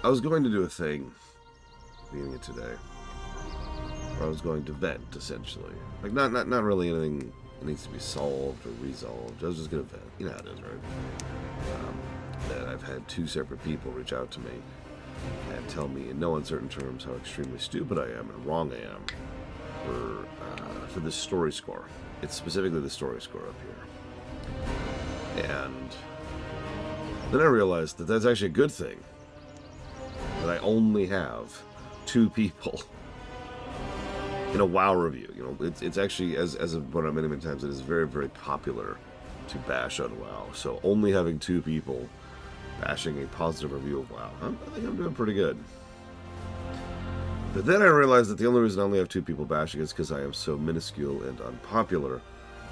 I was going to do a thing at the beginning of today. Where I was going to vent, essentially. Like, not really anything that needs to be solved or resolved. I was just going to vent. You know how it is, right? That I've had two separate people reach out to me and tell me in no uncertain terms how extremely stupid I am and wrong I am for this story score. It's specifically the story score up here. And then I realized that that's actually a good thing. That I only have two people in a WoW review. You know, it's actually, as I've pointed out many times, it is very, very popular to bash on WoW. So only having two people bashing a positive review of WoW, I think I'm doing pretty good. But then I realized that the only reason I only have two people bashing is because I am so minuscule and unpopular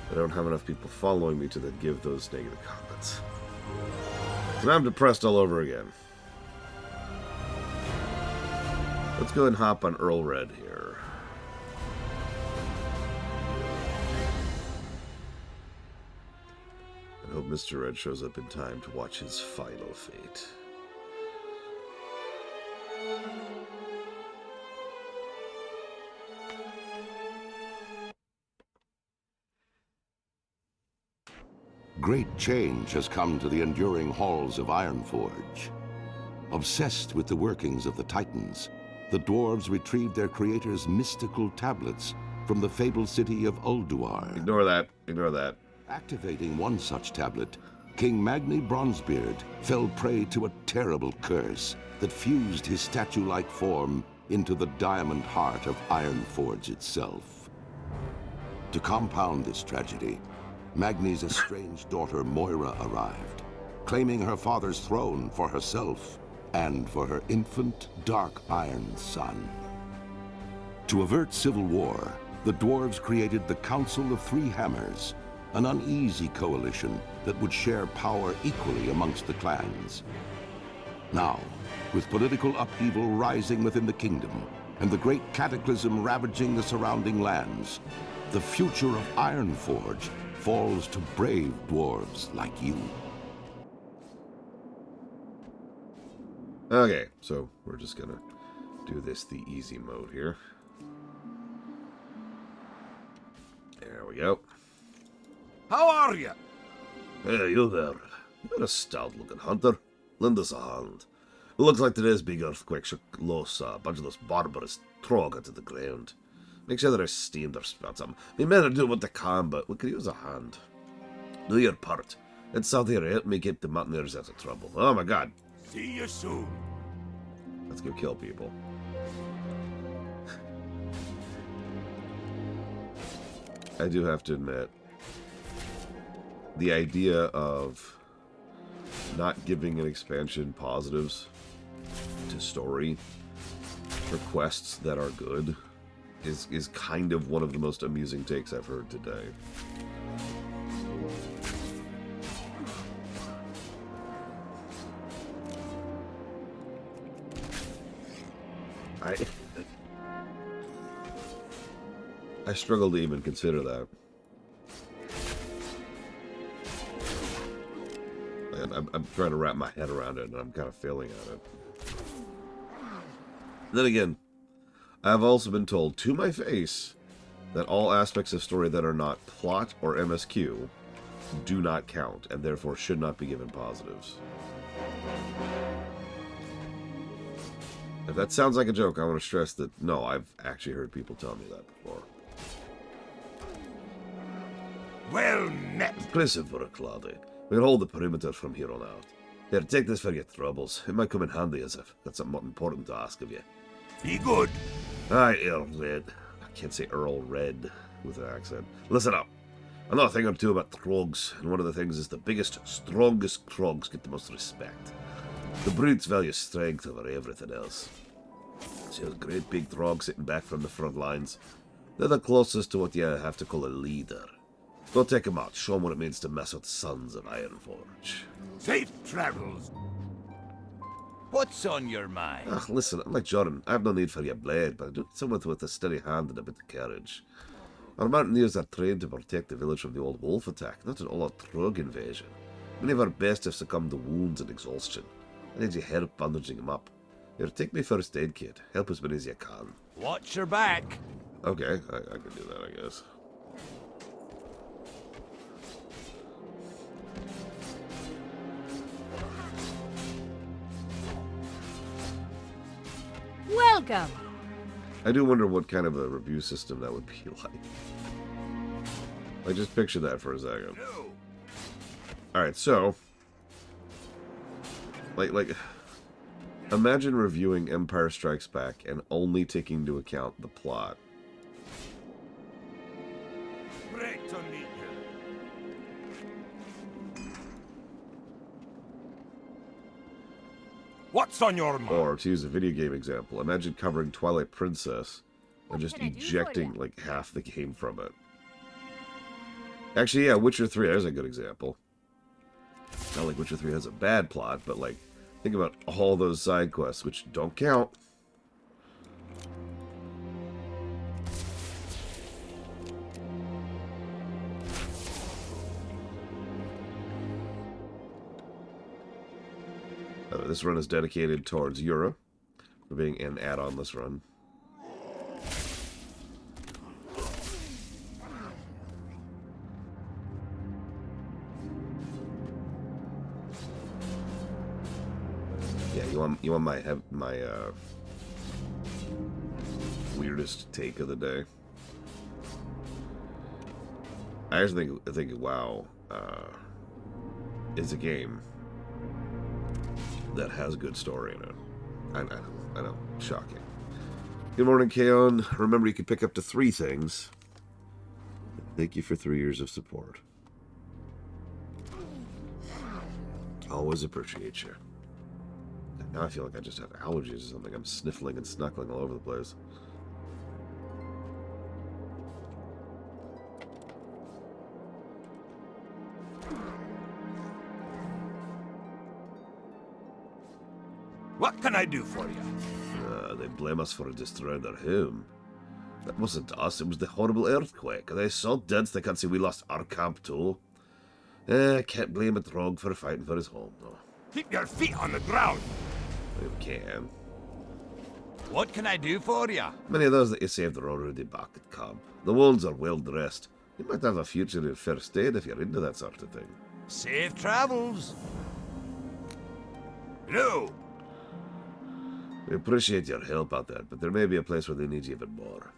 that I don't have enough people following me to then give those negative comments. So now I'm depressed all over again. Let's go and hop on Earl Red here. I hope Mr. Red shows up in time to watch his final fate. Great change has come to the enduring halls of Ironforge. Obsessed with the workings of the Titans, the dwarves retrieved their creator's mystical tablets from the fabled city of Ulduar. Ignore that. Ignore that. Activating one such tablet, King Magni Bronzebeard fell prey to a terrible curse that fused his statue-like form into the diamond heart of Ironforge itself. To compound this tragedy, Magni's estranged daughter Moira arrived, claiming her father's throne for herself and for her infant, dark iron son. To avert civil war, the dwarves created the Council of Three Hammers, an uneasy coalition that would share power equally amongst the clans. Now, with political upheaval rising within the kingdom and the great cataclysm ravaging the surrounding lands, the future of Ironforge falls to brave dwarves like you. Okay, so we're just gonna do this the easy mode here. There we go. How are you? Hey, you there. You're a stout-looking hunter. Lend us a hand. It looks like today's big earthquake shook loose a bunch of those barbarous Trog onto the ground. Make sure they're steamed or something. My men are doing what they can, but we could use a hand. Do your part. And south here, help me keep the mountaineers out of trouble. Oh my god. See you soon. Let's go kill people. I do have to admit, the idea of not giving an expansion positives to story for quests that are good is kind of one of the most amusing takes I've heard today. I struggle to even consider that. And I'm trying to wrap my head around it, and I'm kind of failing at it. Then again, I've also been told to my face that all aspects of story that are not plot or MSQ do not count, and therefore should not be given positives. If that sounds like a joke, I want to stress that, no, I've actually heard people tell me that before. Well met. Impressive for a cloudy. We'll hold the perimeter from here on out. Here, take this for your troubles. It might come in handy as I've got something important to ask of you. Be good. Aye, Earl Red. I can't say Earl Red with an accent. Listen up. I know a thing or two about Trogs, and one of the things is the biggest, strongest Trogs get the most respect. The brutes value strength over everything else. See those great big Trogs sitting back from the front lines? They're the closest to what you have to call a leader. Go take them out, show them what it means to mess with sons of Ironforge. Safe travels. What's on your mind? Ah, listen, I'm like Jordan. I have no need for your blade, but I do need someone with a steady hand and a bit of courage. Our mountaineers are trained to protect the village from the old wolf attack, not an all-out Trog invasion. Many of our best have succumbed to wounds and exhaustion. I need your help bandaging them up. Here, take me first aid kit. Help as many as you can. Watch your back. Okay, I can do that, I guess. Welcome. I do wonder what kind of a review system that would be like. Like, just picture that for a second. No. Alright, so... Like... Imagine reviewing Empire Strikes Back and only taking into account the plot. Great to meet you. What's on your mind? Or, to use a video game example, imagine covering Twilight Princess and just can I do for ejecting, ya? like, half the game from it. Actually, yeah, Witcher 3, there's a good example. Not like Witcher 3 has a bad plot, but, like, think about all those side quests, which don't count. This run is dedicated towards Yura, for being an add-on this run. Yeah, you want my weirdest take of the day? I actually think WoW is a game that has good story in it. I know, shocking. Good morning, Kaon. Remember, you can pick up to 3 things. Thank you for 3 years of support. Always appreciate you. Now I feel like I just have allergies or something. I'm sniffling and snuckling all over the place. What can I do for you? They blame us for destroying their home. That wasn't us, it was the horrible earthquake. Are they so dense they can't see we lost our camp too? I can't blame a Trog for fighting for his home, though. Keep your feet on the ground. We can. What can I do for you? Many of those that you saved are already back at camp. The wounds are well dressed. You might have a future in first aid if you're into that sort of thing. Safe travels. Hello. We appreciate your help out there, but there may be a place where they need you even more.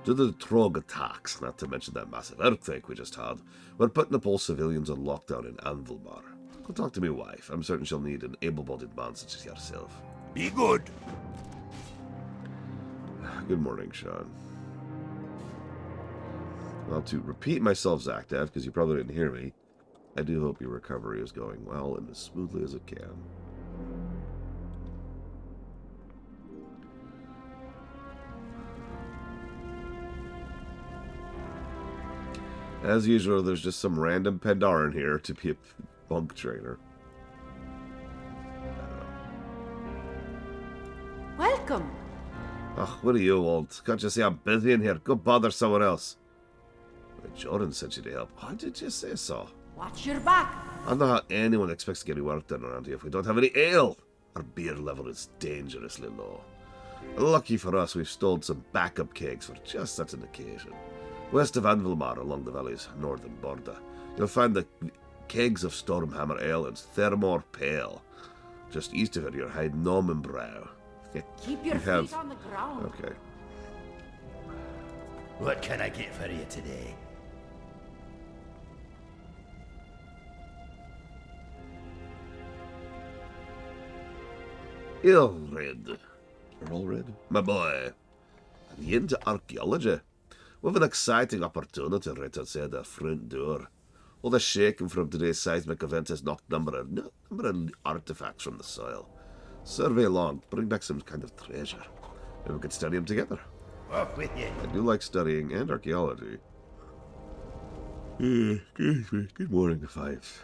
Due to the Trog attacks, not to mention that massive earthquake we just had, we're putting up all civilians on lockdown in Anvilmar. Go talk to my wife. I'm certain she'll need an able-bodied man such as yourself. Be good. Good morning, Sean. Well, to repeat myself, Zakdav, because you probably didn't hear me, I do hope your recovery is going well and as smoothly as it can. As usual, there's just some random Pandaren here to be a bunk trainer. Welcome. Oh, what are you, old? Can't you see I'm busy in here? Go bother someone else. Wait, Jordan sent you to help. Why did you say so? Watch your back. I don't know how anyone expects to get any work done around here if we don't have any ale. Our beer level is dangerously low. Lucky for us, we've stored some backup kegs for just such an occasion. West of Anvilmar, along the valley's northern border, you'll find the kegs of Stormhammer Ale and Thermor Pale. Just east of it, you'll hide Gnomeregan. Keep your feet on the ground. Okay. What can I get for you today? Ilred. Ilred? My boy. Are you into archaeology? We have an exciting opportunity right outside our front door. All the shaking from today's seismic event has knocked number of artifacts from the soil. Survey along, bring back some kind of treasure. Maybe we could study them together. Off with you. I do like studying and archaeology. Excuse me. Good morning, Fives.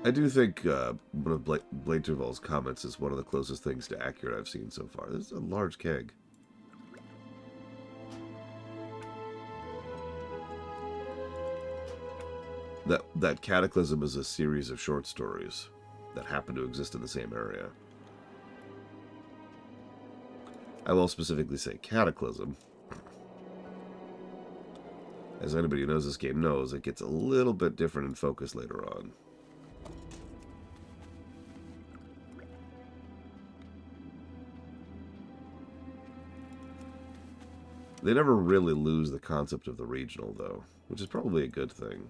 I do think one of Blade Duval's comments is one of the closest things to accurate I've seen so far. This is a large keg. that Cataclysm is a series of short stories that happen to exist in the same area. I will specifically say Cataclysm. As anybody who knows this game knows, it gets a little bit different in focus later on. They never really lose the concept of the regional, though, which is probably a good thing.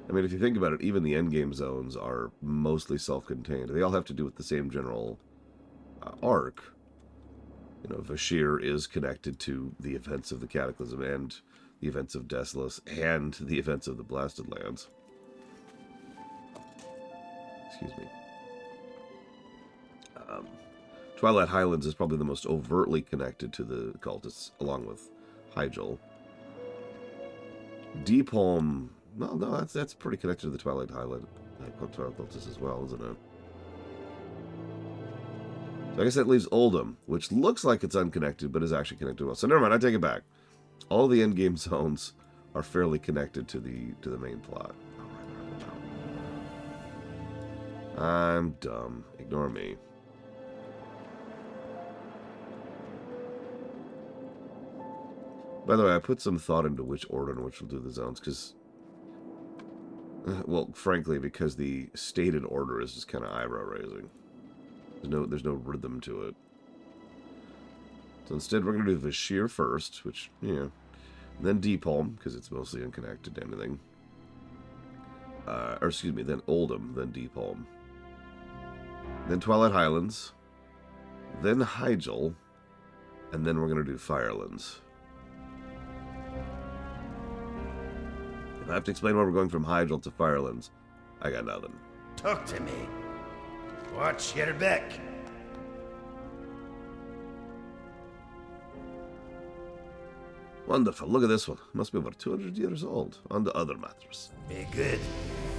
I mean, if you think about it, even the endgame zones are mostly self-contained. They all have to do with the same general arc. You know, Vashir is connected to the events of the Cataclysm and the events of Desolus and the events of the Blasted Lands. Excuse me. Twilight Highlands is probably the most overtly connected to the cultists, along with Hyjal. Deepholm... No, that's pretty connected to the Twilight Highland cultists as well, isn't it? So I guess that leaves Oldham, which looks like it's unconnected, but is actually connected well. So never mind, I take it back. All the endgame zones are fairly connected to the main plot. I'm dumb. Ignore me. By the way, I put some thought into which order in which we'll do the zones, because... Well, frankly, because the stated order is just kind of eyebrow-raising. There's no rhythm to it. So instead, we're going to do Vashir first, which, yeah. Then Deepholm, because it's mostly unconnected to anything. Or, excuse me, then Oldham, then Deepholm. Then Twilight Highlands. Then Hyjal. And then we're going to do Firelands. If I have to explain why we're going from Hyjal to Firelands, I got nothing. Talk to me. Watch your back. Wonderful. Look at this one. Must be over 200 years old. On to other matters. Be good.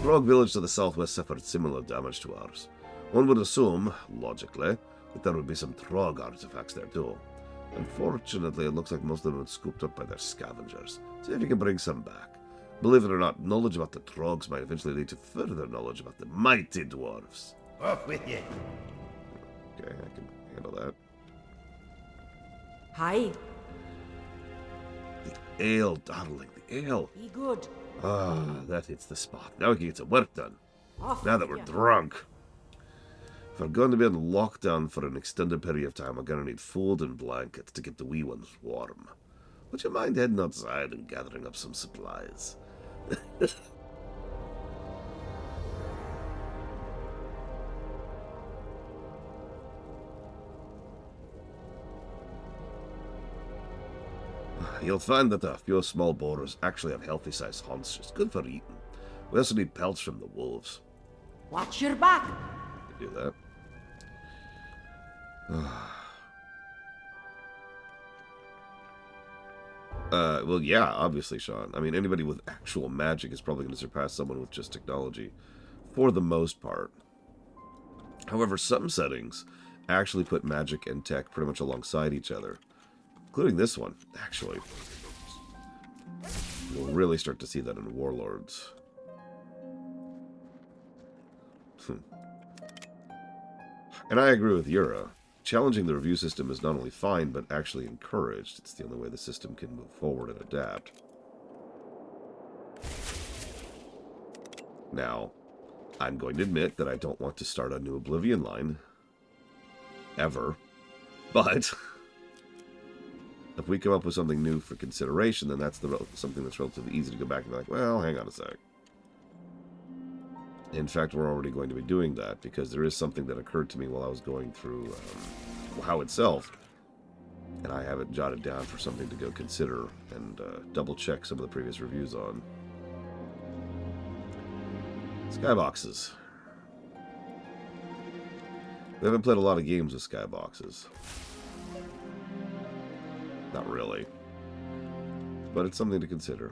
Trog village to the southwest suffered similar damage to ours. One would assume, logically, that there would be some Trog artifacts there too. Unfortunately, it looks like most of them have been scooped up by their scavengers. See if you can bring some back. Believe it or not, knowledge about the Trogs might eventually lead to further knowledge about the mighty dwarves. Off with you. Okay, I can handle that. Hi. The ale, darling, the ale. Be good. Ah, that hits the spot. Now we can get some work done. Off Now that with we're ya. drunk. If we're going to be on lockdown for an extended period of time, we're going to need food and blankets to keep the wee ones warm. Would you mind heading outside and gathering up some supplies? You'll find that a few small boars actually have healthy-sized haunches, good for eating. We also need pelts from the wolves. Watch your back. Do that. Well, yeah, obviously, Sean. I mean, anybody with actual magic is probably going to surpass someone with just technology, for the most part. However, some settings actually put magic and tech pretty much alongside each other, including this one, actually. You'll really start to see that in Warlords. And I agree with Yura. Challenging the review system is not only fine, but actually encouraged. It's the only way the system can move forward and adapt. Now, I'm going to admit that I don't want to start a new Oblivion line. Ever. But, if we come up with something new for consideration, then that's something that's relatively easy to go back and be like, well, hang on a sec. In fact, we're already going to be doing that, because there is something that occurred to me while I was going through WoW itself, and I have it jotted down for something to go consider and double-check some of the previous reviews on. Skyboxes. We haven't played a lot of games with skyboxes. Not really. But it's something to consider.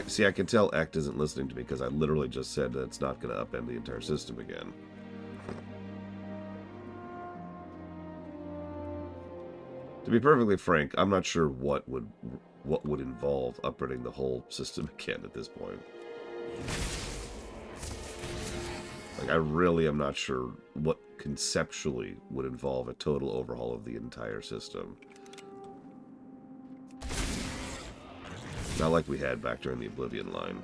See, I can tell Ect isn't listening to me because I literally just said that it's not going to upend the entire system again. To be perfectly frank, I'm not sure what would involve upgrading the whole system again at this point. Like, I really am not sure what conceptually would involve a total overhaul of the entire system. Not like we had back during the Oblivion line.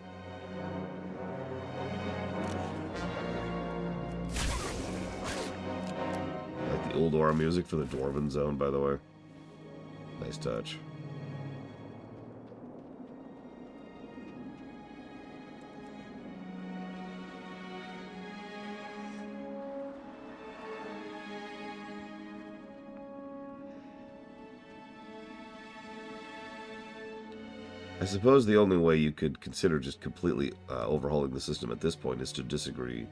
Like the old aura music for the Dwarven zone, by the way. Nice touch. I suppose the only way you could consider just completely overhauling the system at this point is to disagree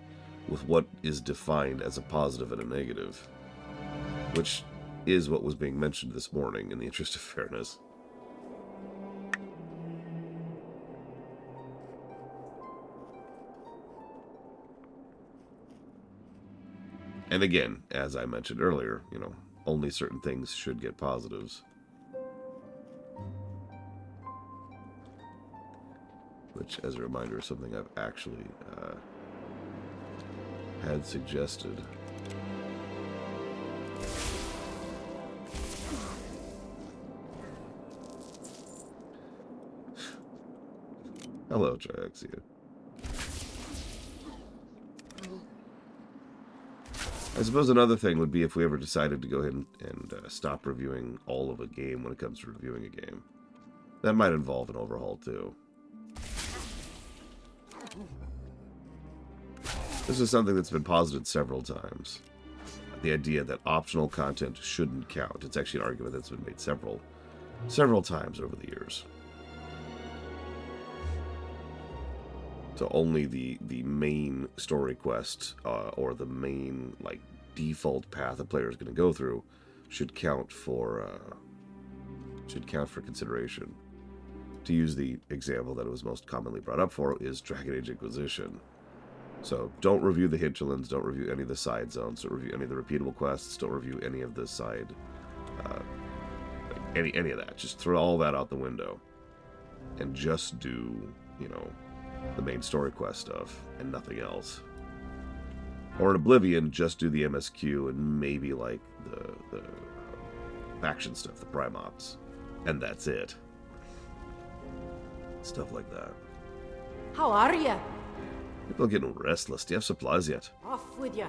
with what is defined as a positive and a negative, which is what was being mentioned this morning in the interest of fairness. And again, as I mentioned earlier, you know, only certain things should get positives. Which, as a reminder, is something I've actually had suggested. Hello, Triaxia. I suppose another thing would be if we ever decided to go ahead and stop reviewing all of a game when it comes to reviewing a game. That might involve an overhaul, too. This is something that's been posited several times. The idea that optional content shouldn't count. It's actually an argument that's been made several times over the years. So only the main story quest or the main like default path a player is going to go through should count for consideration. To use the example that it was most commonly brought up for is Dragon Age Inquisition. So don't review the hinterlands, don't review any of the side zones, don't review any of the repeatable quests, don't review any of the side, any of that. Just throw all that out the window, and just do, you know, the main story quest stuff and nothing else. Or in Oblivion, just do the MSQ and maybe like the faction stuff, the Prime Ops, and that's it. Stuff like that. How are you? People are getting restless. Do you have supplies yet? Off with you.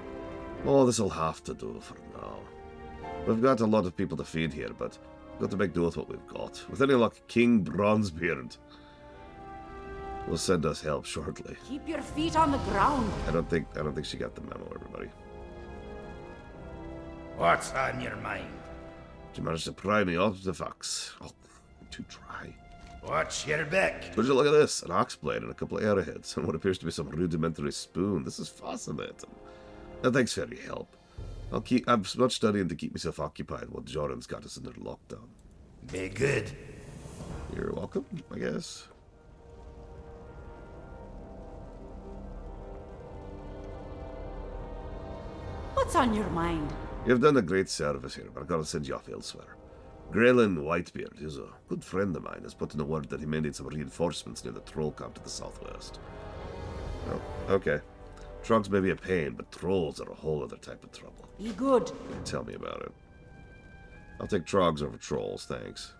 Oh, this'll have to do for now. We've got a lot of people to feed here, but we've got to make do with what we've got. With any luck, King Bronzebeard will send us help shortly. Keep your feet on the ground. I don't think she got the memo, everybody. What's on your mind? She managed to pry me off the fox. Oh, too dry. What's your back? Would you look at this? An ox blade and a couple of arrowheads, and what appears to be some rudimentary spoon. This is fascinating. And thanks for your help. I'm much studying to keep myself occupied while Jordan's got us under lockdown. Be good. You're welcome, I guess. What's on your mind? You've done a great service here, but I've got to send you off elsewhere. Graylin Whitebeard, who's a good friend of mine, has put in a word that he may need some reinforcements near the troll camp to the southwest. Oh, okay. Trogs may be a pain, but trolls are a whole other type of trouble. Be good. Tell me about it. I'll take Trogs over trolls, thanks.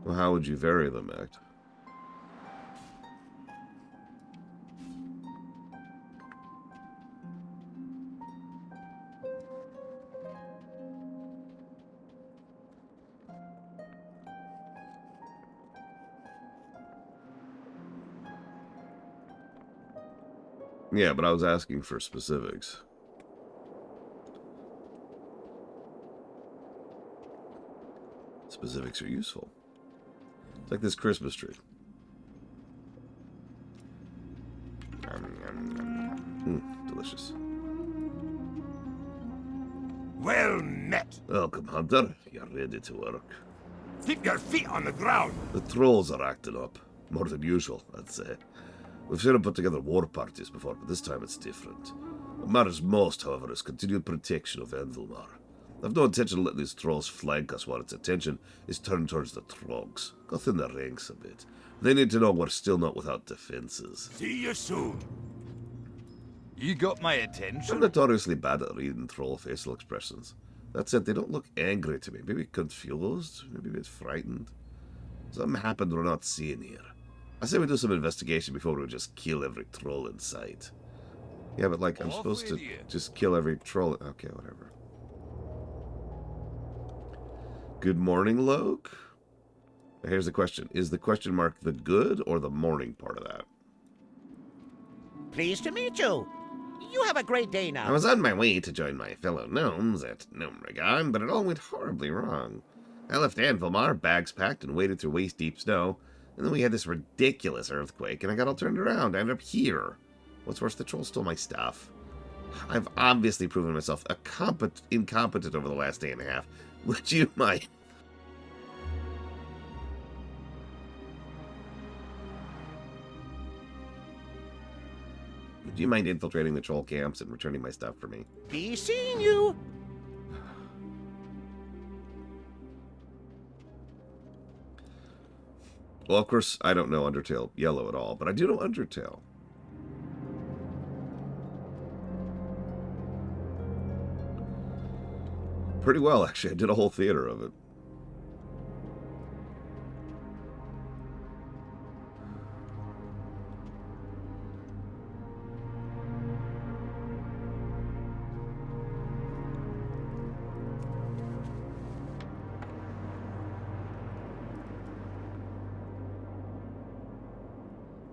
Well, how would you vary them, Act? Yeah, but I was asking for specifics. Specifics are useful. It's like this Christmas tree. Delicious. Well met. Welcome, Hunter. You're ready to work. Keep your feet on the ground. The trolls are acting up. More than usual, I'd say. We've seen them put together war parties before, but this time it's different. What matters most, however, is continued protection of Anvilmar. I've no intention of letting these trolls flank us while its attention is turned towards the Trogs. Go thin their ranks a bit. They need to know we're still not without defenses. See you soon. You got my I'm attention? notoriously bad at reading troll facial expressions. That said, they don't look angry to me. Maybe confused, maybe a bit frightened. Something happened we're not seeing here. I say we do some investigation before we just kill every troll in sight. Yeah, but like, I'm supposed to just kill every troll. Okay, whatever. Good morning, Loch. Here's the question. Is the question mark the good or the morning part of that? Pleased to meet you. You have a great day now. I was on my way to join my fellow gnomes at Gnomeregan, but it all went horribly wrong. I left Anvilmar, bags packed, and waded through waist-deep snow, and then we had this ridiculous earthquake, and I got all turned around. I ended up here. What's worse, the troll stole my stuff. I've obviously proven myself incompetent over the last day and a half. Would you mind? Would you mind infiltrating the troll camps and returning my stuff for me? Be seeing you. Well, of course, I don't know Undertale Yellow at all, but I do know Undertale. Pretty well, actually. I did a whole theater of it.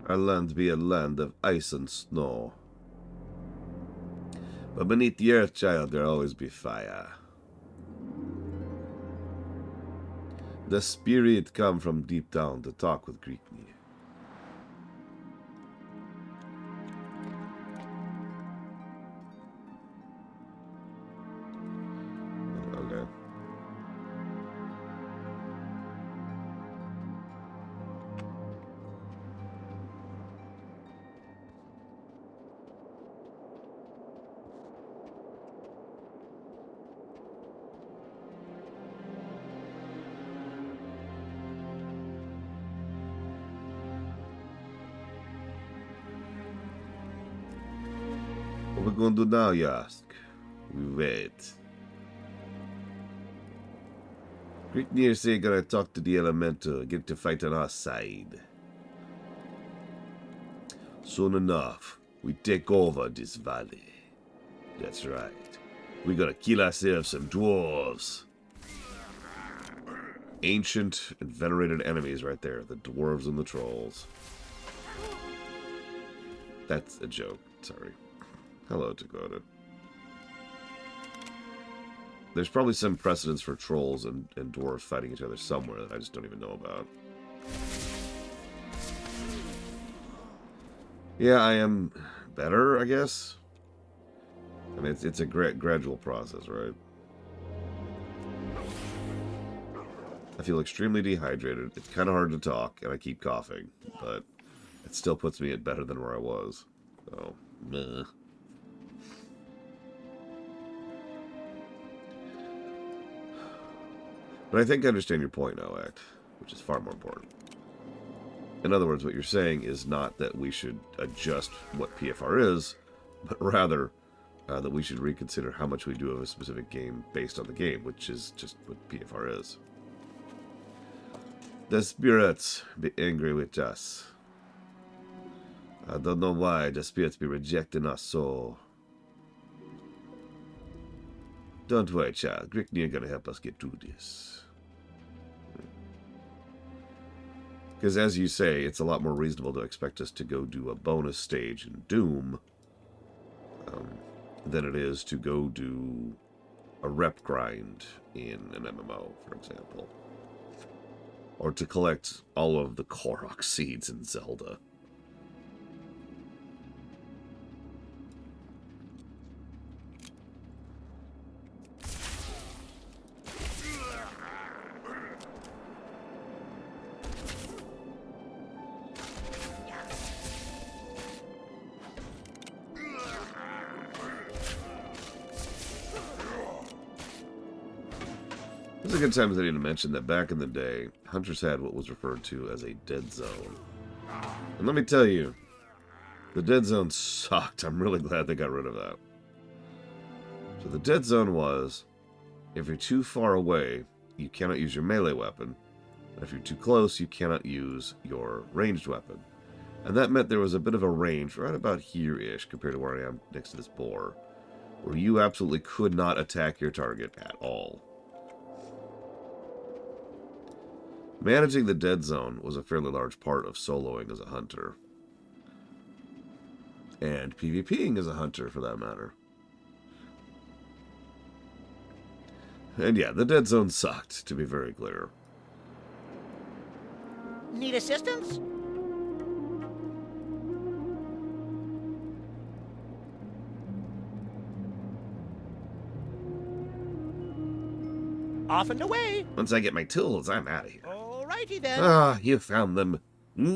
Our land be a land of ice and snow. But beneath the earth, child, there'll always be fire. The spirit come from deep down to talk with Greekney. Okay. What we gonna do now, you ask? We wait. Greekney say gonna talk to the elemental, get to fight on our side. Soon enough, we take over this valley. That's right. We gotta kill ourselves some dwarves. Ancient and venerated enemies right there. The dwarves and the trolls. That's a joke. Sorry. Hello, Dakota. There's probably some precedence for trolls and dwarves fighting each other somewhere that I just don't even know about. Yeah, I am better, I guess. I mean, it's a gradual process, right? I feel extremely dehydrated. It's kind of hard to talk, and I keep coughing, but it still puts me at better than where I was. So, meh. But I think I understand your point now, Act, which is far more important. In other words, what you're saying is not that we should adjust what PFR is, but rather that we should reconsider how much we do of a specific game based on the game, which is just what PFR is. The spirits be angry with us. I don't know why the spirits be rejecting us so. Don't worry, child. Greekney are gonna help us get through this. Because as you say, it's a lot more reasonable to expect us to go do a bonus stage in Doom than it is to go do a rep grind in an MMO, for example. Or to collect all of the Korok seeds in Zelda. It's a good time to mention that back in the day, hunters had what was referred to as a dead zone. And let me tell you, the dead zone sucked. I'm really glad they got rid of that. So the dead zone was, if you're too far away, you cannot use your melee weapon. And if you're too close, you cannot use your ranged weapon. And that meant there was a bit of a range right about here-ish compared to where I am next to this boar, where you absolutely could not attack your target at all. Managing the dead zone was a fairly large part of soloing as a hunter. And PvPing as a hunter, for that matter. And yeah, the dead zone sucked, to be very clear. Need assistance? Off and away. Once I get my tools, I'm out of here. Alrighty then. Ah, you found them.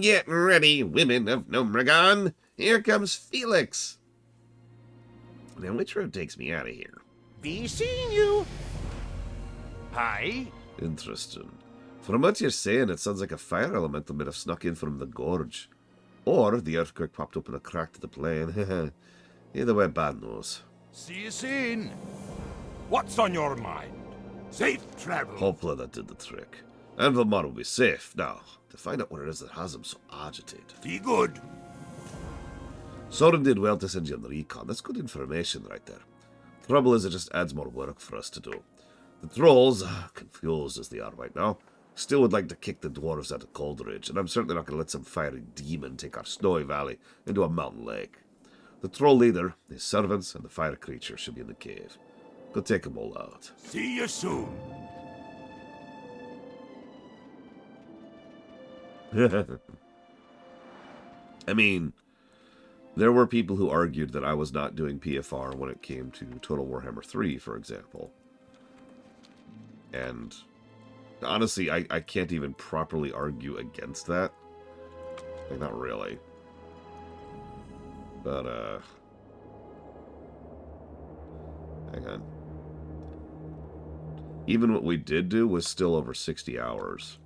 Get ready, women of Gnomeregan. Here comes Felix. Now, which road takes me out of here? Be seeing you. Hi. Interesting. From what you're saying, it sounds like a fire elemental may have snuck in from the gorge. Or the earthquake popped open a crack to the plain. Either way, bad news. See you soon. What's on your mind? Safe travel. Hopefully that did the trick. And Vilmar will be safe. Now, to find out what it is that has him so agitated. Be good. Soren did well to send you on the recon. That's good information right there. Trouble is, it just adds more work for us to do. The trolls, confused as they are right now, still would like to kick the dwarves out of Coldridge, and I'm certainly not going to let some fiery demon take our snowy valley into a mountain lake. The troll leader, his servants, and the fire creature should be in the cave. Go take them all out. See you soon. I mean, there were people who argued that I was not doing PFR when it came to Total Warhammer 3, for example. And honestly, I can't even properly argue against that. Like, not really. But, hang on. Even what we did do was still over 60 hours.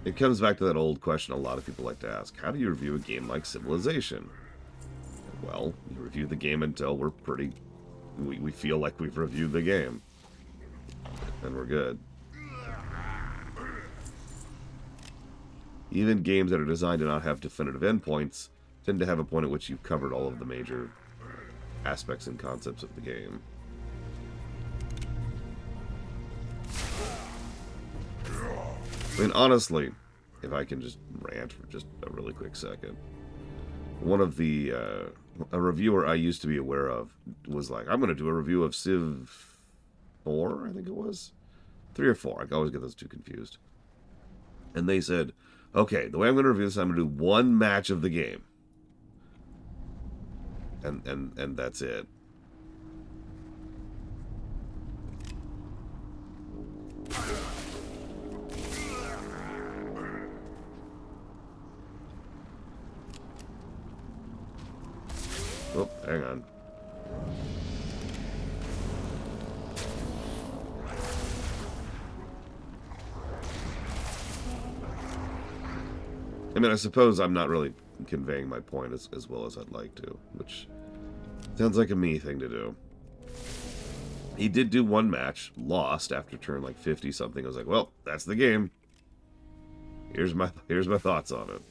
It comes back to that old question a lot of people like to ask. How do you review a game like Civilization? Well, you review the game until we're pretty... We feel like we've reviewed the game. And we're good. Even games that are designed to not have definitive endpoints tend to have a point at which you've covered all of the major aspects and concepts of the game. I mean, honestly, if I can just rant for just a really quick second. One of the, a reviewer I used to be aware of was like, I'm going to do a review of Civ 4, I think it was. 3 or 4, I always get those two confused. And they said, okay, the way I'm going to review this, I'm going to do one match of the game. And that's it. Oh, hang on. I mean, I suppose I'm not really conveying my point as well as I'd like to, which sounds like a me thing to do. He did do one match, lost after turn like 50-something. I was like, well, that's the game. Here's my thoughts on it.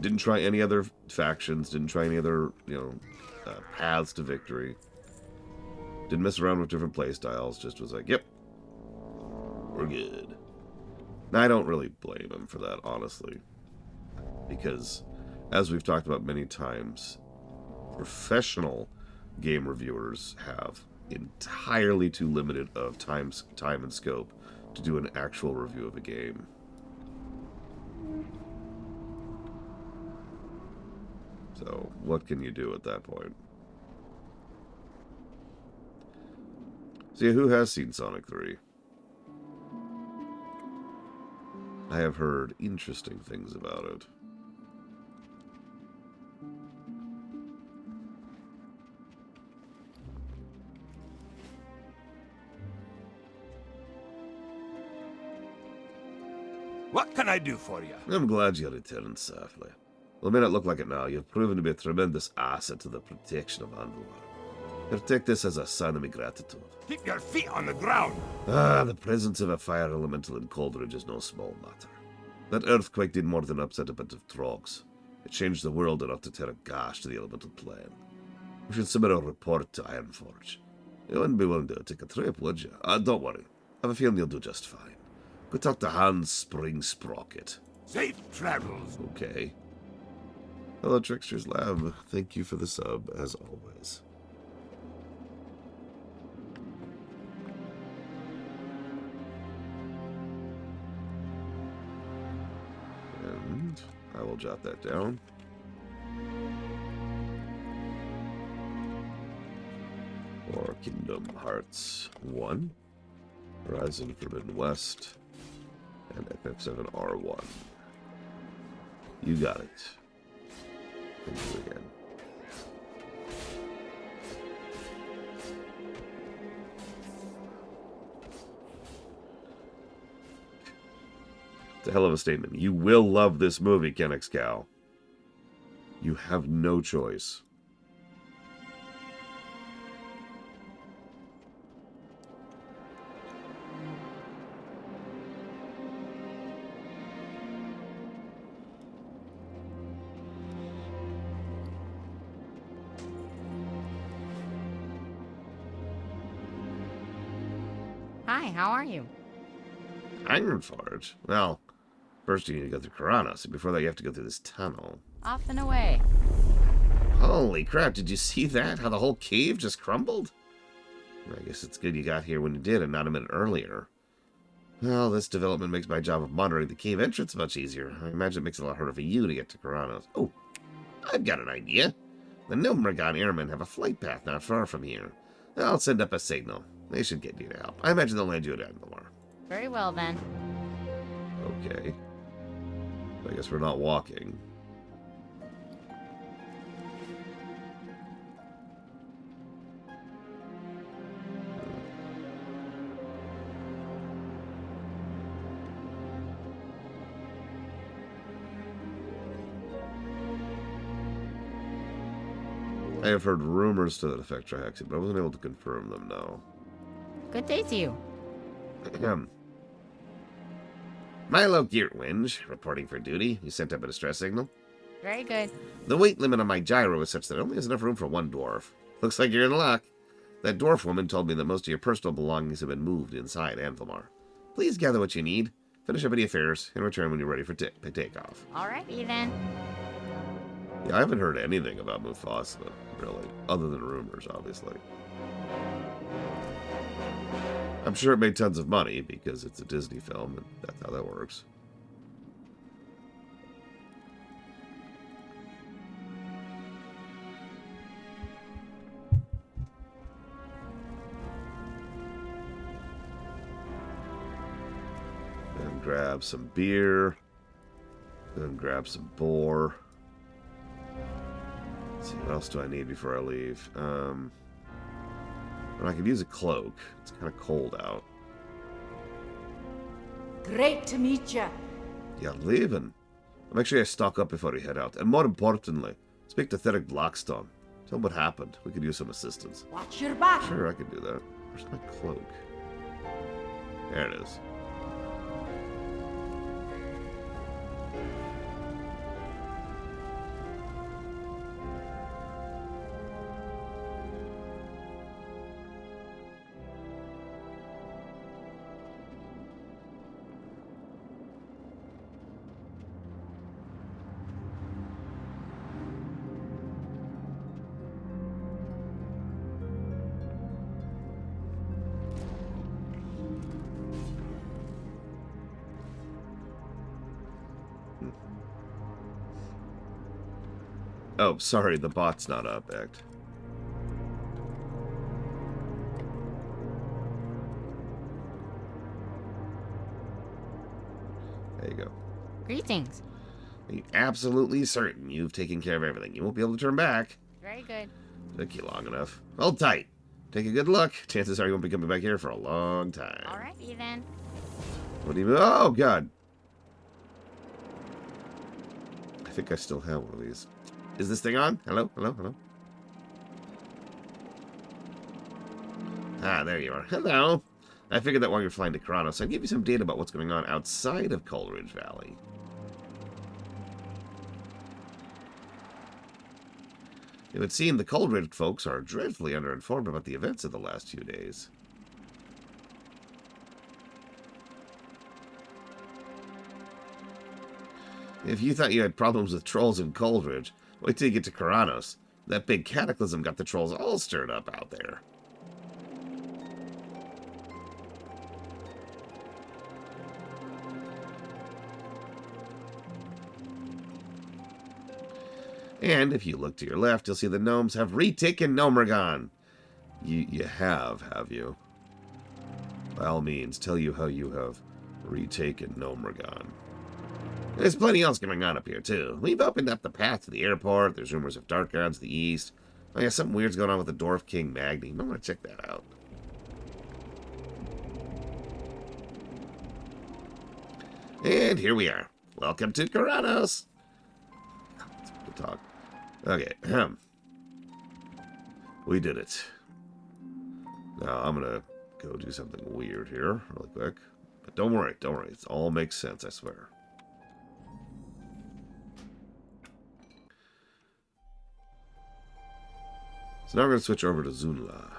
Didn't try any other factions, didn't try any other, paths to victory. Didn't mess around with different playstyles, just was like, yep, we're good. Now, I don't really blame him for that, honestly. Because, as we've talked about many times, professional game reviewers have entirely too limited of time and scope to do an actual review of a game. So, what can you do at that point? So, yeah, who has seen Sonic 3? I have heard interesting things about it. What can I do for you? I'm glad you returned safely. Well, it may not look like it now. You've proven to be a tremendous asset to the protection of Andalor. Here, take this as a sign of my gratitude. Keep your feet on the ground. The presence of a fire elemental in Coldridge is no small matter. That earthquake did more than upset a bunch of Trogs. It changed the world enough to tear a gash to the elemental plane. We should submit a report to Ironforge. You wouldn't be willing to take a trip, would you? Don't worry. I have a feeling you'll do just fine. Go talk to Hans Spring Sprocket. Safe travels. Okay. Hello, Trickster's Lab. Thank you for the sub, as always. And I will jot that down. For Kingdom Hearts 1, Horizon Forbidden West, and FF7R1. You got it. Thank you again. It's a hell of a statement. You will love this movie, Kennex Cow. You have no choice. Hi, how are you? Ironforge? Well, first you need to go through Karanos, and before that you have to go through this tunnel. Off and away. Holy crap, did you see that? How the whole cave just crumbled? I guess it's good you got here when you did and not a minute earlier. Well, this development makes my job of monitoring the cave entrance much easier. I imagine it makes it a lot harder for you to get to Karanos. Oh, I've got an idea. The Gnomeregan airmen have a flight path not far from here. I'll send up a signal. They should get you to help. I imagine they'll land you at Andalor. Very well, then. Okay. I guess we're not walking. I have heard rumors to that effect, Trihaxi, but I wasn't able to confirm them, no. Good day to you. Milo Geertwinge, reporting for duty. You sent up a distress signal? Very good. The weight limit on my gyro is such that it only has enough room for one dwarf. Looks like you're in luck. That dwarf woman told me that most of your personal belongings have been moved inside Anvilmar. Please gather what you need, finish up any affairs, and return when you're ready for takeoff. Alrighty, then. Yeah, I haven't heard anything about Mufasa, really, other than rumors, obviously. I'm sure it made tons of money, because it's a Disney film, and that's how that works. And grab some beer. Then grab some boar. Let's see, what else do I need before I leave? And I could use a cloak. It's kind of cold out. Great to meet you. Yeah, leaving. Make sure you stock up before you head out. And more importantly, speak to Theric Blackstone. Tell him what happened. We could use some assistance. Watch your back. Sure, I could do that. Where's my cloak? There it is. Oh, sorry, the bot's not up, Act. There you go. Greetings. Are you absolutely certain you've taken care of everything? You won't be able to turn back. Very good. Took you long enough. Hold tight. Take a good look. Chances are you won't be coming back here for a long time. Alrighty then. What do you... Oh, God. I think I still have one of these. Is this thing on? Hello? Hello? Hello? Ah, there you are. Hello. I figured that while you're flying to Kronos, I'd give you some data about what's going on outside of Coleridge Valley. It would seem the Coleridge folks are dreadfully underinformed about the events of the last few days. If you thought you had problems with trolls in Coleridge, wait till you get to Kronos. That big cataclysm got the trolls all stirred up out there. And if you look to your left, you'll see the gnomes have retaken Gnomeregan. You have you? By all means, tell you how you have retaken Gnomeregan. There's plenty else going on up here, too. We've opened up the path to the airport. There's rumors of dark gods to the east. Oh, yeah, something weird's going on with the Dwarf King Magni. I want to check that out. And here we are. Welcome to Kronos. Let's talk. Okay. We did it. Now, I'm going to go do something weird here really quick. But don't worry. It all makes sense, I swear. So now we're going to switch over to Zunla.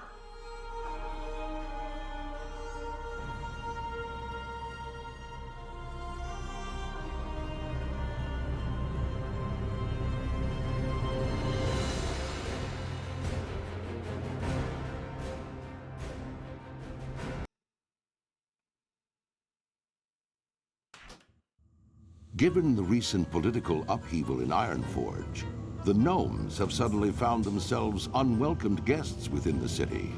Given the recent political upheaval in Ironforge, the gnomes have suddenly found themselves unwelcomed guests within the city.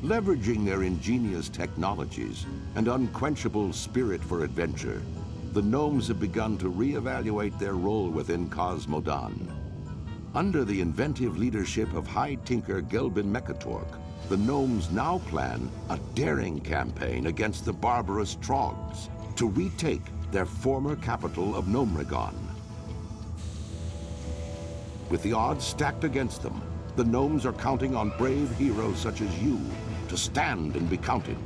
Leveraging their ingenious technologies and unquenchable spirit for adventure, the gnomes have begun to reevaluate their role within Modan. Under the inventive leadership of High Tinker Gelbin Mechatork, the gnomes now plan a daring campaign against the barbarous Trogs to retake their former capital of Gnomeregan. With the odds stacked against them, the gnomes are counting on brave heroes such as you to stand and be counted.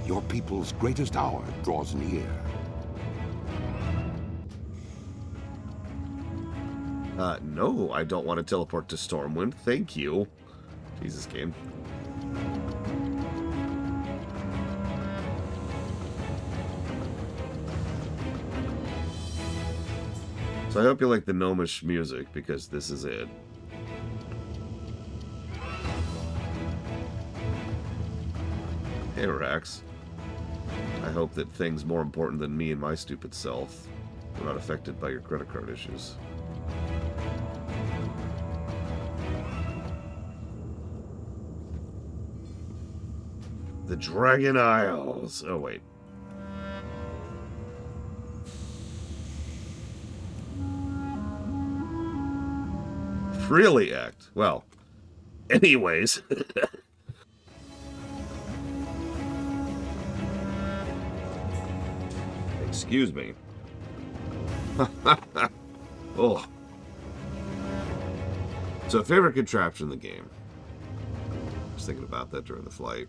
Your people's greatest hour draws near. No, I don't want to teleport to Stormwind. Thank you. Jesus, game. So I hope you like the gnomish music, because this is it. Hey, Rax. I hope that things more important than me and my stupid self were not affected by your credit card issues. The Dragon Isles. Oh, wait. Really act. Well, anyways. Excuse me. Oh. So, favorite contraption in the game. I was thinking about that during the flight.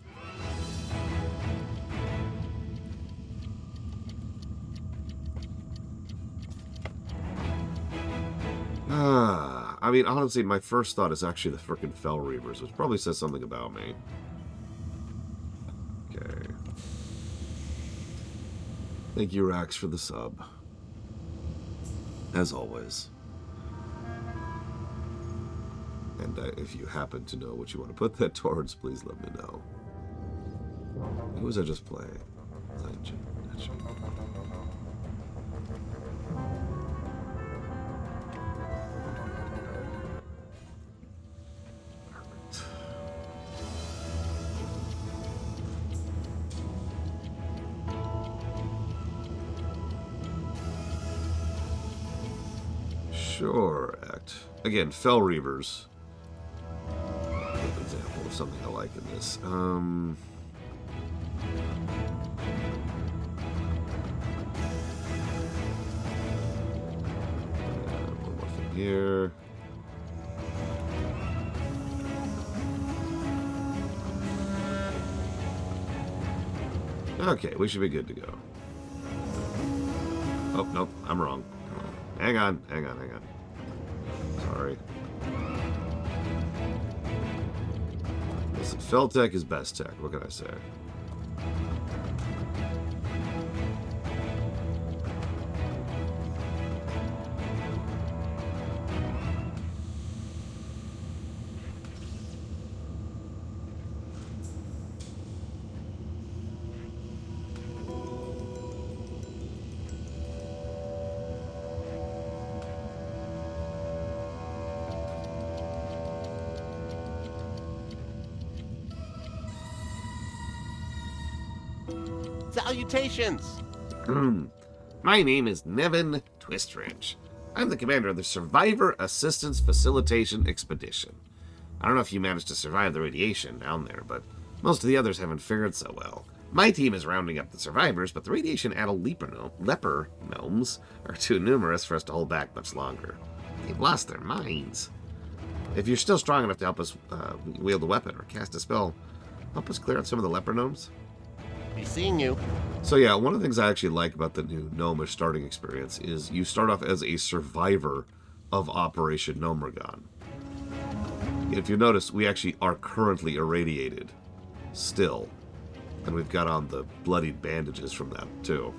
I mean, honestly, my first thought is actually the frickin' Fell Reavers, which probably says something about me. Okay. Thank you, Rax, for the sub. As always. And if you happen to know what you want to put that towards, please let me know. Who was I just playing? Sure, Act. Again, Fell Reavers. An example of something I like in this. One more thing here. Okay, we should be good to go. Oh, nope, I'm wrong. Hang on. Sorry. Listen, Fell Tech is best tech. What can I say? Salutations! My name is Nevin Twistwrench. I'm the commander of the Survivor Assistance Facilitation Expedition. I don't know if you managed to survive the radiation down there, but most of the others haven't fared so well. My team is rounding up the survivors, but the radiation-addled leper gnomes are too numerous for us to hold back much longer. They've lost their minds. If you're still strong enough to help us wield a weapon or cast a spell, help us clear out some of the leper gnomes. Be seeing you. So yeah, one of the things I actually like about the new Gnomish starting experience is you start off as a survivor of Operation Gnomeregan. If you notice, we actually are currently irradiated. Still. And we've got on the bloodied bandages from that, too.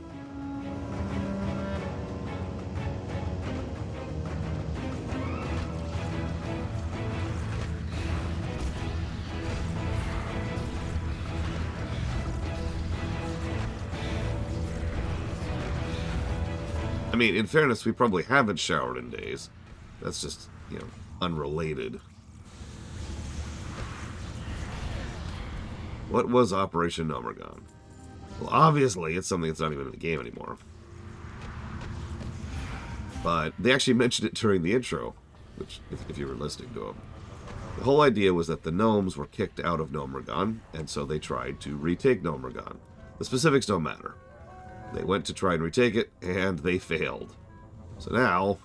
I mean, in fairness, we probably haven't showered in days. That's just, unrelated. What was Operation Gnomeregan? Well, obviously, it's something that's not even in the game anymore. But they actually mentioned it during the intro, which, if you were listening to them. The whole idea was that the gnomes were kicked out of Gnomeregan, and so they tried to retake Gnomeregan. The specifics don't matter. They went to try and retake it, and they failed. So now,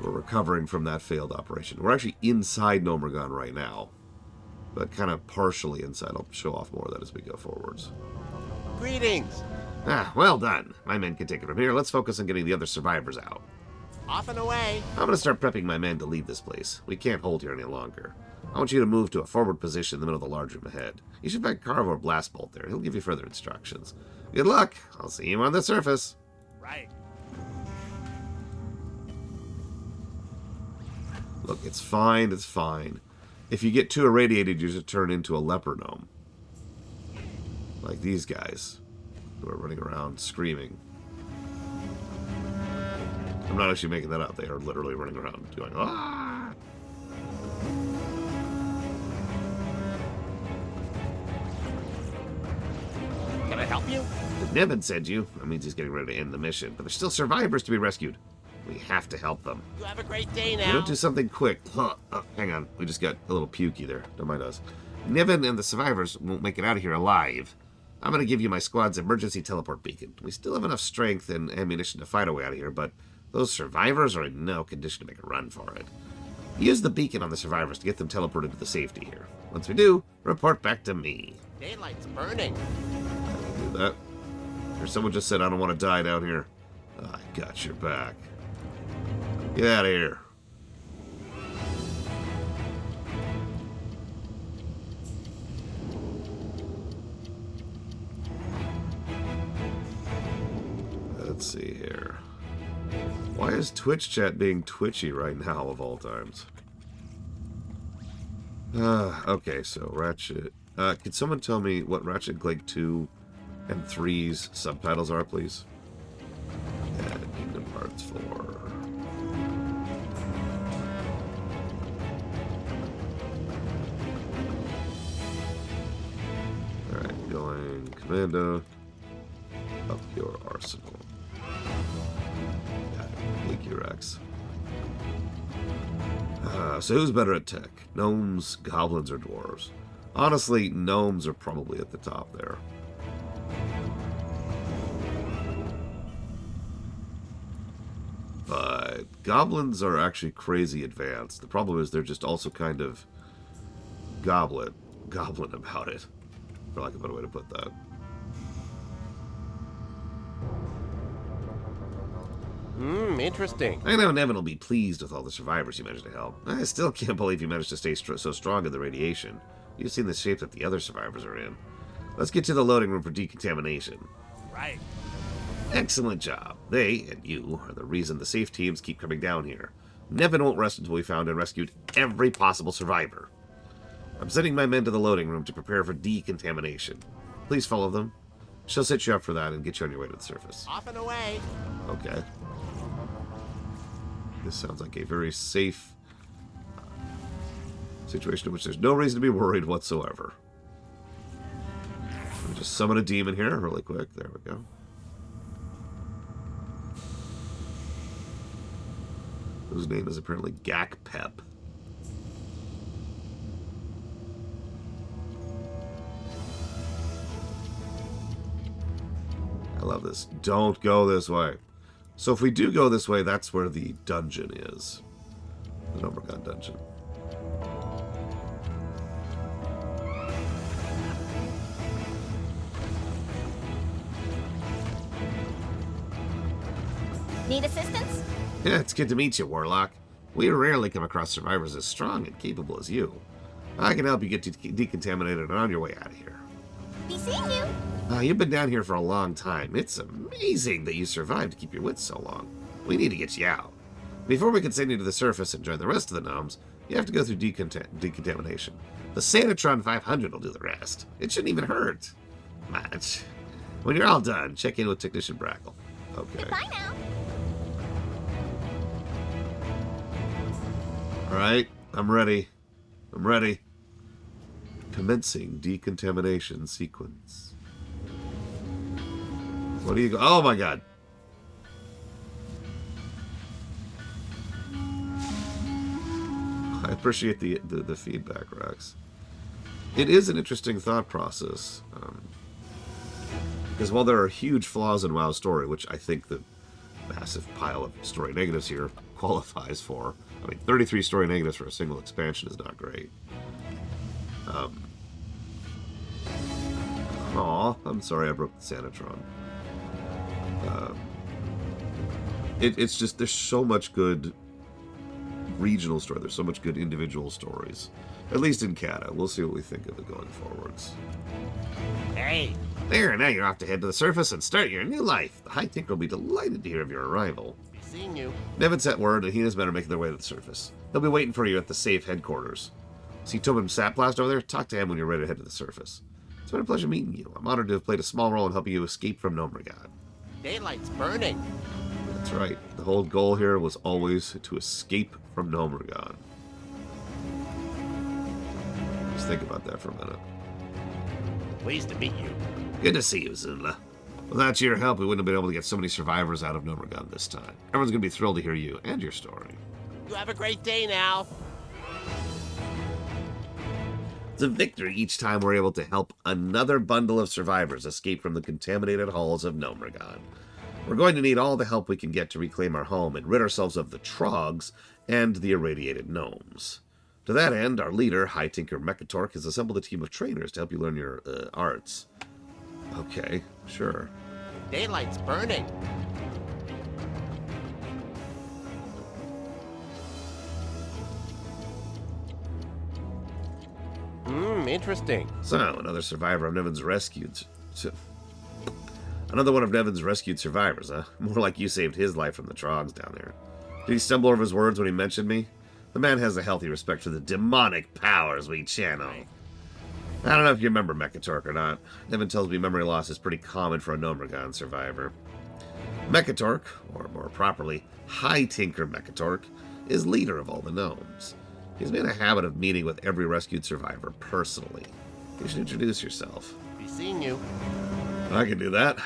we're recovering from that failed operation. We're actually inside Gnomeregan right now, but kind of partially inside. I'll show off more of that as we go forwards. Greetings! Well done. My men can take it from here. Let's focus on getting the other survivors out. Off and away. I'm going to start prepping my men to leave this place. We can't hold here any longer. I want you to move to a forward position in the middle of the large room ahead. You should find Carver Blastbolt there. He'll give you further instructions. Good luck. I'll see you on the surface. Right. Look, it's fine. It's fine. If you get too irradiated, you should turn into a leper gnome. Like these guys who are running around screaming. I'm not actually making that up. They are literally running around going, ah! Can I help you? If Nevin sent you, that means he's getting ready to end the mission. But there's still survivors to be rescued. We have to help them. You have a great day We now. don't do something quick. Hang on. We just got a little pukey there. Don't mind us. Nevin and the survivors won't make it out of here alive. I'm going to give you my squad's emergency teleport beacon. We still have enough strength and ammunition to fight our way out of here, but those survivors are in no condition to make a run for it. Use the beacon on the survivors to get them teleported to safety here. Once we do, report back to me. Daylight's burning. I can do that. Or someone just said, I don't want to die down here. I got your back. Get out of here. Let's see here. Why is Twitch chat being twitchy right now of all times? Okay, so Ratchet. Can someone tell me what Ratchet Clank 2 and 3's subtitles are, please? And Kingdom Hearts 4. Alright, going Commando. Up your arsenal. Got it. Thank you, Rex. So who's better at tech? Gnomes, goblins, or dwarves? Honestly, gnomes are probably at the top there. But goblins are actually crazy advanced. The problem is they're just also kind of goblin about it, for lack of a better way to put that. Interesting. I know Nevin will be pleased with all the survivors you managed to help. I still can't believe you managed to stay so strong in the radiation. You've seen the shape that the other survivors are in. Let's get to the loading room for decontamination. Right. Excellent job. They, and you, are the reason the safe teams keep coming down here. Nevin won't rest until we found and rescued every possible survivor. I'm sending my men to the loading room to prepare for decontamination. Please follow them. She'll set you up for that and get you on your way to the surface. Off and away. Okay. This sounds like a very safe situation in which there's no reason to be worried whatsoever. Let me just summon a demon here really quick. There we go. Whose name is apparently Gak Pep. I love this. Don't go this way. So if we do go this way, that's where the dungeon is. The Gnomeregan dungeon. Need assistance? Yeah, it's good to meet you, Warlock. We rarely come across survivors as strong and capable as you. I can help you get decontaminated and on your way out of here. Be seeing you. You've been down here for a long time. It's amazing that you survived to keep your wits so long. We need to get you out. Before we can send you to the surface and join the rest of the gnomes, you have to go through decontamination. The Sanitron 500 will do the rest. It shouldn't even hurt much. When you're all done, check in with Technician Brackle. Okay. Goodbye now. Alright, I'm ready. I'm ready. Commencing decontamination sequence. What do you go? Oh my god. I appreciate the feedback, Rex. It is an interesting thought process. Because while there are huge flaws in WoW's story, which I think the massive pile of story negatives here qualifies for. I mean, 33 story negatives for a single expansion is not great. Aw, I'm sorry I broke the Sanitron. It's just, there's so much good regional story. There's so much good individual stories. At least in Cata. We'll see what we think of it going forwards. Hey. There, now you're off to head to the surface and start your new life. The High Tinker will be delighted to hear of your arrival. Be seeing you. Nevin sent word and he and his men are making their way to the surface. He'll be waiting for you at the safe headquarters. See Tobin Sapblast over there? Talk to him when you're ready to head to the surface. It's been a pleasure meeting you. I'm honored to have played a small role in helping you escape from Gnomeregan. Daylight's burning. That's right. The whole goal here was always to escape from Gnomeregan. Just think about that for a minute. Pleased to meet you. Good to see you, Zunla. Without your help, we wouldn't have been able to get so many survivors out of Gnomeregan this time. Everyone's going to be thrilled to hear you and your story. You have a great day now. It's a victory each time we're able to help another bundle of survivors escape from the contaminated halls of Gnomeregan. We're going to need all the help we can get to reclaim our home and rid ourselves of the Trogs and the irradiated gnomes. To that end, our leader, High Tinker Mechatork, has assembled a team of trainers to help you learn your arts. Okay, sure. Daylight's burning. Interesting. So, another survivor of Nevin's rescued. Another one of Nevin's rescued survivors, huh? More like you saved his life from the Trogs down there. Did he stumble over his words when he mentioned me? The man has a healthy respect for the demonic powers we channel. I don't know if you remember Mechatork or not. Nevin tells me memory loss is pretty common for a Gnomeregan survivor. Mechatork, or more properly, High Tinker Mechatork, is leader of all the gnomes. He's made a habit of meeting with every rescued survivor personally. You should introduce yourself. Be seeing you. I can do that.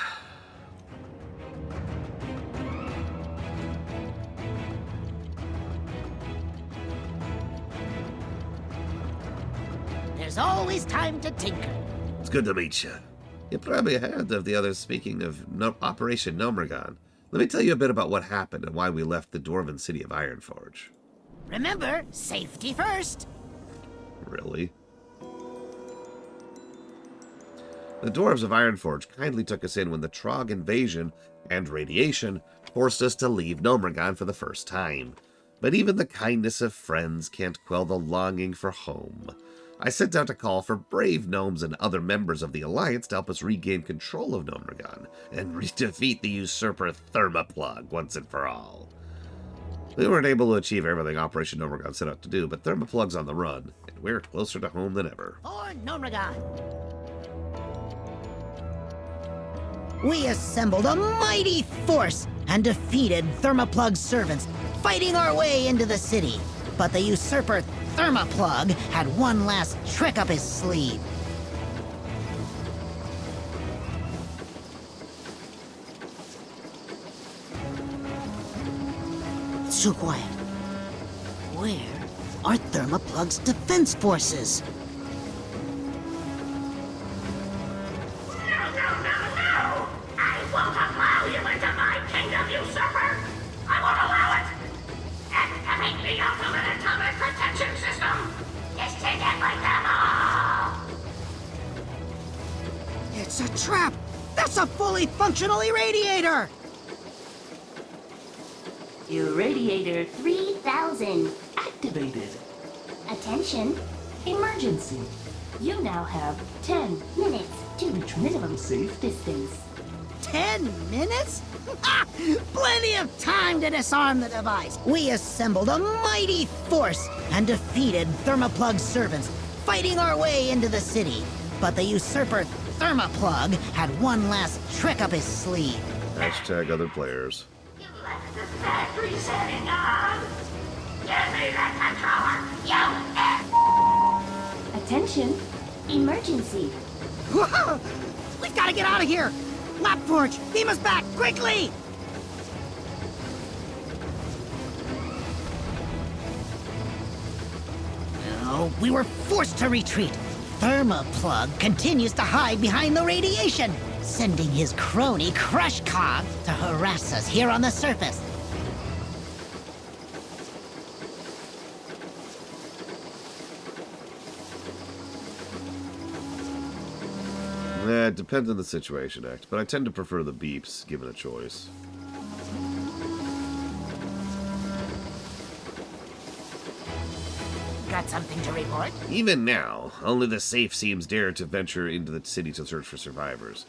there's always time to tinker. It's good to meet you. You probably heard of the others speaking of Operation Gnomeregan. Let me tell you a bit about what happened and why we left the Dwarven city of Ironforge. Remember, safety first. Really? The dwarves of Ironforge kindly took us in when the Trog invasion and radiation forced us to leave Gnomeregan for the first time. But even the kindness of friends can't quell the longing for home. I sent out a call for brave gnomes and other members of the Alliance to help us regain control of Gnomeregan and defeat the usurper Thermoplug once and for all. We weren't able to achieve everything Operation Gnomeregan set out to do, but Thermoplug's on the run, and we're closer to home than ever. For Gnomeregan. We assembled a mighty force and defeated Thermoplug's servants, fighting our way into the city. But the usurper Thermoplug had one last trick up his sleeve. It's too quiet. Where are Thermoplug's defense forces? It's a trap! That's a fully functional irradiator! Irradiator 3000 activated. Attention. Emergency. You now have 10 minutes to reach minimum safe distance. 10 minutes? Ha! Plenty of time to disarm the device. We assembled a mighty force and defeated Thermoplug's servants, fighting our way into the city. But the usurper Thermoplug had one last trick up his sleeve. Hashtag other players. You left the factory setting on. Give me that controller, you Attention. Emergency. We've got to get out of here! Lapforge, beam us back, quickly! No, we were forced to retreat. Thermoplug continues to hide behind the radiation, sending his crony Crushcog to harass us here on the surface. It depends on the situation, Act, but I tend to prefer the beeps, given a choice. Got something to report? Even now, only the safe seems dare to venture into the city to search for survivors.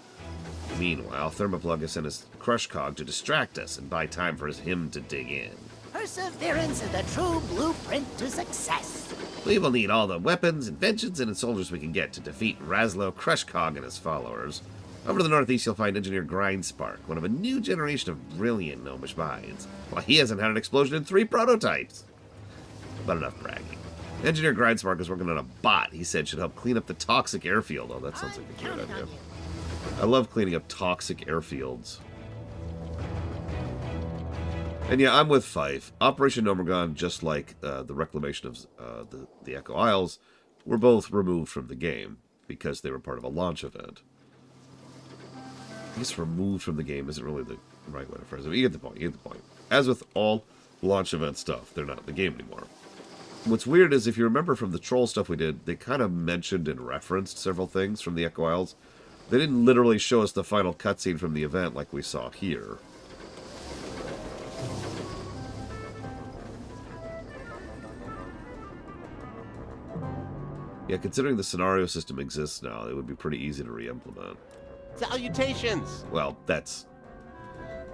Meanwhile, Thermoplug has sent his Crushcog to distract us and buy time for him to dig in. Perseverance is the true blueprint to success. We will need all the weapons, inventions, and soldiers we can get to defeat Raslo Crushcog and his followers. Over to the northeast, you'll find Engineer Grindspark, one of a new generation of brilliant gnomish minds. Well, he hasn't had an explosion in 3 prototypes. But enough bragging. Engineer Grindspark is working on a bot he said should help clean up the toxic airfield. Oh, that sounds like a great idea. I love cleaning up toxic airfields. And yeah, I'm with Fife. Operation Gnomeregan, just like the reclamation of the Echo Isles, were both removed from the game because they were part of a launch event. I guess removed from the game isn't really the right way to phrase it. But you get the point. You get the point. As with all launch event stuff, they're not in the game anymore. What's weird is if you remember from the troll stuff we did, they kind of mentioned and referenced several things from the Echo Isles. They didn't literally show us the final cutscene from the event like we saw here. Yeah, considering the scenario system exists now, it would be pretty easy to re-implement. Salutations! Well, it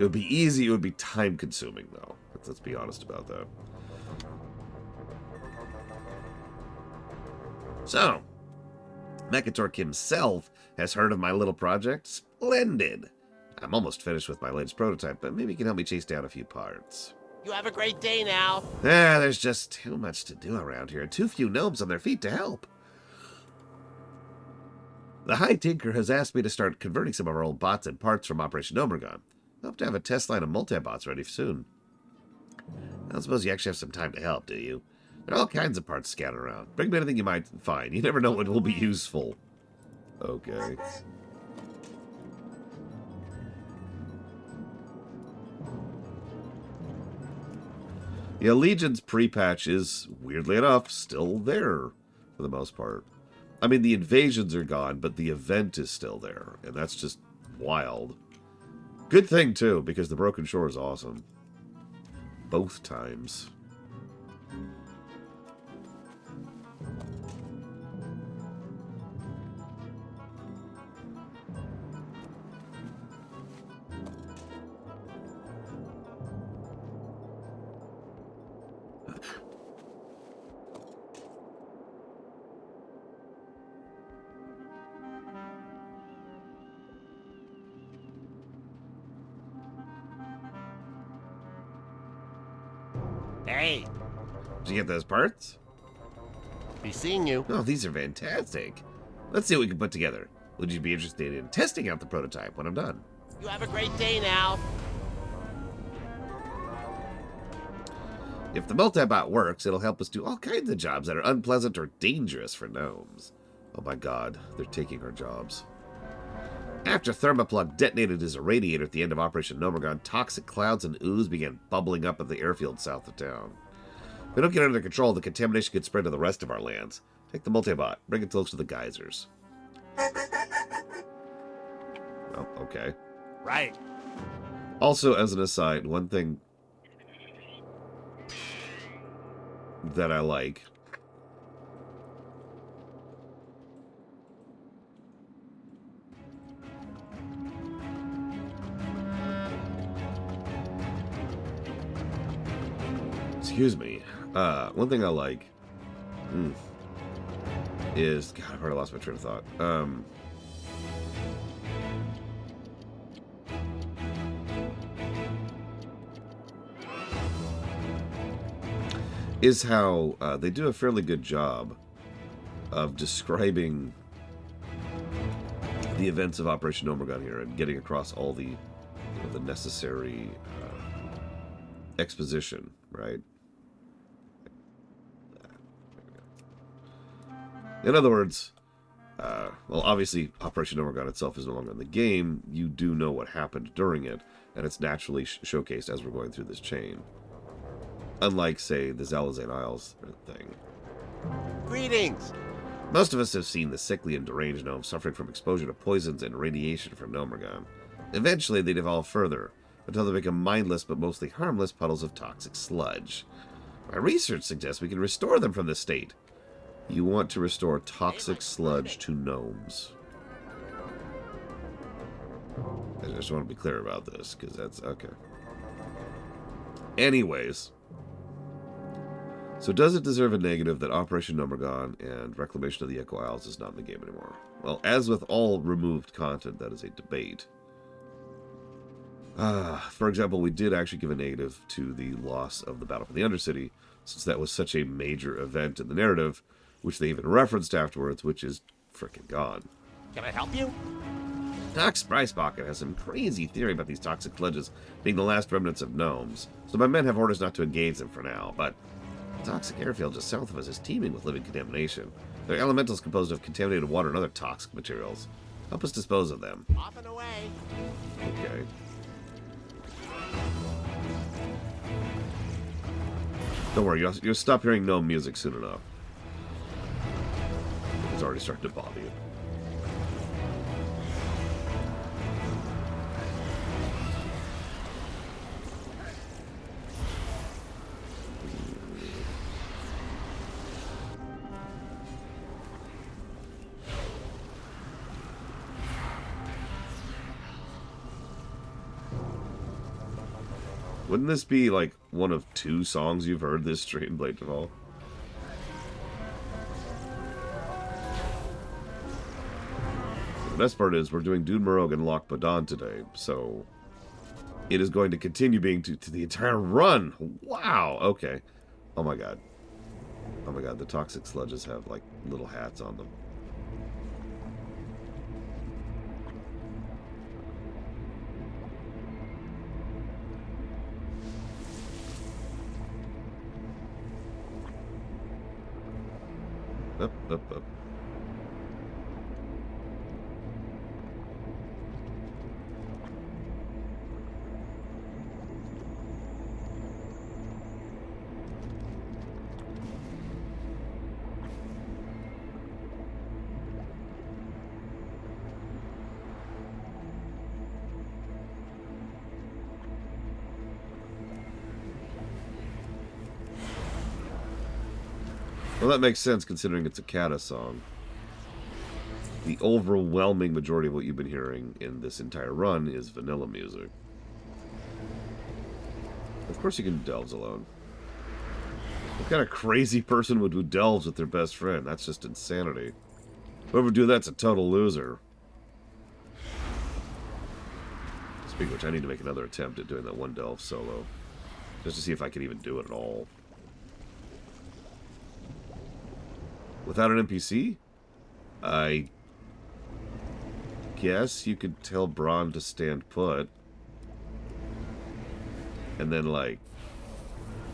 would be easy, it would be time-consuming, though. Let's be honest about that. So, Mechatork himself has heard of my little project. Splendid! I'm almost finished with my latest prototype, but maybe you can help me chase down a few parts. You have a great day now. There's just too much to do around here, and too few gnomes on their feet to help. The High Tinker has asked me to start converting some of our old bots and parts from Operation Gnomeregan. Hope to have a test line of multi-bots ready soon. I don't suppose you actually have some time to help, do you? There are all kinds of parts scattered around. Bring me anything you might find. You never know what will be useful. Okay. Yeah, Legion's pre-patch is, weirdly enough, still there for the most part. I mean, the invasions are gone, but the event is still there, and that's just wild. Good thing, too, because the Broken Shore is awesome. Both times. Hey, Did you get those parts? be seeing you. Oh, these are fantastic. Let's see what we can put together. Would you be interested in testing out the prototype when I'm done? You have a great day now. If the multibot works, it'll help us do all kinds of jobs that are unpleasant or dangerous for gnomes. Oh my god, they're taking our jobs. After Thermoplug detonated his irradiator at the end of Operation Gnomeregan, toxic clouds and ooze began bubbling up at the airfield south of town. If we don't get under control, the contamination could spread to the rest of our lands. Take the multibot, bring it close to the geysers. Oh, okay. Right. Also, as an aside, one thing that I like excuse me, one thing I like is, God, I've already lost my train of thought. Is how they do a fairly good job of describing the events of Operation Gnomeregan here and getting across all the, the necessary exposition, right? In other words, well, obviously, Operation Gnomeregan itself is no longer in the game. You do know what happened during it, and it's naturally showcased as we're going through this chain. Unlike, say, the Zalazan Isles thing. Greetings. Most of us have seen the sickly and deranged gnomes suffering from exposure to poisons and radiation from Gnomeregan. Eventually, they devolve further, until they become mindless but mostly harmless puddles of toxic sludge. My research suggests we can restore them from this state. You want to restore toxic sludge to gnomes. I just want to be clear about this, because that's... okay. Anyways... So does it deserve a negative that Operation Gnomeregan and Reclamation of the Echo Isles is not in the game anymore? Well, as with all removed content, that is a debate. For example, we did actually give a negative to the loss of the Battle for the Undercity, since that was such a major event in the narrative, which they even referenced afterwards, which is frickin' gone. Can I help you? Doc Spricepocket has some crazy theory about these toxic sludges being the last remnants of gnomes, so my men have orders not to engage them for now, but... the toxic airfield just south of us is teeming with living contamination. There are elementals composed of contaminated water and other toxic materials. Help us dispose of them. Off and away. Okay. Don't worry, you'll stop hearing gnome music soon enough. It's already starting to bother you. Wouldn't this be, like, one of 2 songs you've heard this stream, Blade to Fall? The best part is we're doing Morogh and Loch Modan today, so it is going to continue being to the entire run. Wow, okay. Oh my god. Oh my god, the toxic sludges have, like, little hats on them. Up, up, up. Well, that makes sense considering it's a Kata song. The overwhelming majority of what you've been hearing in this entire run is vanilla music. Of course you can do delves alone. What kind of crazy person would do delves with their best friend? That's just insanity. Whoever would do that's a total loser. Speaking of which, I need to make another attempt at doing that one delve solo. Just to see if I can even do it at all. Without an NPC? I guess you could tell Braun to stand put. And then, like,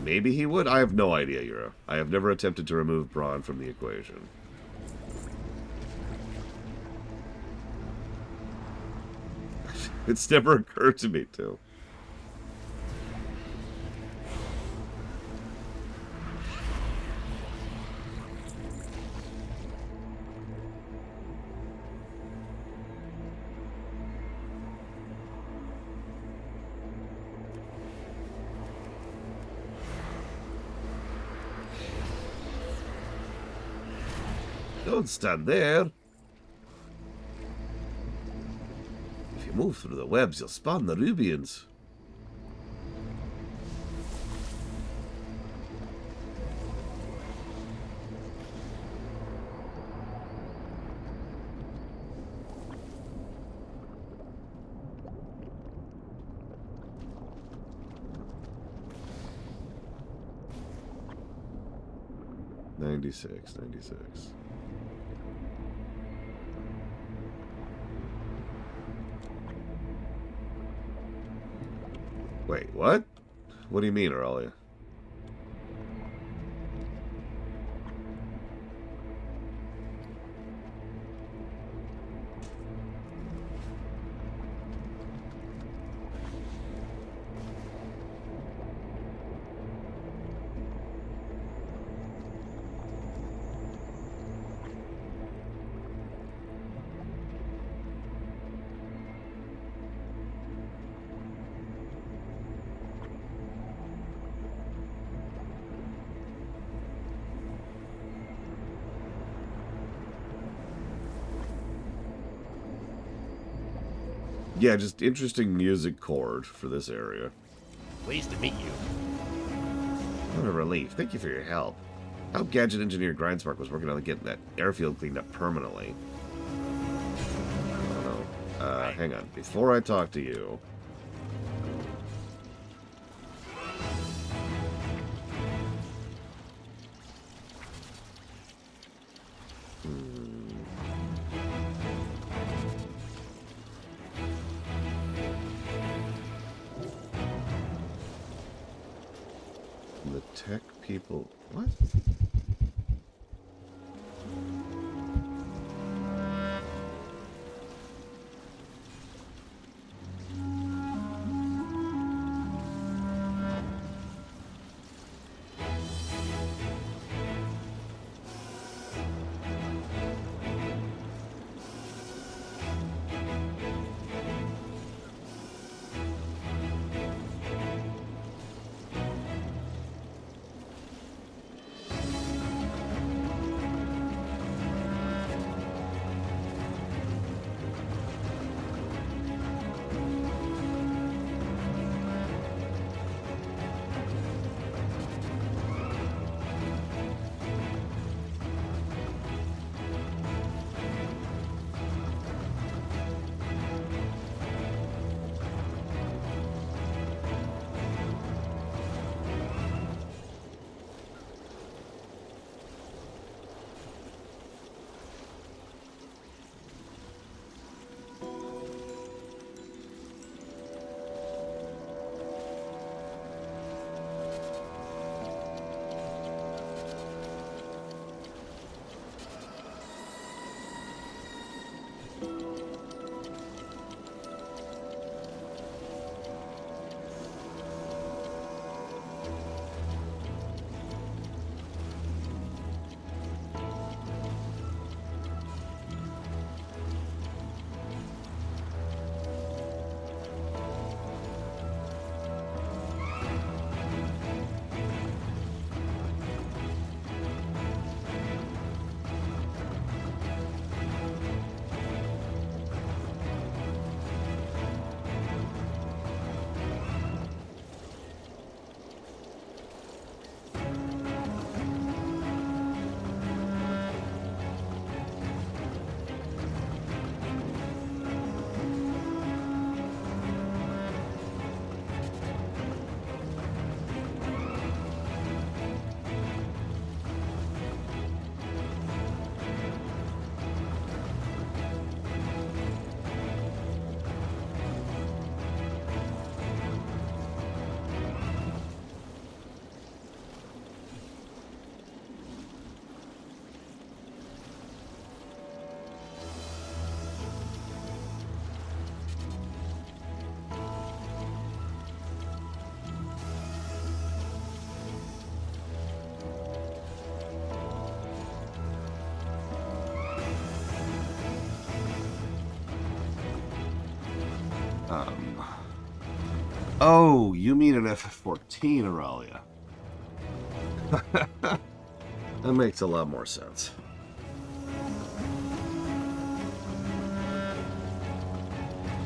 maybe he would? I have no idea, Yura. I have never attempted to remove Braun from the equation. It's never occurred to me to. Don't stand there. If you move through the webs, you'll spawn the Rubians. '96. Wait, what? What do you mean, Aurelia? Yeah, just interesting music chord for this area. Pleased to meet you. What a relief. Thank you for your help. I hope Gadget Engineer Grindspark was working on getting that airfield cleaned up permanently. I don't know. Hang on. Before I talk to you... The tech people... What? Oh, you mean an F-14, Aurelia. That makes a lot more sense.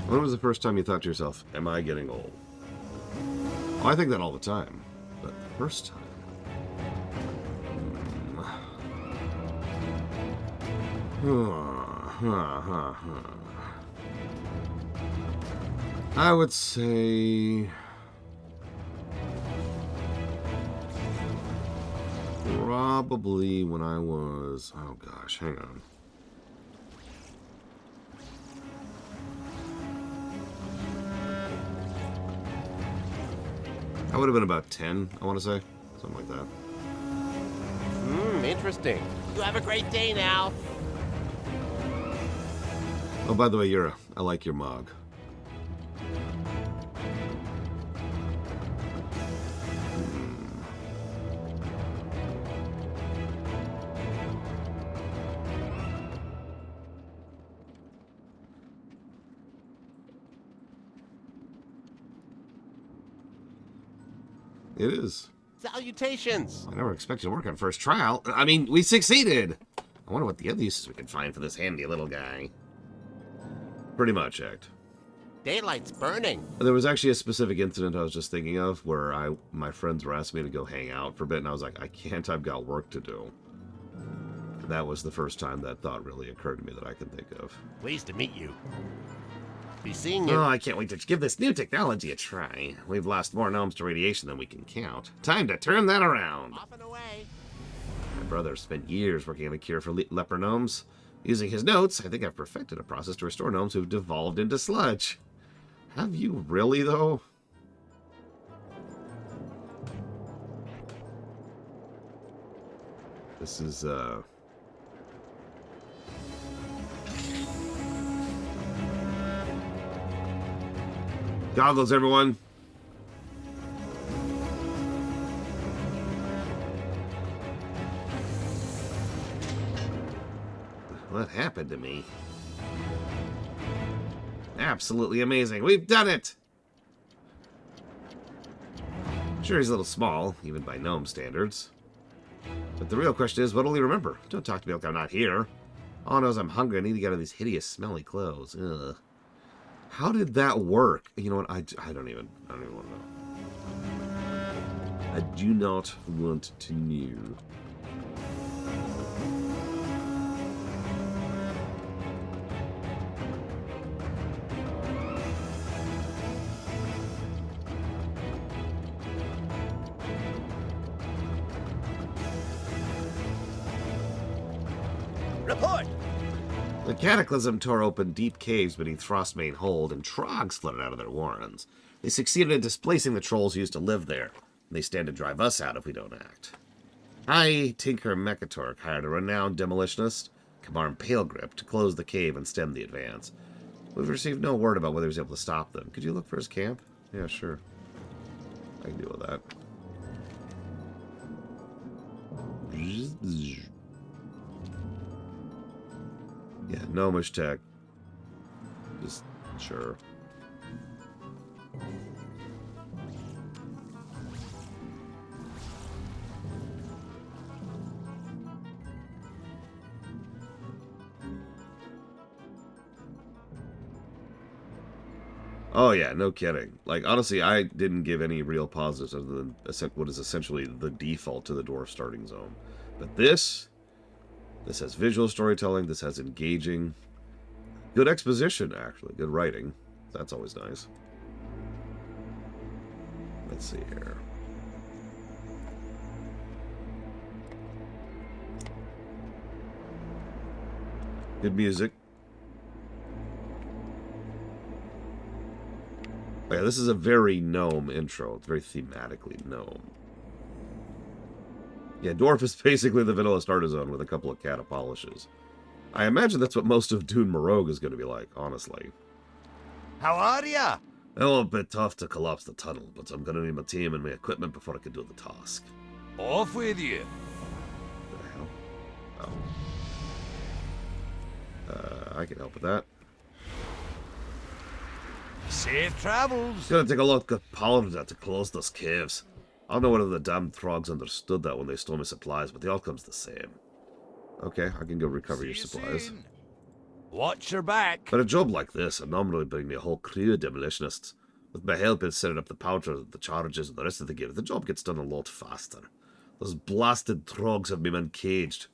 When was the first time you thought to yourself, am I getting old? Oh, I think that all the time. But the first time... I would say... probably when I was... oh gosh, hang on. I would have been about 10, I want to say. Something like that. Interesting. You have a great day now. Oh, by the way, Yura, I like your mug. It is. Salutations. I never expected to work on first trial. I mean, we succeeded. I wonder what the other uses we can find for this handy little guy. Pretty much, Act. Daylight's burning. There was actually a specific incident I was just thinking of where my friends were asking me to go hang out for a bit, and I was like, I can't, I've got work to do. And that was the first time that thought really occurred to me that I can think of. Pleased to meet you. Be seeing you. Oh, I can't wait to give this new technology a try. We've lost more gnomes to radiation than we can count. Time to turn that around. Off and away. My brother spent years working on a cure for leper gnomes. Using his notes, I think I've perfected a process to restore gnomes who've devolved into sludge. Have you really, though? This is, goggles, everyone. What happened to me? Absolutely amazing. We've done it! Sure, he's a little small, even by gnome standards. But the real question is, what'll he remember? Don't talk to me like I'm not here. All knows I'm hungry. I need to get out of these hideous, smelly clothes. Ugh. How did that work? You know what? I don't even want to know. I do not want to know. Report. The cataclysm tore open deep caves beneath Frostmane Hold, and Trogs flooded out of their warrens. They succeeded in displacing the trolls who used to live there, and they stand to drive us out if we don't act. I, Tinker Mechatork, hired a renowned demolitionist, Kamarm Palegrip, to close the cave and stem the advance. We've received no word about whether he was able to stop them. Could you look for his camp? Yeah, sure. I can deal with that. Yeah, gnomish tech. Just, sure. Oh yeah, no kidding. Like, honestly, I didn't give any real positives other than what is essentially the default to the dwarf starting zone. But this has visual storytelling, this has engaging, good exposition, actually, good writing. That's always nice. Let's see here. Good music. Oh, yeah, this is a very gnome intro. It's very thematically gnome. Yeah, dwarf is basically the vanilla starter zone with a couple of catapolishes. I imagine that's what most of Dune Morogh is going to be like, honestly. How are ya? A little bit tough to collapse the tunnel, but I'm going to need my team and my equipment before I can do the task. Off with you. What the hell? Oh. I can help with that. Safe travels. It's gonna take a lot of power to close those caves. I don't know whether the damn Trogs understood that when they stole my supplies, but the outcome's the same. Okay, I can go recover your supplies. Soon. Watch your back. But a job like this would normally bring me a whole crew of demolitionists. With my help in setting up the powder, the charges, and the rest of the gear, the job gets done a lot faster. Those blasted Trogs have me men caged.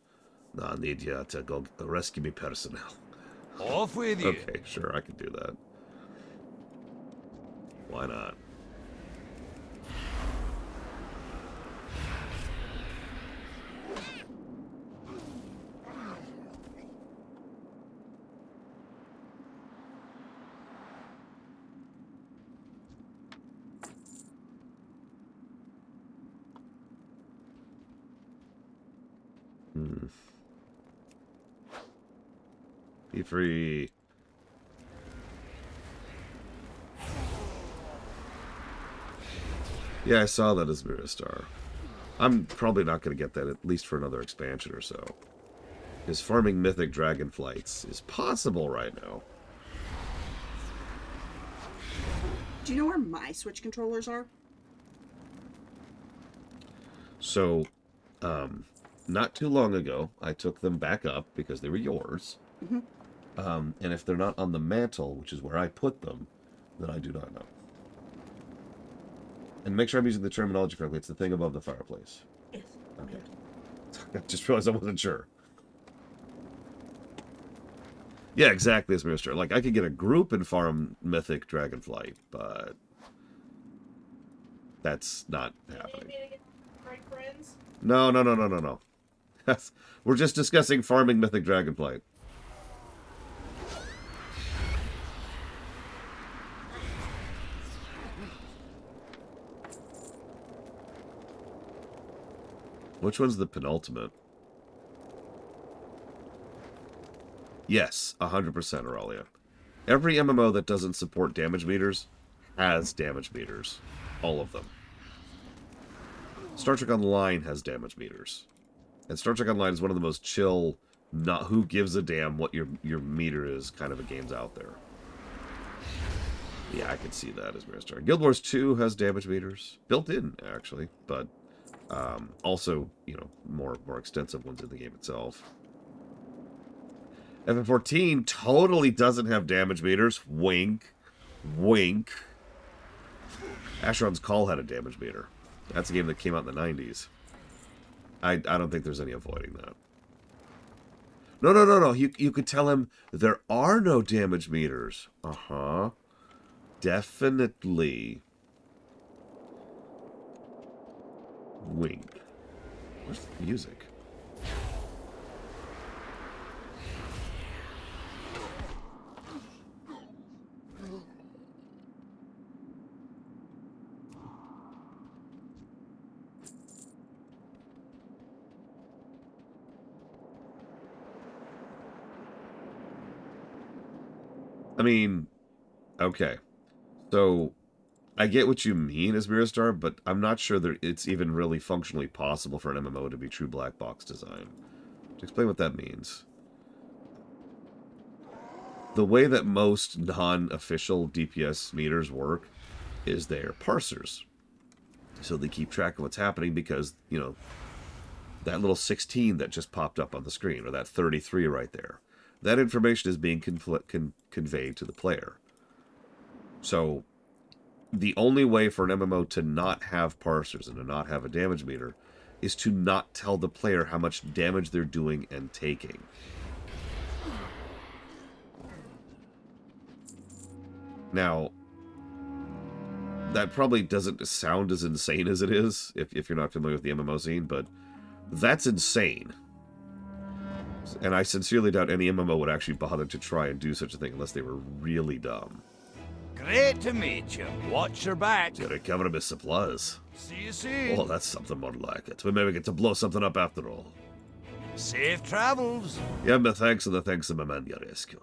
Nah, I need you to go rescue me personnel. Off with you. Okay, sure, I can do that. Why not? Be free. Yeah, I saw that as Mirror Star. I'm probably not going to get that, at least for another expansion or so. Because farming mythic dragonflights is possible right now. Do you know where my Switch controllers are? So, not too long ago, I took them back up because they were yours. Mm-hmm. And if they're not on the mantle, which is where I put them, then I do not know. And make sure I'm using the terminology correctly. It's the thing above the fireplace. Yes. Okay. I just realized I wasn't sure. Yeah, exactly, as Minister. Like, I could get a group and farm Mythic Dragonflight, but that's not happening. No. We're just discussing farming Mythic Dragonflight. Which one's the penultimate? Yes, 100% Aurelia. Every MMO that doesn't support damage meters has damage meters. All of them. Star Trek Online has damage meters. And Star Trek Online is one of the most chill, not who gives a damn what your meter is kind of a games out there. Yeah, I can see that as Mirror Star. Guild Wars 2 has damage meters. Built in, actually. But also, you know, more extensive ones in the game itself. FF14 totally doesn't have damage meters. Wink. Wink. Asheron's Call had a damage meter. That's a game that came out in the 90s. I don't think there's any avoiding that. No. You could tell him there are no damage meters. Uh-huh. Definitely. Wink. Where's the music? I mean, okay. So, I get what you mean as Mirror Star, but I'm not sure that it's even really functionally possible for an MMO to be true black box design. To explain what that means. The way that most non-official DPS meters work is they're parsers. So they keep track of what's happening because, you know, that little 16 that just popped up on the screen, or that 33 right there, that information is being conveyed to the player. So, the only way for an MMO to not have parsers and to not have a damage meter is to not tell the player how much damage they're doing and taking. Now, that probably doesn't sound as insane as it is if you're not familiar with the MMO scene, but that's insane. And I sincerely doubt any MMO would actually bother to try and do such a thing unless they were really dumb. Great to meet you. Watch your back. To recover my supplies. See you soon. Oh, that's something more like it. We maybe get to blow something up after all. Safe travels. Yeah, my thanks and the thanks of my man you rescued.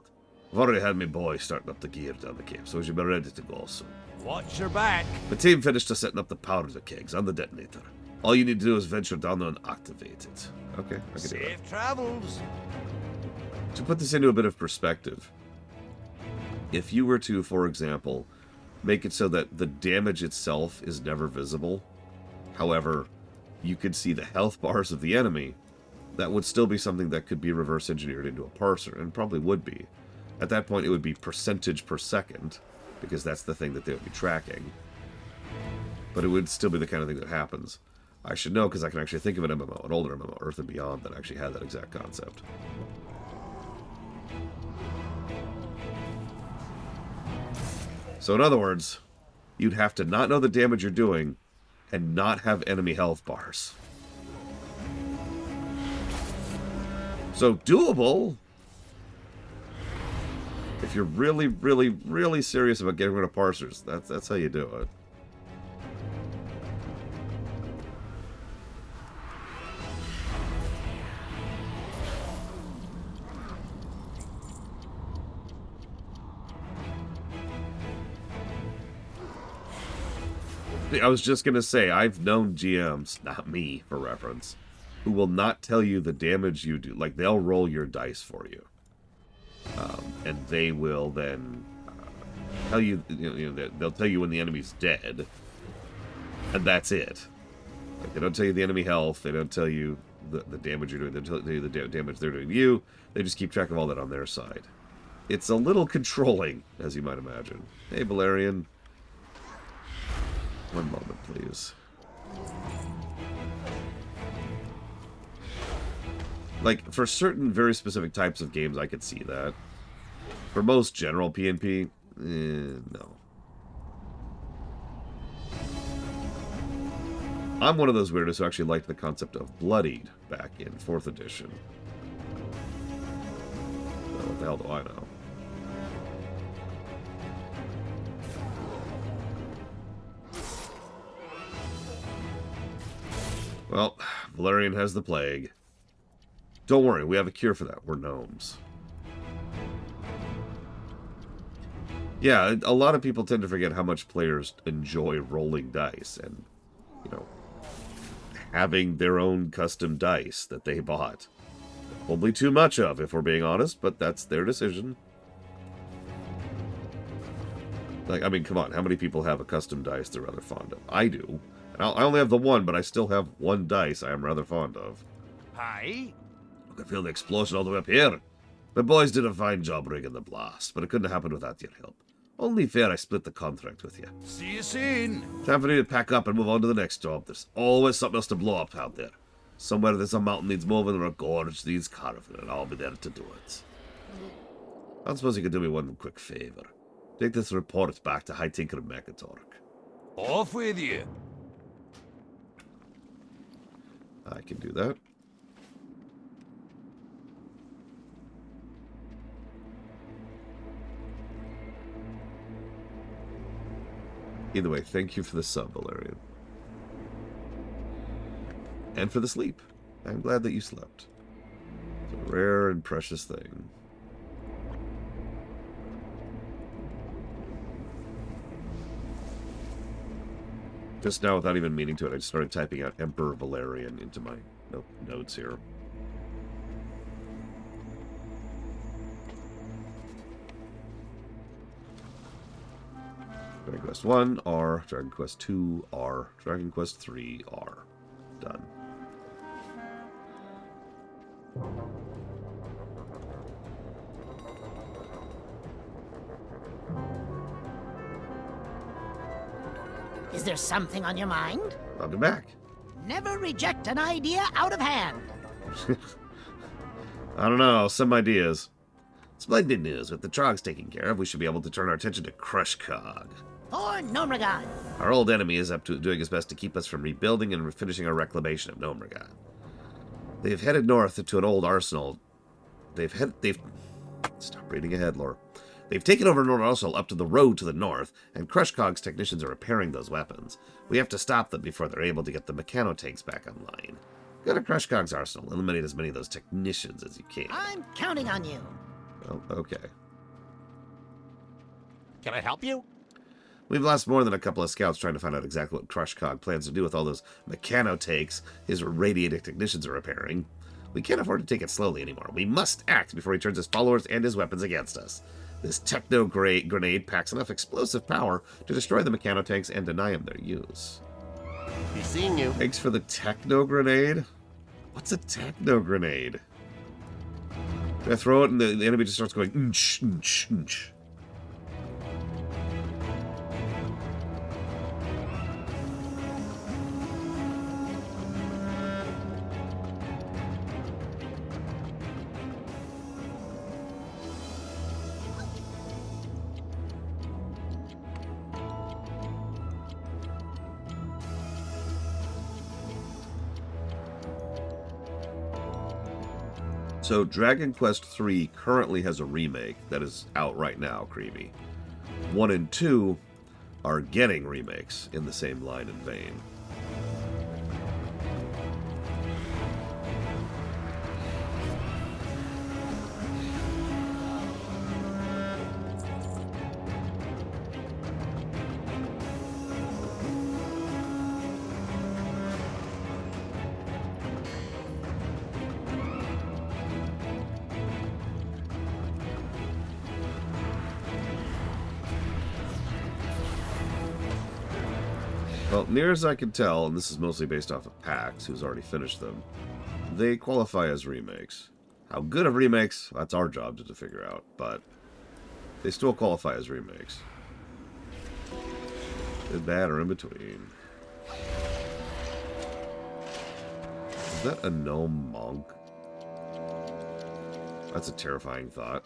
I've already had my boy starting up the gear down the cave, so we should be ready to go soon. Watch your back. The team finished setting up the powder kegs and the detonator. All you need to do is venture down there and activate it. Okay, I can do that. Safe travels. To put this into a bit of perspective, if you were to, for example, make it so that the damage itself is never visible. However, you could see the health bars of the enemy. That would still be something that could be reverse engineered into a parser, and probably would be. At that point, it would be percentage per second, because that's the thing that they would be tracking. But it would still be the kind of thing that happens. I should know, because I can actually think of an MMO, an older MMO, Earth and Beyond, that actually had that exact concept. So in other words, you'd have to not know the damage you're doing, and not have enemy health bars. So doable, if you're really, really, really serious about getting rid of parsers. That's how you do it. I was just going to say, I've known GMs, not me for reference, who will not tell you the damage you do. Like, they'll roll your dice for you. And they will then tell you, they'll tell you when the enemy's dead. And that's it. Like, they don't tell you the enemy health. They don't tell you the damage you're doing. They don't tell you the damage they're doing to you. They just keep track of all that on their side. It's a little controlling, as you might imagine. Hey, Valerian. One moment, please. Like, for certain very specific types of games, I could see that. For most general PnP, no. I'm one of those weirdos who actually liked the concept of Bloodied back in 4th edition. Well, what the hell do I know? Well, Valerian has the plague. Don't worry, we have a cure for that. We're gnomes. Yeah, a lot of people tend to forget how much players enjoy rolling dice and, having their own custom dice that they bought. Probably too much of, if we're being honest, but that's their decision. Like, I mean, come on, how many people have a custom dice they're rather fond of? I do. I only have the one, but I still have one dice I am rather fond of. Hi. I can feel the explosion all the way up here. The boys did a fine job rigging the blast, but it couldn't have happened without your help. Only fair I split the contract with you. See you soon. Time for you to pack up and move on to the next job. There's always something else to blow up out there. Somewhere there's a mountain needs moving or a gorge needs carving, and I'll be there to do it. I suppose you could do me one quick favor. Take this report back to High Tinker Mechatork. Off with you. I can do that. Either way, thank you for the sub, Valerian. And for the sleep. I'm glad that you slept. It's a rare and precious thing. Just now, without even meaning to it, I just started typing out Emperor Valerian into my notes here. Dragon Quest 1, R. Dragon Quest 2, R. Dragon Quest 3, R. Done. Is there something on your mind? I'll be back. Never reject an idea out of hand. I don't know, some ideas. Splendid news. With the Trogs taken care of, we should be able to turn our attention to Crushcog. For Gnomeregan. Our old enemy is up to doing his best to keep us from rebuilding and finishing our reclamation of Gnomeregan. They've headed north to an old arsenal. Stop reading ahead, Lore. They've taken over an old arsenal up to the road to the north, and Crushcog's technicians are repairing those weapons. We have to stop them before they're able to get the mechano-tanks back online. Go to Crushcog's arsenal. Eliminate as many of those technicians as you can. I'm counting on you. Well, okay. Can I help you? We've lost more than a couple of scouts trying to find out exactly what Crushcog plans to do with all those mechano-tanks his radiated technicians are repairing. We can't afford to take it slowly anymore. We must act before he turns his followers and his weapons against us. This techno grenade packs enough explosive power to destroy the mechano-tanks and deny them their use. Be seeing you. Thanks for the techno grenade? What's a techno grenade? I throw it and the enemy just starts going unch, unch, unch. So Dragon Quest III currently has a remake that is out right now, Creamy. 1 and 2 are getting remakes in the same line and vein. Well, near as I can tell, and this is mostly based off of PAX, who's already finished them, they qualify as remakes. How good of remakes, that's our job to figure out, but they still qualify as remakes. Good, bad, or in between. Is that a gnome monk? That's a terrifying thought.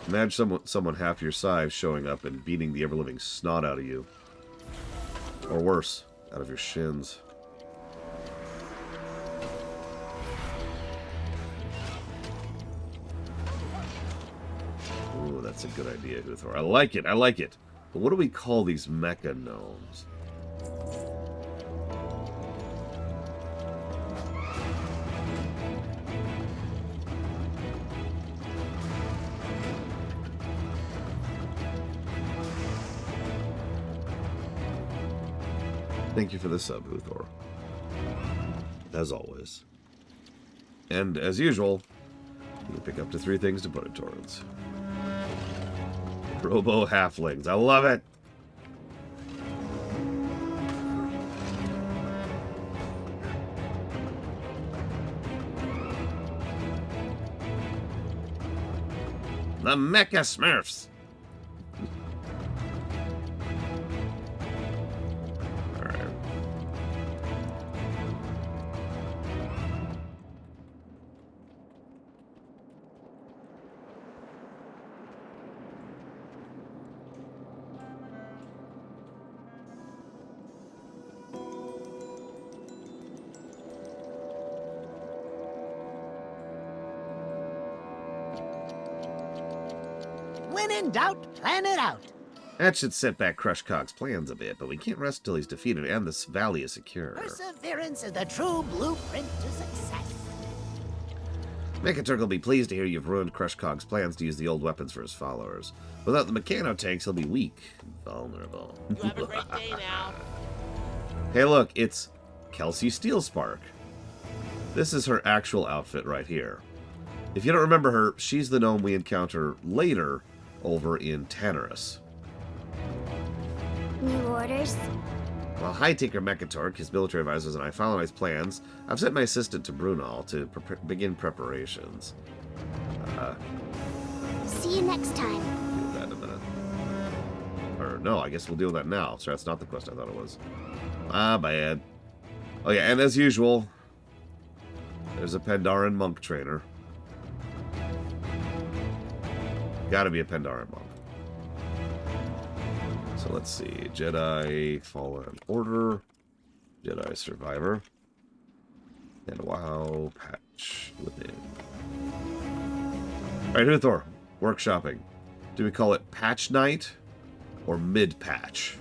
Imagine someone half your size showing up and beating the ever-living snot out of you. Or worse, out of your shins. Ooh, that's a good idea, Huthor. I like it, I like it. But what do we call these mecha gnomes? Thank you for the sub, Huthor. As always. And as usual, you can pick up to 3 things to put in torrents. Robo halflings. I love it! The Mecha Smurfs! When in doubt, plan it out. That should set back Crush Cog's plans a bit, but we can't rest till he's defeated and this valley is secure. Perseverance is the true blueprint to success. Mechaturk will be pleased to hear you've ruined Crush Cog's plans to use the old weapons for his followers. Without the mechano-tanks, he'll be weak and vulnerable. You have a great day now. Hey look, it's Kelsey Steelspark. This is her actual outfit right here. If you don't remember her, she's the gnome we encounter later over in Tannerus. New orders? While High Tinker Mechaturk, his military advisors, and I finalize plans, I've sent my assistant to Brunel to begin preparations. See you next time. Deal with that in a minute. Or no, I guess we'll deal with that now. Sorry, that's not the quest I thought it was. Ah, bad. Oh yeah, and as usual, there's a Pandaren monk trainer. Gotta be a Pandaren monk. So let's see. Jedi Fallen Order. Jedi Survivor. And WoW Patch Within. Alright, Huthor. Workshopping. Do we call it Patch Night or Mid-Patch?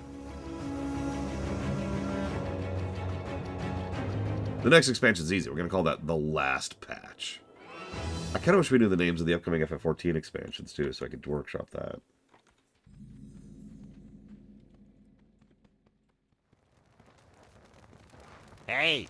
The next expansion's easy. We're going to call that the last patch. I kind of wish we knew the names of the upcoming FF14 expansions, too, so I could workshop that. Hey!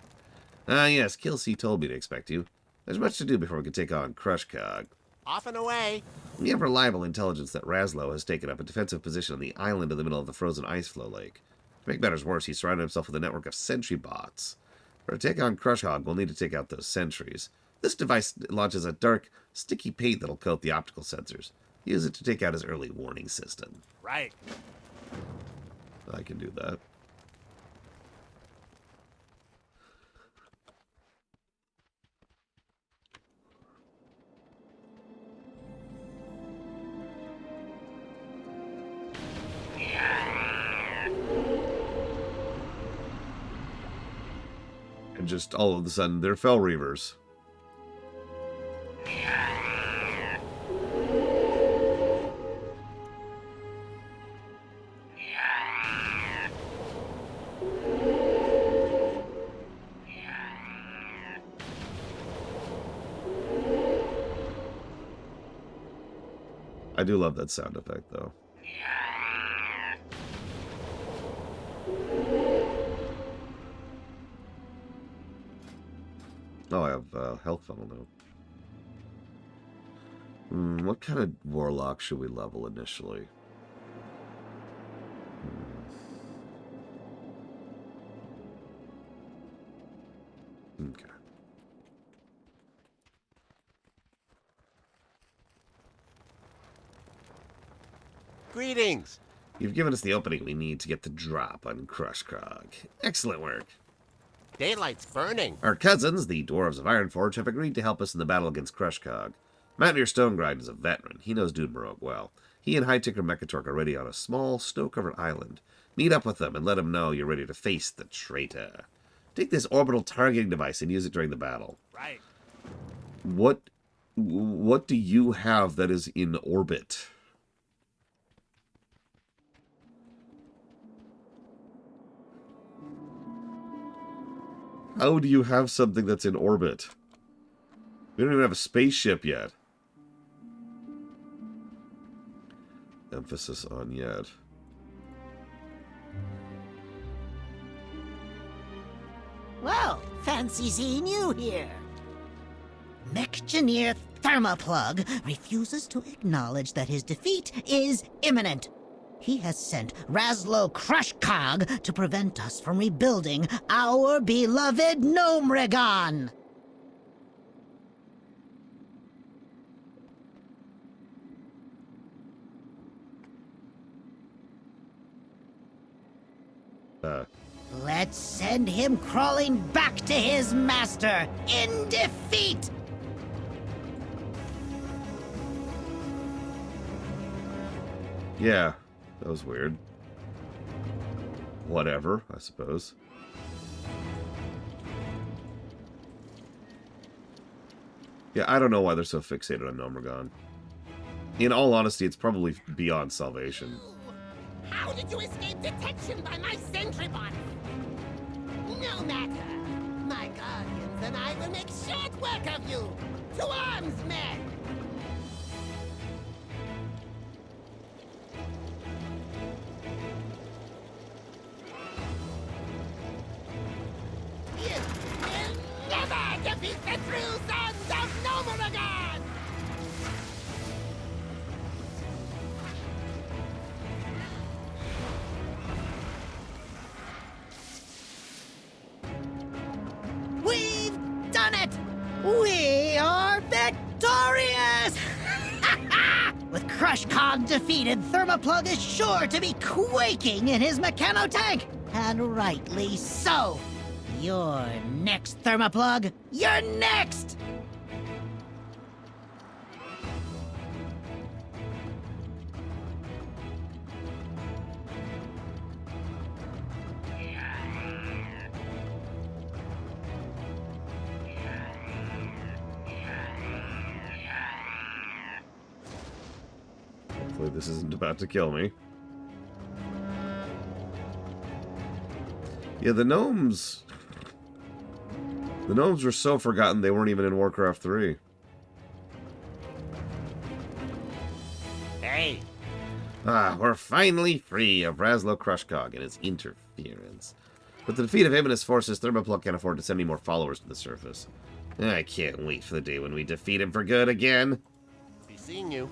Yes, Kelsey told me to expect you. There's much to do before we can take on Crushcog. Off and away! We have reliable intelligence that Raslo has taken up a defensive position on the island in the middle of the frozen ice flow lake. To make matters worse, he's surrounded himself with a network of sentry bots. For a take on Crushcog, we'll need to take out those sentries. This device launches a dark, sticky paint that'll coat the optical sensors. Use it to take out his early warning system. Right. I can do that. And just all of a sudden, they're Fell Reavers. I do love that sound effect, though. Oh, I have health funnel now. What kind of Warlock should we level initially? Okay. Greetings! You've given us the opening we need to get the drop on Crushcog. Excellent work. Daylight's burning. Our cousins, the Dwarves of Ironforge, have agreed to help us in the battle against Crushcog. Mountaineer Stonegrind is a veteran. He knows Dude Morogh well. He and High Tinker Mechatork are ready on a small, snow-covered island. Meet up with them and let them know you're ready to face the traitor. Take this orbital targeting device and use it during the battle. Right. What do you have that is in orbit? How do you have something that's in orbit? We don't even have a spaceship yet. Emphasis on yet. Well, fancy seeing you here. Mechanier Thermoplug refuses to acknowledge that his defeat is imminent. He has sent Raslo Crushcog to prevent us from rebuilding our beloved Gnomeregan. Let's send him crawling back to his master in defeat! Yeah, that was weird. Whatever, I suppose. Yeah, I don't know why they're so fixated on Gnomeregan. In all honesty, it's probably beyond salvation. How did you escape detection by my sentry bot? No matter. My guardians and I will make short work of you. To arms, men! You will never defeat the true sons of Gnomeregan! We've done it! We are victorious! With Crushcog defeated, Thermoplug is sure to be quaking in his mechano-tank! And rightly so! You're next, Thermoplug! You're next! Hopefully this isn't about to kill me. Yeah, the gnomes... The gnomes were so forgotten they weren't even in Warcraft 3. Hey, Ah, we're finally free of Razlo Krushkog and his interference. With the defeat of him and his forces, Thermoplug can't afford to send any more followers to the surface. I can't wait for the day when we defeat him for good again. be seeing you.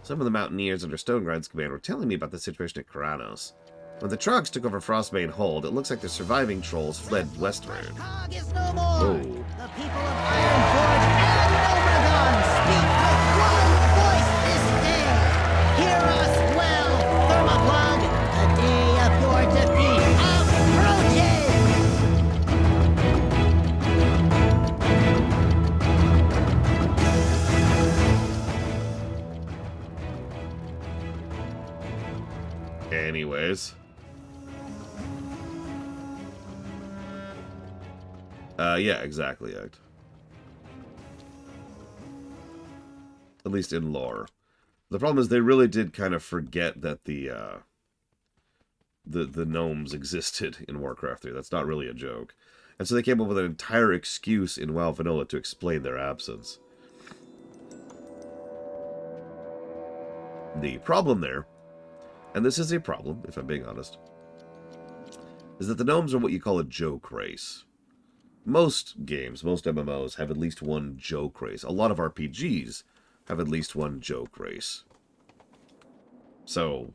Some of the mountaineers under Stonegrind's command were telling me about the situation at Karanos. When the Trogs took over Frostbane Hold, it looks like the surviving trolls fled westward. Trog is no more. Oh. The people of Ironforge and Gnomeregan speak with one voice this day. Hear us well, Thermoplug. The day of your defeat approaches. Anyways. Yeah, exactly. At least in lore. The problem is they really did kind of forget that the gnomes existed in Warcraft 3. That's not really a joke. And so they came up with an entire excuse in WoW Vanilla to explain their absence. The problem there, and this is a problem, if I'm being honest, is that the gnomes are what you call a joke race. Most games, most MMOs have at least one joke race. A lot of RPGs have at least one joke race. So,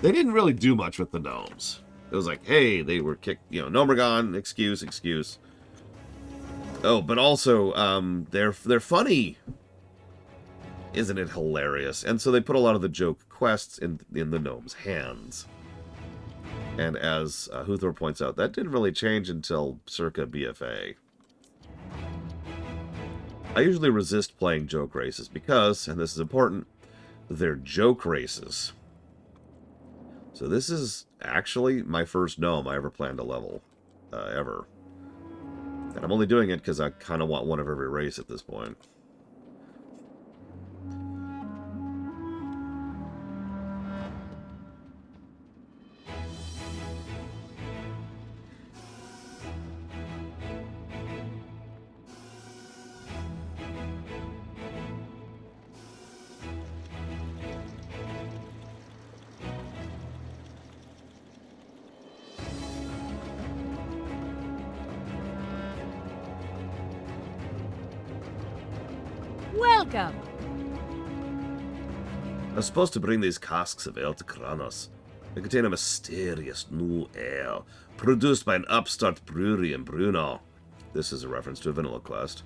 they didn't really do much with the gnomes. It was like, hey, they were kicked, Gnomeregan, excuse. Oh, but also, they're funny. Isn't it hilarious? And so they put a lot of the joke quests in the gnomes' hands. And as Huthor points out, that didn't really change until circa BFA. I usually resist playing joke races because, and this is important, they're joke races. So this is actually my first gnome I ever planned to level, ever. And I'm only doing it because I kind of want one of every race at this point. Welcome. I was supposed to bring these casks of ale to Kranos. They contain a mysterious new ale, produced by an upstart brewery in Brunel. This is a reference to a vanilla quest.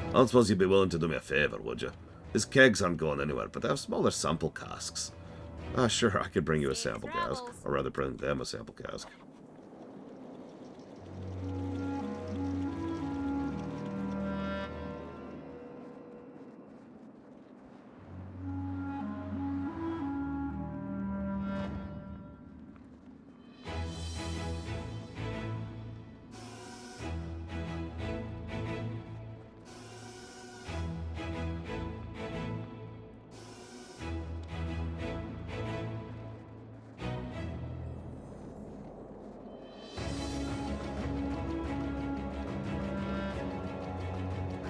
I don't suppose you'd be willing to do me a favor, would you? These kegs aren't going anywhere, but they have smaller sample casks. Ah, sure, I could bring you a sample cask. Or rather, bring them a sample cask.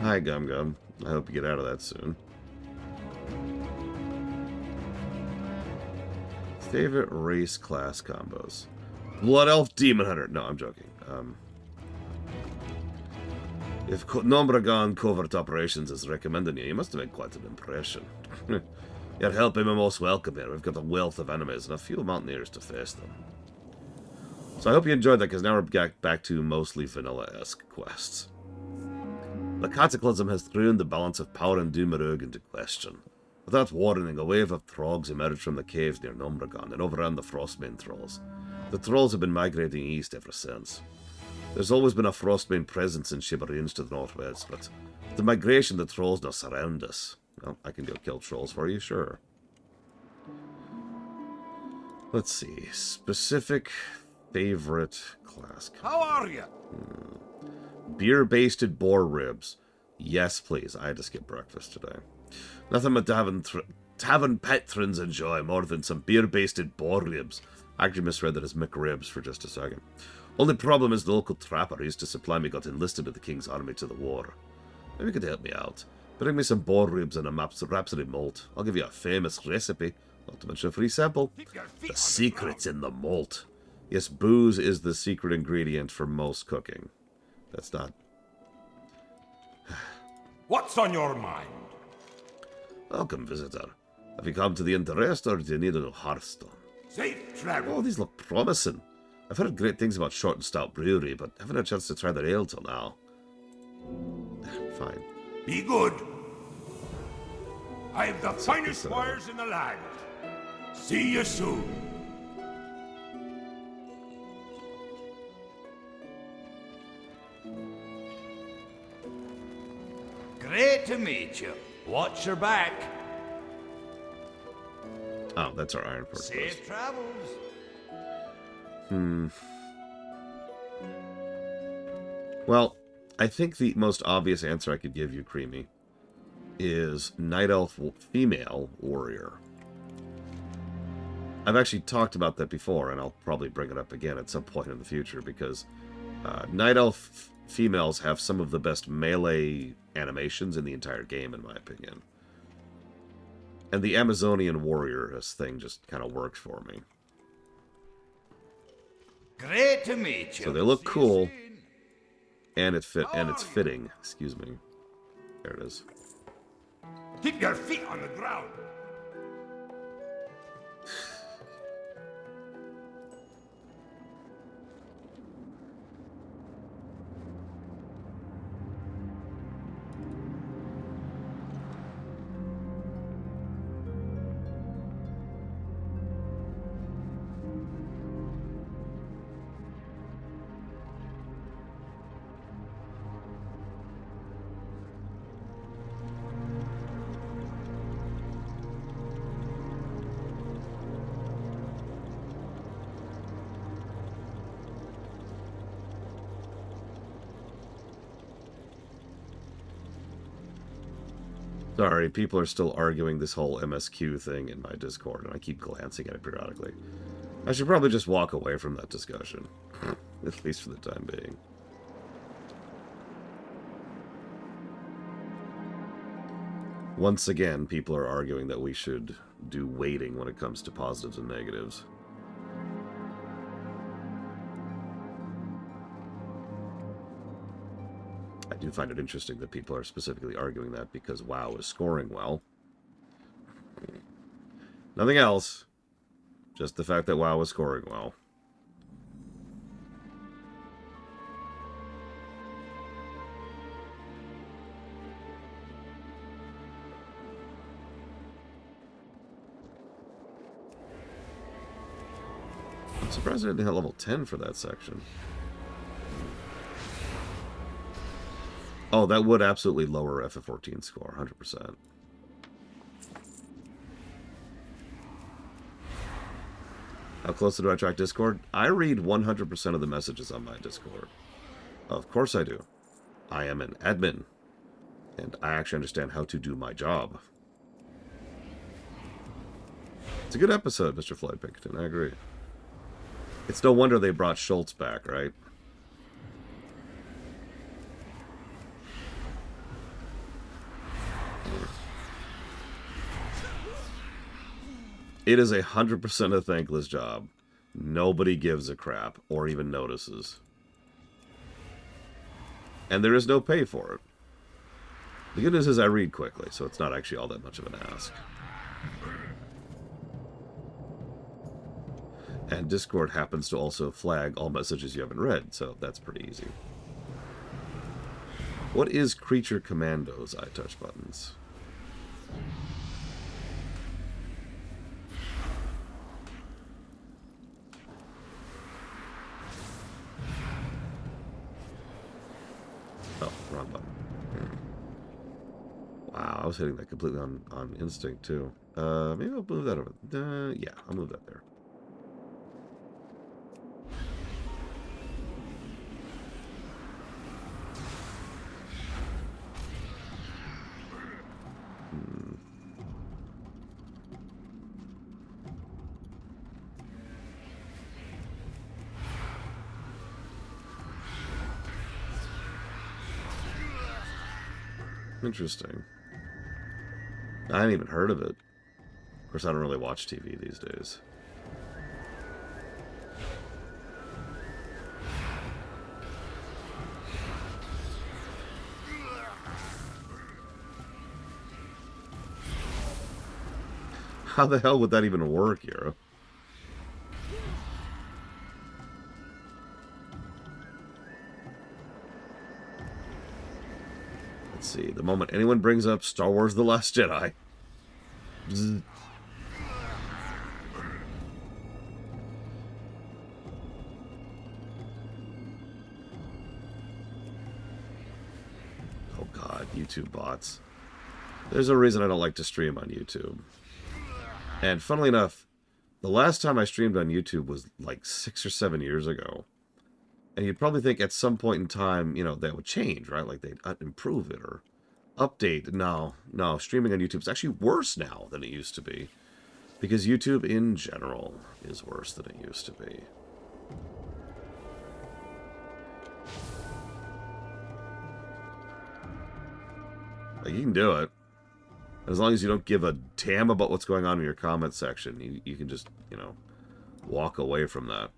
Hi, Gum Gum. I hope you get out of that soon. Favorite race class combos? Blood Elf Demon Hunter. No, I'm joking. If Gnomeregan covert operations is recommending you, you must have made quite an impression. Your help is most welcome here. We've got a wealth of enemies and a few mountaineers to face them. So I hope you enjoyed that, because now we're back to mostly vanilla-esque quests. The Cataclysm has thrown the balance of power in Morogh into question. Without warning, a wave of Trogs emerged from the caves near Gnomeregan and overran the Frostbane trolls. The trolls have been migrating east ever since. There's always been a Frostbane presence in Shibarians to the northwest, but with the migration, the trolls now surround us. Well, I can go kill trolls for you, sure. Let's see. Specific favorite class. How are you? Beer-basted boar ribs. Yes, please. I had to skip breakfast today. Nothing but tavern patrons enjoy more than some beer-basted boar ribs. I actually misread that as McRibs for just a second. Only problem is the local trapper who used to supply me got enlisted in the king's army to the war. Maybe you could help me out. Bring me some boar ribs and a rhapsody malt. I'll give you a famous recipe. Not to mention a free sample. The secret's in the malt. Yes, booze is the secret ingredient for most cooking. That's not... What's on your mind? Welcome, visitor. Have you come to the interest, or do you need a new Hearthstone? Safe travel. Oh, these look promising. I've heard great things about Short and Stout Brewery, but haven't had a chance to try their ale till now. Fine. Be good. I have the finest wires in the land. See you soon. Great to meet you. Watch your back. Oh, that's our Iron Forge. Safe travels. Well, I think the most obvious answer I could give you, Creamy, is Night Elf female warrior. I've actually talked about that before, and I'll probably bring it up again at some point in the future, because Night Elf females have some of the best melee animations in the entire game, in my opinion. And the Amazonian warrior thing just kind of works for me. Great to meet you. So they look cool, and it's fitting. Excuse me. There it is. Keep your feet on the ground. Sorry, people are still arguing this whole MSQ thing in my Discord, and I keep glancing at it periodically. I should probably just walk away from that discussion, at least for the time being. Once again, people are arguing that we should do weighting when it comes to positives and negatives. I do find it interesting that people are specifically arguing that because WoW is scoring well. Nothing else. Just the fact that WoW is scoring well. I'm surprised I didn't hit level 10 for that section. Oh, that would absolutely lower FF14 score, 100%. How closely do I track Discord? I read 100% of the messages on my Discord. Of course I do. I am an admin. And I actually understand how to do my job. It's a good episode, Mr. Floyd Pinkerton, I agree. It's no wonder they brought Schultz back, right? It is 100% a thankless job. Nobody gives a crap or even notices. And there is no pay for it. The good news is I read quickly, so it's not actually all that much of an ask. And Discord happens to also flag all messages you haven't read, so that's pretty easy. What is Creature Commandos iTouch buttons? Oh, wrong button. Wow, I was hitting that completely on instinct, too. Maybe I'll move that over. Yeah, I'll move that there. Interesting. I hadn't even heard of it. Of course, I don't really watch TV these days. How the hell would that even work, Euro? Let's see. The moment anyone brings up Star Wars The Last Jedi. Bzz. Oh god, YouTube bots. There's a reason I don't like to stream on YouTube. And funnily enough, the last time I streamed on YouTube was like 6 or 7 years ago. And you'd probably think at some point in time, you know, that would change, right? Like they'd improve it or update. No, streaming on YouTube is actually worse now than it used to be. Because YouTube in general is worse than it used to be. Like, you can do it. As long as you don't give a damn about what's going on in your comment section, you can just, you know, walk away from that.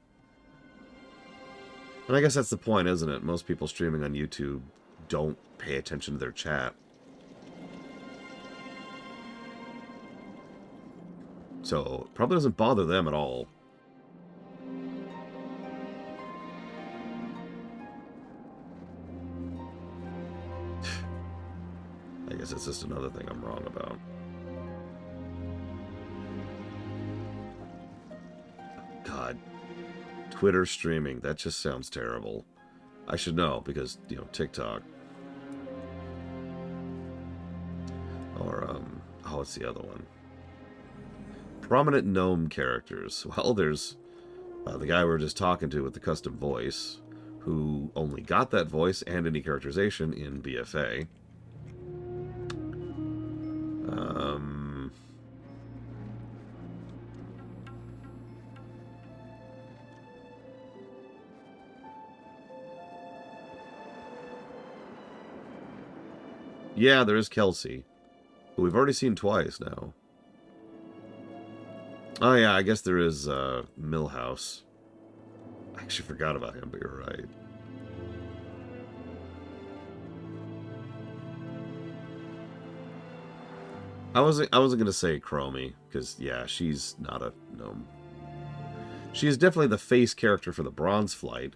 And I guess that's the point, isn't it? Most people streaming on YouTube don't pay attention to their chat. So, it probably doesn't bother them at all. I guess it's just another thing I'm wrong about. God. Twitter streaming. That just sounds terrible. I should know, because, you know, TikTok. Or, oh, what's the other one? Prominent gnome characters. Well, there's the guy we were just talking to with the custom voice, who only got that voice and any characterization in BFA. Yeah, there is Kelsey, who we've already seen twice now. Oh yeah, I guess there is Millhouse. I actually forgot about him, but you're right. I wasn't gonna say Chromie, because yeah, she's not a gnome. She is definitely the face character for the Bronze Flight.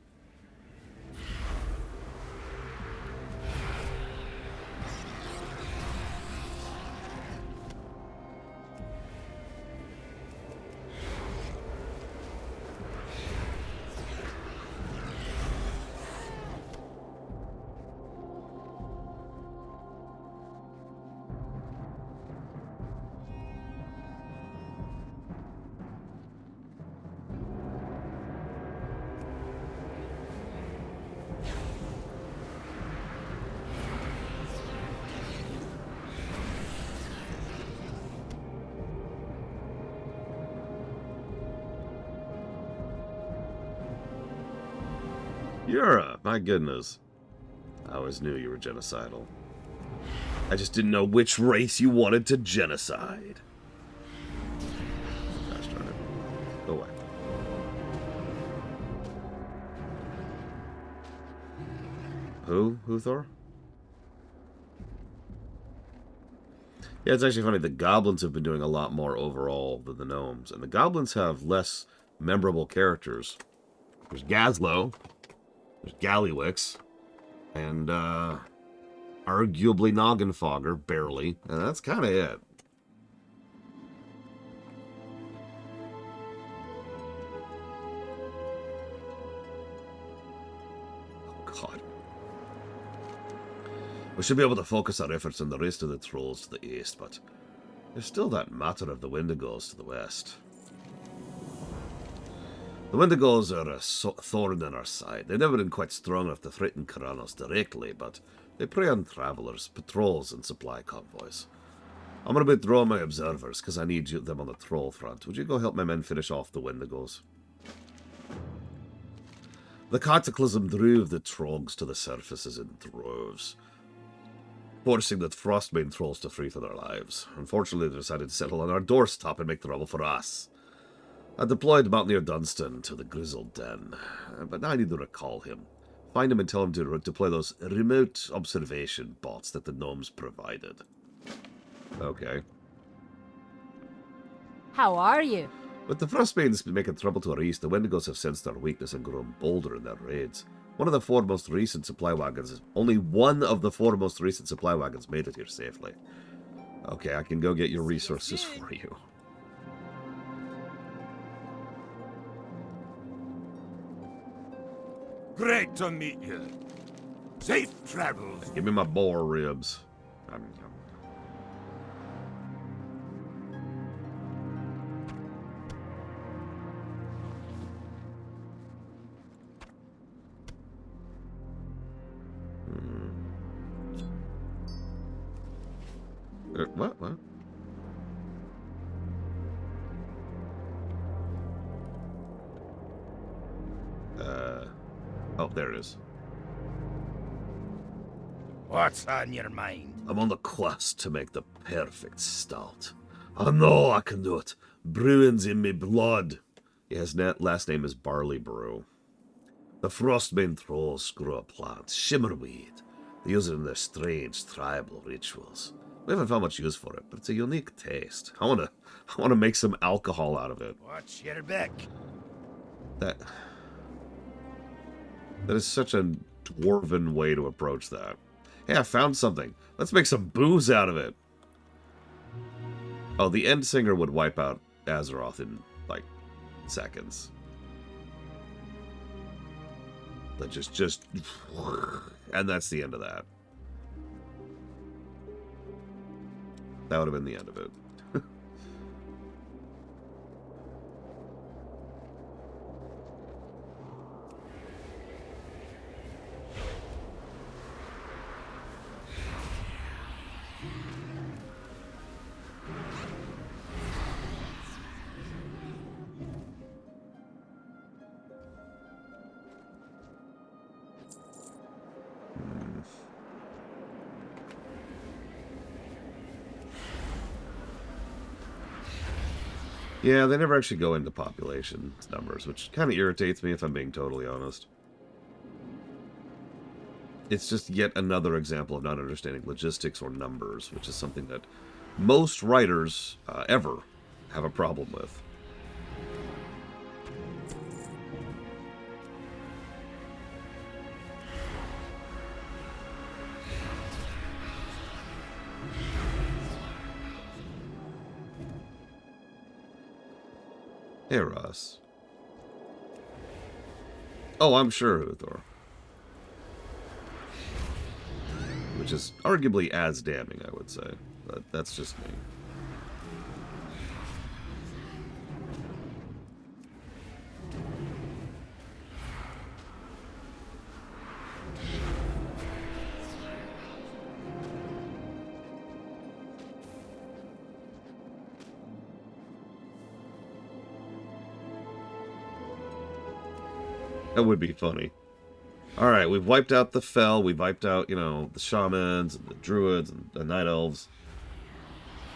My goodness. I always knew you were genocidal. I just didn't know which race you wanted to genocide. Gosh darn it. Go away. Who, Thor? Yeah, it's actually funny. The goblins have been doing a lot more overall than the gnomes. And the goblins have less memorable characters. There's Gazlo. There's Gallywix, and arguably Noggenfogger, barely, and that's kind of it. Oh god. We should be able to focus our efforts on the rest of the trolls to the east, but there's still that matter of the Wendigos to the west. The Wendigos are a thorn in our side. They've never been quite strong enough to threaten Karanos directly, but they prey on travelers, patrols, and supply convoys. I'm going to withdraw my observers, because I need them on the troll front. Would you go help my men finish off the Wendigos? The cataclysm drove the Trogs to the surfaces in droves. forcing the Frostbane trolls to flee for their lives. Unfortunately, they decided to settle on our doorstep and make trouble for us. I deployed Mountaineer Dunstan to the Grizzled Den, but now I need to recall him. Find him and tell him to deploy those remote observation bots that the gnomes provided. Okay. How are you? With the Frostbanes making trouble to our east, the Wendigos have sensed our weakness and grown bolder in their raids. Only one of the four most recent supply wagons made it here safely. Okay, I can go get your resources for you. Great to meet you. Safe travels. Give me my boar ribs. What? Oh, there it is. What's on your mind? I'm on the quest to make the perfect stout. I know I can do it. Brewing's in me blood. His last name is Barley Brew. The Frostbane trolls grow a plant, shimmerweed. They use it in their strange tribal rituals. We haven't found much use for it, but it's a unique taste. I wanna make some alcohol out of it. Watch your back. That is such a dwarven way to approach that. Hey, I found something. Let's make some booze out of it. Oh, the end singer would wipe out Azeroth in, like, seconds. That just... And that's the end of that. That would have been the end of it. Yeah, they never actually go into population numbers, which kind of irritates me if I'm being totally honest. It's just yet another example of not understanding logistics or numbers, which is something that most writers ever have a problem with. Hey, Ross. Oh, I'm sure, Uthor. Which is arguably as damning, I would say. But that's just me. That would be funny. Alright, we've wiped out the Fel, we've wiped out, you know, the shamans, and the druids, and the night elves.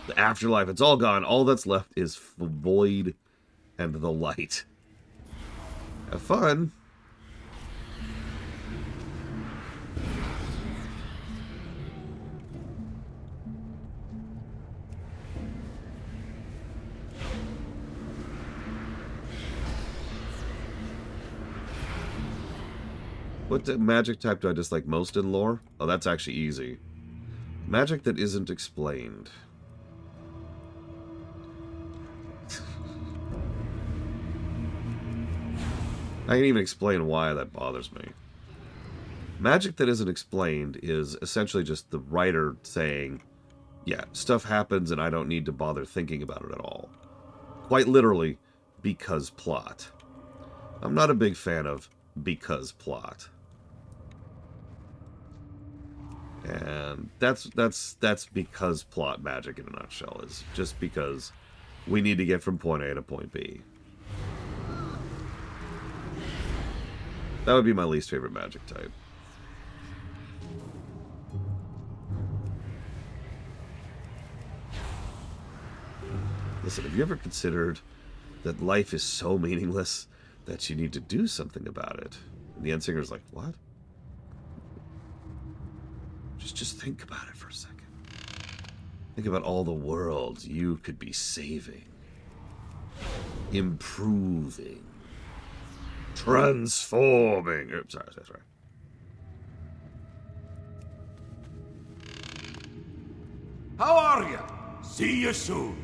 The afterlife, it's all gone. All that's left is the void and the light. Have fun. What magic type do I dislike most in lore? Oh, that's actually easy. Magic that isn't explained. I can even explain why that bothers me. Magic that isn't explained is essentially just the writer saying, yeah, stuff happens and I don't need to bother thinking about it at all. Quite literally, because plot. I'm not a big fan of because plot. And that's because plot magic in a nutshell is just because we need to get from point A to point B. That would be my least favorite magic type. Listen, have you ever considered that life is so meaningless that you need to do something about it? And the Endsinger's like, what? Just think about it for a second. Think about all the worlds you could be saving, improving, transforming. Oops, sorry, that's right. How are you? See you soon.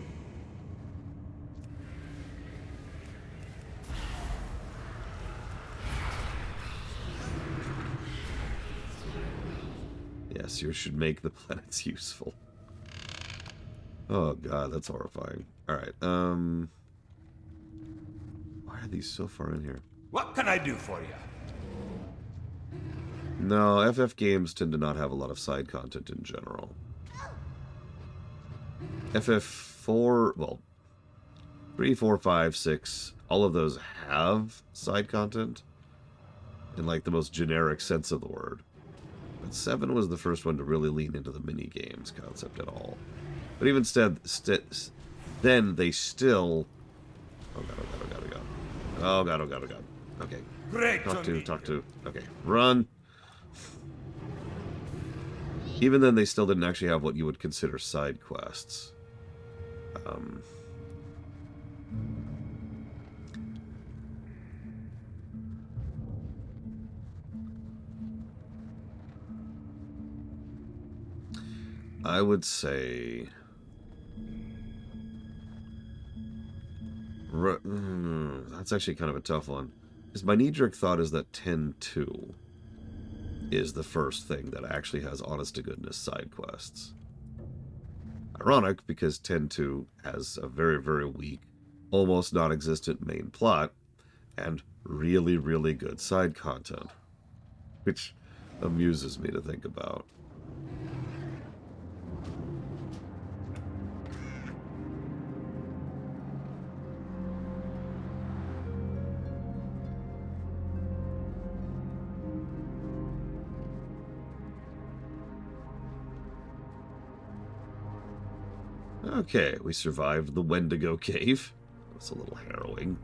Yes, you should make the planets useful. Oh god, that's horrifying. Alright, why are these so far in here? What can I do for you? No, FF games tend to not have a lot of side content in general. FF4, well, 3, 4, 5, 6, all of those have side content in like the most generic sense of the word. But 7 was the first one to really lean into the mini-games concept at all. But even then they still... Oh god, oh god, oh god, oh god. Oh god, oh god, oh god. Okay. Great. Talk to. Okay, run. Even then, they still didn't actually have what you would consider side quests. I would say... that's actually kind of a tough one. Because my knee-jerk thought is that 10-2 is the first thing that actually has honest-to-goodness side quests. Ironic, because 10-2 has a very, very weak, almost non-existent main plot, and really, really good side content. Which amuses me to think about. Okay, we survived the Wendigo cave. That's a little harrowing.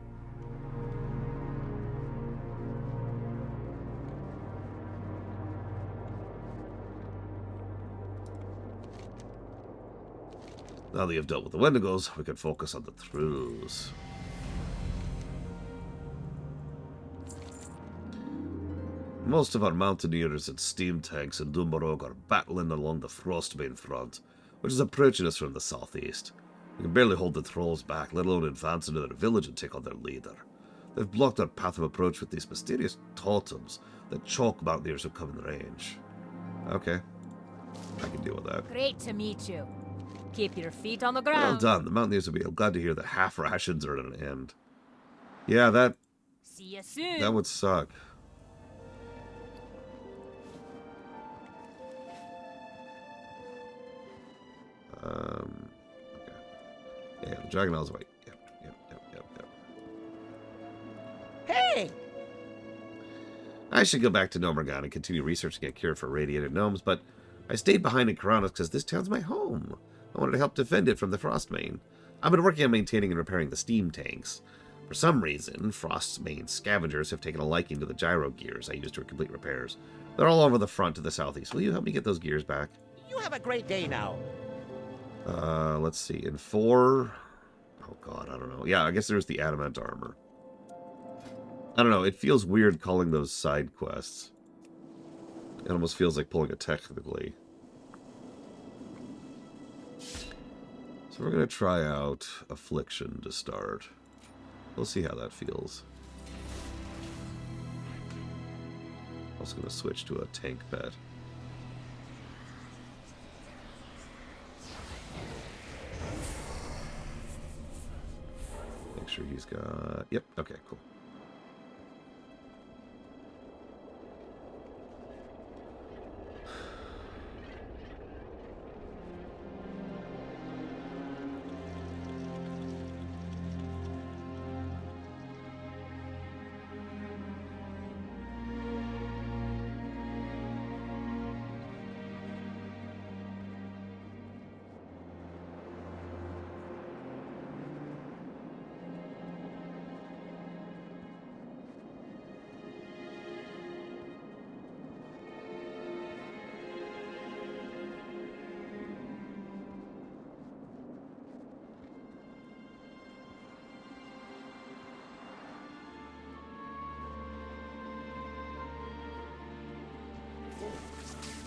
Now that you've dealt with the Wendigos, we can focus on the thrills. Most of our mountaineers and steam tanks in Morogh are battling along the Frostbane front, which is approaching us from the southeast. We can barely hold the trolls back, let alone advance into their village and take on their leader. They've blocked our path of approach with these mysterious totems that chalk mountaineers who come in range. Okay. I can deal with that. Great to meet you. Keep your feet on the ground. Well done. The mountaineers will be glad to hear that half rations are at an end. Yeah, that... See you soon. That would suck. Okay. Yeah, the Dragon Isle's away. Yep. Hey! I should go back to Gnomeregan and continue researching a cure for radiated gnomes, but I stayed behind in Karanos because this town's my home. I wanted to help defend it from the Frostbane. I've been working on maintaining and repairing the steam tanks. For some reason, Frostbane scavengers have taken a liking to the gyro gears I used to complete repairs. They're all over the front to the southeast. Will you help me get those gears back? You have a great day now. Let's see. In 4... Oh, God, I don't know. Yeah, I guess there's the adamant armor. I don't know. It feels weird calling those side quests. It almost feels like pulling a technically. So we're going to try out Affliction to start. We'll see how that feels. I'm also going to switch to a tank pet. Make sure he's got... Yep, okay, cool.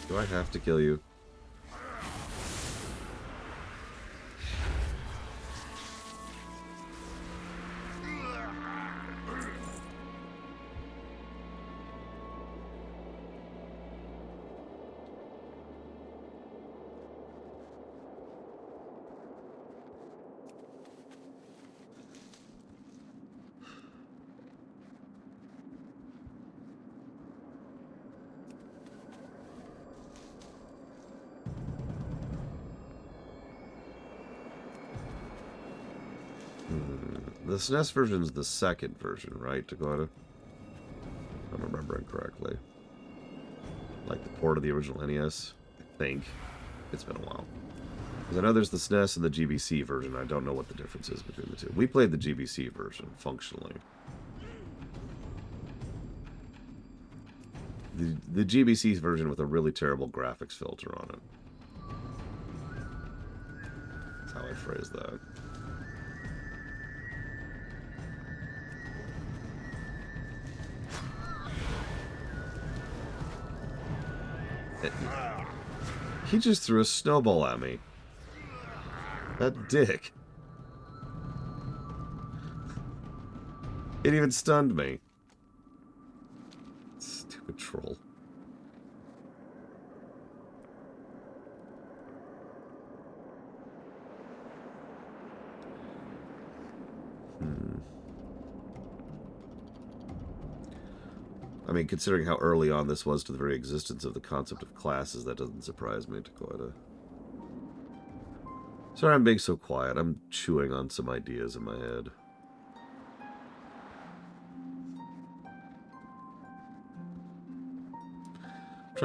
Do I have to kill you? The SNES version is the second version, right, Dakota? If I'm remembering correctly. Like the port of the original NES, I think. It's been a while. Because I know there's the SNES and the GBC version. I don't know what the difference is between the two. We played the GBC version, functionally. The GBC version with a really terrible graphics filter on it. That's how I phrase that. He just threw a snowball at me. That dick. It even stunned me. Stupid troll. I mean, considering how early on this was to the very existence of the concept of classes, that doesn't surprise me, Dakota. Sorry I'm being so quiet. I'm chewing on some ideas in my head. I'm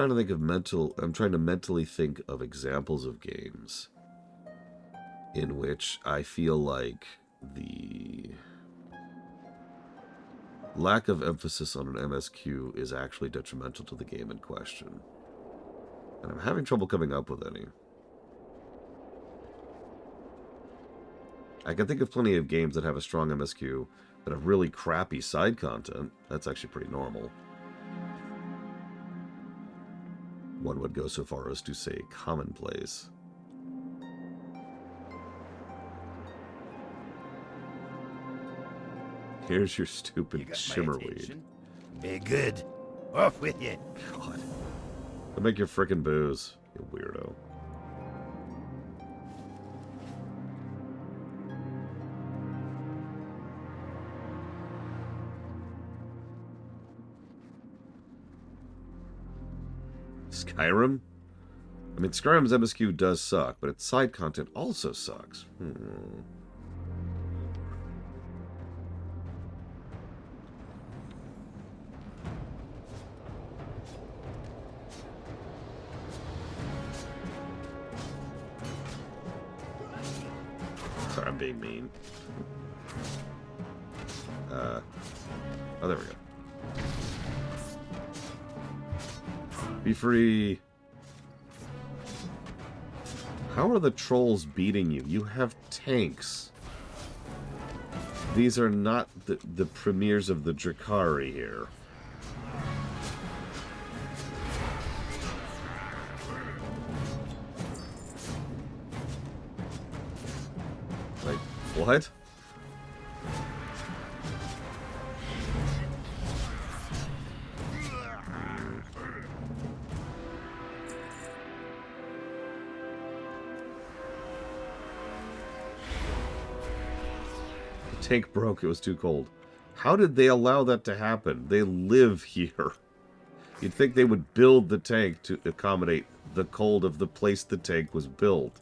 trying to mentally think of examples of games in which I feel like the lack of emphasis on an MSQ is actually detrimental to the game in question. And I'm having trouble coming up with any. I can think of plenty of games that have a strong MSQ that have really crappy side content. That's actually pretty normal. One would go so far as to say commonplace. Here's your stupid shimmerweed. Be good. Off with you. God. I'll make your frickin' booze, you weirdo. Skyrim? I mean, Skyrim's MSQ does suck, but its side content also sucks. Sorry, I'm being mean. Oh, there we go. Be free. How are the trolls beating you? You have tanks. These are not the premiers of the Drakari here. Like, what? Tank broke, it was too cold. How did they allow that to happen? They live here. You'd think they would build the tank to accommodate the cold of the place the tank was built.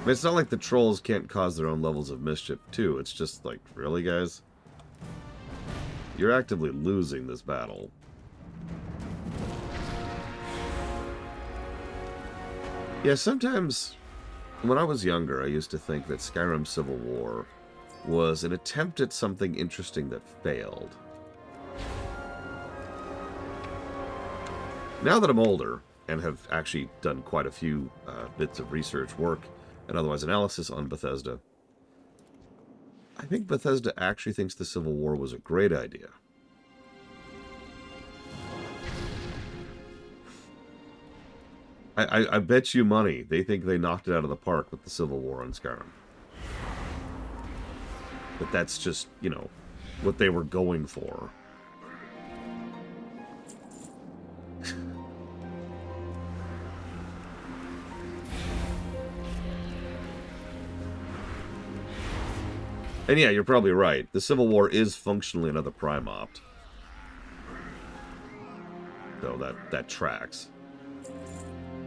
It's not like the trolls can't cause their own levels of mischief, too. It's just like, really, guys? You're actively losing this battle. Yeah, sometimes when I was younger, I used to think that Skyrim Civil War was an attempt at something interesting that failed. Now that I'm older and have actually done quite a few bits of research work and otherwise analysis on Bethesda, I think Bethesda actually thinks the Civil War was a great idea. I bet you money they think they knocked it out of the park with the Civil War on Skyrim. But that's just, you know, what they were going for. And yeah, you're probably right. The Civil War is functionally another Prime Opt. So that tracks.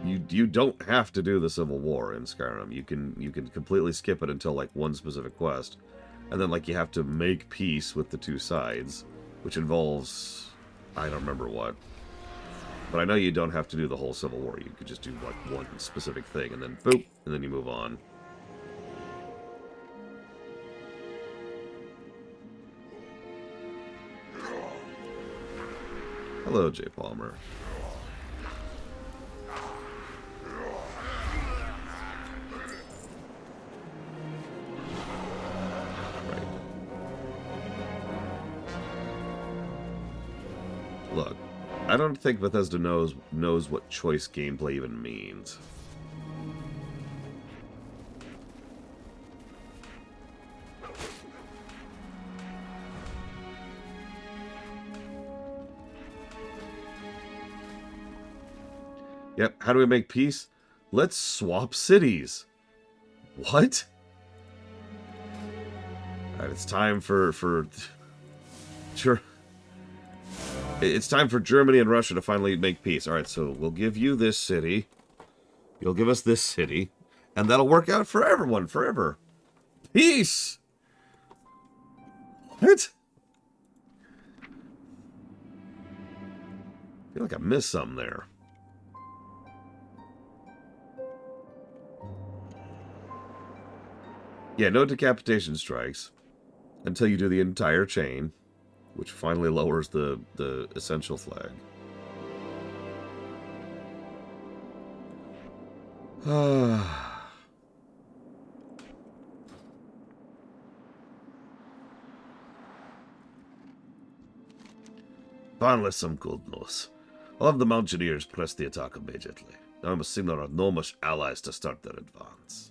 You don't have to do the Civil War in Skyrim. You can completely skip it until like one specific quest. And then like you have to make peace with the two sides, which involves I don't remember what. But I know you don't have to do the whole Civil War. You could just do like one specific thing and then boop, and then you move on. Hello, Jay Palmer. Right. Look, I don't think Bethesda knows what choice gameplay even means. Yep, how do we make peace? Let's swap cities. What? Alright, it's time for sure. It's time for Germany and Russia to finally make peace. Alright, so we'll give you this city. You'll give us this city. And that'll work out for everyone, forever. Peace! What? I feel like I missed something there. Yeah, no decapitation strikes until you do the entire chain, which finally lowers the essential flag. Finally, some good news. All of the Mountaineers pressed the attack immediately. Now I must signal our Gnomish allies to start their advance.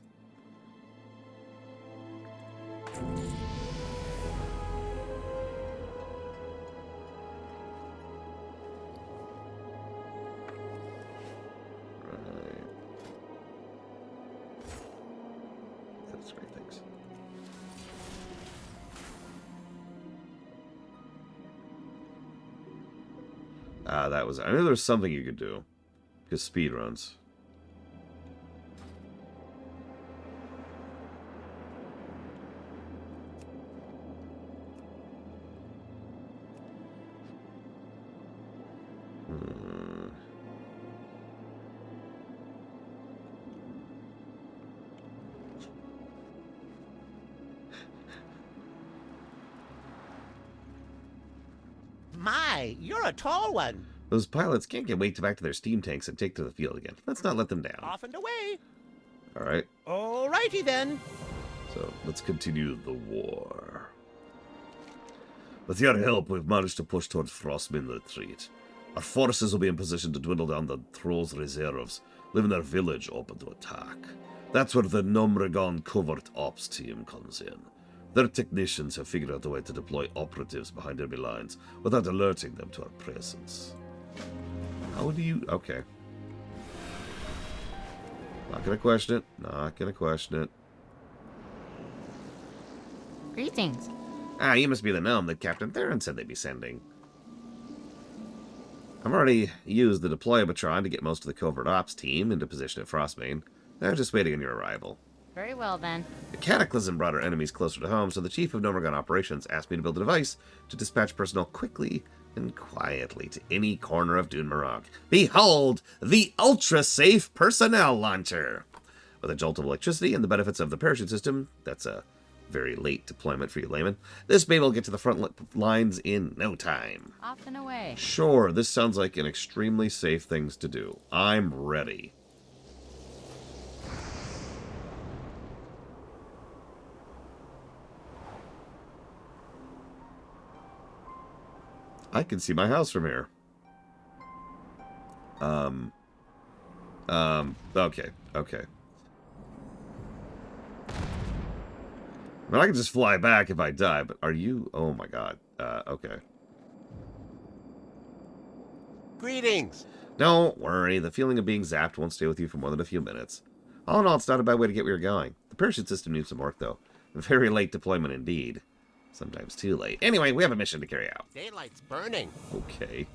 That was... I knew there was something you could do. Because speed runs. My, you're a tall one. Those pilots can't get wait back to their steam tanks and take to the field again. Let's not let them down. Off and away. Alright. Alrighty then. So, let's continue the war. With your help, we've managed to push towards Frostmourne retreat. Our forces will be in position to dwindle down the Trolls' reserves, leaving their village open to attack. That's where the Gnome covert ops team comes in. Their technicians have figured out a way to deploy operatives behind enemy lines without alerting them to our presence. How do you... Okay. Not gonna question it. Not gonna question it. Greetings. Ah, you must be the gnome that Captain Theron said they'd be sending. I've already used the deploymatron to get most of the covert ops team into position at Frostmourne. They're just waiting on your arrival. Very well, then. The cataclysm brought our enemies closer to home, so the chief of Gnomeregan operations asked me to build a device to dispatch personnel quickly and quietly to any corner of Morogh. Behold, the ultra-safe personnel launcher! With a jolt of electricity and the benefits of the parachute system, that's a very late deployment for you laymen, this baby will get to the front lines in no time. Off and away. Sure, this sounds like an extremely safe thing to do. I'm ready. I can see my house from here. Okay. I mean, I can just fly back if I die, but are you... Oh my god. Okay. Greetings. Don't worry, the feeling of being zapped won't stay with you for more than a few minutes. All in all, it's not a bad way to get where you're going. The parachute system needs some work, though. Very late deployment indeed. Sometimes too late. Anyway, we have a mission to carry out. Daylight's burning. Okay.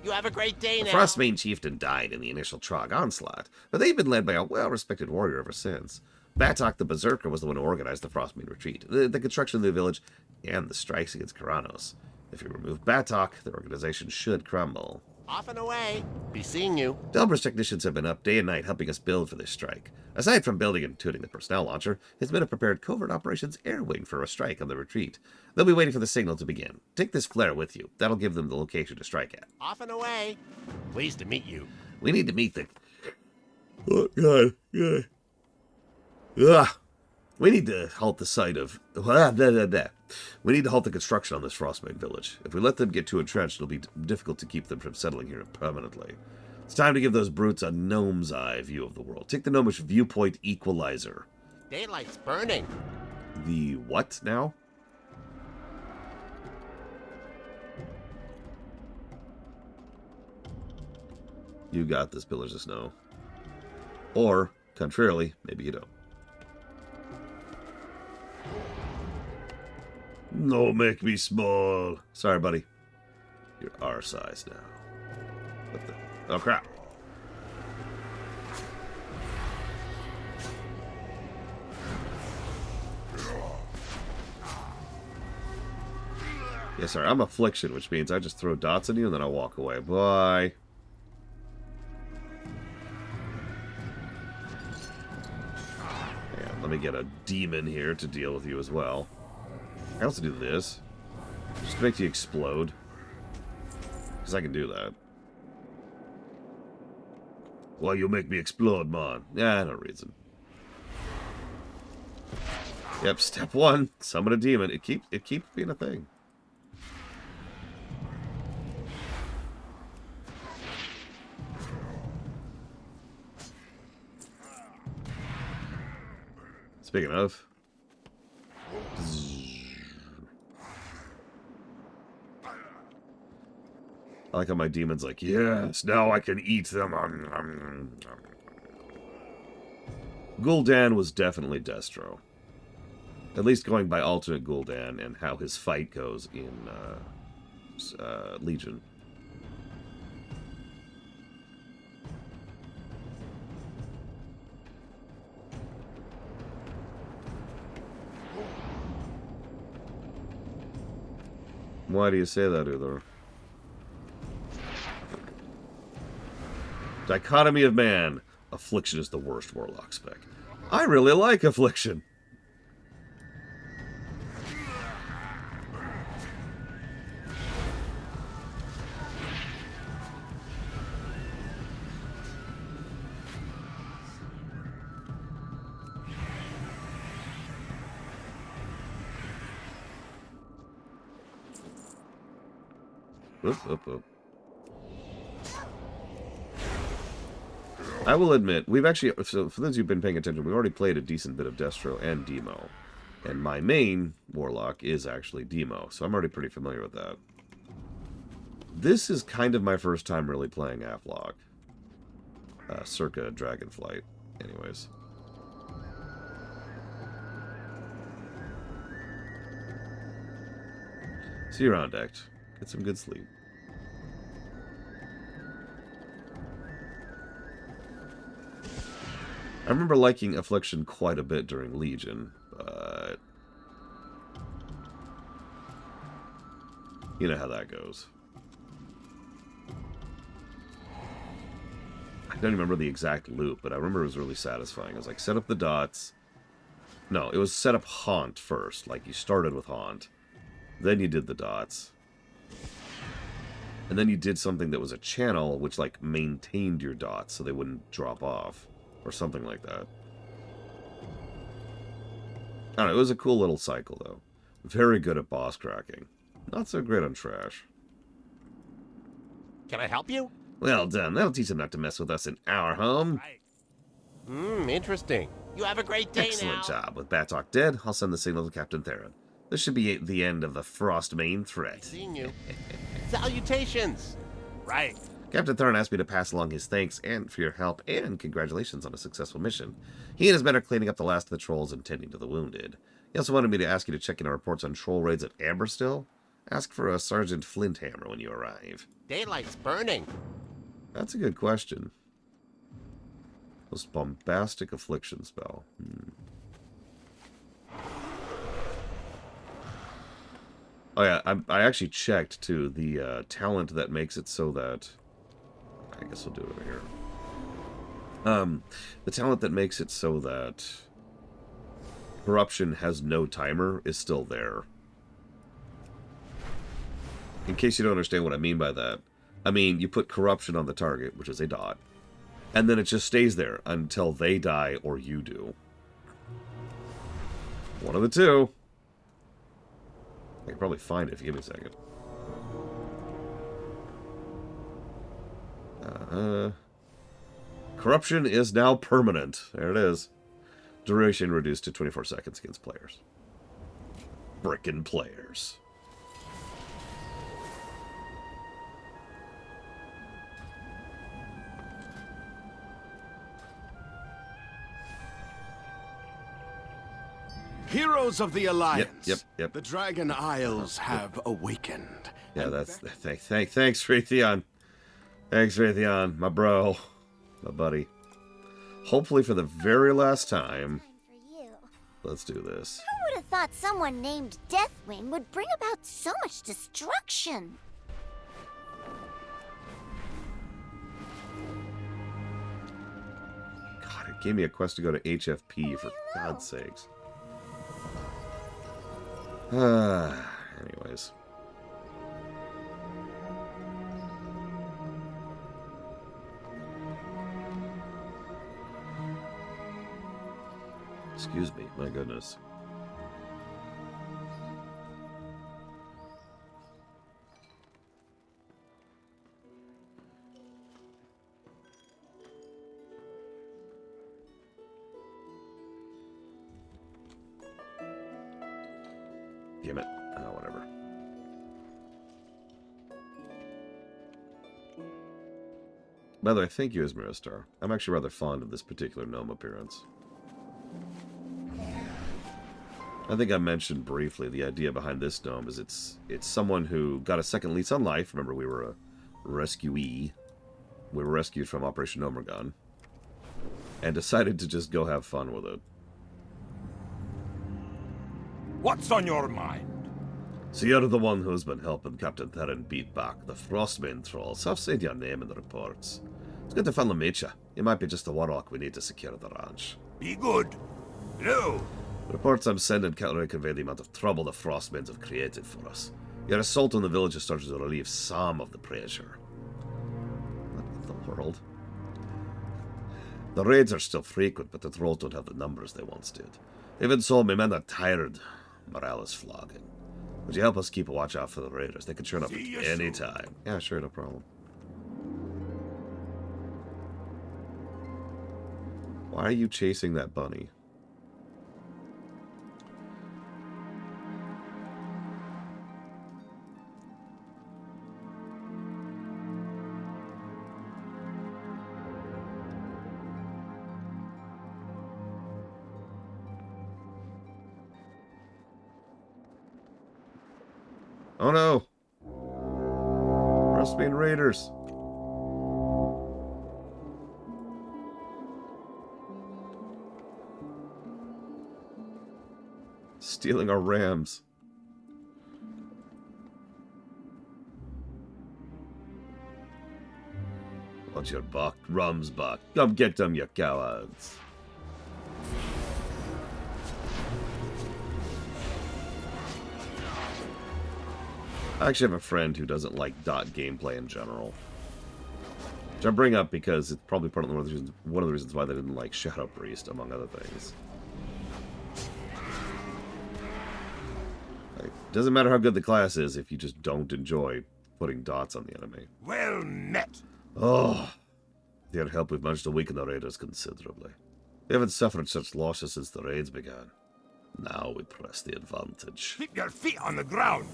You have a great day The now. Frostmane chieftain died in the initial Trog onslaught, but they've been led by a well-respected warrior ever since. Batok the Berserker was the one who organized the Frostmane retreat, the construction of the village, and the strikes against Karanos. If you remove Batok, the organization should crumble. Off and away. Be seeing you. Delbers technicians have been up day and night helping us build for this strike. Aside from building and tuning the personnel launcher, it's been a prepared covert operations air wing for a strike on the retreat. They'll be waiting for the signal to begin. Take this flare with you. That'll give them the location to strike at. Off and away. Pleased to meet you. We need to meet the... Oh, God. God. Ugh. We need to halt the site of... We need to halt the construction on this Frostmane village. If we let them get too entrenched, it'll be difficult to keep them from settling here permanently. It's time to give those brutes a gnome's eye view of the world. Take the gnomish viewpoint equalizer. Daylight's burning. The what now? You got this, Pillars of Snow. Or, contrarily, maybe you don't. No, make me small. Sorry, buddy. You're our size now. What the... Oh, crap. Yes, sir. I'm Affliction, which means I just throw dots at you and then I walk away. Bye. And let me get a demon here to deal with you as well. I also do this. Just to make you explode. Because I can do that. Why you make me explode, man? Yeah, no reason. Yep, step one. Summon a demon. It keeps being a thing. Speaking of... I like how my demon's like, yes, now I can eat them. Gul'dan was definitely Destro. At least going by alternate Gul'dan and how his fight goes in Legion. Why do you say that, Uther? Dichotomy of man. Affliction is the worst Warlock spec. I really like Affliction. Oop. I will admit, we've actually, so for those who've been paying attention, we've already played a decent bit of Destro and Demo. And my main Warlock is actually Demo, so I'm already pretty familiar with that. This is kind of my first time really playing Avlog. Circa Dragonflight, anyways. See you around, Act. Get some good sleep. I remember liking Affliction quite a bit during Legion, but... you know how that goes. don't remember the exact loop, but I remember it was really satisfying. It was like, set up the dots. No, it was set up haunt first. Like, you started with haunt. Then you did the dots. And then you did something that was a channel, which, like, maintained your dots so they wouldn't drop off. Or something like that. I don't know, it was a cool little cycle, though. Very good at boss cracking. Not so great on trash. Can I help you? Well done. That'll teach them not to mess with us in our home. Interesting. You have a great day Excellent now. job. With Batok dead, I'll send the signal to Captain Theron. This should be the end of the Frostbane threat. Seeing you. Salutations. Right. Captain Theron asked me to pass along his thanks and for your help and congratulations on a successful mission. He and his men are cleaning up the last of the trolls and tending to the wounded. He also wanted me to ask you to check in on reports on troll raids at Amberstill. Ask for a Sergeant Flinthammer when you arrive. Daylight's burning. That's a good question. Most bombastic affliction spell. Oh yeah, I actually checked too the talent that makes it so that I guess we'll do it over here. The talent that makes it so that corruption has no timer is still there. In case you don't understand what I mean by that, I mean you put corruption on the target, which is a dot, and then it just stays there until they die or you do. One of the two. I can probably find it if you give me a second. Corruption is now permanent. There it is. Duration reduced to 24 seconds against players. Frickin' players. Heroes of the Alliance. Yep. The Dragon Isles have awakened. Yeah, that's... Thanks, Raytheon. Thanks, Raytheon. My bro. My buddy. Hopefully for the very last time. Let's do this. Who would have thought someone named Deathwing would bring about so much destruction? God, it gave me a quest to go to HFP, for God's sakes. Anyways. Excuse me, my goodness. Damn it. Oh, whatever. By the way, thank you, Ismaristar. I'm actually rather fond of this particular gnome appearance. I think I mentioned briefly the idea behind this gnome is it's someone who got a second lease on life. Remember, we were a rescuee. We were rescued from Operation Gnomeregan. And decided to just go have fun with it. What's on your mind? So you're the one who's been helping Captain Theron beat back the Frostbane trolls. I've seen your name in the reports. It's good to finally meet you. You might be just the Warlock we need to secure the ranch. Be good. No. The reports I'm sending can't really convey the amount of trouble the Frostbanes have created for us. Your assault on the village has started to relieve some of the pressure. What in the world? The raids are still frequent, but the trolls don't have the numbers they once did. Even so, my men are tired. Morale is flogging. Would you help us keep a watch out for the raiders? They can turn up at any time. Yeah, sure, no problem. Why are you chasing that bunny? Oh no! Frostbane raiders! Stealing our rams. What's your buck? Rum's buck. Come get them, you cowards. I actually have a friend who doesn't like dot gameplay in general. Which I bring up because it's probably part of one of the reasons why they didn't like Shadow Priest, among other things. Like, doesn't matter how good the class is if you just don't enjoy putting dots on the enemy. Well met. Oh, with your help, we've managed to weaken the raiders considerably. We haven't suffered such losses since the raids began. Now we press the advantage. Keep your feet on the ground.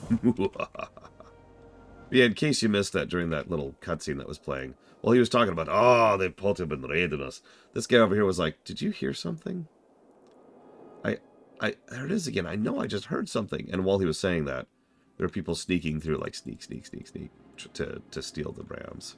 Yeah, in case you missed that during that little cutscene that was playing, while he was talking about, oh, they've put him and raided us, this guy over here was like, did you hear something? There it is again. I know I just heard something. And while he was saying that, there are people sneaking through, like, sneak, to steal the rams.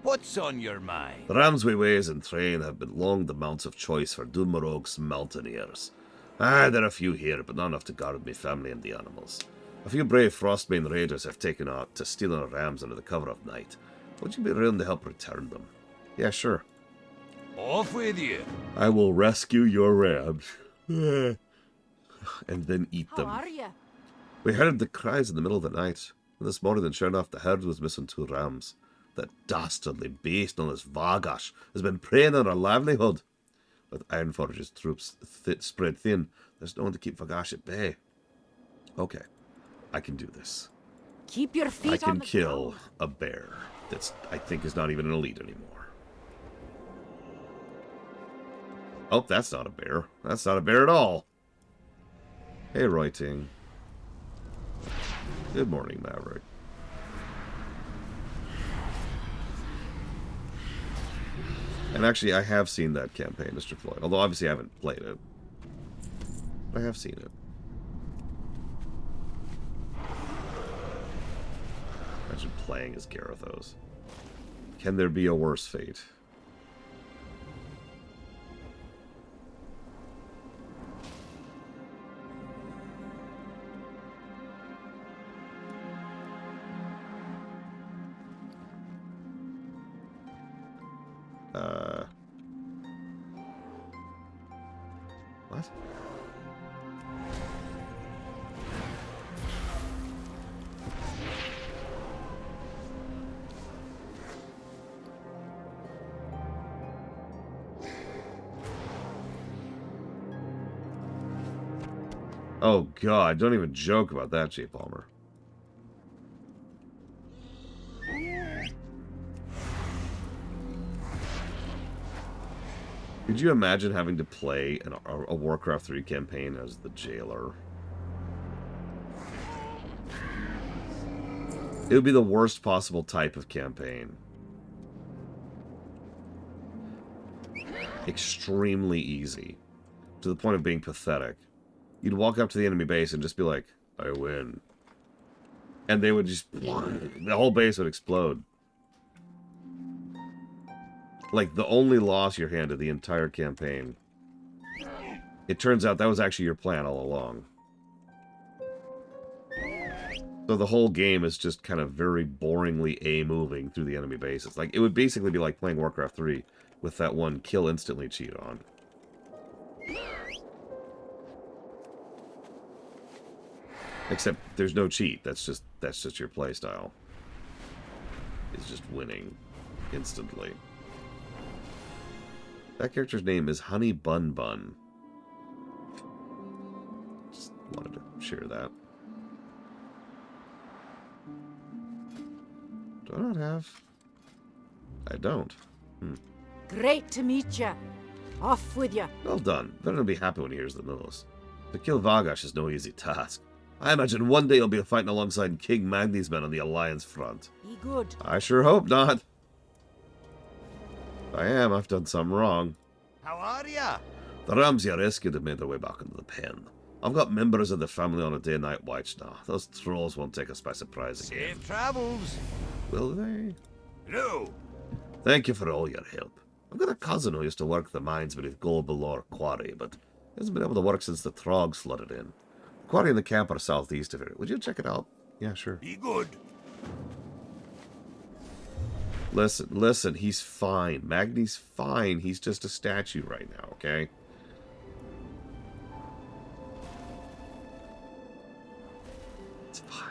What's on your mind? The rams we raise and train have been long the mounts of choice for Moragh's mountaineers. There are a few here, but not enough to guard my family and the animals. A few brave Frostbane raiders have taken out to steal our rams under the cover of night. Would you be willing to help return them? Yeah, sure. Off with you. I will rescue your rams. And then eat them. How are you? We heard the cries in the middle of the night. And this morning, sure enough, the herd was missing 2 rams. That dastardly beast known as Vargash has been preying on our livelihood. With Ironforge's troops spread thin, there's no one to keep Vargash at bay. Okay, I can do this. Keep your feet I can on the kill ground. a bear that's, I think, is not even an elite anymore. Oh, that's not a bear. That's not a bear at all. Hey, Roiting. Good morning, Maverick. And actually, I have seen that campaign, Mr. Floyd. Although, obviously, I haven't played it. I have seen it. Imagine playing as Garethos. Can there be a worse fate? What? Oh god, don't even joke about that, J. Palmer. Could you imagine having to play a Warcraft 3 campaign as the jailer? It would be the worst possible type of campaign. Extremely easy. To the point of being pathetic. You'd walk up to the enemy base and just be like, I win. And they would just... the whole base would explode. Like, the only loss you're handed the entire campaign. It turns out that was actually your plan all along. So the whole game is just kind of very boringly A-moving through the enemy bases. Like, it would basically be like playing Warcraft 3 with that one kill instantly cheat on. Except there's no cheat. That's just your playstyle. It's just winning instantly. That character's name is Honey Bun Bun. Just wanted to share that. Do I not have? I don't. Great to meet you. Off with you. Well done. Veteran will be happy when he hears the news. To kill Vargash is no easy task. I imagine one day you'll be fighting alongside King Magni's men on the Alliance front. Be good. I sure hope not. I am. I've done something wrong. How are ya? The rams you rescued have made their way back into the pen. I've got members of the family on a day-night watch now. Those trolls won't take us by surprise again. Safe travels. Will they? No. Thank you for all your help. I've got a cousin who used to work the mines beneath Golbalor Quarry, but hasn't been able to work since the Trogs flooded in. The quarry and the camp are southeast of here. Would you check it out? Yeah, sure. Be good. Listen, he's fine. Magni's fine. He's just a statue right now, okay? It's fine.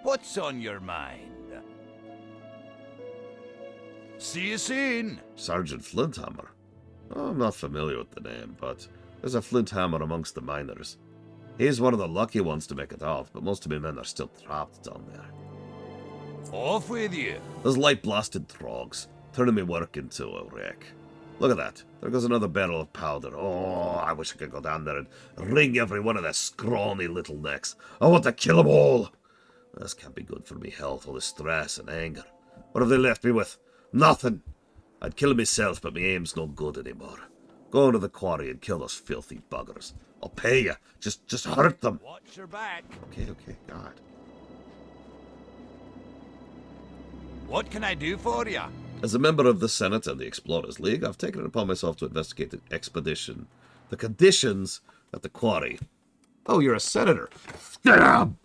What's on your mind? See you soon. Sergeant Flinthammer. Oh, I'm not familiar with the name, but there's a Flinthammer amongst the miners. He's one of the lucky ones to make it out, but most of my men are still trapped down there. Off with you. Those light-blasted Trogs, turning me work into a wreck. Look at that. There goes another barrel of powder. Oh, I wish I could go down there and wring every one of their scrawny little necks. I want to kill them all. This can't be good for me health, all this stress and anger. What have they left me with? Nothing. I'd kill myself, but my aim's no good anymore. Go into the quarry and kill those filthy buggers. I'll pay you. Just hurt them. Watch your back. Okay, God. What can I do for you? As a member of the Senate and the Explorers League, I've taken it upon myself to investigate the expedition. The conditions at the quarry. Oh, you're a senator. Damn!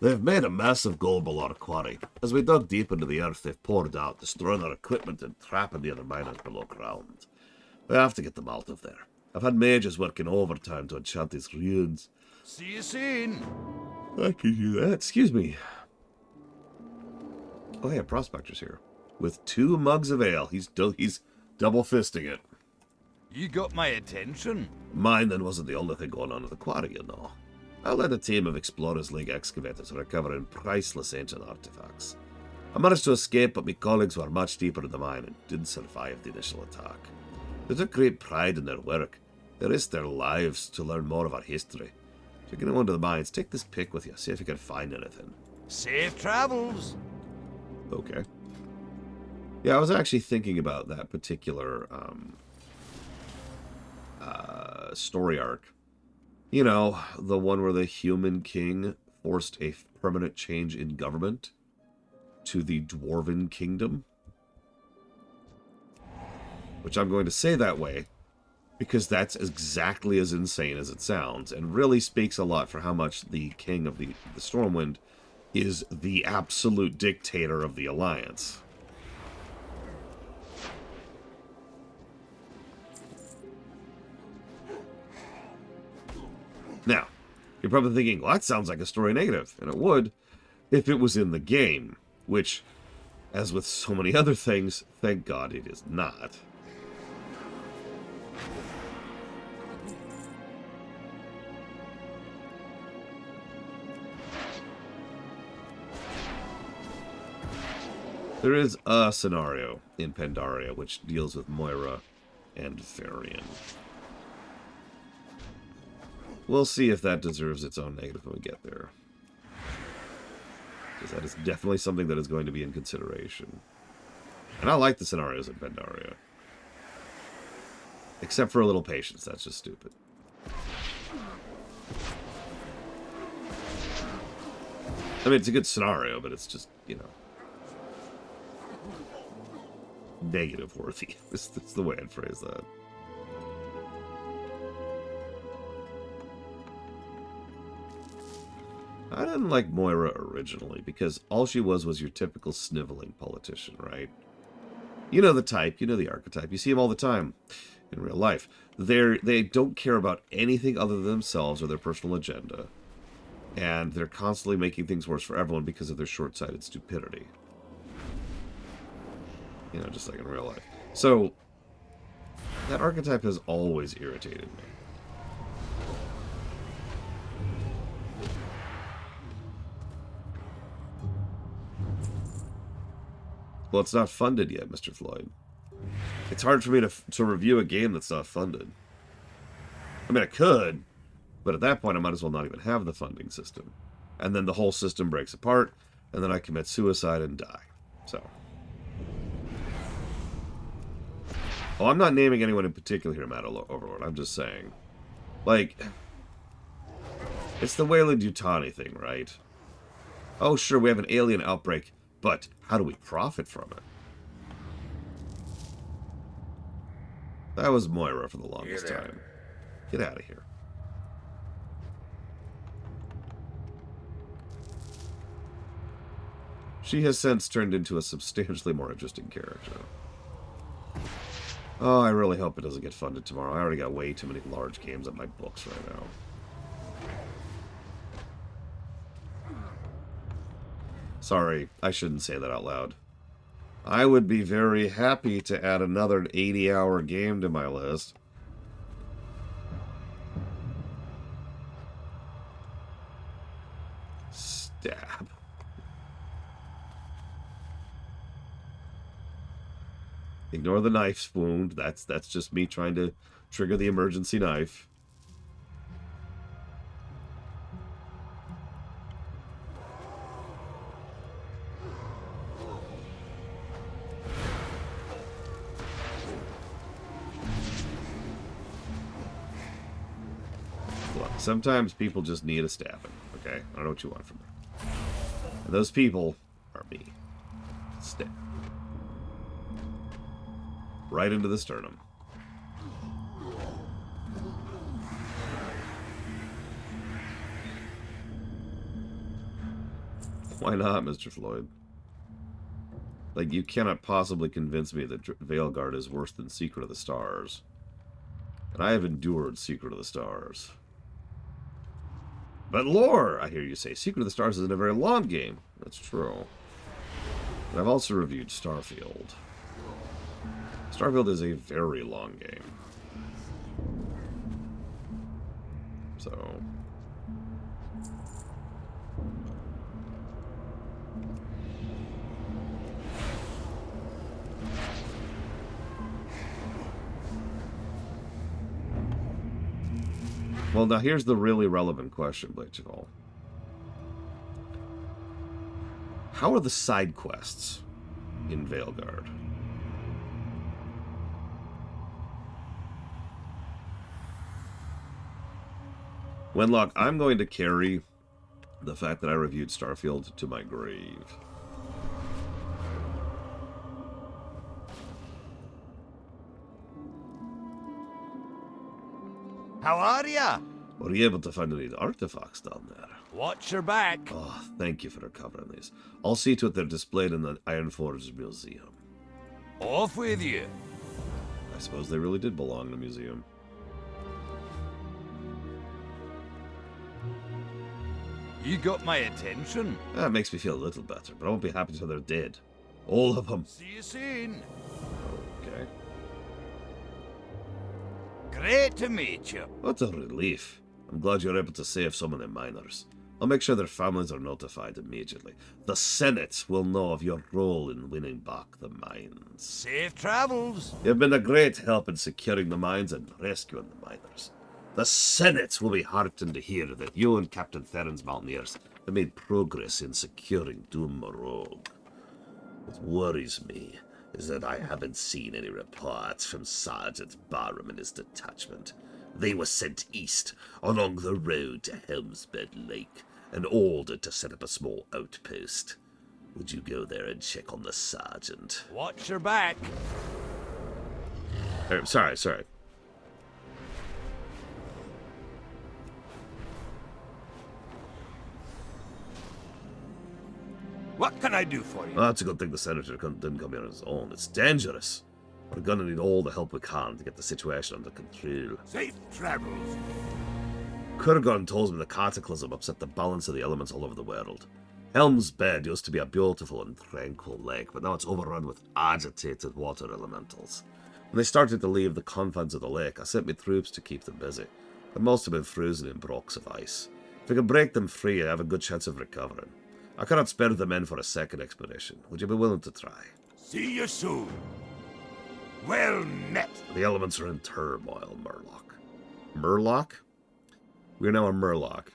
They've made a massive gold below the quarry. As we dug deep into the earth, they've poured out, destroying our equipment and trapping the other miners below ground. We have to get them out of there. I've had mages working overtime to enchant these ruins. See you soon. I can do that. Excuse me. Oh, hey, a prospector's here. With 2 mugs of ale. He's double fisting it. You got my attention. Mine then wasn't the only thing going on at the quarry, you know. I led a team of Explorers League excavators recovering priceless ancient artifacts. I managed to escape, but my colleagues were much deeper in the mine and didn't survive the initial attack. They took great pride in their work. They risked their lives to learn more of our history. If you're going to go into the mines, take this pick with you. See if you can find anything. Safe travels. Okay. Yeah, I was actually thinking about that particular story arc. You know, the one where the human king forced a permanent change in government to the Dwarven kingdom. Which I'm going to say that way because that's exactly as insane as it sounds and really speaks a lot for how much the king of the Stormwind is the absolute dictator of the Alliance. Now, you're probably thinking, well, that sounds like a story negative, and it would if it was in the game, which, as with so many other things, thank God it is not. There is a scenario in Pandaria which deals with Moira and Varian. We'll see if that deserves its own negative when we get there. Because that is definitely something that is going to be in consideration. And I like the scenarios in Pandaria. Except for a little patience, that's just stupid. I mean, it's a good scenario, but it's just, you know, negative worthy. That's the way I'd phrase that. I didn't like Moira originally because all she was your typical sniveling politician, right? You know the type, you know the archetype. You see them all the time in real life. They don't care about anything other than themselves or their personal agenda. And they're constantly making things worse for everyone because of their short-sighted stupidity. You know, just like in real life. So, that archetype has always irritated me. Well, it's not funded yet, Mr. Floyd. It's hard for me to review a game that's not funded. I mean, I could, but at that point I might as well not even have the funding system. And then the whole system breaks apart, and then I commit suicide and die. So. Oh, I'm not naming anyone in particular here, Matt Overlord. I'm just saying. Like, it's the Weyland-Yutani thing, right? Oh, sure, we have an alien outbreak, but how do we profit from it? That was Moira for the longest time. Get out of here. She has since turned into a substantially more interesting character. Oh, I really hope it doesn't get funded tomorrow. I already got way too many large games on my books right now. Sorry, I shouldn't say that out loud. I would be very happy to add another 80-hour game to my list. Stab. Ignore the knife's wound. That's just me trying to trigger the emergency knife. Look, sometimes people just need a stabbing, okay? I don't know what you want from them. And those people are me. Stab. Right into the sternum. Why not, Mr. Floyd? Like, you cannot possibly convince me that Veilguard is worse than Secret of the Stars. And I have endured Secret of the Stars. But lore, I hear you say, Secret of the Stars isn't a very long game. That's true. But I've also reviewed Starfield. Starfield is a very long game. So... Well, now here's the really relevant question, Bleachfall. How are the side quests in Veilguard? Wenlock, I'm going to carry the fact that I reviewed Starfield to my grave. How are ya? Were you able to find any artifacts down there? Watch your back. Oh, thank you for recovering these. I'll see to it they're displayed in the Ironforge Museum. Off with you. I suppose they really did belong in a museum. You got my attention. That makes me feel a little better, but I won't be happy till they're dead. All of them. See you soon. Okay. Great to meet you. What a relief. I'm glad you're able to save some of the miners. I'll make sure their families are notified immediately. The Senate will know of your role in winning back the mines. Safe travels. You've been a great help in securing the mines and rescuing the miners. The Senate will be heartened to hear that you and Captain Theron's Mountaineers have made progress in securing Morogh. What worries me is that I haven't seen any reports from Sergeant Barham and his detachment. They were sent east along the road to Helmsbed Lake and ordered to set up a small outpost. Would you go there and check on the sergeant? Watch your back. Sorry. What can I do for you? Well, that's a good thing the senator didn't come here on his own. It's dangerous. We're gonna need all the help we can to get the situation under control. Safe travels. Kurgan tells me the cataclysm upset the balance of the elements all over the world. Helm's Bed used to be a beautiful and tranquil lake, but now it's overrun with agitated water elementals. When they started to leave the confines of the lake, I sent my troops to keep them busy, but most have been frozen in blocks of ice. If we can break them free, I have a good chance of recovering. I cannot spare the men for a second expedition. Would you be willing to try? See you soon. Well met. The elements are in turmoil, Murloc. Murloc? We are now a Murloc.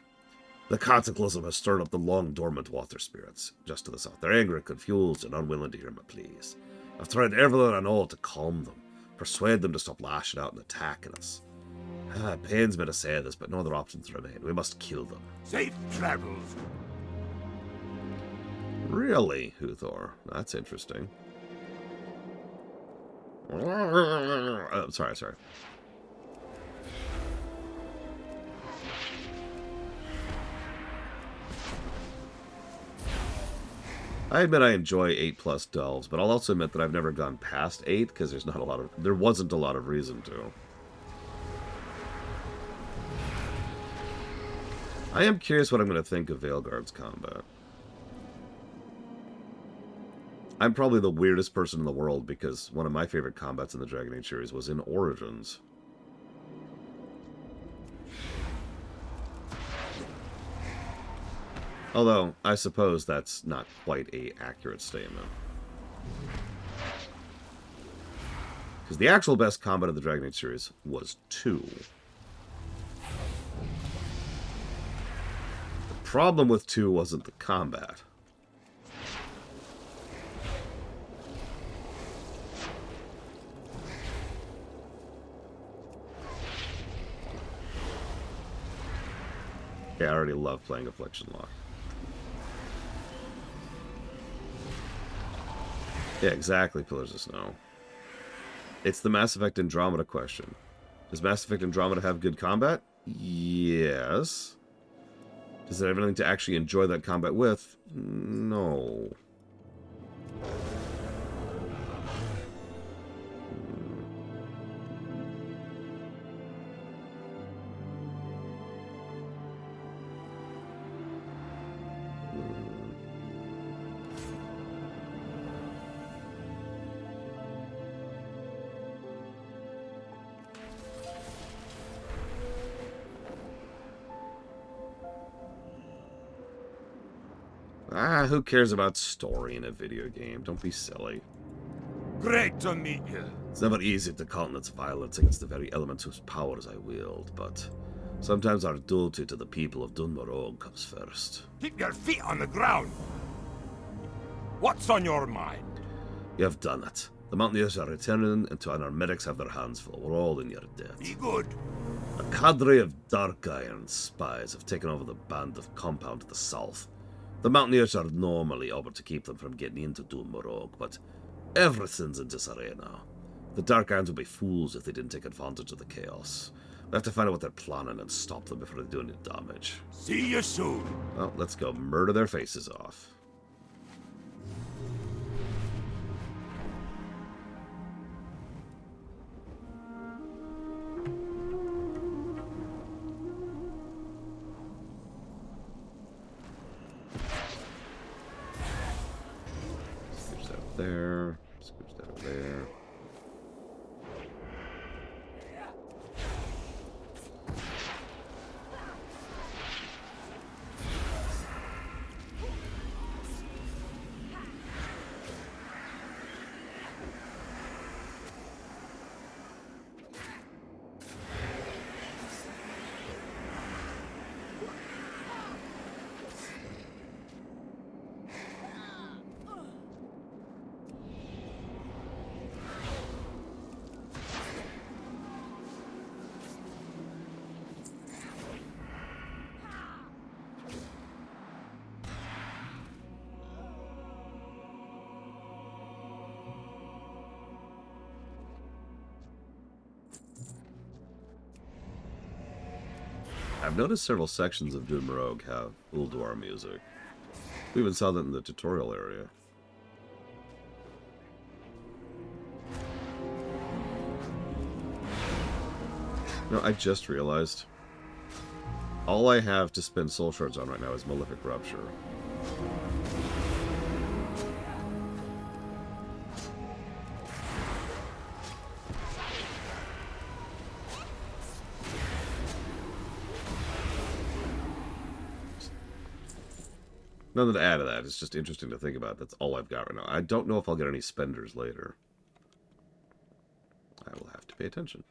The cataclysm has stirred up the long-dormant water spirits, just to the south. They're angry, confused, and unwilling to hear my pleas. I've tried everything I know to calm them, persuade them to stop lashing out and attacking us. It pains me to say this, but no other options remain. We must kill them. Safe travels. Really, Huthor? That's interesting. Sorry. I admit I enjoy 8+ delves, but I'll also admit that I've never gone past 8 because there wasn't a lot of reason to. I am curious what I'm going to think of Veilguard's combat. I'm probably the weirdest person in the world because one of my favorite combats in the Dragon Age series was in Origins. Although, I suppose that's not quite an accurate statement. Because the actual best combat of the Dragon Age series was 2. The problem with 2 wasn't the combat. Yeah, I already love playing Affliction Loch. Yeah, exactly, Pillars of Snow. It's the Mass Effect Andromeda question. Does Mass Effect Andromeda have good combat? Yes. Does it have anything to actually enjoy that combat with? No. Ah, who cares about story in a video game? Don't be silly. Great to meet you. It's never easy to countenance violence against the very elements whose powers I wield, but sometimes our duty to the people of Morogh comes first. Keep your feet on the ground. What's on your mind? You have done it. The Mountaineers are returning, and our medics have their hands full. We're all in your debt. Be good. A cadre of Dark Iron spies have taken over the band of Compound to the south. The Mountaineers are normally able to keep them from getting into Morogh, but everything's in disarray now. The Dark Irons would be fools if they didn't take advantage of the chaos. We have to find out what they're planning and stop them before they do any damage. See you soon. Well, let's go murder their faces off. There, scooch that over there. I've noticed several sections of Morogh have Ulduar music. We even saw that in the tutorial area. No, I just realized. All I have to spend soul shards on right now is Malefic Rupture. Nothing to add to that. It's just interesting to think about. That's all I've got right now. I don't know if I'll get any spenders later. I will have to pay attention.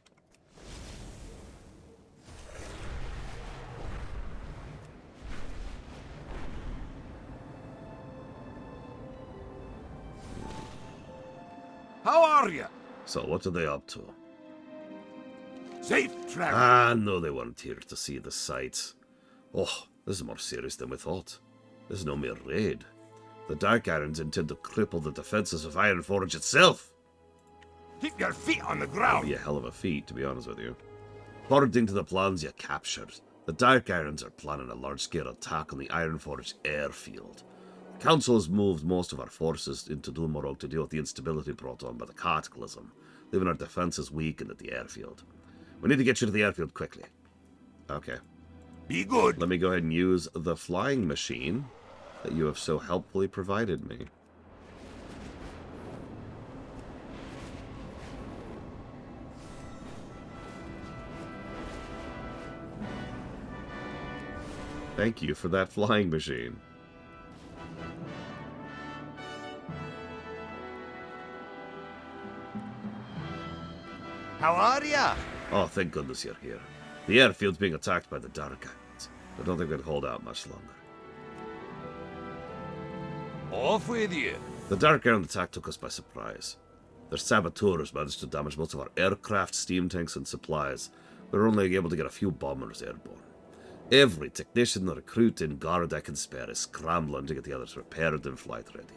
How are you? So, what are they up to? Safe travel. Ah, no, they weren't here to see the sights. Oh, this is more serious than we thought. This is no mere raid. The Dark Irons intend to cripple the defenses of Ironforge itself. Keep your feet on the That'd ground. be a hell of a feat, to be honest with you. According to the plans you captured, the Dark Irons are planning a large-scale attack on the Ironforge airfield. Council has moved most of our forces into Morogh to deal with the instability brought on by the cataclysm, leaving our defenses weakened at the airfield. We need to get you to the airfield quickly. Okay. Be good. Let me go ahead and use the flying machine that you have so helpfully provided me. Thank you for that flying machine. How are ya? Oh, thank goodness you're here. The airfield's being attacked by the Dark Islands. I don't think they'll hold out much longer. Off with you. The Dark Island attack took us by surprise. Their saboteurs managed to damage most of our aircraft, steam tanks, and supplies. We were only able to get a few bombers airborne. Every technician, recruit, and guard I can spare is scrambling to get the others repaired and flight ready.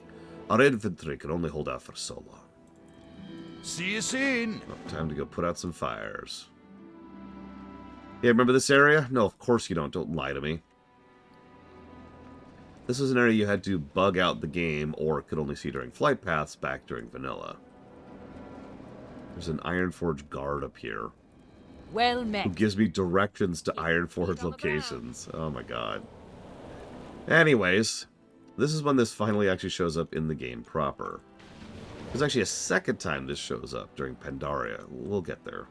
Our infantry can only hold out for so long. See you soon. Well, time to go put out some fires. Yeah, remember this area? No, of course you don't. Don't lie to me. This was an area you had to bug out the game or could only see during flight paths back during vanilla. There's an Ironforge guard up here. Well met. Who gives me directions to Ironforge locations. Oh my god. Anyways, this is when this finally actually shows up in the game proper. There's actually a second time this shows up during Pandaria. We'll get there.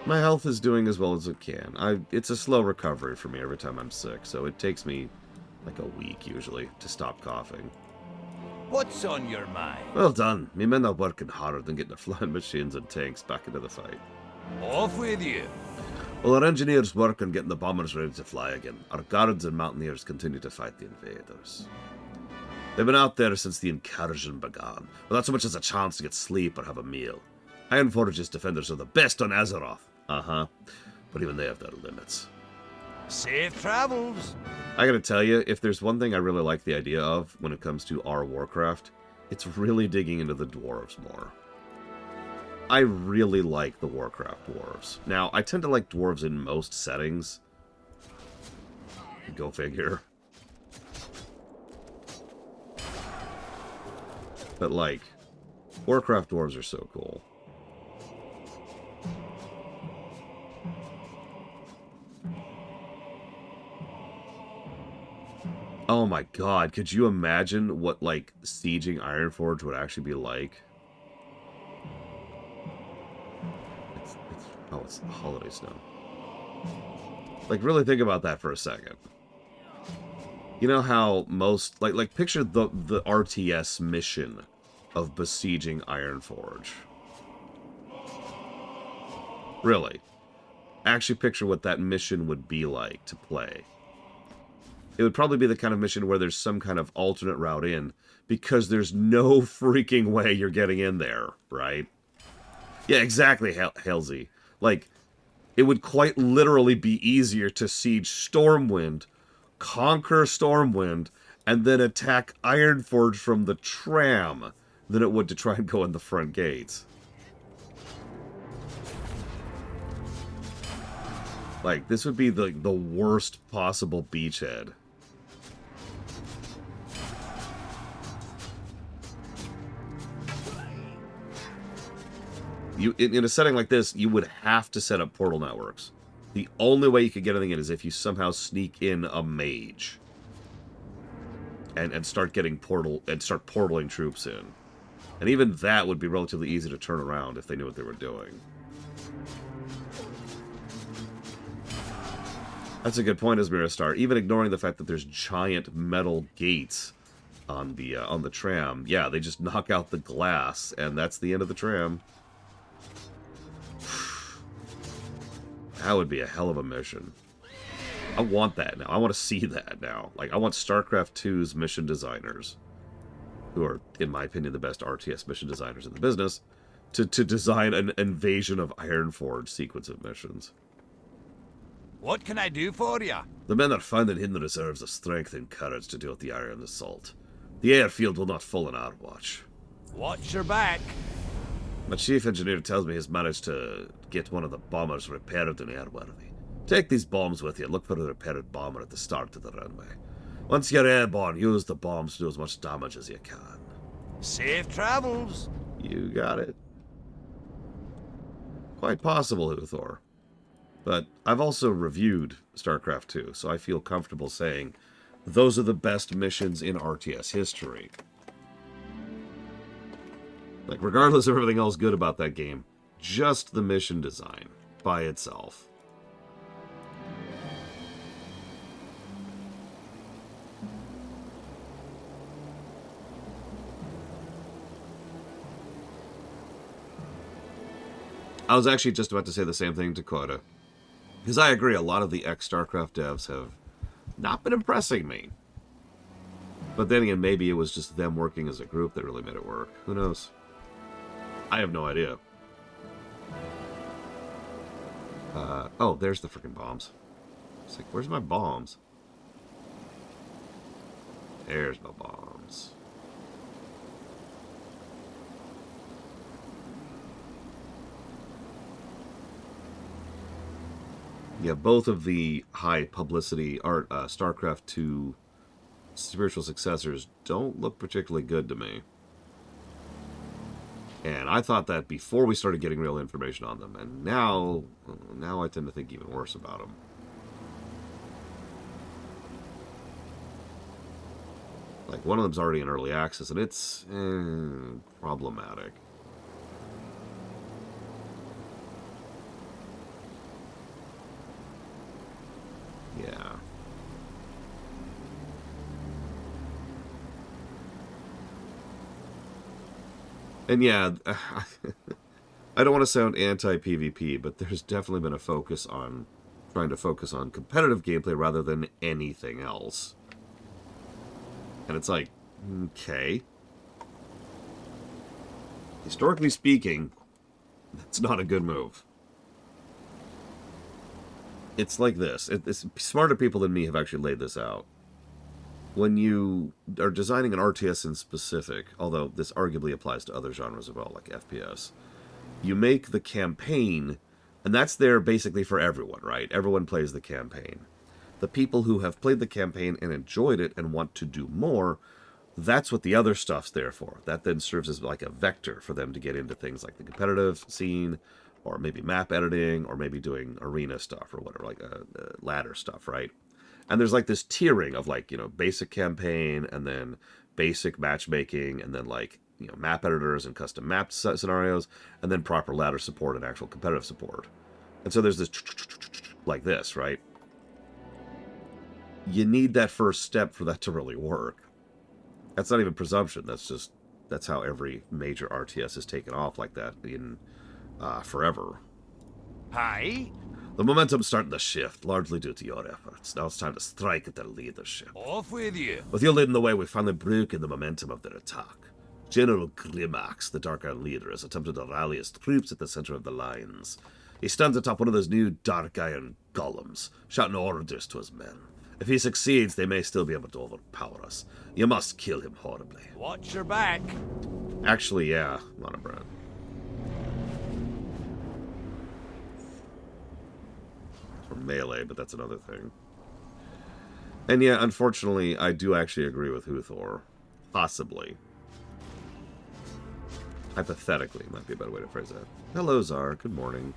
My health is doing as well as it can. It's a slow recovery for me every time I'm sick, so it takes me like a week usually to stop coughing. What's on your mind? Well done. Me men are working hard and getting their flying machines and tanks back into the fight. Off with you. Well, our engineers work on getting the bombers ready to fly again. Our guards and mountaineers continue to fight the invaders. They've been out there since the incursion began, without so much as a chance to get sleep or have a meal. Ironforge's defenders are the best on Azeroth. Uh-huh. But even they have their limits. Safe travels. I gotta tell you, if there's one thing I really like the idea of when it comes to our Warcraft, it's really digging into the dwarves more. I really like the Warcraft dwarves. Now, I tend to like dwarves in most settings. Go figure. But, like, Warcraft dwarves are so cool. Oh my god, could you imagine what, like, sieging Ironforge would actually be like? It's holiday snow. Like, really think about that for a second. You know how most, like picture the RTS mission of besieging Ironforge. Really. Actually picture what that mission would be like to play. It would probably be the kind of mission where there's some kind of alternate route in, because there's no freaking way you're getting in there, right? Yeah, exactly, Halsey. Like, it would quite literally be easier to siege Stormwind, conquer Stormwind, and then attack Ironforge from the tram than it would to try and go in the front gates. Like, this would be the worst possible beachhead. In a setting like this, you would have to set up portal networks. The only way you could get anything in is if you somehow sneak in a mage. And start getting portaling troops in. And even that would be relatively easy to turn around if they knew what they were doing. That's a good point, Asmira. Even ignoring the fact that there's giant metal gates on the tram, yeah, they just knock out the glass, and that's the end of the tram. That would be a hell of a mission. I want that now. I want to see that now. Like, I want StarCraft 2's mission designers, who are, in my opinion, the best RTS mission designers in the business, to design an Invasion of Ironforge sequence of missions. What can I do for you? The men are finding hidden reserves of strength and courage to deal with the Iron Assault. The airfield will not fall on our watch. Watch your back. My chief engineer tells me he's managed to get one of the bombers repaired and airworthy. Take these bombs with you. Look for a repaired bomber at the start of the runway. Once you're airborne, use the bombs to do as much damage as you can. Safe travels. You got it. Quite possible, Uthor. But I've also reviewed StarCraft 2, so I feel comfortable saying those are the best missions in RTS history. Like, regardless of everything else good about that game, just the mission design by itself. I was actually just about to say the same thing to Quota. Because I agree, a lot of the ex-StarCraft devs have not been impressing me. But then again, maybe it was just them working as a group that really made it work. Who knows? I have no idea. Oh, there's the freaking bombs. It's like, where's my bombs? There's my bombs. Yeah, both of the high publicity StarCraft 2 spiritual successors don't look particularly good to me. And I thought that before we started getting real information on them, and now I tend to think even worse about them. Like, one of them's already in early access, and it's problematic. Yeah. And yeah, I don't want to sound anti-PvP, but there's definitely been a focus on trying to focus on competitive gameplay rather than anything else. And it's like, okay. Historically speaking, that's not a good move. It's like this. Smarter people than me have actually laid this out. When you are designing an RTS in specific, although this arguably applies to other genres as well, like FPS, you make the campaign, and that's there basically for everyone, right? Everyone plays the campaign. The people who have played the campaign and enjoyed it and want to do more, that's what the other stuff's there for. That then serves as like a vector for them to get into things like the competitive scene, or maybe map editing, or maybe doing arena stuff, or whatever, like ladder stuff, right? And there's like this tiering of like, you know, basic campaign, and then basic matchmaking, and then like, you know, map editors and custom map scenarios, and then proper ladder support and actual competitive support. And so there's this like this, right? You need that first step for that to really work. That's not even presumption. That's how every major RTS has taken off like that in forever. Hi. The momentum's starting to shift, largely due to your efforts. Now it's time to strike at their leadership. Off with you. With you leading the way, we finally broken the momentum of their attack. General Grimax, the Dark Iron leader, has attempted to rally his troops at the center of the lines. He stands atop one of those new Dark Iron golems, shouting orders to his men. If he succeeds, they may still be able to overpower us. You must kill him horribly. Watch your back. Actually, yeah, Monobran. For melee, but that's another thing. And yeah, unfortunately, I do actually agree with Huthor. Possibly. Hypothetically, might be a better way to phrase that. Hello, Czar. Good morning.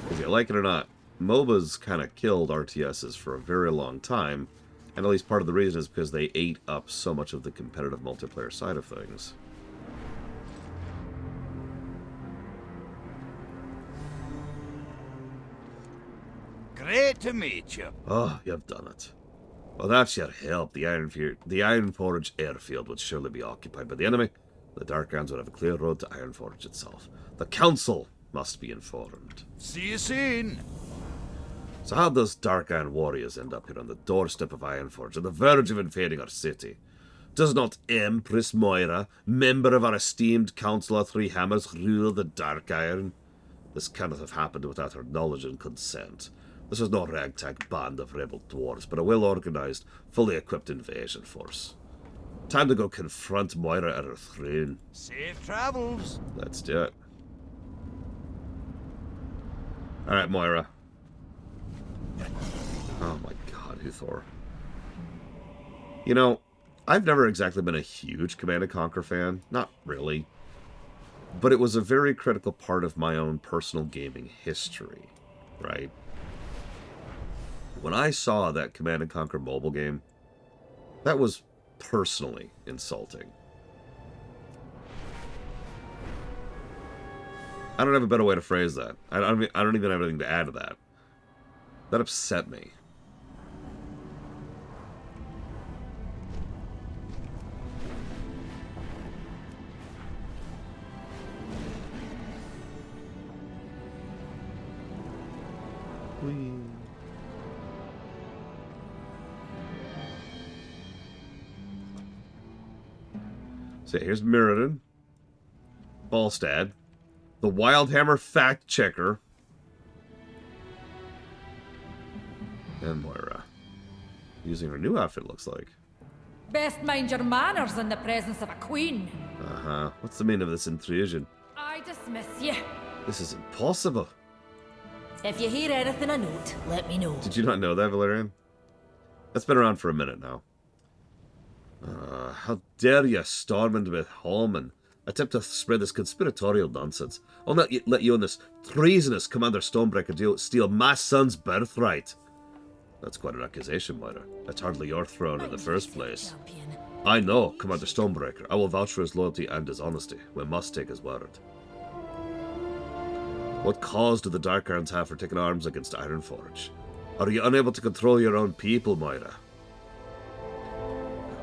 If you like it or not, MOBAs kind of killed RTSs for a very long time, and at least part of the reason is because they ate up so much of the competitive multiplayer side of things. Great to meet you. Oh, you've done it. Without your help, the Ironforge airfield would surely be occupied by the enemy. The Dark Irons would have a clear road to Ironforge itself. The Council must be informed. See you soon. So how'd those Dark Iron warriors end up here on the doorstep of Ironforge, on the verge of invading our city? Does not Empress Moira, member of our esteemed Council of Three Hammers, rule the Dark Iron? This cannot have happened without her knowledge and consent. This was no ragtag band of rebel dwarves, but a well-organized, fully equipped invasion force. Time to go confront Moira at her throne. Safe travels. Let's do it. Alright, Moira. Oh my god, Uthor. You know, I've never exactly been a huge Command & Conquer fan. Not really. But it was a very critical part of my own personal gaming history, right? When I saw that Command & Conquer mobile game, that was personally insulting. I don't have a better way to phrase that. I don't even have anything to add to that. That upset me. Whee. So here's Mirrodin, Falstad, the Wildhammer fact checker, and Moira. Using her new outfit, looks like. Best mind your manners in the presence of a queen. Uh-huh. What's the meaning of this intrusion? I dismiss you. This is impossible. If you hear anything I note, let me know. Did you not know that, Valerian? That's been around for a minute now. How dare you storm into my home and attempt to spread this conspiratorial nonsense? I'll not let you and this treasonous Commander Stonebreaker steal my son's birthright. That's quite an accusation, Moira. That's hardly your throne in the first place. I know Commander Stonebreaker. I will vouch for his loyalty and his honesty. We must take his word. What cause do the Dark Irons have for taking arms against Ironforge? Are you unable to control your own people, Moira?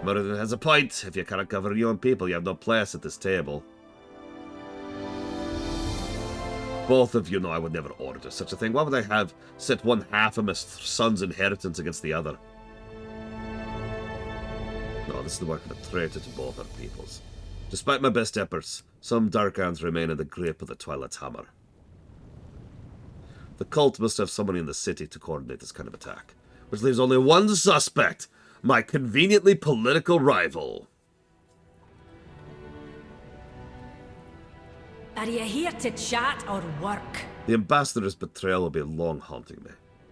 Moradin has a point. If you cannot cover your own people, you have no place at this table. Both of you know I would never order such a thing. Why would I have set one half of my son's inheritance against the other? No, this is the work of a traitor to both our peoples. Despite my best efforts, some Dark Irons remain in the grip of the Twilight's Hammer. The cult must have someone in the city to coordinate this kind of attack, which leaves only one suspect. My conveniently political rival. Are you here to chat or work? The ambassador's betrayal will be long haunting me.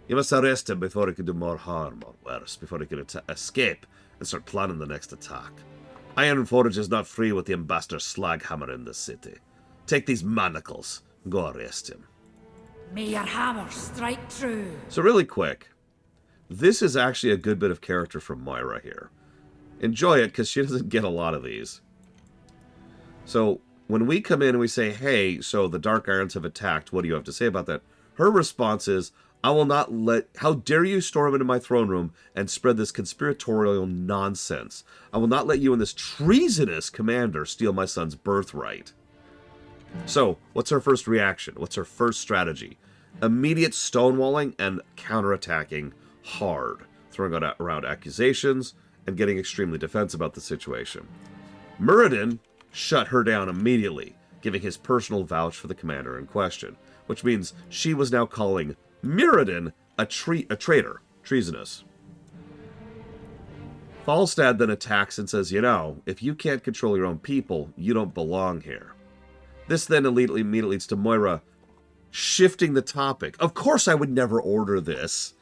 You must arrest him before he can do more harm, or worse, before he can escape and start planning the next attack. Ironforge is not free with the ambassador's slaghammer in the city. Take these manacles and go arrest him. May your hammer strike true. So really quick, this is actually a good bit of character from Moira here. Enjoy it, because she doesn't get a lot of these. So, when we come in and we say, hey, so the Dark Irons have attacked, what do you have to say about that? Her response is, I will not let... How dare you storm into my throne room and spread this conspiratorial nonsense? I will not let you and this treasonous commander steal my son's birthright. So, what's her first reaction? What's her first strategy? Immediate stonewalling and counterattacking hard, throwing around accusations and getting extremely defensive about the situation. Mirrodin shut her down immediately, giving his personal vouch for the commander in question, which means she was now calling Mirrodin a traitor, treasonous. Falstad then attacks and says, you know, if you can't control your own people, you don't belong here. This then immediately leads to Moira shifting the topic. Of course I would never order this,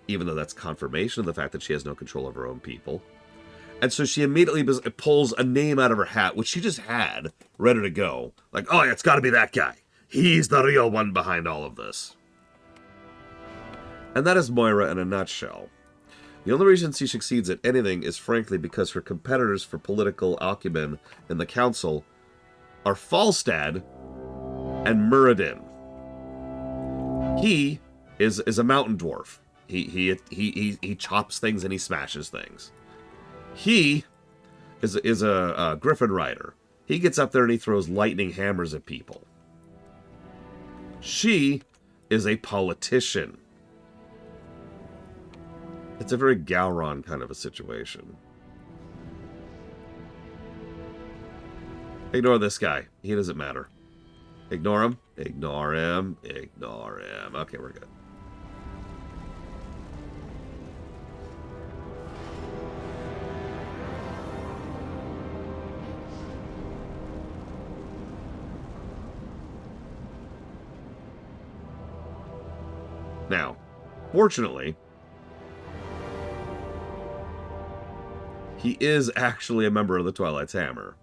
even though that's confirmation of the fact that she has no control of her own people. And so she immediately pulls a name out of her hat, which she just had, ready to go. Like, oh, it's got to be that guy. He's the real one behind all of this. And that is Moira in a nutshell. The only reason she succeeds at anything is frankly because her competitors for political acumen in the council are Falstad and Mirrodin. He is a mountain dwarf. He chops things and he smashes things. He is a Griffin Rider. He gets up there and he throws lightning hammers at people. She is a politician. It's a very Gowron kind of a situation. Ignore this guy. He doesn't matter. Ignore him. Ignore him. Ignore him. Okay, we're good. Now, fortunately, he is actually a member of the Twilight's Hammer.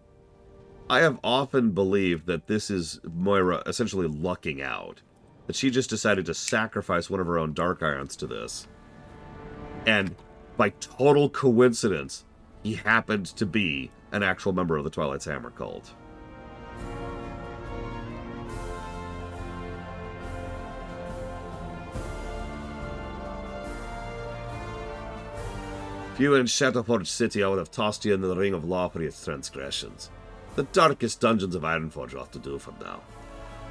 I have often believed that this is Moira essentially lucking out. That she just decided to sacrifice one of her own Dark Irons to this. And by total coincidence, he happened to be an actual member of the Twilight's Hammer cult. If you were in Shadowforge City, I would have tossed you into the ring of law for your transgressions. The darkest dungeons of Ironforge ought to do for now.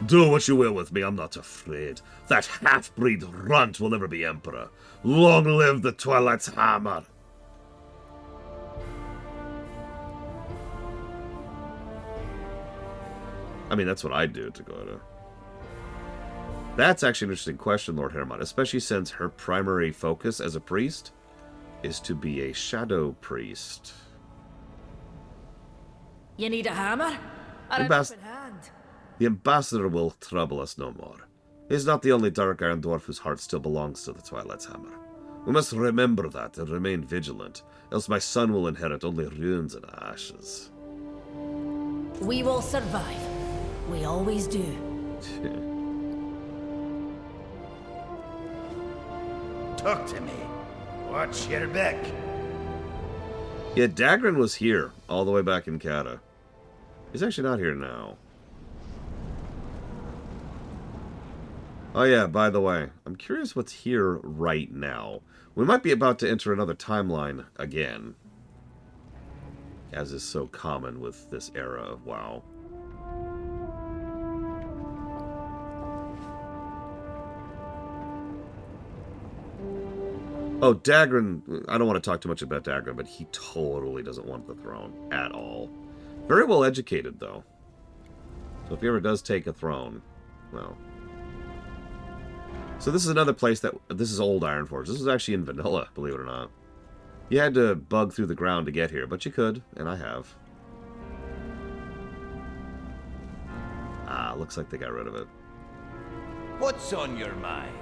Do what you will with me, I'm not afraid. That half-breed runt will never be emperor. Long live the Twilight's Hammer! I mean, that's what I'd do to go to. That's actually an interesting question, Lord Hermod, especially since her primary focus as a priest is to be a shadow priest. You need a hammer? Or an open hand? The ambassador will trouble us no more. He's not the only Dark Iron Dwarf whose heart still belongs to the Twilight's Hammer. We must remember that and remain vigilant, else my son will inherit only ruins and ashes. We will survive. We always do. Talk to me. Watch your back. Yeah, Dagran was here, all the way back in Kata. He's actually not here now. Oh yeah, by the way, I'm curious what's here right now. We might be about to enter another timeline again. As is so common with this era of WoW. Oh, Dagran, I don't want to talk too much about Dagran, but he totally doesn't want the throne at all. Very well educated, though. So if he ever does take a throne, well. So this is another place that, this is old Ironforge. This is actually in vanilla, believe it or not. You had to bug through the ground to get here, but you could, and I have. Ah, looks like they got rid of it. What's on your mind?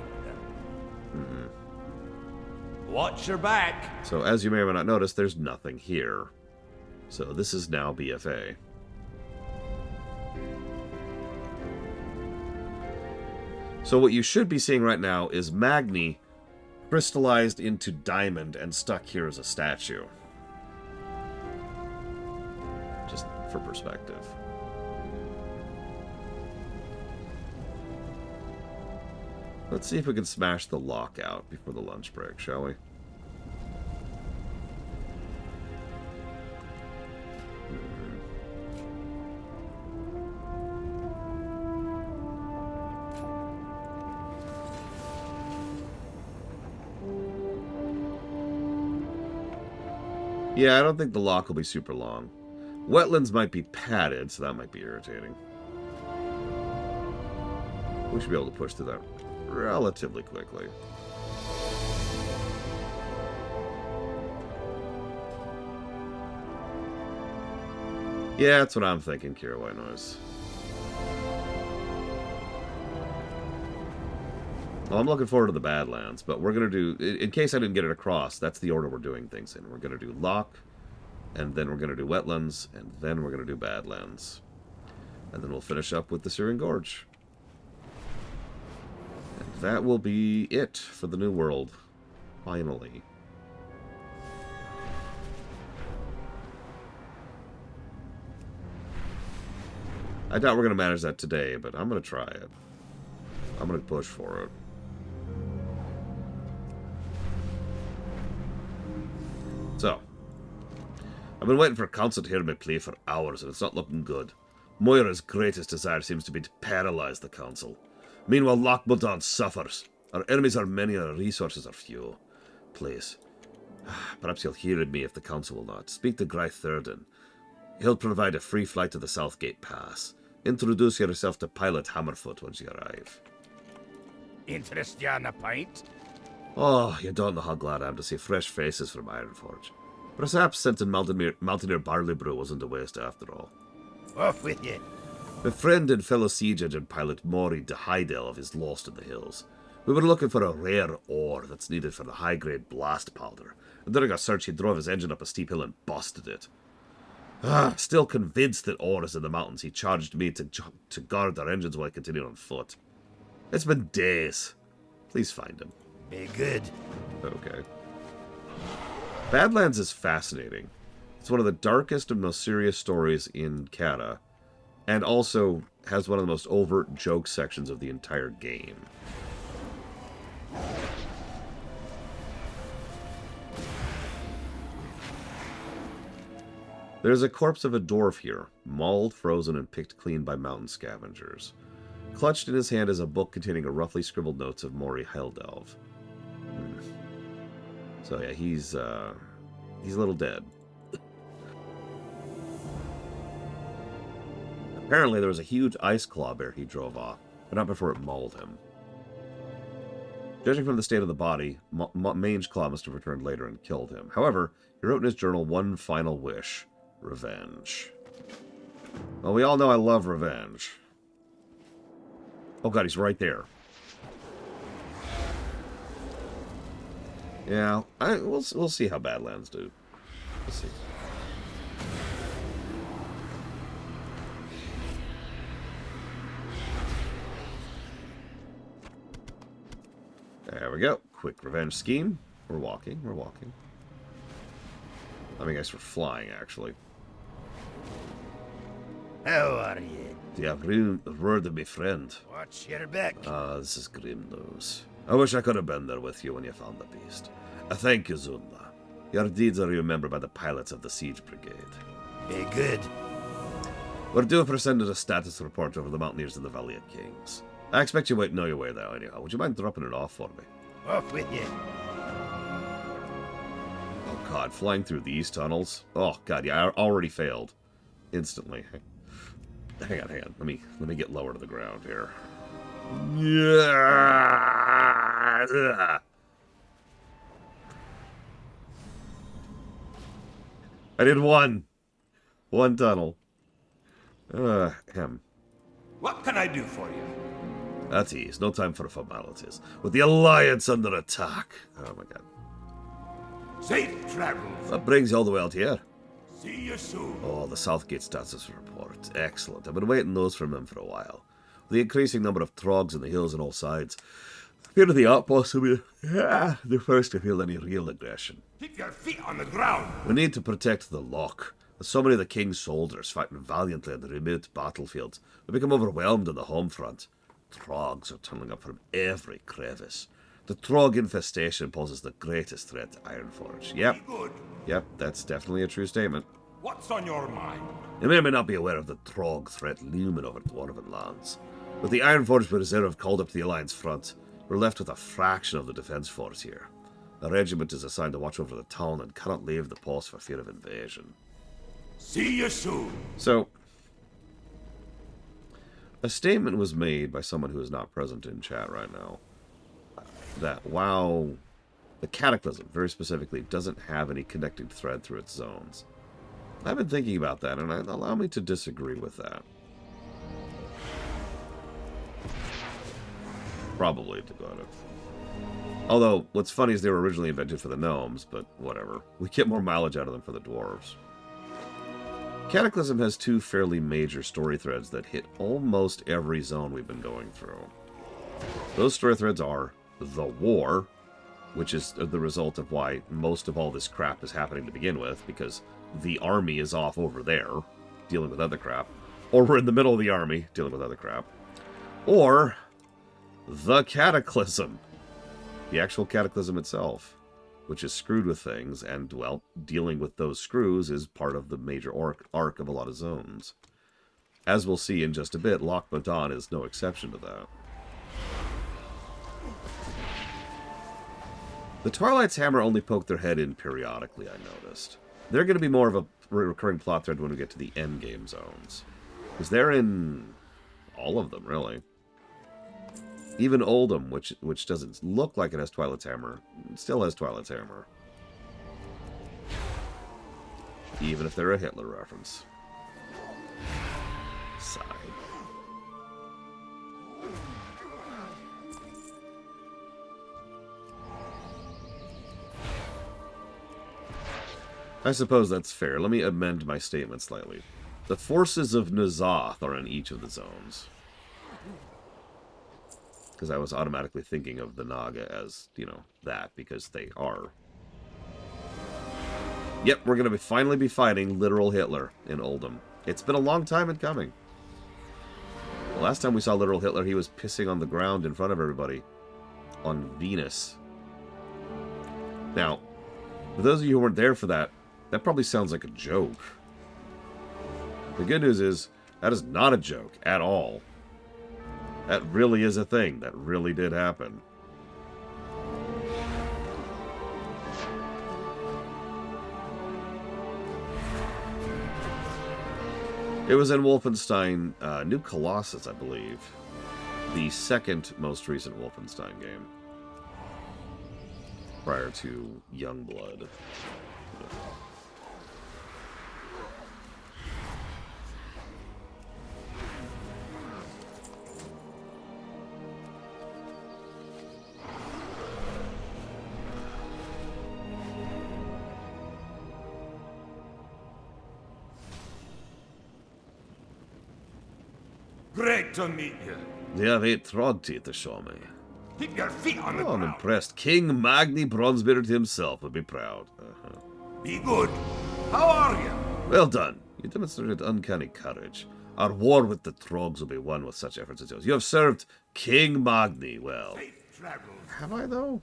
Mm-hmm. Watch your back. So as you may or may not notice, there's nothing here. So this is now BFA. So what you should be seeing right now is Magni crystallized into diamond and stuck here as a statue. Just for perspective. Let's see if we can smash the lock out before the lunch break, shall we? Yeah, I don't think the lock will be super long. Wetlands might be padded, so that might be irritating. We should be able to push through that relatively quickly. Yeah, that's what I'm thinking, Kira White Noise. Well, I'm looking forward to the Badlands, but we're going to do, in case I didn't get it across, that's the order we're doing things in. We're going to do Loch, and then we're going to do Wetlands, and then we're going to do Badlands. And then we'll finish up with the Syrian Gorge. And that will be it for the New World. Finally. I doubt we're going to manage that today, but I'm going to try it. I'm going to push for it. So, I've been waiting for Council to hear me play for hours, and it's not looking good. Moira's greatest desire seems to be to paralyze the Council. Meanwhile, Loch Modan suffers. Our enemies are many and our resources are few. Please, perhaps you'll hear me if the Council will not. Speak to Gry Thurden. He'll provide a free flight to the Southgate Pass. Introduce yourself to Pilot Hammerfoot once you arrive. Interest you in a pint? Oh, you don't know how glad I am to see fresh faces from Ironforge. Perhaps scented Mountaineer Barley Brew wasn't a waste after all. Off with you. My friend and fellow siege agent pilot Maury de Heidelv is lost in the hills. We were looking for a rare ore that's needed for the high-grade blast powder, and during our search he drove his engine up a steep hill and busted it. Still convinced that ore is in the mountains, he charged me to guard our engines while I continued on foot. It's been days. Please find him. Be good. Okay. Badlands is fascinating. It's one of the darkest and most serious stories in Cata, and also has one of the most overt joke sections of the entire game. There's a corpse of a dwarf here, mauled, frozen, and picked clean by mountain scavengers. Clutched in his hand is a book containing a roughly scribbled notes of Maury Heidelv. So yeah, he's a little dead. Apparently there was a huge ice claw bear he drove off, but not before it mauled him. Judging from the state of the body, Mange Claw must have returned later and killed him. However, he wrote in his journal one final wish: revenge. Well, we all know I love revenge. Oh god, he's right there. Yeah, we'll see how Badlands do. We'll see. There we go. Quick revenge scheme. We're walking. We're walking. I mean, I guess we're flying, actually. How are you? Do you have a word of me friend? Watch your back. This is grim news. I wish I could have been there with you when you found the beast. Thank you, Zunda. Your deeds are remembered by the pilots of the Siege Brigade. Be good. We're due for sending a status report over the Mountaineers of the Valley of Kings. I expect you might know your way there anyhow. Would you mind dropping it off for me? Off with you. Oh god, flying through these tunnels? Oh god, yeah, I already failed. Instantly. Hang on. Let me get lower to the ground here. Yeah. I did one tunnel. Him. What can I do for you? At ease. No time for formalities. With the Alliance under attack. Oh my god. Safe travels. What brings you all the way out here? See you soon. Oh, the Southgate status report. Excellent. I've been waiting those from him for a while. With the increasing number of Trogs in the hills on all sides, I fear the outposts will be the first to feel any real aggression. Keep your feet on the ground. We need to protect the Loch. With so many of the King's soldiers fighting valiantly on the remote battlefields, we become overwhelmed on the home front. Trogs are tunneling up from every crevice. The Trog infestation poses the greatest threat to Ironforge. Yep, that's definitely a true statement. What's on your mind? You may or may not be aware of the Trog threat looming over Dwarven lands. With the Ironforge Reserve called up to the Alliance front, we're left with a fraction of the defense force here. A regiment is assigned to watch over the town and cannot leave the post for fear of invasion. See you soon. So, a statement was made by someone who is not present in chat right now that WoW, the Cataclysm very specifically, doesn't have any connecting thread through its zones. I've been thinking about that, and allow me to disagree with that. Probably, to go to. Although, what's funny is they were originally invented for the gnomes, but whatever. We get more mileage out of them for the dwarves. Cataclysm has two fairly major story threads that hit almost every zone we've been going through. Those story threads are the war, which is the result of why most of all this crap is happening to begin with, because the army is off over there, dealing with other crap, or we're in the middle of the army, dealing with other crap, or the Cataclysm, the actual Cataclysm itself. which is screwed with things, and, well, dealing with those screws is part of the major arc of a lot of zones. As we'll see in just a bit, Loch Modan is no exception to that. The Twilight's Hammer only poke their head in periodically, I noticed. They're going to be more of a recurring plot thread when we get to the endgame zones. Because they're in all of them, really. Even Oldham, which doesn't look like it has Twilight's Hammer, still has Twilight's Hammer. Even if they're a Hitler reference. Sigh. I suppose that's fair. Let me amend my statement slightly. The forces of N'Zoth are in each of the zones. Because I was automatically thinking of the Naga as, you know, that, because they are. Yep, we're going to finally be fighting literal Hitler in Oldham. It's been a long time in coming. The last time we saw literal Hitler, he was pissing on the ground in front of everybody. On Venus. Now, for those of you who weren't there for that, that probably sounds like a joke. The good news is, that is not a joke at all. That really is a thing. That really did happen. It was in Wolfenstein New Colossus, I believe. The second most recent Wolfenstein game. Prior to Youngblood. Great to meet you. You have 8 Trog teeth to show me. Keep your feet on the I'm ground. impressed. King Magni Bronzebeard himself would be proud. Be good. How are you? Well done. You demonstrated uncanny courage. Our war with the Trogs will be won with such efforts as yours. You have served King Magni well. Have I, though?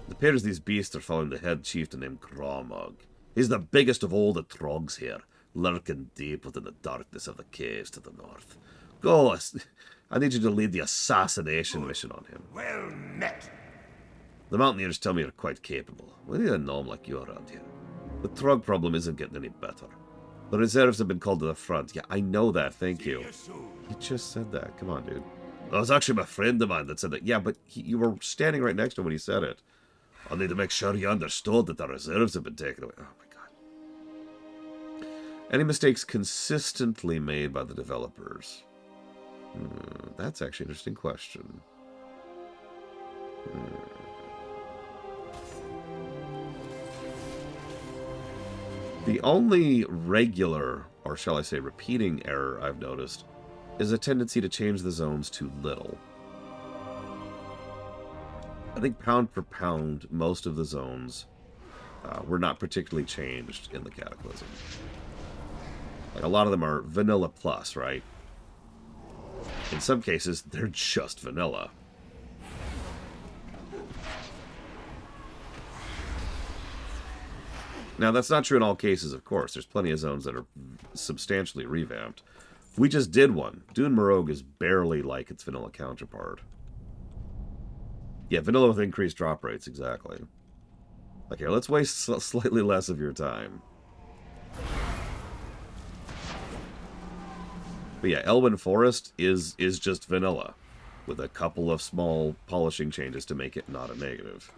It appears these beasts are following the head chieftain named Gromog. He's the biggest of all the Trogs here, lurking deep within the darkness of the caves to the north. Go, I need you to lead the assassination mission on him. Well met. The Mountaineers tell me you're quite capable. We need a gnome like you around here. The Trog problem isn't getting any better. The reserves have been called to the front. Yeah, I know that, thank you. You just said that. Come on, dude. That was actually my friend of mine that said that. Yeah, but you were standing right next to him when he said it. I'll need to make sure you understood that the reserves have been taken away. Oh my god. Any mistakes consistently made by the developers? That's actually an interesting question. The only regular, or shall I say repeating error I've noticed is a tendency to change the zones too little. I think pound for pound, most of the zones were not particularly changed in the Cataclysm. Like, a lot of them are vanilla plus, right? In some cases, they're just vanilla. Now, that's not true in all cases, of course. There's plenty of zones that are substantially revamped. We just did one. Dune Morogh is barely like its vanilla counterpart. Yeah, vanilla with increased drop rates, exactly. Okay, let's waste slightly less of your time. But yeah, Elwyn Forest is just vanilla, with a couple of small polishing changes to make it not a negative.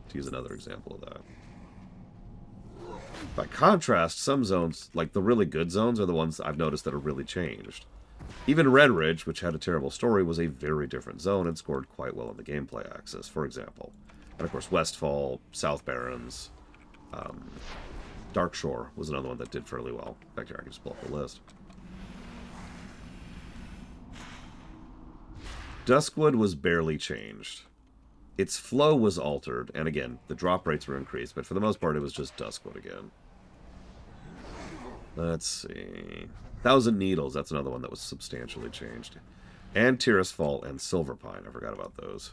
To use another example of that. By contrast, some zones, like the really good zones, are the ones I've noticed that are really changed. Even Red Ridge, which had a terrible story, was a very different zone and scored quite well on the gameplay axis, for example. And of course, Westfall, South Barrens, Dark Shore was another one that did fairly well. In fact, here, I can just pull up the list. Duskwood was barely changed. Its flow was altered, and again, the drop rates were increased, but for the most part, it was just Duskwood again. Let's see. Thousand Needles, that's another one that was substantially changed. And Tirisfal and Silverpine, I forgot about those.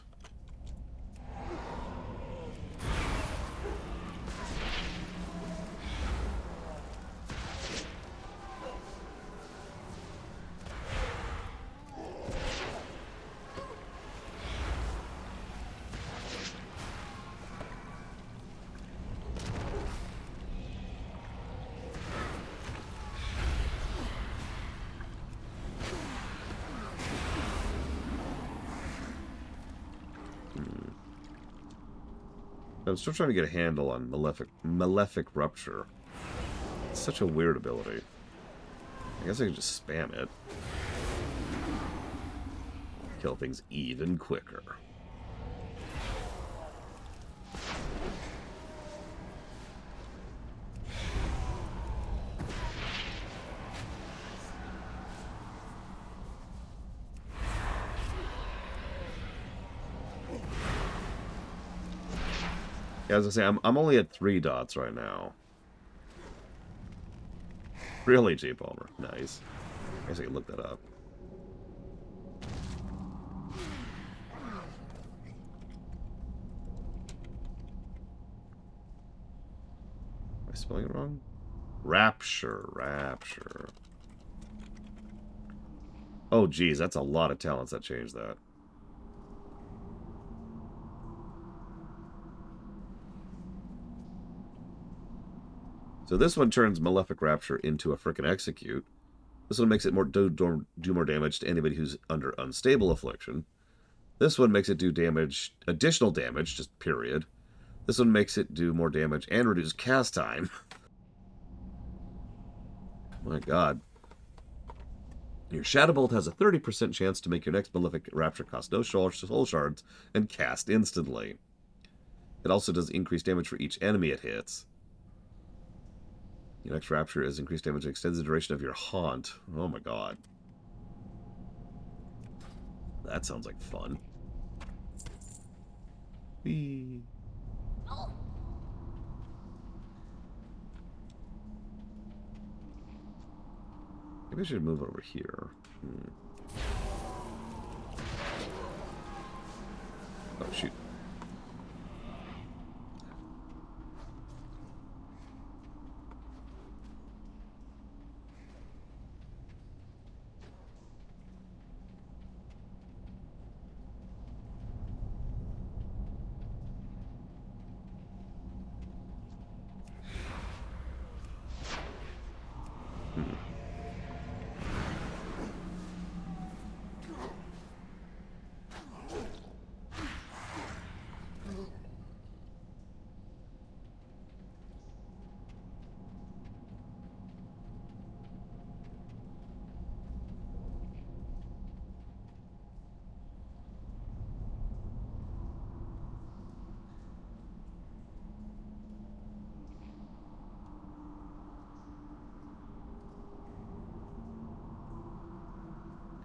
I'm still trying to get a handle on Malefic Rupture. It's such a weird ability. I guess I can just spam it. Kill things even quicker. Yeah, as I say, I'm only at 3 dots right now. Really, J. Palmer? Nice. I guess I can look that up. Am I spelling it wrong? Rapture. Oh, geez, that's a lot of talents that changed that. So this one turns Malefic Rapture into a frickin' execute. This one makes it do more damage to anybody who's under unstable affliction. This one makes it do damage, additional damage, just period. This one makes it do more damage and reduce cast time. My god. Your Shadow Bolt has a 30% chance to make your next Malefic Rapture cost no soul shards and cast instantly. It also does increased damage for each enemy it hits. Your next Rapture is increased damage and extends the duration of your haunt. Oh my god. That sounds like fun. Whee. Maybe I should move over here. Oh, shoot.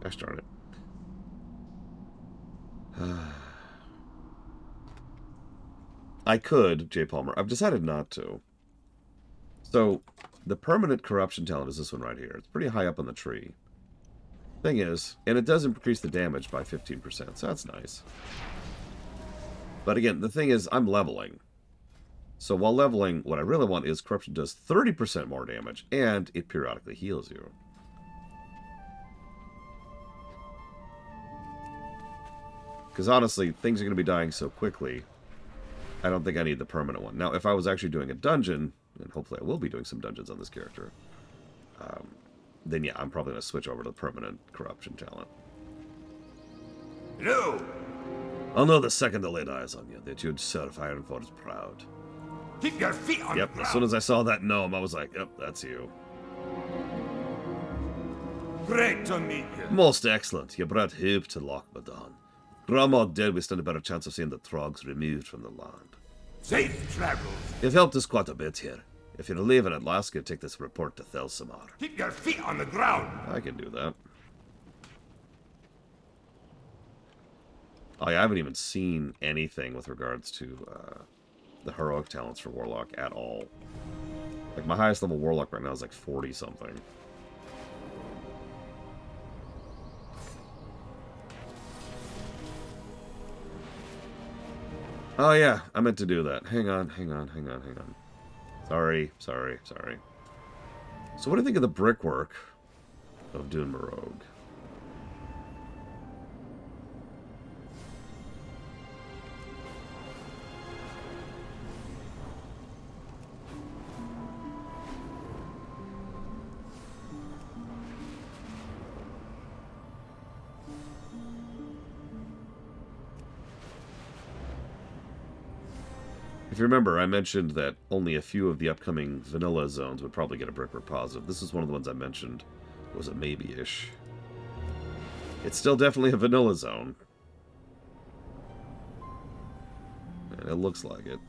Gosh darn it. I could, J. Palmer. I've decided not to. So, the permanent corruption talent is this one right here. It's pretty high up on the tree. Thing is, and it does increase the damage by 15%, so that's nice. But again, the thing is, I'm leveling. So while leveling, what I really want is corruption does 30% more damage, and it periodically heals you. Because honestly, things are going to be dying so quickly, I don't think I need the permanent one. Now, if I was actually doing a dungeon, and hopefully I will be doing some dungeons on this character, then yeah, I'm probably going to switch over to the permanent corruption talent. No! I'll know the second I laid eyes on you, that you'd serve Ironforge is proud. Keep your feet on the Yep, ground. as soon as I saw that gnome, I was like, yep, that's you. Great to meet you. Most excellent. You brought hope to Loch Modan. Grandma dead, we stand a better chance of seeing the Trogs removed from the land. Safe travels. You've helped us quite a bit here. If you're leaving at last, you take this report to Thelsamar. Keep your feet on the ground. I can do that. Oh, yeah, I haven't even seen anything with regards to the heroic talents for Warlock at all. Like, my highest level Warlock right now is like 40-something. Oh, yeah, I meant to do that. Hang on. Sorry. So what do you think of the brickwork of Morogh? If you remember, I mentioned that only a few of the upcoming vanilla zones would probably get a brick positive. This is one of the ones I mentioned was a maybe-ish. It's still definitely a vanilla zone. And it looks like it.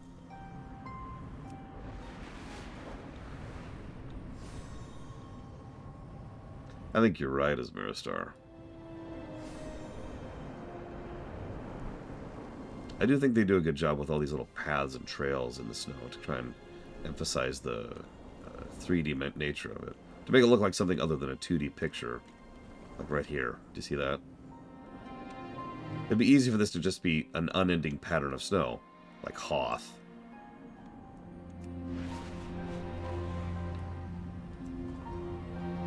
I think you're right, Asmirastar. I do think they do a good job with all these little paths and trails in the snow to try and emphasize the 3D nature of it. To make it look like something other than a 2D picture. Like right here. Do you see that? It'd be easy for this to just be an unending pattern of snow. Like Hoth.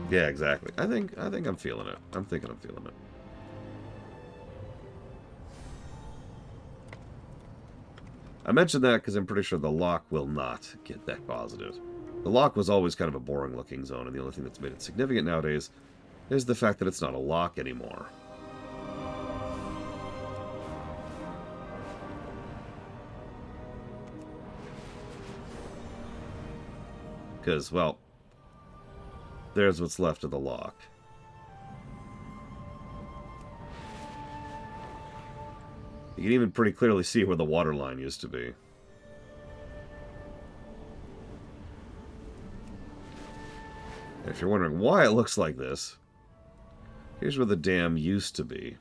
Yeah, exactly. I think I'm feeling it. I'm thinking I'm feeling it. I mentioned that because I'm pretty sure the Loch will not get that positive. The Loch was always kind of a boring looking zone, and the only thing that's made it significant nowadays is the fact that it's not a lock anymore. Because, well, there's what's left of the Loch. You can even pretty clearly see where the water line used to be. And if you're wondering why it looks like this, here's where the dam used to be.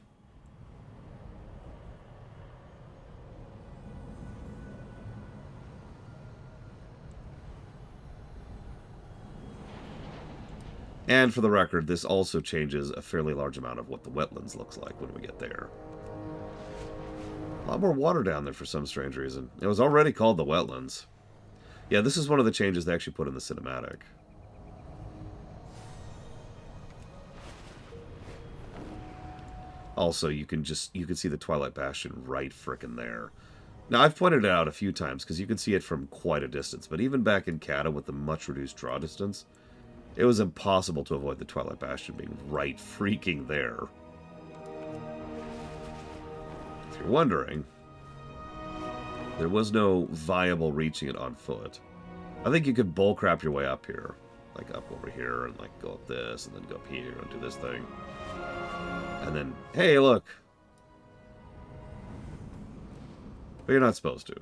And for the record, this also changes a fairly large amount of what the wetlands looks like when we get there. A lot more water down there for some strange reason. It was already called the wetlands. Yeah, this is one of the changes they actually put in the cinematic. Also, you can see the Twilight Bastion right frickin' there. Now, I've pointed it out a few times because you can see it from quite a distance, but even back in Cata with the much reduced draw distance, it was impossible to avoid the Twilight Bastion being right freaking there. If you're wondering, there was no viable reaching it on foot. I think you could bullcrap your way up here. Like up over here and like go up this and then go up here and do this thing. And then, hey, look. But you're not supposed to.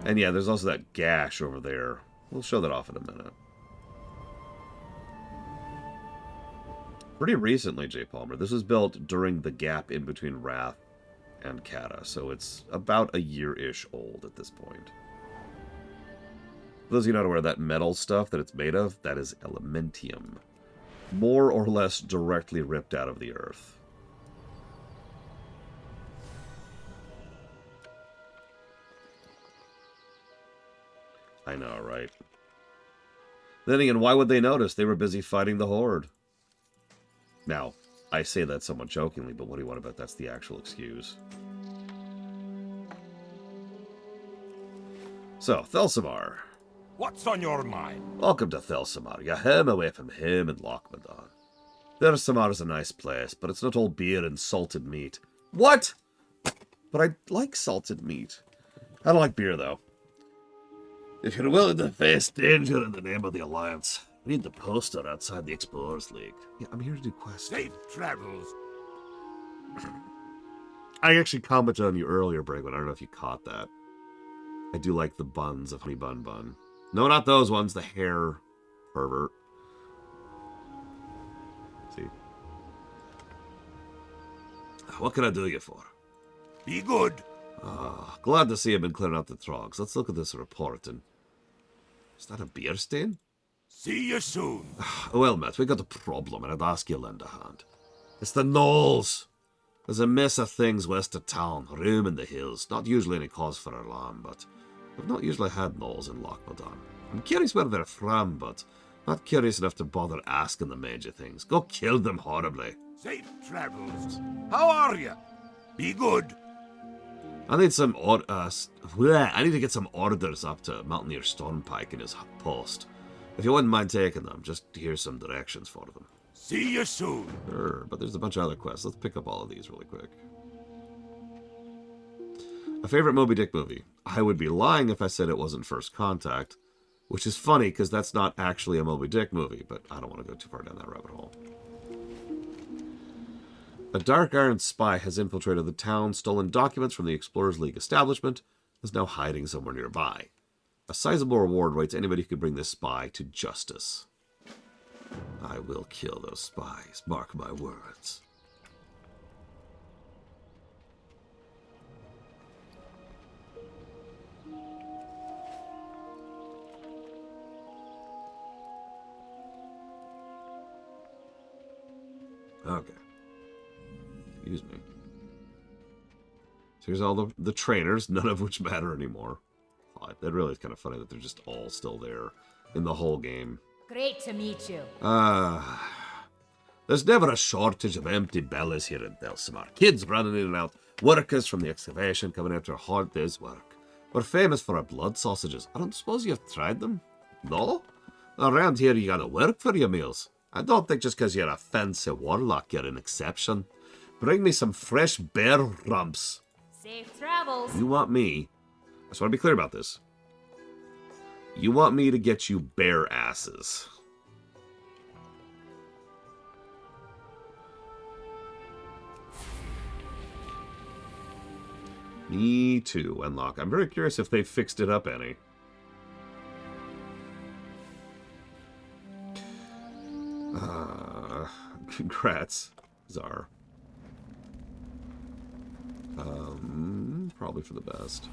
And yeah, there's also that gash over there. We'll show that off in a minute. Pretty recently, J. Palmer. This was built during the gap in between Wrath and Cata, so it's about a year-ish old at this point. For those of you not aware, that metal stuff that it's made of, that is elementium. More or less directly ripped out of the earth. I know, right? Then again, why would they notice? They were busy fighting the Horde. Now, I say that somewhat jokingly, but what do you want about that's the actual excuse? So, Thelsamar. What's on your mind? Welcome to Thelsamar. You're home away from home in Loch Modan. Thelsamar is a nice place, but it's not all beer and salted meat. What? But I like salted meat. I don't like beer, though. If you're willing to face danger in the name of the Alliance, read the poster outside the Explorers League. Yeah, I'm here to do quests. Safe travels. I actually commented on you earlier, Bragwin. I don't know if you caught that. I do like the buns of Honey Bun Bun. No, not those ones. The hair pervert. See? What can I do you for? Be good. Glad to see you've been clearing out the Trogs. Let's look at this report and... Is that a beer stain? See you soon. Well, Matt, we got a problem, and I'd ask you to lend a hand. It's the Knolls. There's a mess of things west of town, room in the hills. Not usually any cause for alarm, but we've not usually had Knolls in Loch Modan. I'm curious where they're from, but not curious enough to bother asking the major things. Go kill them horribly. Safe travels. How are you? Be good. I need some I need to get some orders up to Mountaineer Stormpike in his post. If you wouldn't mind taking them, just here's some directions for them. See you soon. Sure, but there's a bunch of other quests. Let's pick up all of these really quick. A favorite Moby Dick movie? I would be lying if I said it wasn't First Contact, which is funny because that's not actually a Moby Dick movie, but I don't want to go too far down that rabbit hole. A Dark Iron spy has infiltrated the town, stolen documents from the Explorers League establishment, and is now hiding somewhere nearby. A sizable reward waits anybody who can bring this spy to justice. I will kill those spies, mark my words. Okay. Excuse me. So here's all the trainers, none of which matter anymore. That really is kind of funny that they're just all still there in the whole game. Great to meet you. There's never a shortage of empty bellies here in Belsamar. Kids running in and out, workers from the excavation coming after a hard day's work. We're famous for our blood sausages. I don't suppose you've tried them? No? Around here you gotta work for your meals. I don't think just because you're a fancy warlock you're an exception. Bring me some fresh bear rumps. Safe travels. You want me... I just want to be clear about this. You want me to get you bear asses. Me too, Unlock. I'm very curious if they fixed it up any. Congrats, Czar. Probably for the best.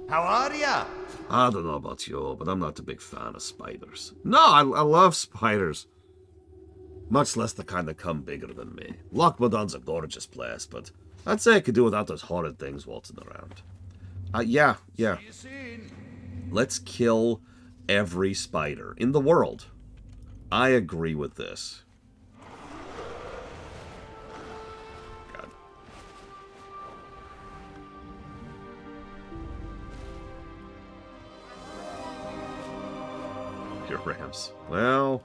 How are ya? I don't know about you, but I'm not a big fan of spiders. No, I love spiders. Much less the kind that come bigger than me. Loch Modan's a gorgeous place, but I'd say I could do without those horrid things waltzing around. Yeah. Let's kill every spider in the world. I agree with this. God. Your ramps. Well...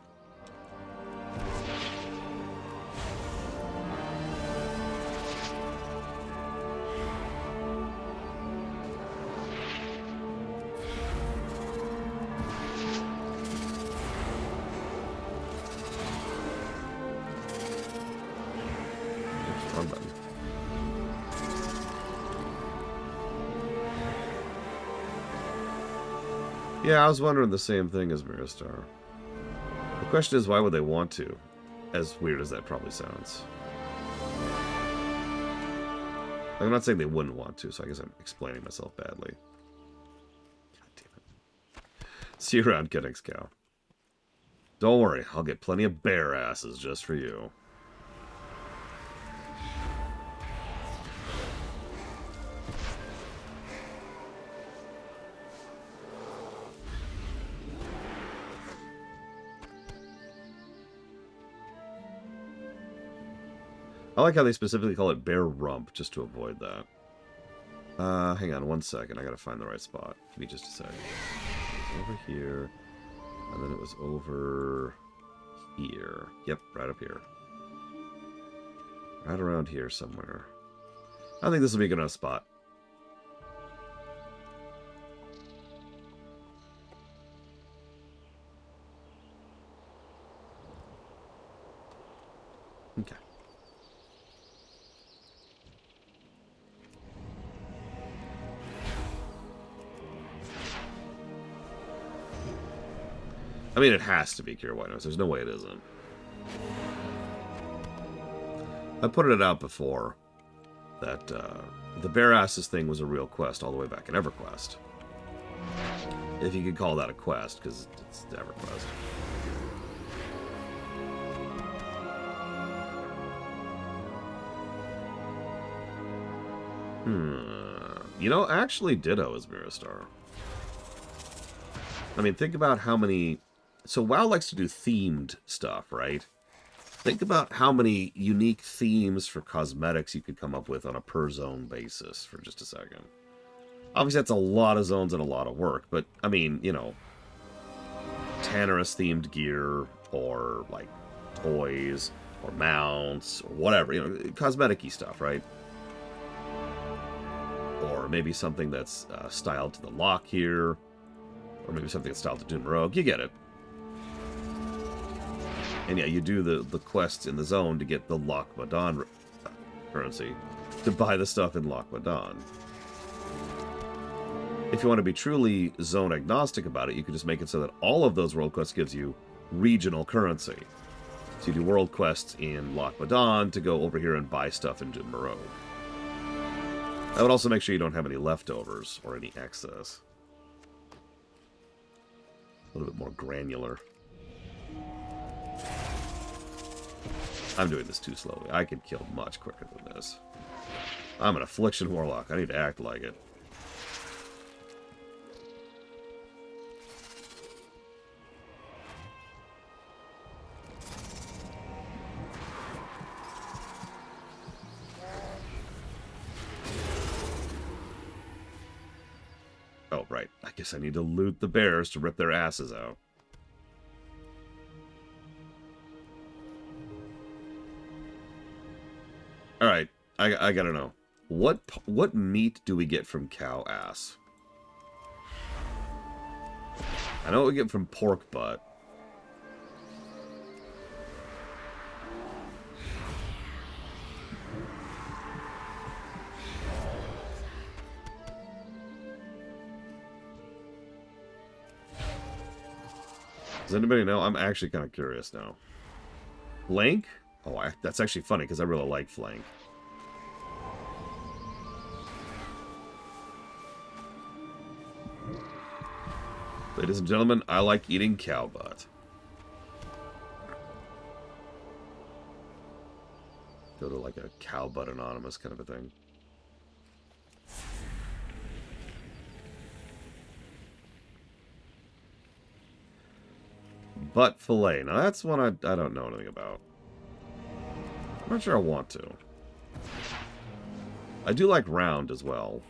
Yeah, I was wondering the same thing as Miristar. The question is, why would they want to? As weird as that probably sounds. I'm not saying they wouldn't want to, so I guess I'm explaining myself badly. God damn it. See you around, Kennex Cow. Don't worry, I'll get plenty of bear asses just for you. I like how they specifically call it bear rump, just to avoid that. Hang on one second. I gotta find the right spot. Give me just a second. It was over here. And then it was over here. Yep, right up here. Right around here somewhere. I think this will be a good enough spot. Okay. I mean, it has to be Cure White Noise. There's no way it isn't. I put it out before that the Bear Asses thing was a real quest all the way back in EverQuest. If you could call that a quest, because it's EverQuest. You know, actually Ditto is Miristar. I mean, think about how many... So WoW likes to do themed stuff, right? Think about how many unique themes for cosmetics you could come up with on a per-zone basis for just a second. Obviously, that's a lot of zones and a lot of work, but, I mean, you know, Tannerus-themed gear, or, like, toys, or mounts, or whatever, you know, cosmetic-y stuff, right? Or maybe something that's styled to the Loch here, or maybe something that's styled to Morogh. You get it. And yeah, you do the quests in the zone to get the Loch Modan currency to buy the stuff in Loch Modan. If you want to be truly zone agnostic about it, you could just make it so that all of those world quests gives you regional currency. So you do world quests in Loch Modan to go over here and buy stuff in Morogh. That would also make sure you don't have any leftovers or any excess. A little bit more granular. I'm doing this too slowly. I could kill much quicker than this. I'm an Affliction Warlock. I need to act like it. Oh, right. I guess I need to loot the bears to rip their asses out. Alright, I gotta know. What meat do we get from cow ass? I know what we get from pork butt. Does anybody know? I'm actually kind of curious now. Flank? Oh, that's actually funny because I really like flank. Ladies and gentlemen, I like eating cow butt. Go to like a cow butt anonymous kind of a thing. Butt fillet. Now that's one I don't know anything about. I'm not sure I want to. I do like round as well.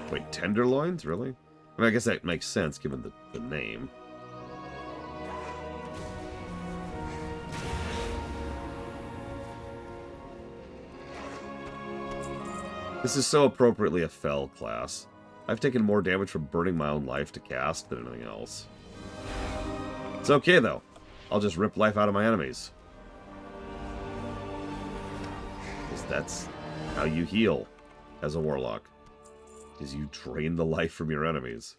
Wait, tenderloins? Really? I mean, I guess that makes sense given the name. This is so appropriately a Fel class. I've taken more damage from burning my own life to cast than anything else. It's okay, though. I'll just rip life out of my enemies. Because that's how you heal as a warlock. Is you drain the life from your enemies.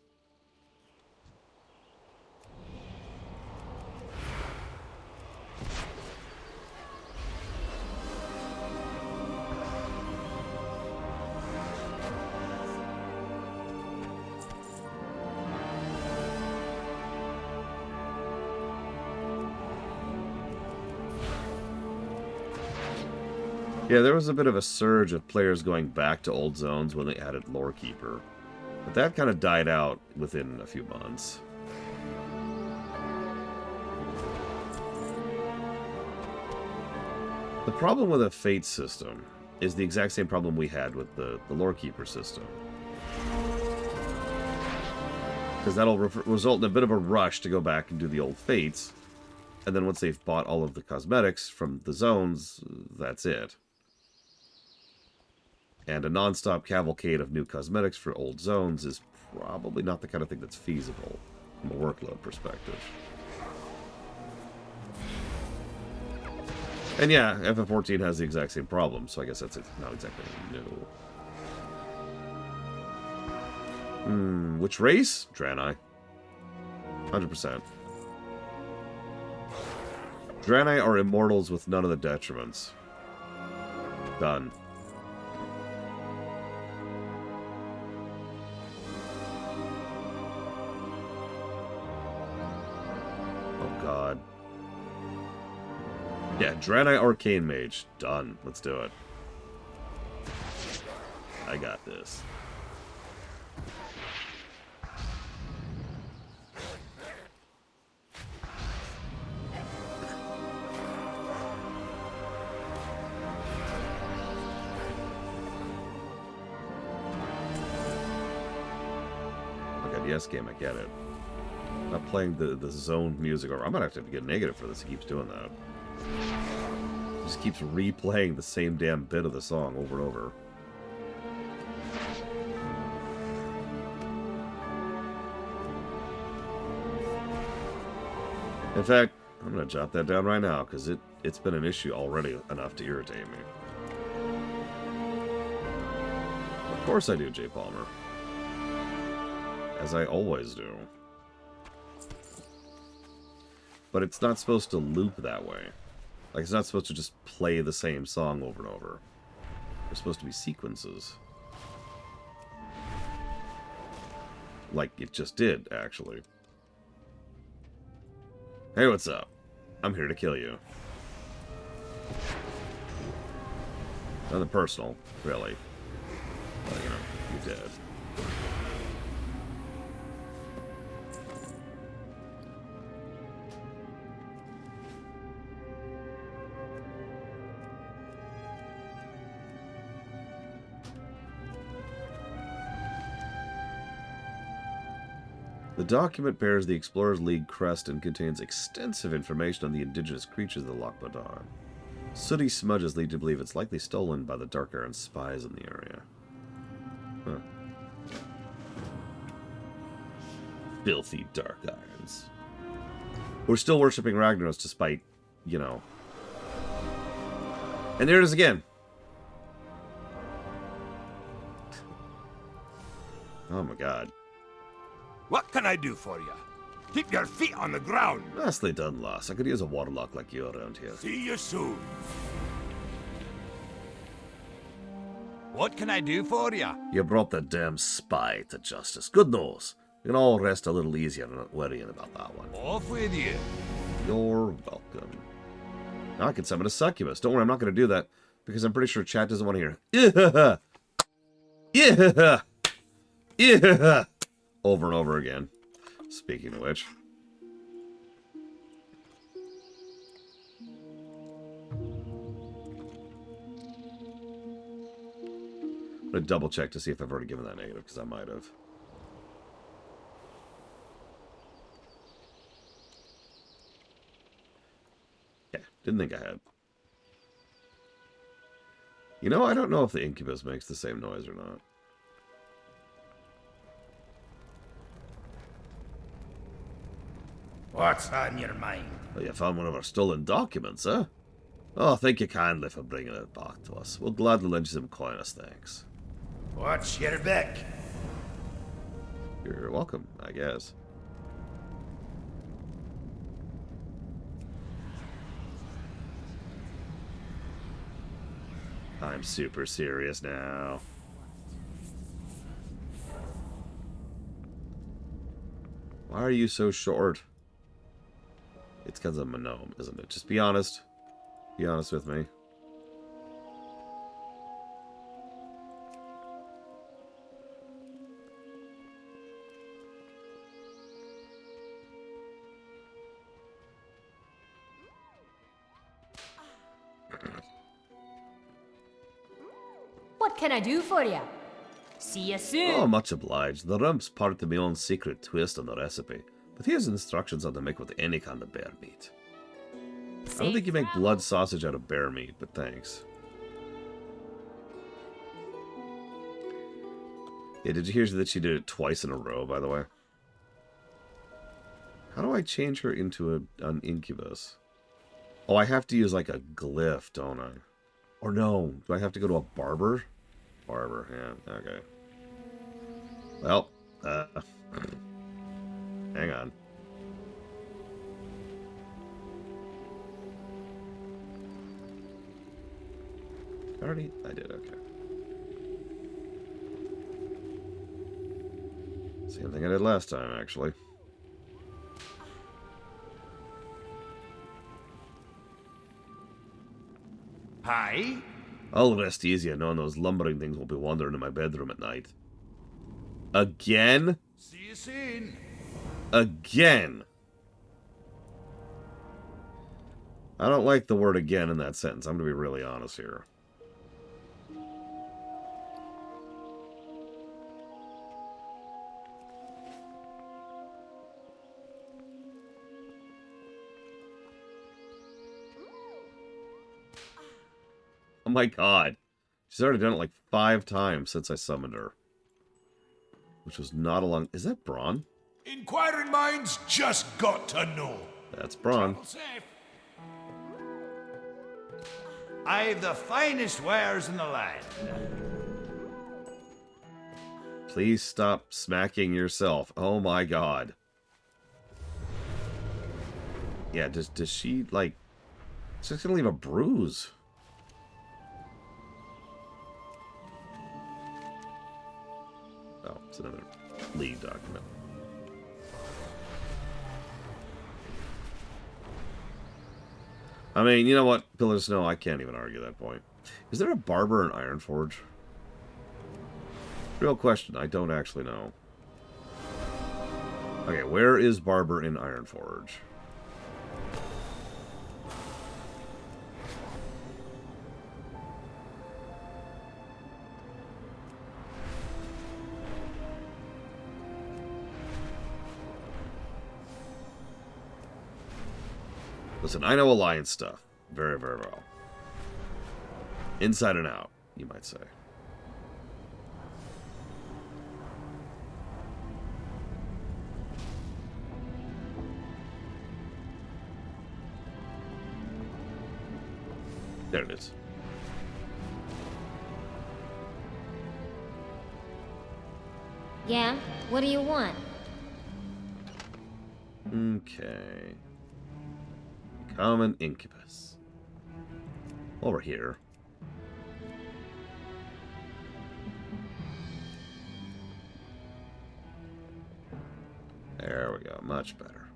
Yeah, there was a bit of a surge of players going back to old zones when they added Lorekeeper. But that kind of died out within a few months. The problem with a Fate system is the exact same problem we had with the Lorekeeper system. Because that'll result in a bit of a rush to go back and do the old Fates. And then once they've bought all of the cosmetics from the zones, that's it. And a non-stop cavalcade of new cosmetics for old zones is probably not the kind of thing that's feasible from a workload perspective. And yeah, FF14 has the exact same problem, so I guess that's not exactly new. Which race? Draenei. 100%. Draenei are immortals with none of the detriments. Done. God. Yeah, Draenei Arcane Mage. Done. Let's do it. I got this. FPS game, I get it. Not playing the zoned music over. I'm gonna have to get negative for this. He keeps doing that. He just keeps replaying the same damn bit of the song over and over. In fact, I'm gonna jot that down right now because it's been an issue already enough to irritate me. Of course I do, J. Palmer. As I always do. But it's not supposed to loop that way. Like, it's not supposed to just play the same song over and over. There's supposed to be sequences. Like it just did, actually. Hey, what's up? I'm here to kill you. Nothing personal, really. But, you know, you're dead. The document bears the Explorers League crest and contains extensive information on the indigenous creatures of the Loch Modan. Sooty smudges lead to believe it's likely stolen by the Dark Iron spies in the area. Huh. Filthy Dark Irons. We're still worshipping Ragnaros despite, you know. And there it is again. Oh my god. What can I do for you? Keep your feet on the ground. Nicely done, lass. I could use a warlock like you around here. See you soon. What can I do for you? You brought the damn spy to justice. Good news. You can all rest a little easier and not worrying about that one. Off with you. You're welcome. Now I can summon a succubus. Don't worry, I'm not going to do that because I'm pretty sure chat doesn't want to hear. Yeah, yeah, yeah. Over and over again. Speaking of which. I'm going to double check to see if I've already given that negative, because I might have. Yeah, didn't think I had. You know, I don't know if the incubus makes the same noise or not. What's on your mind? Well, you found one of our stolen documents, huh? Oh, thank you kindly for bringing it back to us. We'll gladly lend you some coin as thanks. What's your beck? You're welcome, I guess. I'm super serious now. Why are you so short? It's because I'm a gnome, isn't it? Just be honest. Be honest with me. What can I do for you? See you soon. Oh, much obliged. The rump's part of my own secret twist on the recipe. But here's instructions on to make with any kind of bear meat. I don't think you make blood sausage out of bear meat, but thanks. Yeah, did you hear that she did it twice in a row, by the way? How do I change her into an incubus? Oh, I have to use like a glyph, don't I? Or no, do I have to go to a barber? Barber, yeah, okay. Well, hang on. Already? I did, okay. Same thing I did last time, actually. Hi? I'll rest easier knowing those lumbering things won't be wandering in my bedroom at night. Again? See you soon. Again. I don't like the word again in that sentence. I'm going to be really honest here. my god. She's already done it like 5 times since I summoned her. Which was not a long... Is that Braun? Inquiring minds just got to know. That's Braun. I've the finest wares in the land. Please stop smacking yourself. Oh my god. Yeah, does she, like... She's just gonna leave a bruise. Oh, it's another lead document. I mean, you know what? Pillar of Snow, I can't even argue that point. Is there a barber in Ironforge? Real question, I don't actually know. Okay, where is barber in Ironforge? Listen, I know Alliance stuff very, very well. Inside and out, you might say. There it is. Yeah? What do you want? Okay. Common incubus. While we're here. There we go. Much better.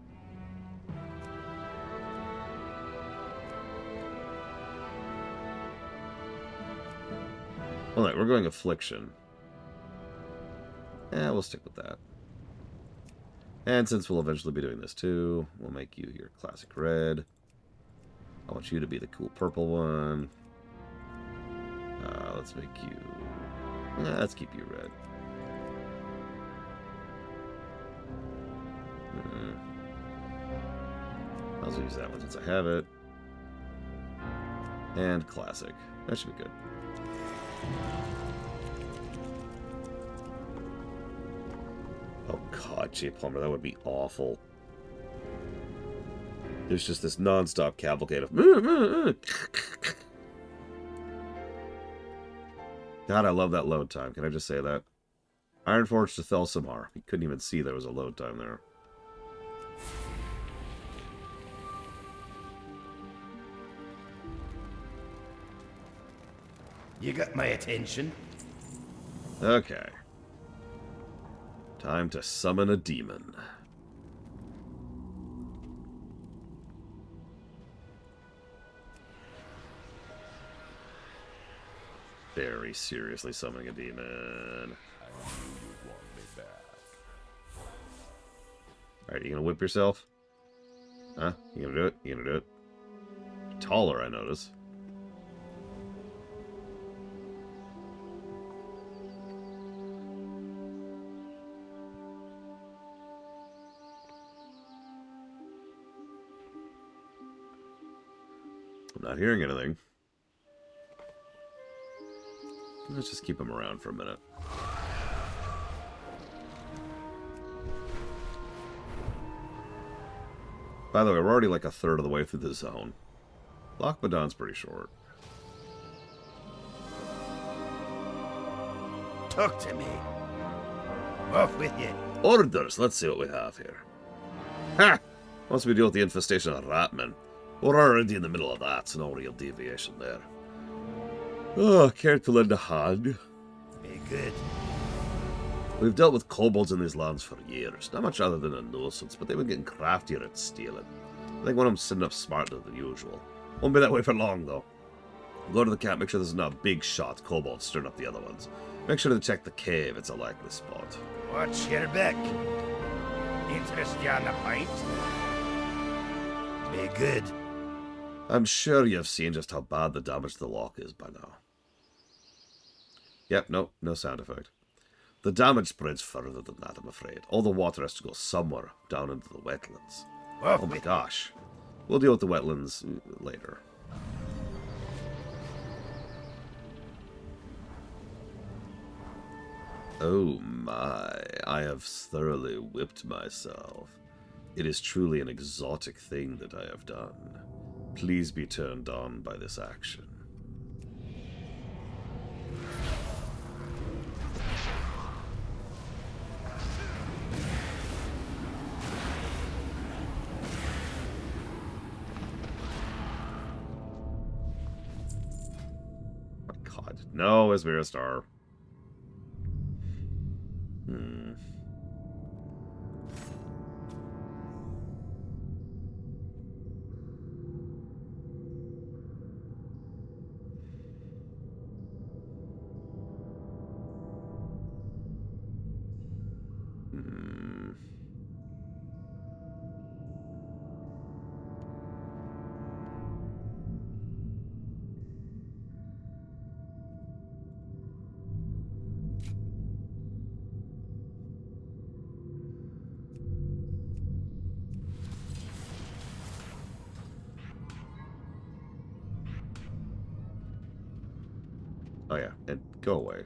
Well, no, we're going affliction. Yeah, we'll stick with that. And since we'll eventually be doing this too, we'll make you your classic red. I want you to be the cool purple one. Let's make you... Yeah, let's keep you red. I'll just use that one since I have it. And classic. That should be good. Oh god, J. Plumber, that would be awful. There's just this non-stop cavalcade of... God, I love that load time. Can I just say that? Ironforge to Thelsamar. You couldn't even see there was a load time there. You got my attention. Okay. Time to summon a demon. Very seriously summoning a demon. Alright, you gonna whip yourself? Huh? You gonna do it? You gonna do it? Taller, I notice. I'm not hearing anything. Let's just keep him around for a minute. By the way, we're already like a third of the way through the zone. Loch Modan's pretty short. Talk to me. Off with you. Orders, let's see what we have here. Ha! Once we deal with the infestation of ratmen, we're already in the middle of that, so no real deviation there. Oh, care to lend a hand? Be good. We've dealt with kobolds in these lands for years. Not much other than a nuisance, but they've been getting craftier at stealing. I think one of them's sitting up smarter than usual. Won't be that way for long, though. Go to the camp, make sure there's not big shot kobolds stirring up the other ones. Make sure to check the cave, it's a likely spot. Watch your back. Interest you on the pint? Be good. I'm sure you've seen just how bad the damage to the loch is by now. Yep, no sound effect. The damage spreads further than that, I'm afraid. All the water has to go somewhere down into the wetlands. Oh my gosh. We'll deal with the wetlands later. Oh my, I have thoroughly whipped myself. It is truly an exotic thing that I have done. Please be turned on by this action. Oh my god. No, Esmira Star. Oh yeah, and go away.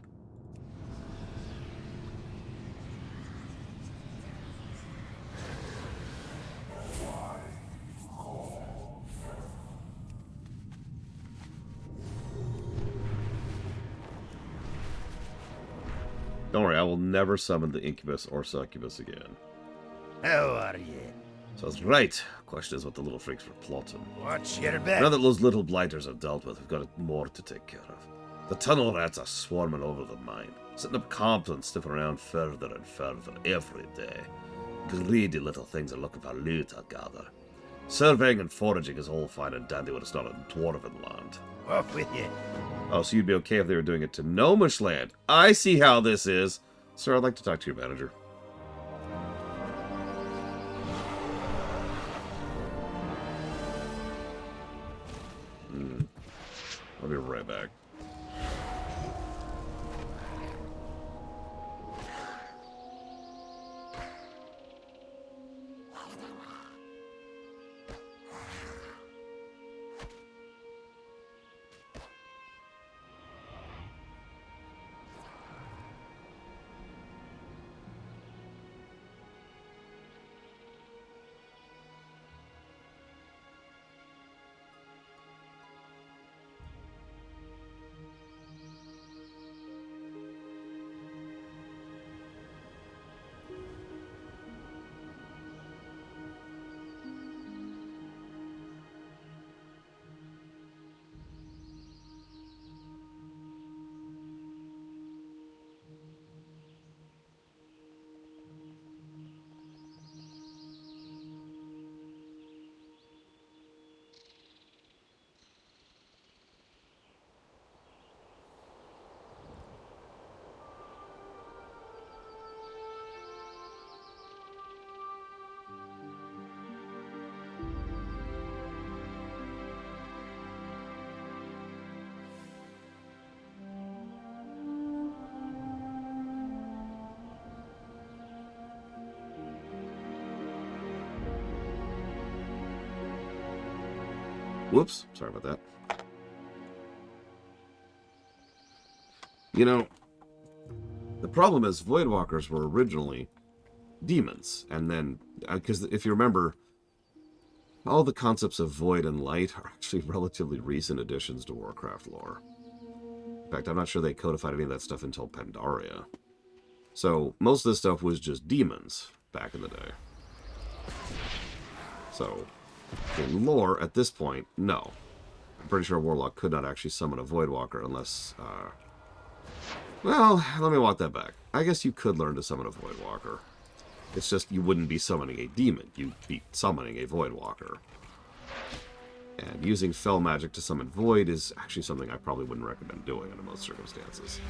Don't worry, I will never summon the incubus or succubus again. How are you? So I was right. Question is what the little freaks were plotting. What's your bet? Now that those little blighters are dealt with, we've got more to take care of. The tunnel rats are swarming over the mine, setting up camps and sniffing around further and further every day. Greedy little things are looking for loot, I gather. Surveying and foraging is all fine and dandy when it's not a dwarven land. Off with you. Oh, so you'd be okay if they were doing it to gnomish land. I see how this is. Sir, I'd like to talk to your manager. I'll be right back. Whoops, sorry about that. You know, the problem is Voidwalkers were originally demons, and then, because if you remember, all the concepts of void and light are actually relatively recent additions to Warcraft lore. In fact, I'm not sure they codified any of that stuff until Pandaria. So, most of this stuff was just demons back in the day. So, in lore, at this point, no. I'm pretty sure Warlock could not actually summon a Voidwalker unless, well, let me walk that back. I guess you could learn to summon a Voidwalker. It's just you wouldn't be summoning a demon. You'd be summoning a Voidwalker. And using Fel Magic to summon Void is actually something I probably wouldn't recommend doing under most circumstances.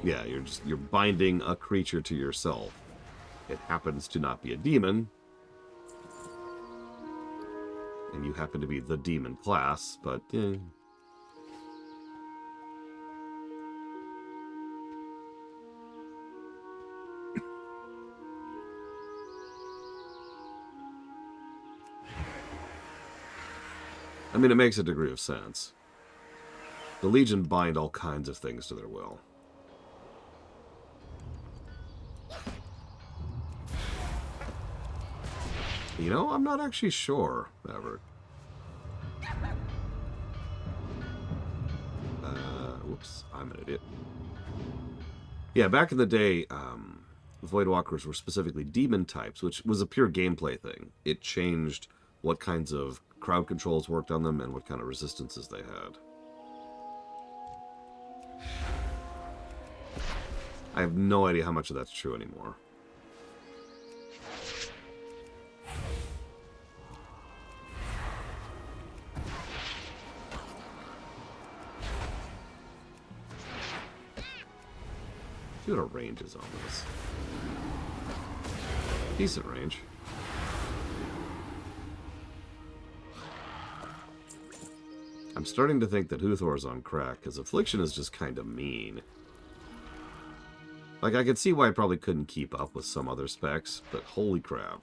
Yeah, you're binding a creature to yourself. It happens to not be a demon, and you happen to be the demon class, but I mean, it makes a degree of sense. The Legion bind all kinds of things to their will. You know, I'm not actually sure, ever. Whoops, I'm an idiot. Yeah, back in the day, Voidwalkers were specifically demon types, which was a pure gameplay thing. It changed what kinds of crowd controls worked on them and what kind of resistances they had. I have no idea how much of that's true anymore. See what our range is on this. Decent range. I'm starting to think that Huthor's on crack, because Affliction is just kind of mean. Like, I could see why I probably couldn't keep up with some other specs, but holy crap.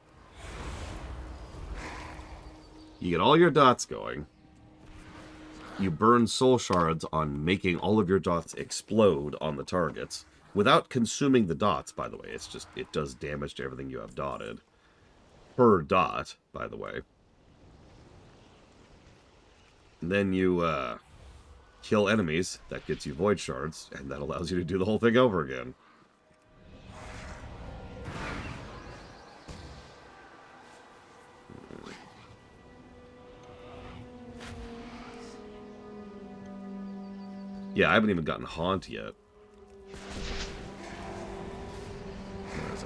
You get all your dots going. You burn soul shards on making all of your dots explode on the targets. Without consuming the dots, by the way. It's just, it does damage to everything you have dotted. Per dot, by the way. And then you, kill enemies. That gets you void shards, and that allows you to do the whole thing over again. Yeah, I haven't even gotten Haunt yet.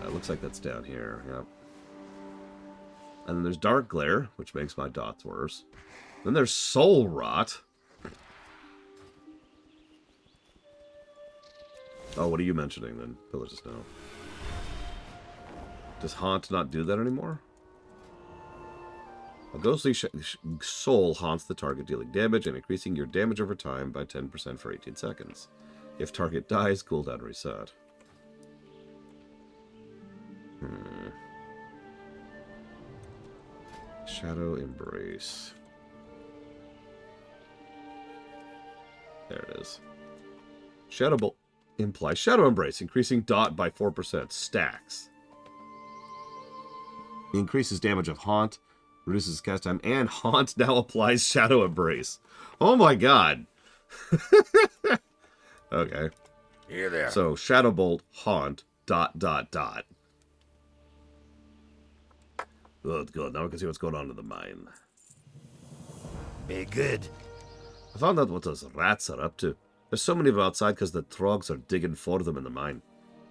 It looks like that's down here, yep. And then there's Dark Glare, which makes my dots worse. Then there's Soul Rot. Oh, what are you mentioning then, Pillars of Snow? Does Haunt not do that anymore? A ghostly soul haunts the target, dealing damage and increasing your damage over time by 10% for 18 seconds. If target dies, cooldown reset. Shadow Embrace. There it is. Shadow Bolt implies Shadow Embrace, increasing dot by 4%. Stacks. It increases damage of Haunt, reduces cast time, and Haunt now applies Shadow Embrace. Oh my god. Okay. Here there. So, Shadow Bolt, Haunt, ... Good, good. Now we can see what's going on in the mine. Be good. I found out what those rats are up to. There's so many of them outside because the Trogs are digging for them in the mine.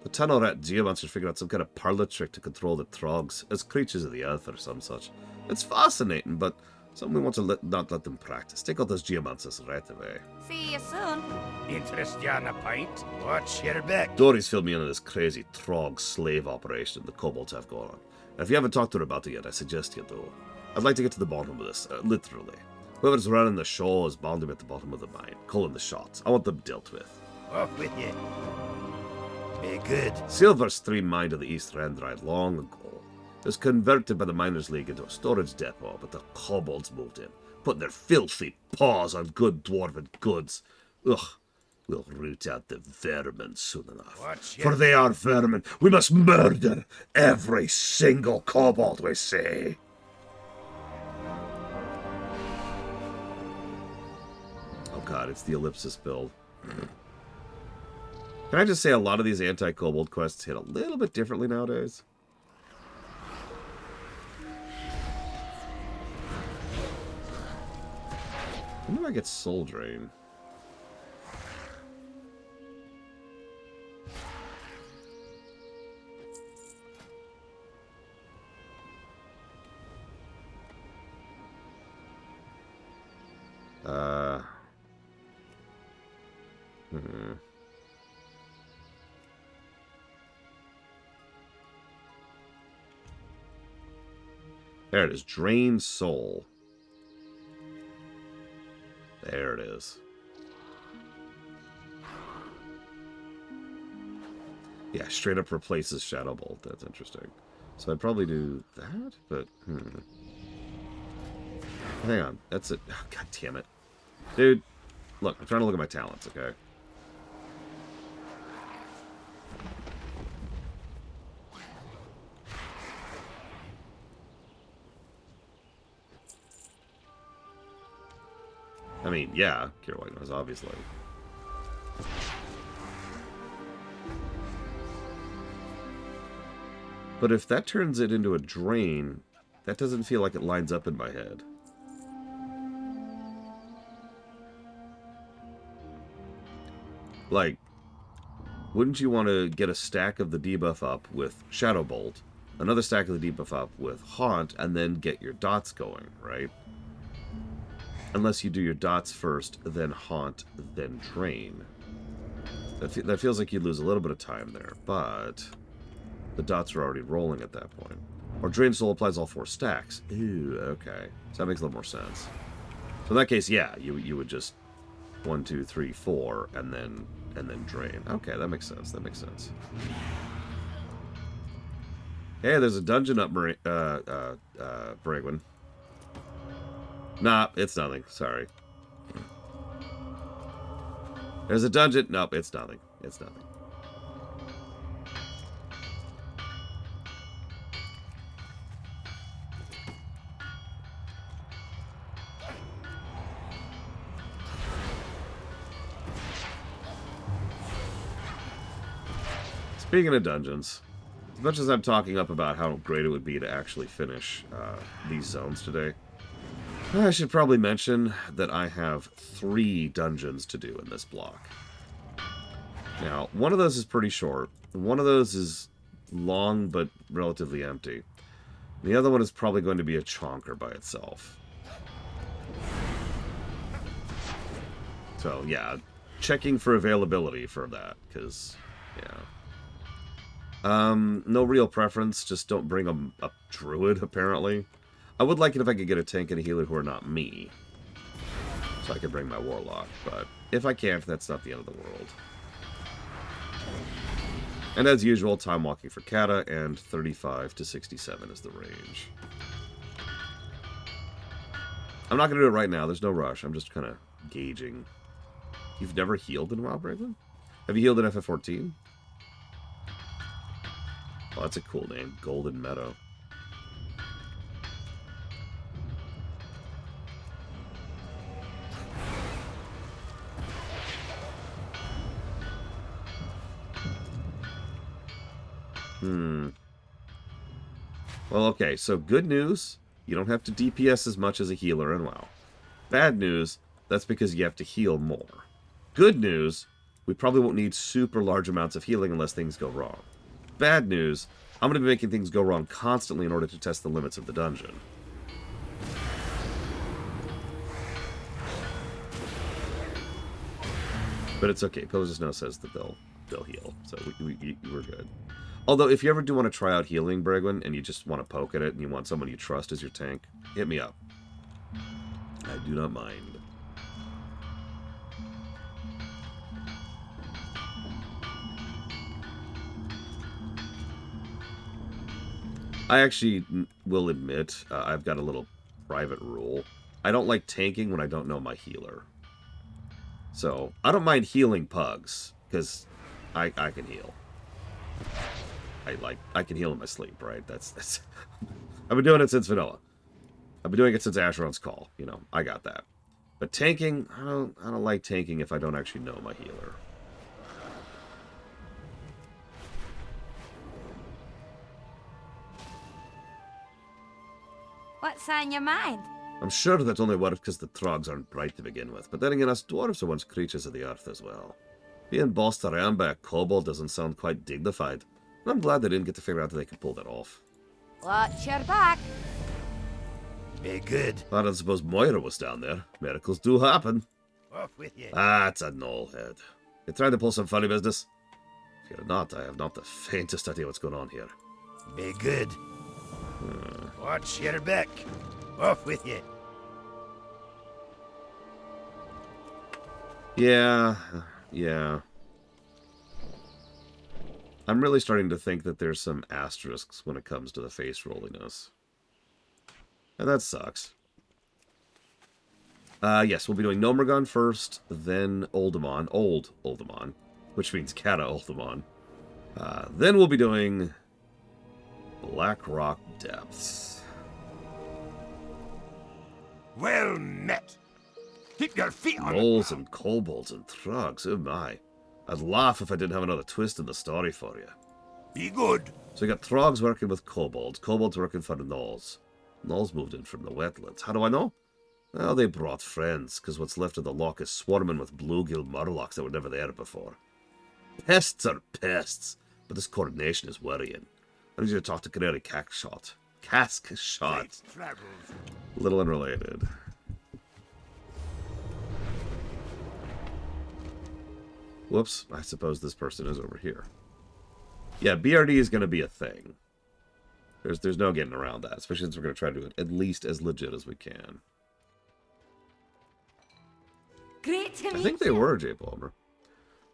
The tunnel rat geomancers figured out some kind of parlor trick to control the Trogs as creatures of the earth or some such. It's fascinating, but something we want to not let them practice. Take out those geomancers right away. See you soon. Interest you on a pint? Watch your back. Dory's filled me in on this crazy Trog slave operation the kobolds have going on. And if you haven't talked to her about it yet, I suggest you do. I'd like to get to the bottom of this, literally. Whoever's running the show is bound to be at the bottom of the mine, calling the shots. I want them dealt with. Off with you. Be good. Silver Stream mine to the East Rend died long ago. It was converted by the Miners' League into a storage depot, but the kobolds moved in, putting their filthy paws on good dwarven goods. Ugh. We'll root out the vermin soon enough. For they are vermin. We must murder every single kobold we see. Oh god, it's the ellipsis build. Can I just say a lot of these anti-kobold quests hit a little bit differently nowadays? When do I get Soul Drain? There it is. Drain Soul. There it is. Yeah, straight up replaces Shadow Bolt. That's interesting. So I'd probably do that, but... Hang on. That's it. Oh, God damn it. Dude, look, I'm trying to look at my talents, okay? I mean, yeah, cure white noise, obviously. But if that turns it into a drain, that doesn't feel like it lines up in my head. Like, wouldn't you want to get a stack of the debuff up with Shadow Bolt, another stack of the debuff up with Haunt, and then get your dots going, right? Unless you do your dots first, then Haunt, then Drain. That feels like you'd lose a little bit of time there, but the dots are already rolling at that point. Or Drain Soul applies all 4 stacks. Ooh, okay. So that makes a little more sense. So in that case, yeah, you would just 1, 2, 3, 4, and then Drain. Okay, that makes sense. That makes sense. Hey, there's a dungeon up, Brigwin. Nah, it's nothing. Sorry. There's a dungeon. Nope, it's nothing. It's nothing. Speaking of dungeons, as much as I'm talking up about how great it would be to actually finish these zones today, I should probably mention that I have 3 dungeons to do in this block. Now, one of those is pretty short. One of those is long but relatively empty. The other one is probably going to be a chonker by itself. So, yeah, checking for availability for that, because, yeah. No real preference, just don't bring a druid, apparently. I would like it if I could get a tank and a healer who are not me. So I could bring my Warlock, but if I can't, that's not the end of the world. And as usual, time walking for Kata, and 35 to 67 is the range. I'm not going to do it right now, there's no rush, I'm just kind of gauging. You've never healed in WoW, Braven? Have you healed in FF14? Oh, that's a cool name, Golden Meadow. Well, okay, so good news, you don't have to DPS as much as a healer in WoW. Bad news, that's because you have to heal more. Good news, we probably won't need super large amounts of healing unless things go wrong. Bad news, I'm going to be making things go wrong constantly in order to test the limits of the dungeon. But it's okay, Pillars of Snow says that they'll heal, so we're good. Although, if you ever do want to try out healing, Brigwin, and you just want to poke at it, and you want someone you trust as your tank, hit me up. I do not mind. I actually will admit, I've got a little private rule. I don't like tanking when I don't know my healer. So, I don't mind healing pugs, because I can heal. I can heal in my sleep, right? That's I've been doing it since vanilla. I've been doing it since Asheron's Call. You know, I got that. But tanking, I don't like tanking if I don't actually know my healer. What's on your mind? I'm sure that only works because the Trogs aren't bright to begin with, but then again, us dwarves are once creatures of the earth as well. Being bossed around by a kobold doesn't sound quite dignified. And I'm glad they didn't get to figure out that they could pull that off. Watch your back. Be good. I don't suppose Moira was down there. Miracles do happen. Off with you. Ah, it's a knollhead. You trying to pull some funny business? If you're not, I have not the faintest idea what's going on here. Be good. Watch your back. Off with you. Yeah. I'm really starting to think that there's some asterisks when it comes to the face rolliness. And that sucks. Yes, we'll be doing Gnomeregan first, then Oldemon, Old Oldemon, which means Cata Oldemon. Then we'll be doing Black Rock Depths. Well met. Keep your feet on Moles and kobolds and Trogs, oh my. I'd laugh if I didn't have another twist in the story for you. Be good. So we got Trogs working with kobolds working for the Gnolls. Gnolls moved in from the wetlands. How do I know? Well, they brought friends, because what's left of the Loch is swarming with bluegill murlocs that were never there before. Pests are pests, but this coordination is worrying. I need you to talk to Canary Caskshot. Caskshot. Little unrelated. Whoops, I suppose this person is over here. Yeah, BRD is going to be a thing. There's no getting around that, especially since we're going to try to do it at least as legit as we can. Great to meet you. I think they were, J. Palmer.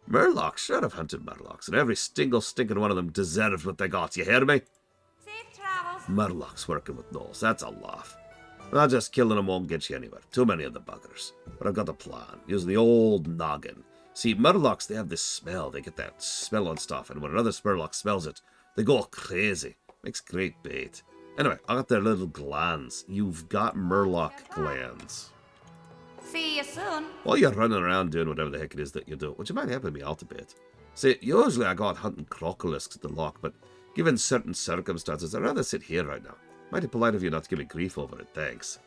Murlocs should have hunted Murlocs, and every single stinking one of them deserved what they got. You hear me? Safe travels. Murlocs working with Gnolls. That's a laugh. Not just killing them won't get you anywhere. Too many of the buggers. But I've got a plan. Using the old noggin. See, Murlocs, they have this smell. They get that smell on stuff, and when another Murloc smells it, they go crazy. Makes great bait. Anyway, I got their little glands. You've got Murloc glands. See you soon. While you're running around doing whatever the heck it is that you do, would you mind helping me out a bit? See, usually I go out hunting crocolisks at the Loch, but given certain circumstances, I'd rather sit here right now. Mighty polite of you not to give me grief over it, thanks.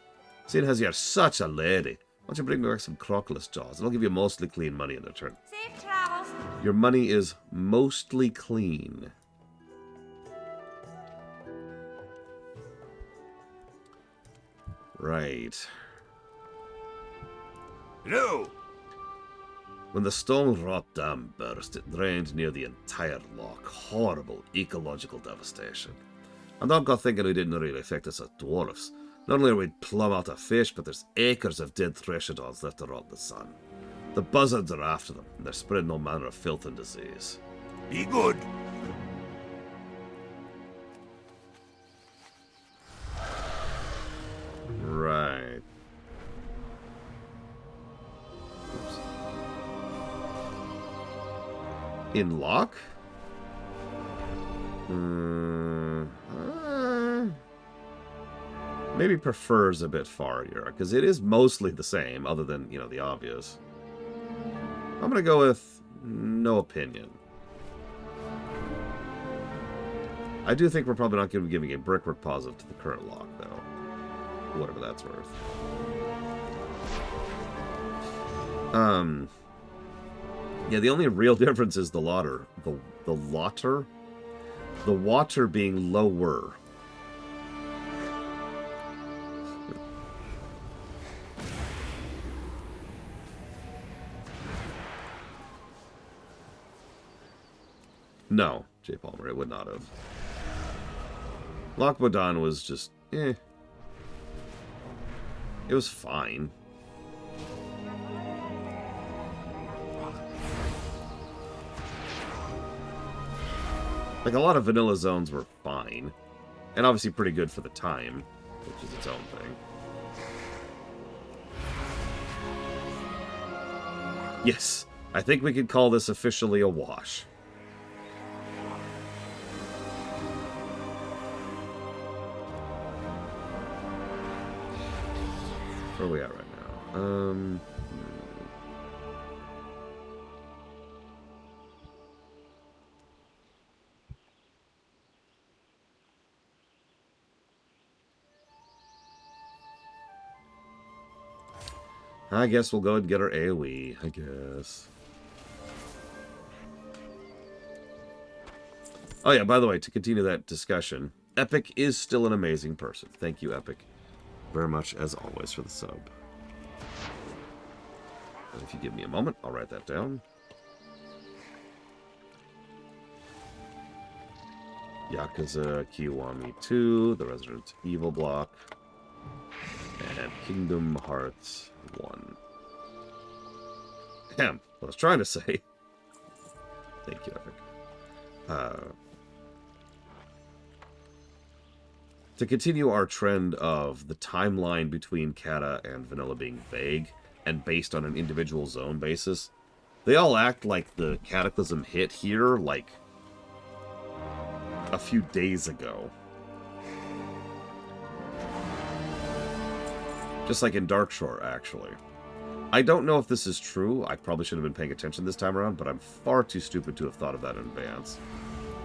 Seeing as you're such a lady, why don't you bring me back some crocolis jaws, and I'll give you mostly clean money in return. Safe travels. Your money is mostly clean. Right. No. When the stone rot dam burst, it drained near the entire Loch. Horrible ecological devastation. And I got thinking it didn't really affect us as dwarfs. Not only are we plumb out of fish, but there's acres of dead threshodons left to rot in the sun. The buzzards are after them, and they're spreading all manner of filth and disease. Be good. Right. Oops. In Loch? Maybe prefers a bit farther, because it is mostly the same, other than, you know, the obvious. I'm going to go with no opinion. I do think we're probably not going to be giving a brickwork positive to the current Loch, though. Whatever that's worth. Yeah, the only real difference is the water. The water? The water being lower. No, J. Palmer, it would not have. Loch Modan was just, eh. It was fine. Like, a lot of vanilla zones were fine. And obviously pretty good for the time, which is its own thing. Yes, I think we could call this officially a wash. Where are we at right now? I guess we'll go and get our AoE, I guess. Oh yeah, by the way, to continue that discussion, Epic is still an amazing person. Thank you, Epic, very much, as always, for the sub. And if you give me a moment, I'll write that down. Yakuza Kiwami 2, the Resident Evil block, and Kingdom Hearts 1. Damn, what I was trying to say. Thank you, Epic. To continue our trend of the timeline between Cata and Vanilla being vague and based on an individual zone basis, they all act like the Cataclysm hit here, like, a few days ago. Just like in Darkshore, actually. I don't know if this is true. I probably should have been paying attention this time around, but I'm far too stupid to have thought of that in advance.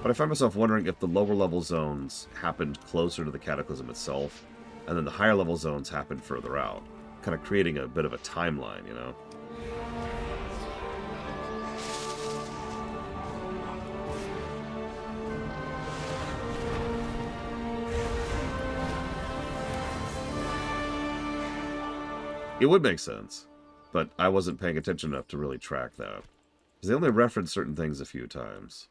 But I find myself wondering if the lower level zones happened closer to the Cataclysm itself, and then the higher level zones happened further out, kind of creating a bit of a timeline, you know? It would make sense, but I wasn't paying attention enough to really track that. Because they only reference certain things a few times.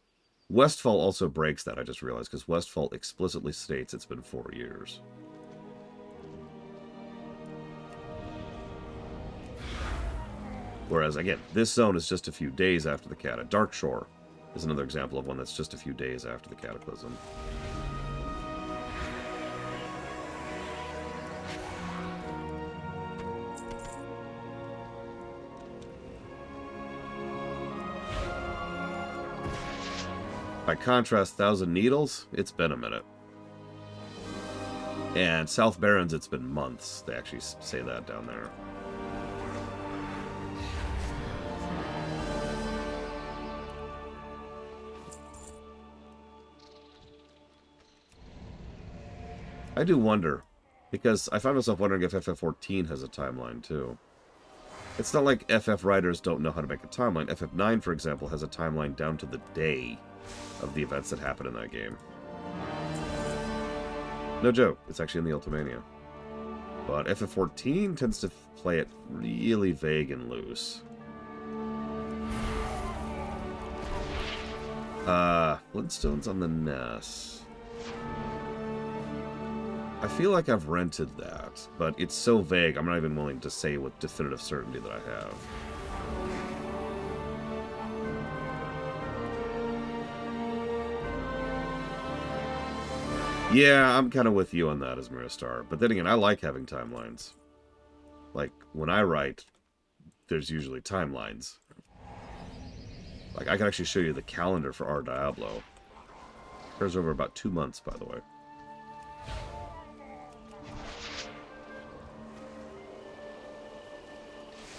Westfall also breaks that, I just realized, because Westfall explicitly states it's been 4 years. Whereas, again, this zone is just a few days after the Cata. Darkshore is another example of one that's just a few days after the Cataclysm. By contrast, Thousand Needles, it's been a minute. And South Barrens, it's been months. They actually say that down there. I do wonder, because I find myself wondering if FF14 has a timeline too. It's not like FF writers don't know how to make a timeline. FF9, for example, has a timeline down to the day of the events that happen in that game. No joke, it's actually in the Ultimania. But FF14 tends to play it really vague and loose. Flintstones on the NES. I feel like I've rented that, but it's so vague, I'm not even willing to say with definitive certainty that I have. Yeah, I'm kind of with you on that, as Miristar. But then again, I like having timelines. Like, when I write, there's usually timelines. Like, I can actually show you the calendar for our Diablo. There's over about 2 months, by the way.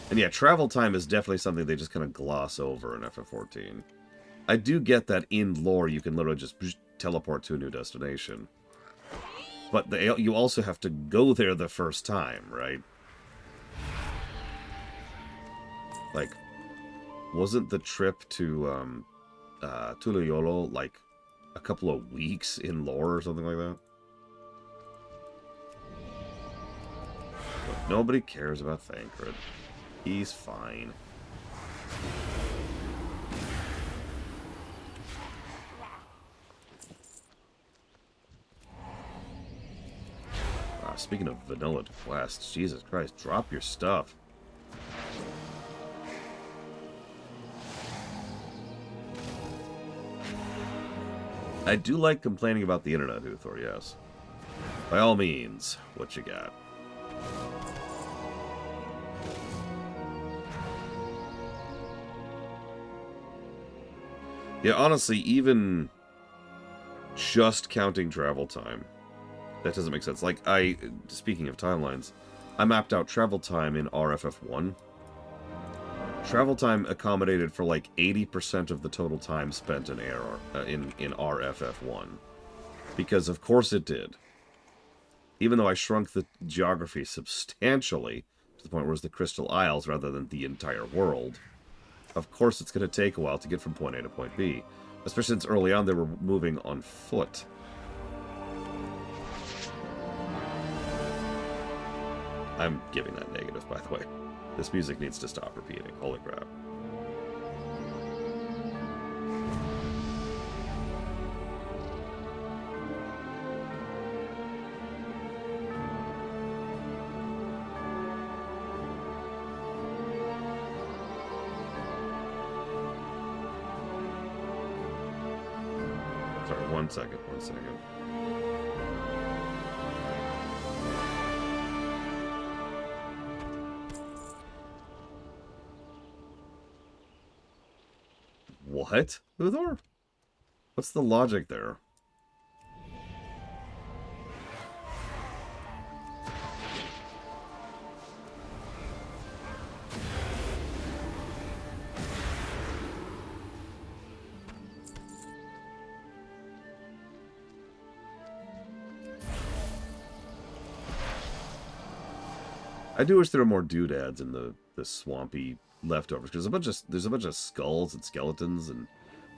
And yeah, travel time is definitely something they just kind of gloss over in FF14. I do get that in lore you can literally just teleport to a new destination. But you also have to go there the first time, right? Like, wasn't the trip to Tuluyolo like a couple of weeks in lore or something like that? But nobody cares about Thancred. He's fine. Speaking of vanilla quests, Jesus Christ, drop your stuff. I do like complaining about the internet, Uthor, yes. By all means, what you got? Yeah, honestly, even just counting travel time, that doesn't make sense. Like, speaking of timelines, I mapped out travel time in RFF1. Travel time accommodated for like 80% of the total time spent in RFF1. Because of course it did. Even though I shrunk the geography substantially, to the point where it was the Crystal Isles rather than the entire world, of course it's going to take a while to get from point A to point B. Especially since early on they were moving on foot. I'm giving that negative, by the way. This music needs to stop repeating. Holy crap. Sorry, one second. What? Uthor? What's the logic there? I do wish there were more doodads in the swampy leftovers, because there's a bunch of skulls and skeletons and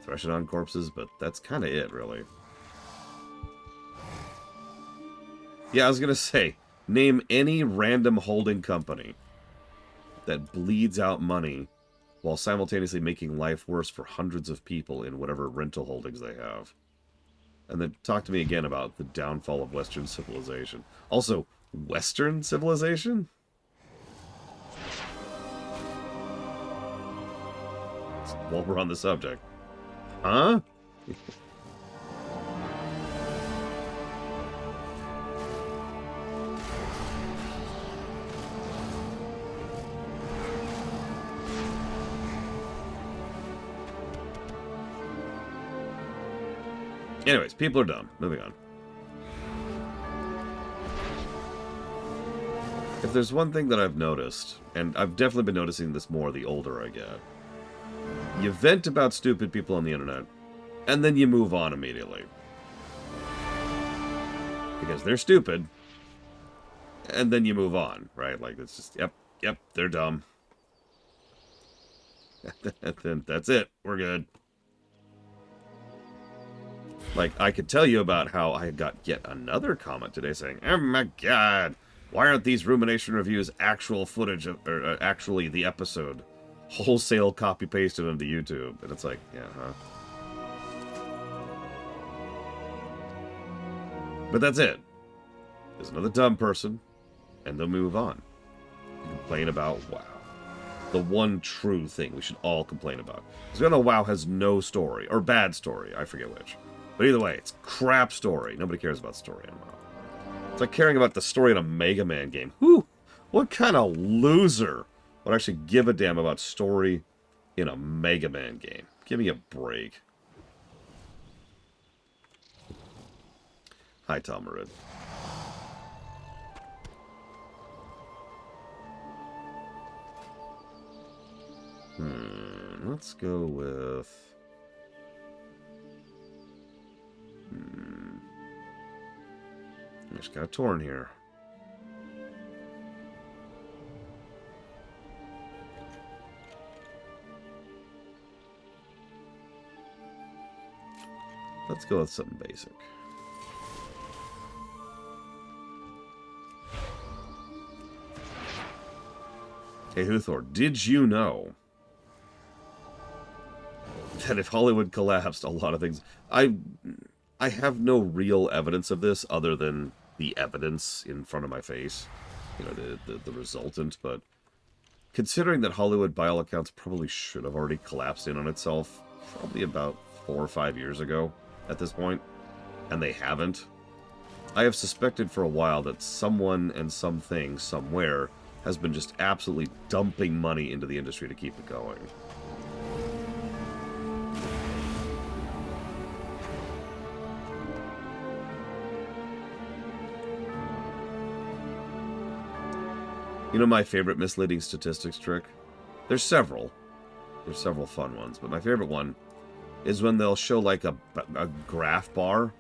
Threshodon corpses, but that's kind of it, really. Yeah, I was gonna say, name any random holding company that bleeds out money while simultaneously making life worse for hundreds of people in whatever rental holdings they have. And then talk to me again about the downfall of Western civilization. Also, Western civilization? While we're on the subject. Huh? Anyways, people are dumb. Moving on. If there's one thing that I've noticed, and I've definitely been noticing this more the older I get, you vent about stupid people on the internet, and then you move on immediately. Because they're stupid, and then you move on, right? Like, it's just, yep, they're dumb. Then that's it. We're good. Like, I could tell you about how I got yet another comment today saying, oh my god, why aren't these Rumination reviews actual footage, or actually the episode? Wholesale copy-pasted onto YouTube. And it's like, yeah, huh? But that's it. There's another dumb person, and they'll move on. You complain about WoW. The one true thing we should all complain about. Because we all know WoW has no story, or bad story, I forget which. But either way, it's crap story. Nobody cares about story on WoW. It's like caring about the story in a Mega Man game. Whew! What kind of loser would actually give a damn about story in a Mega Man game? Give me a break. Hi, Tomarid. Let's go with... I just got torn here. Let's go with something basic. Hey, Huthor, did you know that if Hollywood collapsed, a lot of things... I have no real evidence of this other than the evidence in front of my face. You know, the resultant, but considering that Hollywood, by all accounts, probably should have already collapsed in on itself probably about 4 or 5 years ago at this point, and they haven't. I have suspected for a while that someone and something somewhere has been just absolutely dumping money into the industry to keep it going. You know my favorite misleading statistics trick? There's several. There's several fun ones, but my favorite one is when they'll show like a graph bar.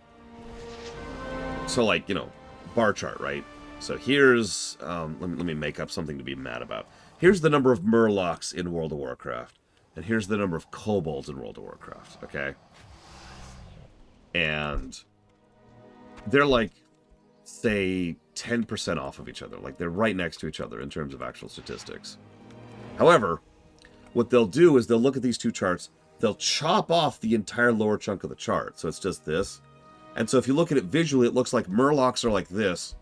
So like, you know, bar chart, right? So here's, let me make up something to be mad about. Here's the number of murlocs in World of Warcraft. And here's the number of kobolds in World of Warcraft, okay? And they're like, say, 10% off of each other. Like, they're right next to each other in terms of actual statistics. However, what they'll do is they'll look at these two charts, they'll chop off the entire lower chunk of the chart. So it's just this. And so if you look at it visually, it looks like murlocs are like this,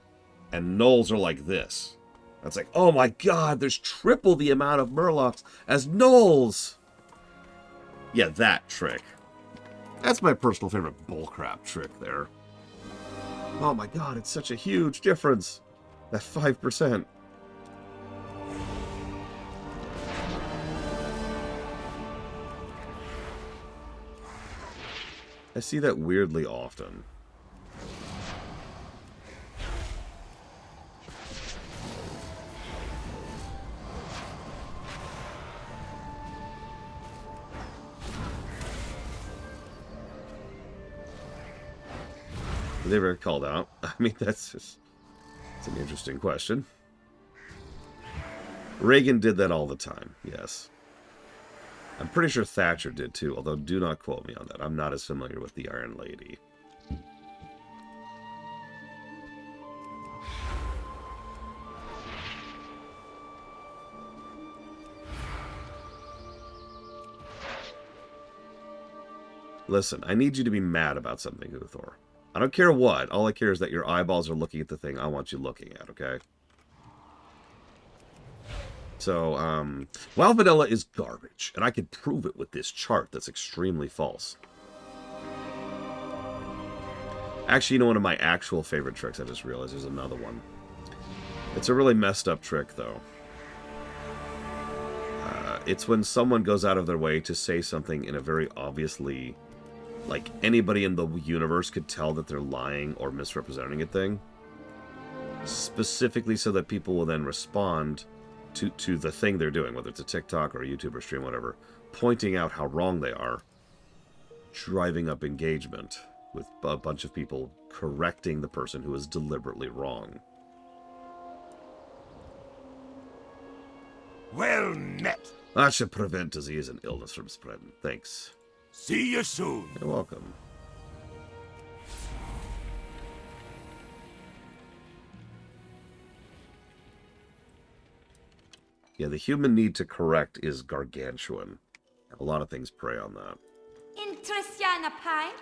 and gnolls are like this. That's like, oh my god, there's triple the amount of murlocs as gnolls! Yeah, that trick. That's my personal favorite bullcrap trick there. Oh my god, it's such a huge difference. That 5%. I see that weirdly often. Were they ever called out? I mean, that's an interesting question. Reagan did that all the time, yes. I'm pretty sure Thatcher did too, although do not quote me on that. I'm not as familiar with the Iron Lady. Listen, I need you to be mad about something, Uthor. I don't care what. All I care is that your eyeballs are looking at the thing I want you looking at, okay? So, WoW Vanilla is garbage, and I can prove it with this chart that's extremely false. Actually, you know, one of my actual favorite tricks, I just realized there's another one. It's a really messed up trick, though. It's when someone goes out of their way to say something in a very obviously, like, anybody in the universe could tell that they're lying or misrepresenting a thing. Specifically so that people will then respond to the thing they're doing, whether it's a TikTok or a YouTuber stream, whatever, pointing out how wrong they are, driving up engagement with a bunch of people correcting the person who is deliberately wrong. Well met. That should prevent disease and illness from spreading. Thanks. See you soon. You're welcome. Yeah, the human need to correct is gargantuan. A lot of things prey on that. Interest ya in a pint?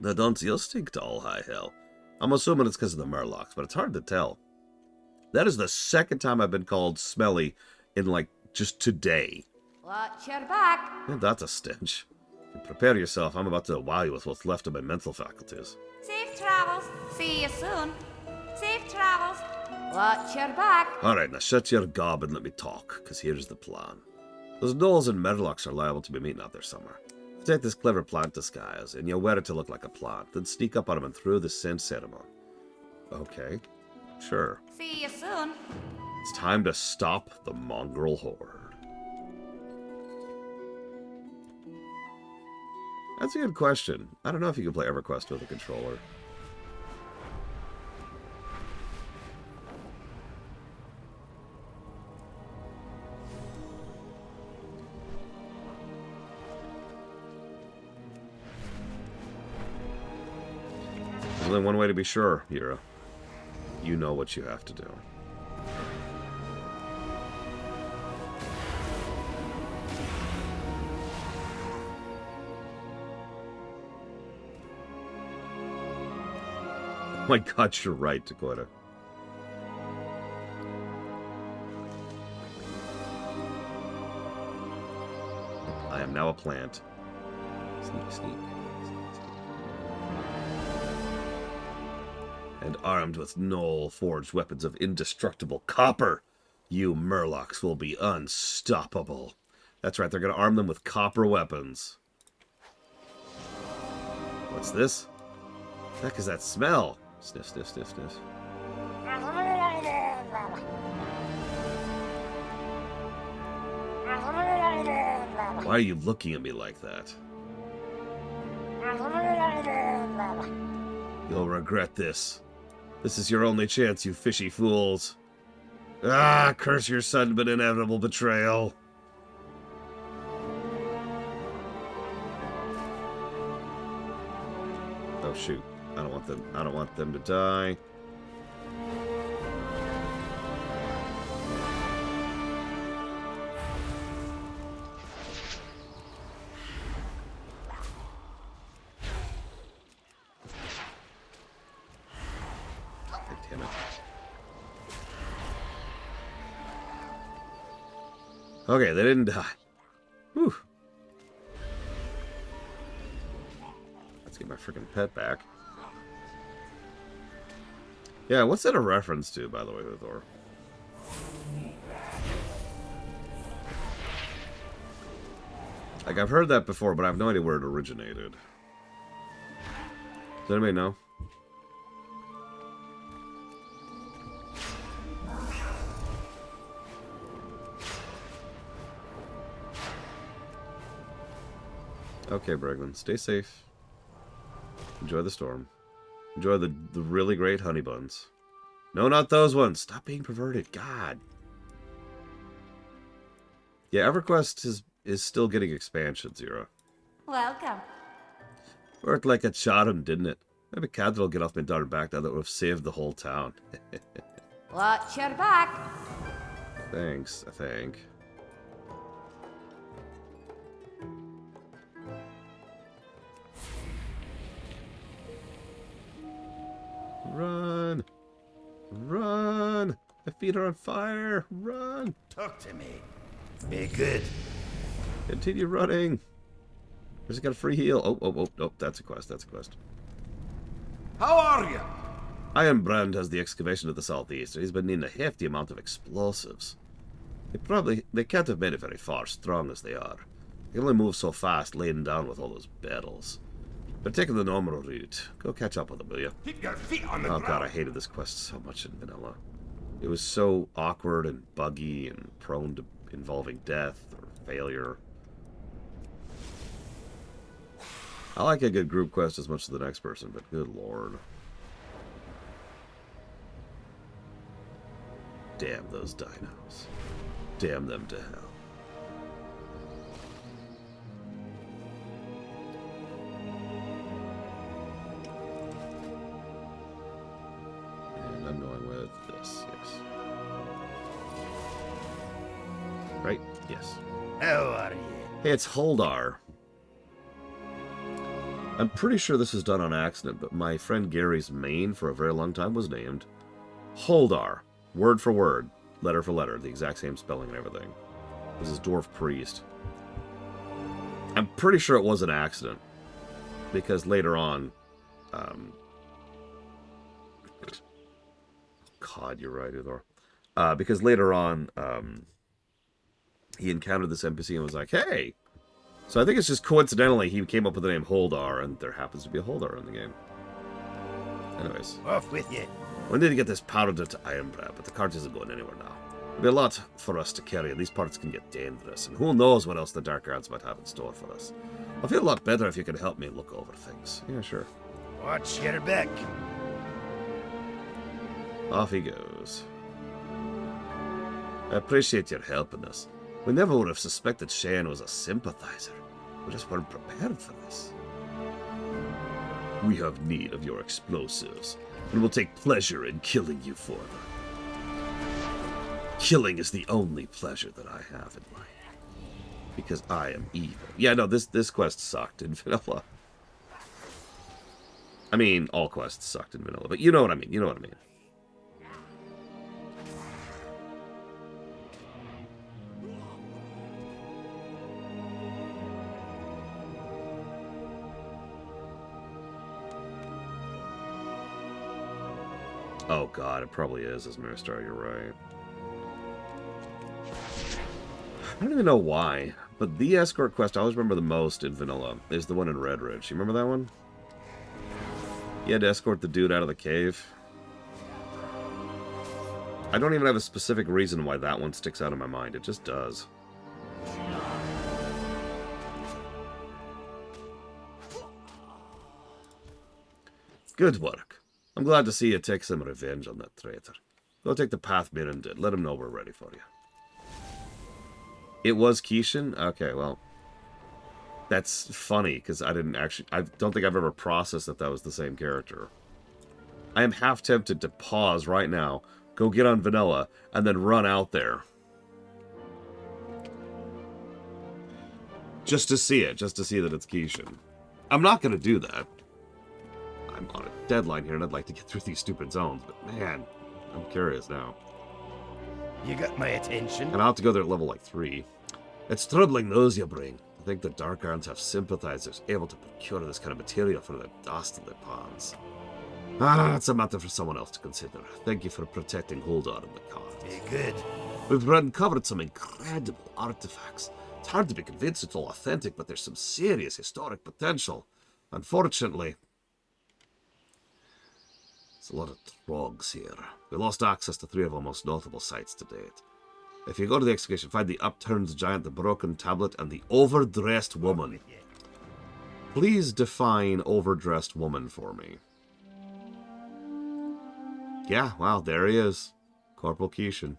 Now, don't you stink to all high hell. I'm assuming it's because of the murlocs, but it's hard to tell. That is the second time I've been called smelly in, like, just today. Watch your back. Yeah, that's a stench. Prepare yourself. I'm about to wow you with what's left of my mental faculties. Safe travels. See you soon. Safe travels. Watch your back. Alright, now shut your gob and let me talk, because here's the plan. Those gnolls and murlocs are liable to be meeting out there somewhere. You take this clever plant disguise, and you wear it to look like a plant, then sneak up on them and through the scent ceremony. Okay, sure. See you soon. It's time to stop the mongrel horde. That's a good question. I don't know if you can play EverQuest with a controller. There's only one way to be sure, Hira. You know what you have to do. Oh my god, you're right, Dakota. I am now a plant. Sneak, sneak. And armed with gnoll-forged weapons of indestructible copper, you murlocs will be unstoppable. That's right, they're going to arm them with copper weapons. What's this? What the heck is that smell? Sniff, sniff, sniff, sniff. Why are you looking at me like that? You'll regret this. This is your only chance, you fishy fools. Ah, curse your sudden but inevitable betrayal. Oh shoot. I don't want them to die. Damn it. Okay, they didn't die. Whew. Let's get my freaking pet back. Yeah, what's that a reference to, by the way, Thor? Like, I've heard that before, but I have no idea where it originated. Does anybody know? Okay, Bregman, stay safe. Enjoy the storm. Enjoy the really great honey buns. No, not those ones. Stop being perverted. God. Yeah, EverQuest is still getting expansion, Zero. Welcome. Worked like a charm, didn't it? Maybe Cadra will get off my darn back now that we've saved the whole town. Watch your back. Thanks, I think. Run! Run! My feet are on fire! Run! Talk to me. Be good. Continue running. Just got a free heal. Oh, that's a quest, that's a quest. How are you? Ironbrand has the excavation to the southeast. He's been needing a hefty amount of explosives. They can't have made it very far, strong as they are. They can only move so fast, laden down with all those battles. But taking the normal route. Go catch up with them, will you? Keep your feet on the ground. Oh god, I hated this quest so much in vanilla. It was so awkward and buggy and prone to involving death or failure. I like a good group quest as much as the next person, but good lord. Damn those dinos. Damn them to hell. And I'm going with this, yes. Right? Yes. How are you? Hey, it's Holdar. I'm pretty sure this is done on accident, but my friend Gary's main for a very long time was named Holdar. Word for word, letter for letter, the exact same spelling and everything. It was his dwarf priest. I'm pretty sure it was an accident, because later on, God, you're right, Udor. Because later on, he encountered this NPC and was like, hey! So I think it's just coincidentally he came up with the name Holdar, and there happens to be a Holdar in the game. Anyways. Off with you. We need to get this powder to Ironbrand, but the cart isn't going anywhere now. There'll be a lot for us to carry, and these parts can get dangerous, and who knows what else the Dark Arts might have in store for us. I'll feel a lot better if you can help me look over things. Yeah, sure. Watch your back. Off he goes. I appreciate your helping us. We never would have suspected Shane was a sympathizer. We just weren't prepared for this. We have need of your explosives, and will take pleasure in killing you for them. Killing is the only pleasure that I have in life. Because I am evil. Yeah, no, this quest sucked in vanilla. I mean, all quests sucked in vanilla, but you know what I mean, you know what I mean. Oh god, it probably is, as Mirstar, you're right. I don't even know why, but the escort quest I always remember the most in vanilla is the one in Red Ridge. You remember that one? You had to escort the dude out of the cave. I don't even have a specific reason why that one sticks out in my mind. It just does. Good work. I'm glad to see you take some revenge on that traitor. Go take the path Mirren did. Let him know we're ready for you. It was Kishin? Okay, well. That's funny, because I don't think I've ever processed that was the same character. I am half tempted to pause right now, go get on vanilla, and then run out there. Just to see it, just to see that it's Kishin. I'm not going to do that. I'm on a deadline here, and I'd like to get through these stupid zones, but man, I'm curious now. You got my attention. And I'll have to go there at level like 3. It's troubling news you bring. I think the Dark Arms have sympathizers able to procure this kind of material from the dust in their ponds. It's a matter for someone else to consider. Thank you for protecting Holdar and the cart. Be good. We've uncovered some incredible artifacts It's hard to be convinced it's all authentic, but there's some serious historic potential. Unfortunately, there's a lot of Trogs here. We lost access to 3 of our most notable sites to date. If you go to the excavation, find the upturned giant, the broken tablet, and the overdressed woman. Please define overdressed woman for me. Yeah, wow, there he is. Corporal Keishan.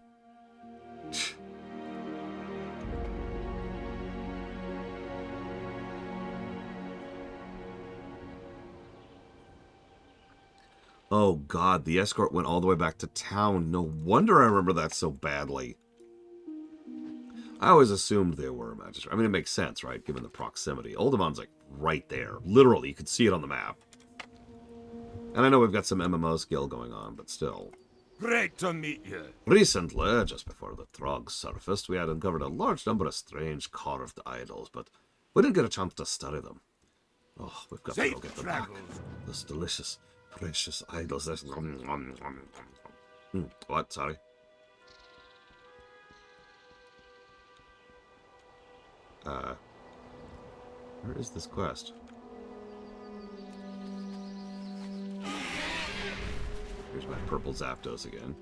Oh god, the escort went all the way back to town. No wonder I remember that so badly. I always assumed they were magistrate. I mean, it makes sense, right? Given the proximity. Uldaman's like right there. Literally, you could see it on the map. And I know we've got some MMO skill going on, but still. Great to meet you. Recently, just before the Trog surfaced, we had uncovered a large number of strange carved idols, but we didn't get a chance to study them. Oh, we've got to go get them back. Those delicious, precious idols. What? Sorry. Where is this quest? Here's my purple Zapdos again.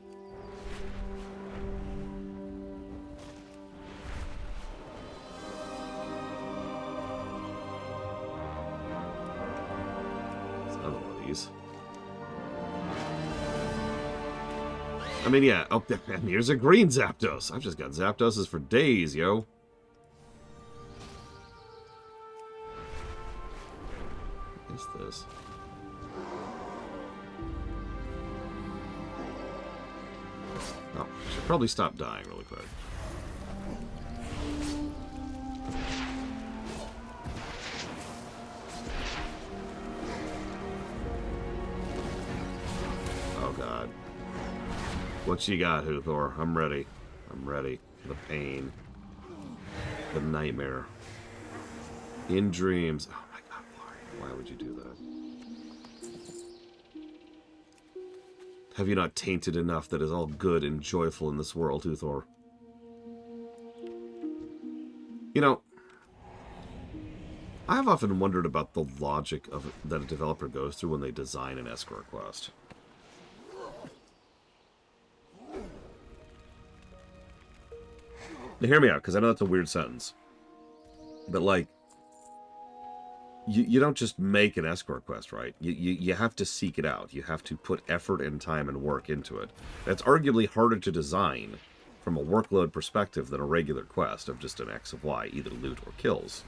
There's another one of these. I mean, yeah. Oh, and here's a green Zapdos. I've just got Zapdoses for days, yo. What is this? Oh, I should probably stop dying really quick. Oh god. What you got, Huthor? I'm ready. I'm ready. The pain. The nightmare. In dreams. Oh my god, why? Why would you do that? Have you not tainted enough that is all good and joyful in this world, Huthor? You know, I've often wondered about the logic of that a developer goes through when they design an escort quest. Now, hear me out, because I know that's a weird sentence. But, like, you don't just make an escort quest, right? You have to seek it out. You have to put effort and time and work into it. That's arguably harder to design from a workload perspective than a regular quest of just an X of Y, either loot or kills.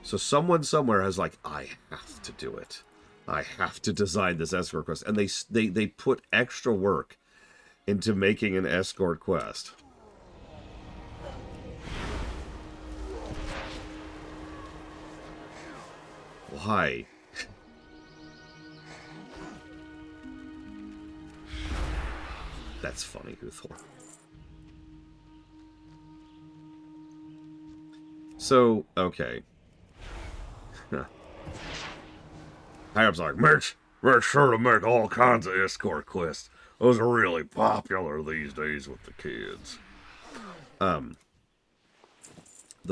So someone somewhere has like, I have to do it. I have to design this escort quest. And they put extra work into making an escort quest. Why? That's funny, Huthor. So, okay. High-up's like, we're sure to make all kinds of escort quests. Those are really popular these days with the kids. The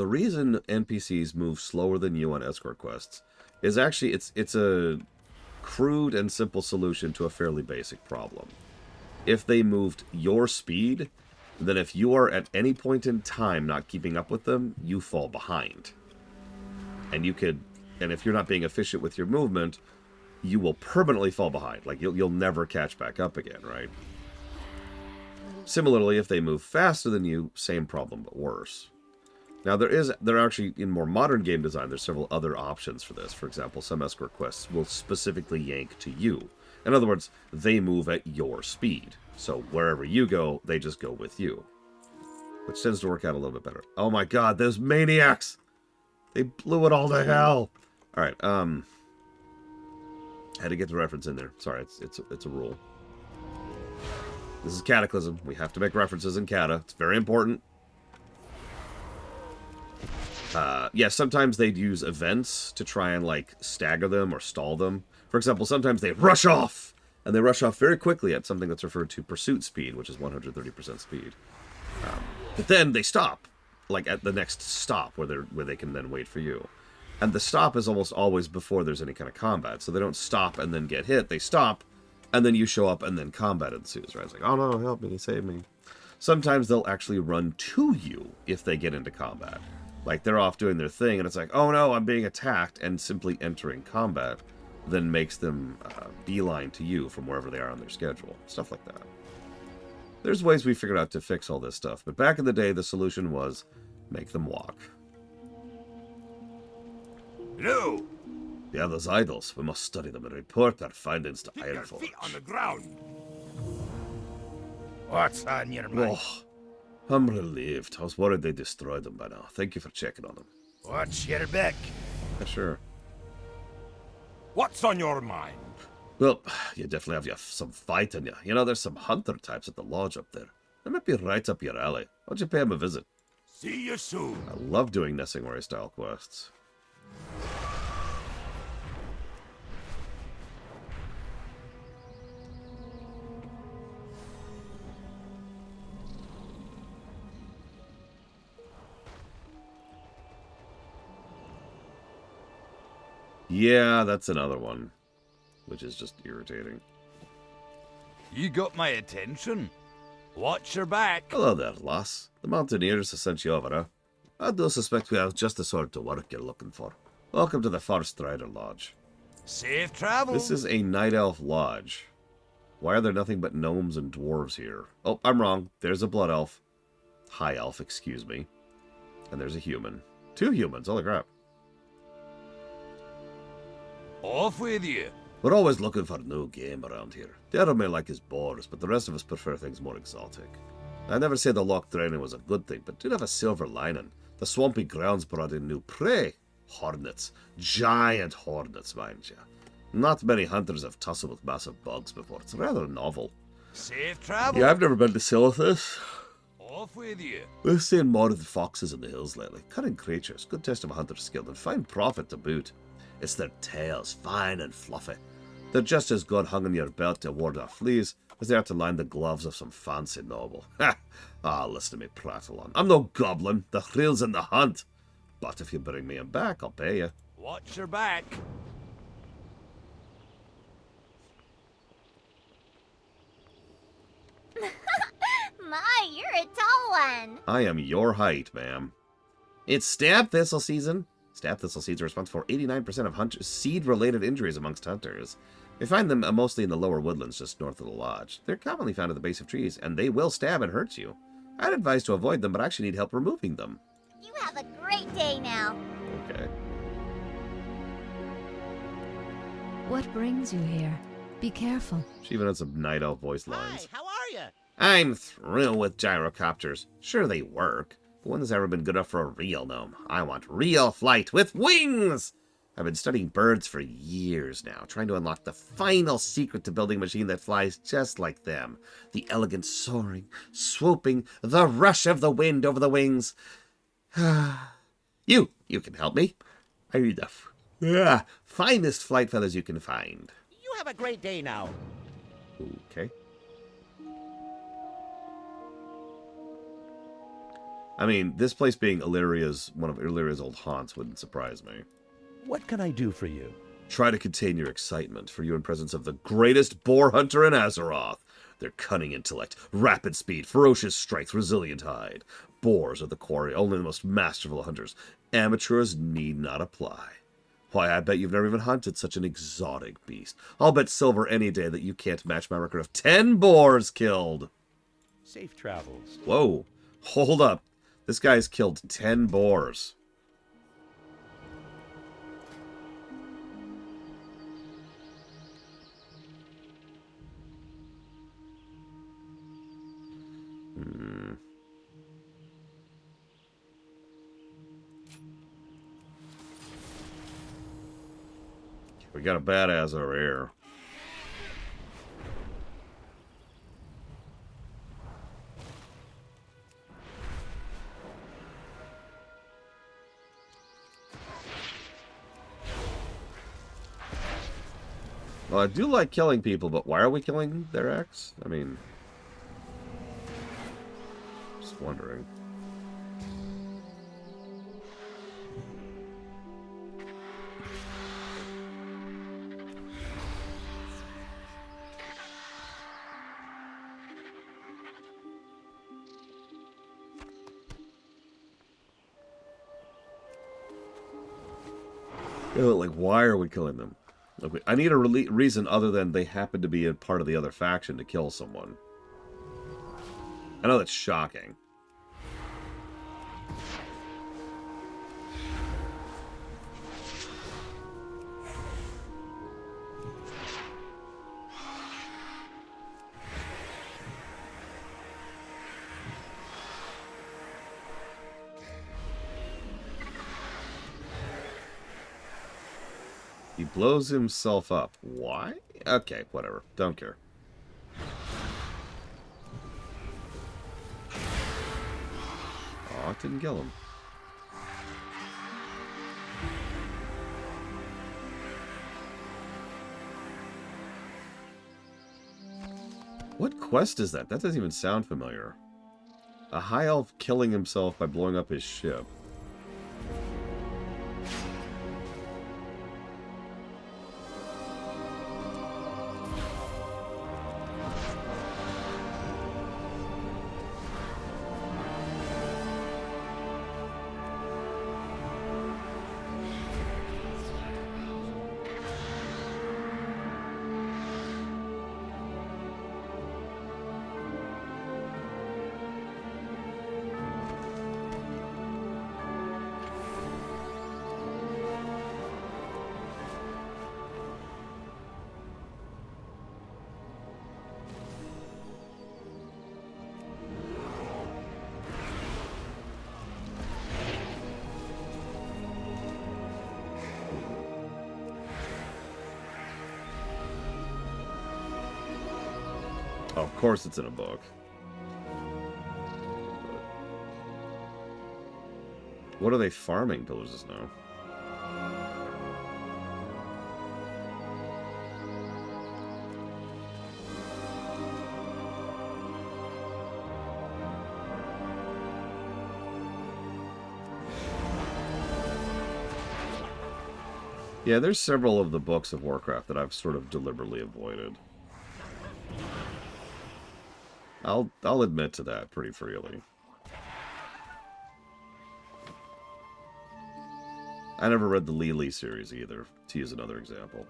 reason NPCs move slower than you on escort quests is actually, it's a crude and simple solution to a fairly basic problem. If they moved your speed, then if you are at any point in time not keeping up with them, you fall behind. And if you're not being efficient with your movement, you will permanently fall behind. Like, you'll never catch back up again, right? Similarly, if they move faster than you, same problem, but worse. Now, there are actually, in more modern game design, there's several other options for this. For example, some escort quests will specifically yank to you. In other words, they move at your speed. So wherever you go, they just go with you. Which tends to work out a little bit better. Oh my god, those maniacs! They blew it all to hell! Alright, had to get the reference in there. Sorry, it's a rule. This is Cataclysm. We have to make references in Cata. It's very important. Yeah, sometimes they'd use events to try and, like, stagger them or stall them. For example, sometimes they rush off! And they rush off very quickly at something that's referred to pursuit speed, which is 130% speed. But then they stop. like at the next stop where they can then wait for you. And the stop is almost always before there's any kind of combat. So they don't stop and then get hit. They stop, and then you show up, and then combat ensues, right? It's like, oh no, help me, save me. Sometimes they'll actually run to you if they get into combat. Like, they're off doing their thing, and it's like, oh no, I'm being attacked, and simply entering combat then makes them beeline to you from wherever they are on their schedule. Stuff like that. There's ways we figured out to fix all this stuff, but back in the day, the solution was make them walk. Hello! The others idols. We must study them and report our findings to Keep your Ironforge. feet on the ground. What's on your mind? Oh, I'm relieved. I was worried they destroyed them by now. Thank you for checking on them. Watch your back. Yeah, sure. What's on your mind? Well, you definitely have some fight in you. You know, there's some hunter types at the lodge up there. They might be right up your alley. Why don't you pay them a visit? See you soon. I love doing Nessingwary style quests. Yeah, that's another one, which is just irritating. You got my attention. Watch your back. Hello there, lass. The mountaineers have sent you over, huh? I do suspect we have just the sort of work you're looking for. Welcome to the First Rider Lodge. Safe travel. This is a night elf lodge. Why are there nothing but gnomes and dwarves here? Oh, I'm wrong. There's a blood elf. High elf, excuse me. And there's a human. 2 humans, holy crap. Off with you. We're always looking for new game around here. The other may like his boars, but the rest of us prefer things more exotic. I never said the Loch draining was a good thing, but did have a silver lining. The swampy grounds brought in new prey. Hornets. Giant hornets, mind you. Not many hunters have tussled with massive bugs before. It's rather novel. Safe travel. Yeah, I've never been to Silithus. Off with you. We've seen more of the foxes in the hills lately. Cunning creatures, good test of a hunter's skill, and fine profit to boot. It's their tails, fine and fluffy. They're just as good hung on your belt to ward off fleas as they are to line the gloves of some fancy noble. Ha! Ah, listen to me prattle on. I'm no goblin. The thrill's in the hunt. But if you bring me him back, I'll pay you. Watch your back. My, you're a tall one. I am your height, ma'am. It's stab thistle season. Stab thistle seeds are responsible for 89% of seed-related injuries amongst hunters. We find them mostly in the lower woodlands just north of the lodge. They're commonly found at the base of trees, and they will stab and hurt you. I'd advise to avoid them, but I actually need help removing them. You have a great day now. Okay. What brings you here? Be careful. She even has some night elf voice lines. Hi, how are you? I'm through with gyrocopters. Sure, they work. But when has ever been good enough for a real gnome? I want real flight with wings! I've been studying birds for years now, trying to unlock the final secret to building a machine that flies just like them. The elegant soaring, swooping, the rush of the wind over the wings. You can help me. I need the finest flight feathers you can find. You have a great day now. Okay. I mean, this place being one of Illyria's old haunts wouldn't surprise me. What can I do for you? Try to contain your excitement, for you're in presence of the greatest boar hunter in Azeroth. Their cunning intellect, rapid speed, ferocious strength, resilient hide. Boars are the quarry, only the most masterful hunters. Amateurs need not apply. Why, I bet you've never even hunted such an exotic beast. I'll bet silver any day that you can't match my record of 10 boars killed. Safe travels. Whoa, hold up. This guy's killed 10 boars. We got a badass over here. Well, I do like killing people, but why are we killing their ex? I mean, just wondering. You know, like, why are we killing them? Like, I need a reason other than they happen to be a part of the other faction to kill someone. I know that's shocking. He blows himself up. Why? Okay, whatever. Don't care. Aw, it didn't kill him. What quest is that? That doesn't even sound familiar. A high elf killing himself by blowing up his ship. Oh, of course it's in a book. What are they farming, villagers know? Yeah, there's several of the books of Warcraft that I've sort of deliberately avoided. I'll admit to that pretty freely. I never read the Lily series either, to use another example.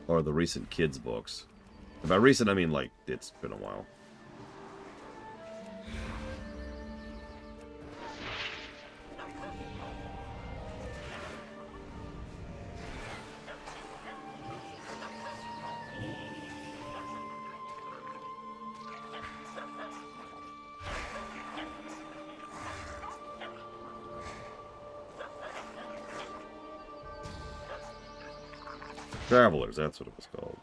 Or the recent kids books. And by recent, I mean, like, it's been a while. Travelers, that's what it was called.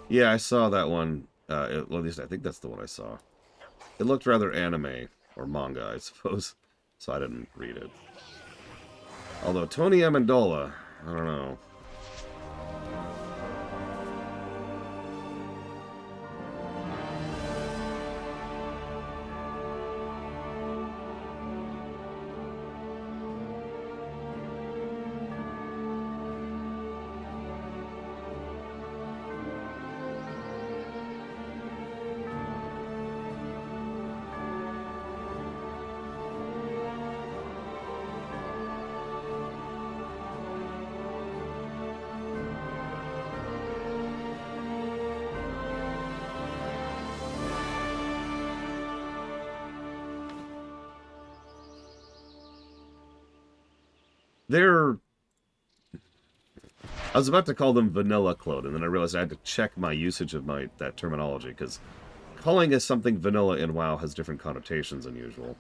Yeah, I saw that one. Well, at least I think that's the one I saw. It looked rather anime, or manga, I suppose, so I didn't read it. Although, Tony Amendola, I don't know. They're... I was about to call them vanilla clone, and then I realized I had to check my usage of that terminology, because calling it something vanilla in WoW has different connotations than usual.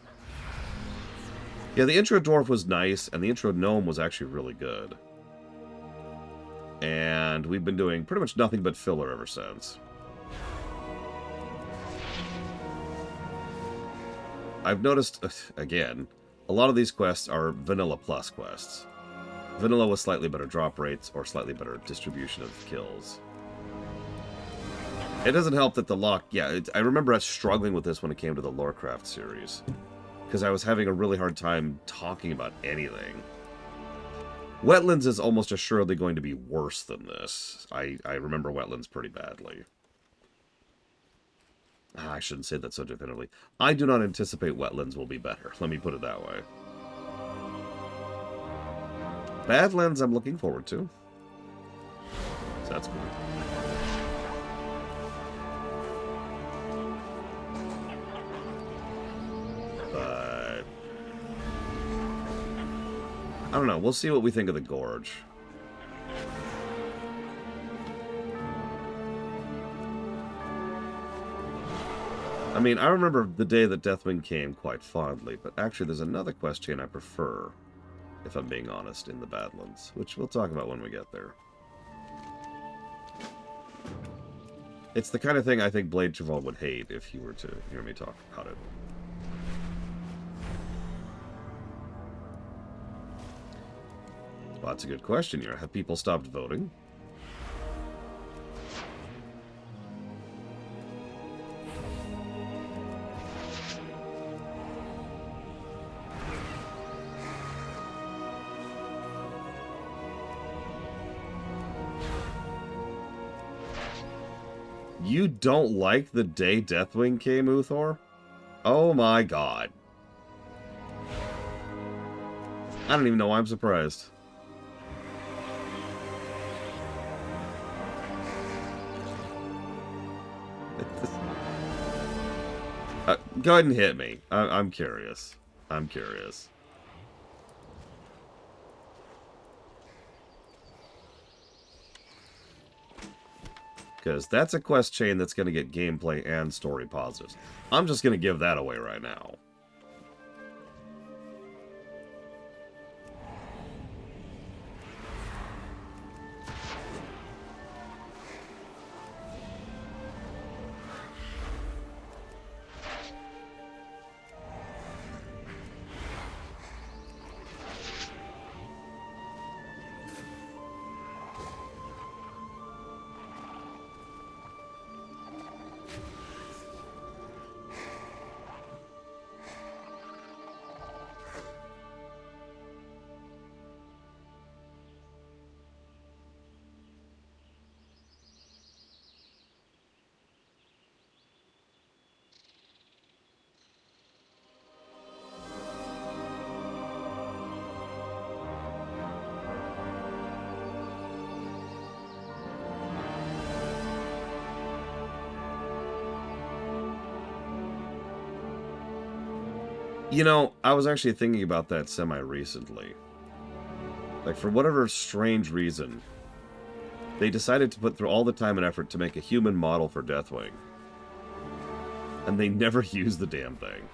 Yeah, the intro dwarf was nice, and the intro gnome was actually really good. And we've been doing pretty much nothing but filler ever since. I've noticed, again, a lot of these quests are vanilla plus quests. Vanilla with slightly better drop rates or slightly better distribution of kills. It doesn't help that the Loch... Yeah, I remember us struggling with this when it came to the Warcraft series. Because I was having a really hard time talking about anything. Wetlands is almost assuredly going to be worse than this. I remember Wetlands pretty badly. I shouldn't say that so definitively. I do not anticipate Wetlands will be better. Let me put it that way. Badlands I'm looking forward to. So that's cool. But... I don't know. We'll see what we think of the Gorge. I mean, I remember the day that Deathwing came quite fondly, but actually there's another quest chain I prefer, if I'm being honest, in the Badlands, which we'll talk about when we get there. It's the kind of thing I think Blade Cheval would hate if he were to hear me talk about it. Well, that's a good question here. Have people stopped voting? You don't like the day Deathwing came, Uthor? Oh my god. I don't even know why I'm surprised. Go ahead and hit me. I'm curious. I'm curious. Because that's a quest chain that's going to get gameplay and story positives. I'm just going to give that away right now. You know, I was actually thinking about that semi-recently. Like, for whatever strange reason, they decided to put through all the time and effort to make a human model for Deathwing. And they never used the damn thing.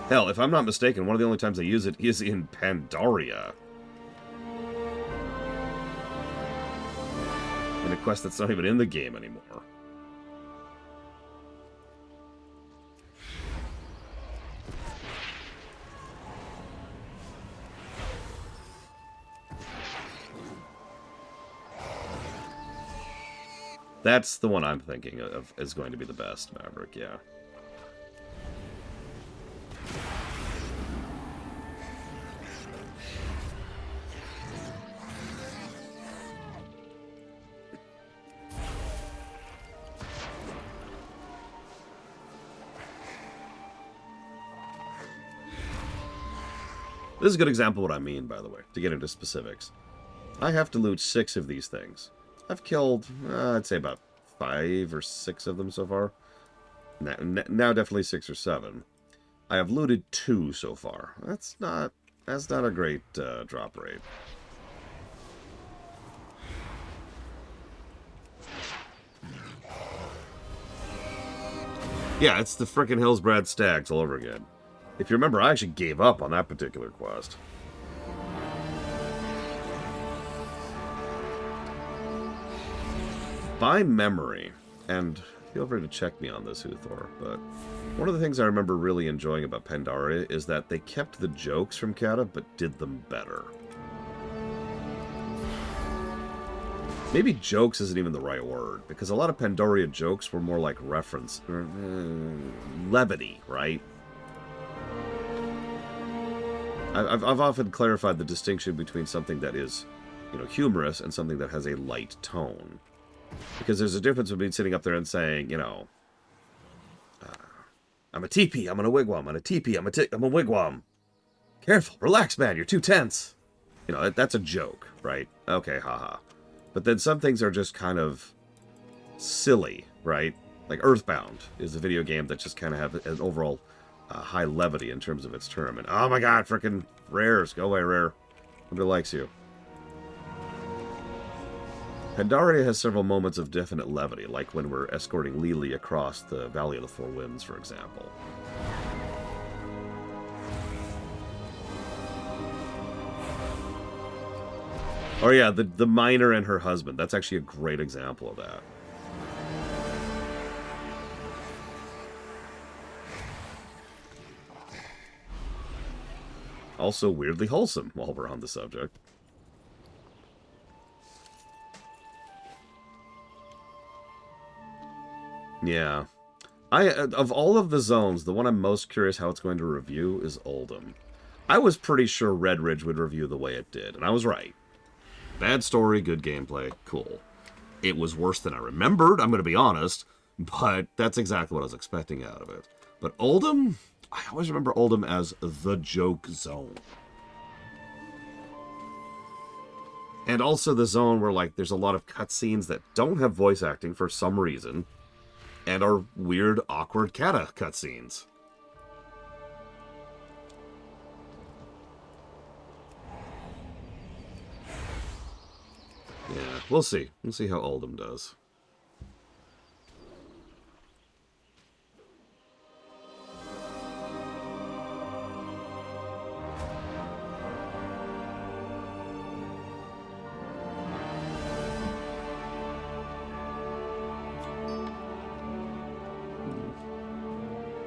Hell, if I'm not mistaken, one of the only times they use it is in Pandaria. In a quest that's not even in the game anymore. That's the one I'm thinking of is going to be the best, Maverick, yeah. This is a good example of what I mean, by the way, to get into specifics. I have to loot 6 of these things. I've killed, I'd say about 5 or 6 of them so far. Now definitely 6 or 7. I have looted 2 so far. That's not a great drop rate. Yeah, it's the frickin' Hillsbrad Stags all over again. If you remember, I actually gave up on that particular quest. By memory, and feel free to check me on this, Uthor, but one of the things I remember really enjoying about Pandaria is that they kept the jokes from Cata, but did them better. Maybe jokes isn't even the right word, because a lot of Pandaria jokes were more like reference, levity, right? I've often clarified the distinction between something that is, humorous and something that has a light tone. Because there's a difference between sitting up there and saying, I'm a teepee, I'm in a wigwam, I'm a teepee, I'm a wigwam. Careful, relax, man, you're too tense. That's a joke, right? Okay, haha. But then some things are just kind of silly, right? Like Earthbound is a video game that just kind of have an overall high levity in terms of its term. And oh my god, frickin' rares. Go away, rare. Nobody likes you. Pandaria has several moments of definite levity, like when we're escorting Lili across the Valley of the Four Winds, for example. Oh yeah, the miner and her husband. That's actually a great example of that. Also weirdly wholesome, while we're on the subject. Yeah. Of all of the zones, the one I'm most curious how it's going to review is Oldham. I was pretty sure Red Ridge would review the way it did, and I was right. Bad story, good gameplay, cool. It was worse than I remembered, I'm going to be honest, but that's exactly what I was expecting out of it. But Oldham, I always remember Oldham as the joke zone. And also the zone where, there's a lot of cutscenes that don't have voice acting for some reason, and are weird, awkward Cata cutscenes. Yeah, we'll see. We'll see how Oldham does.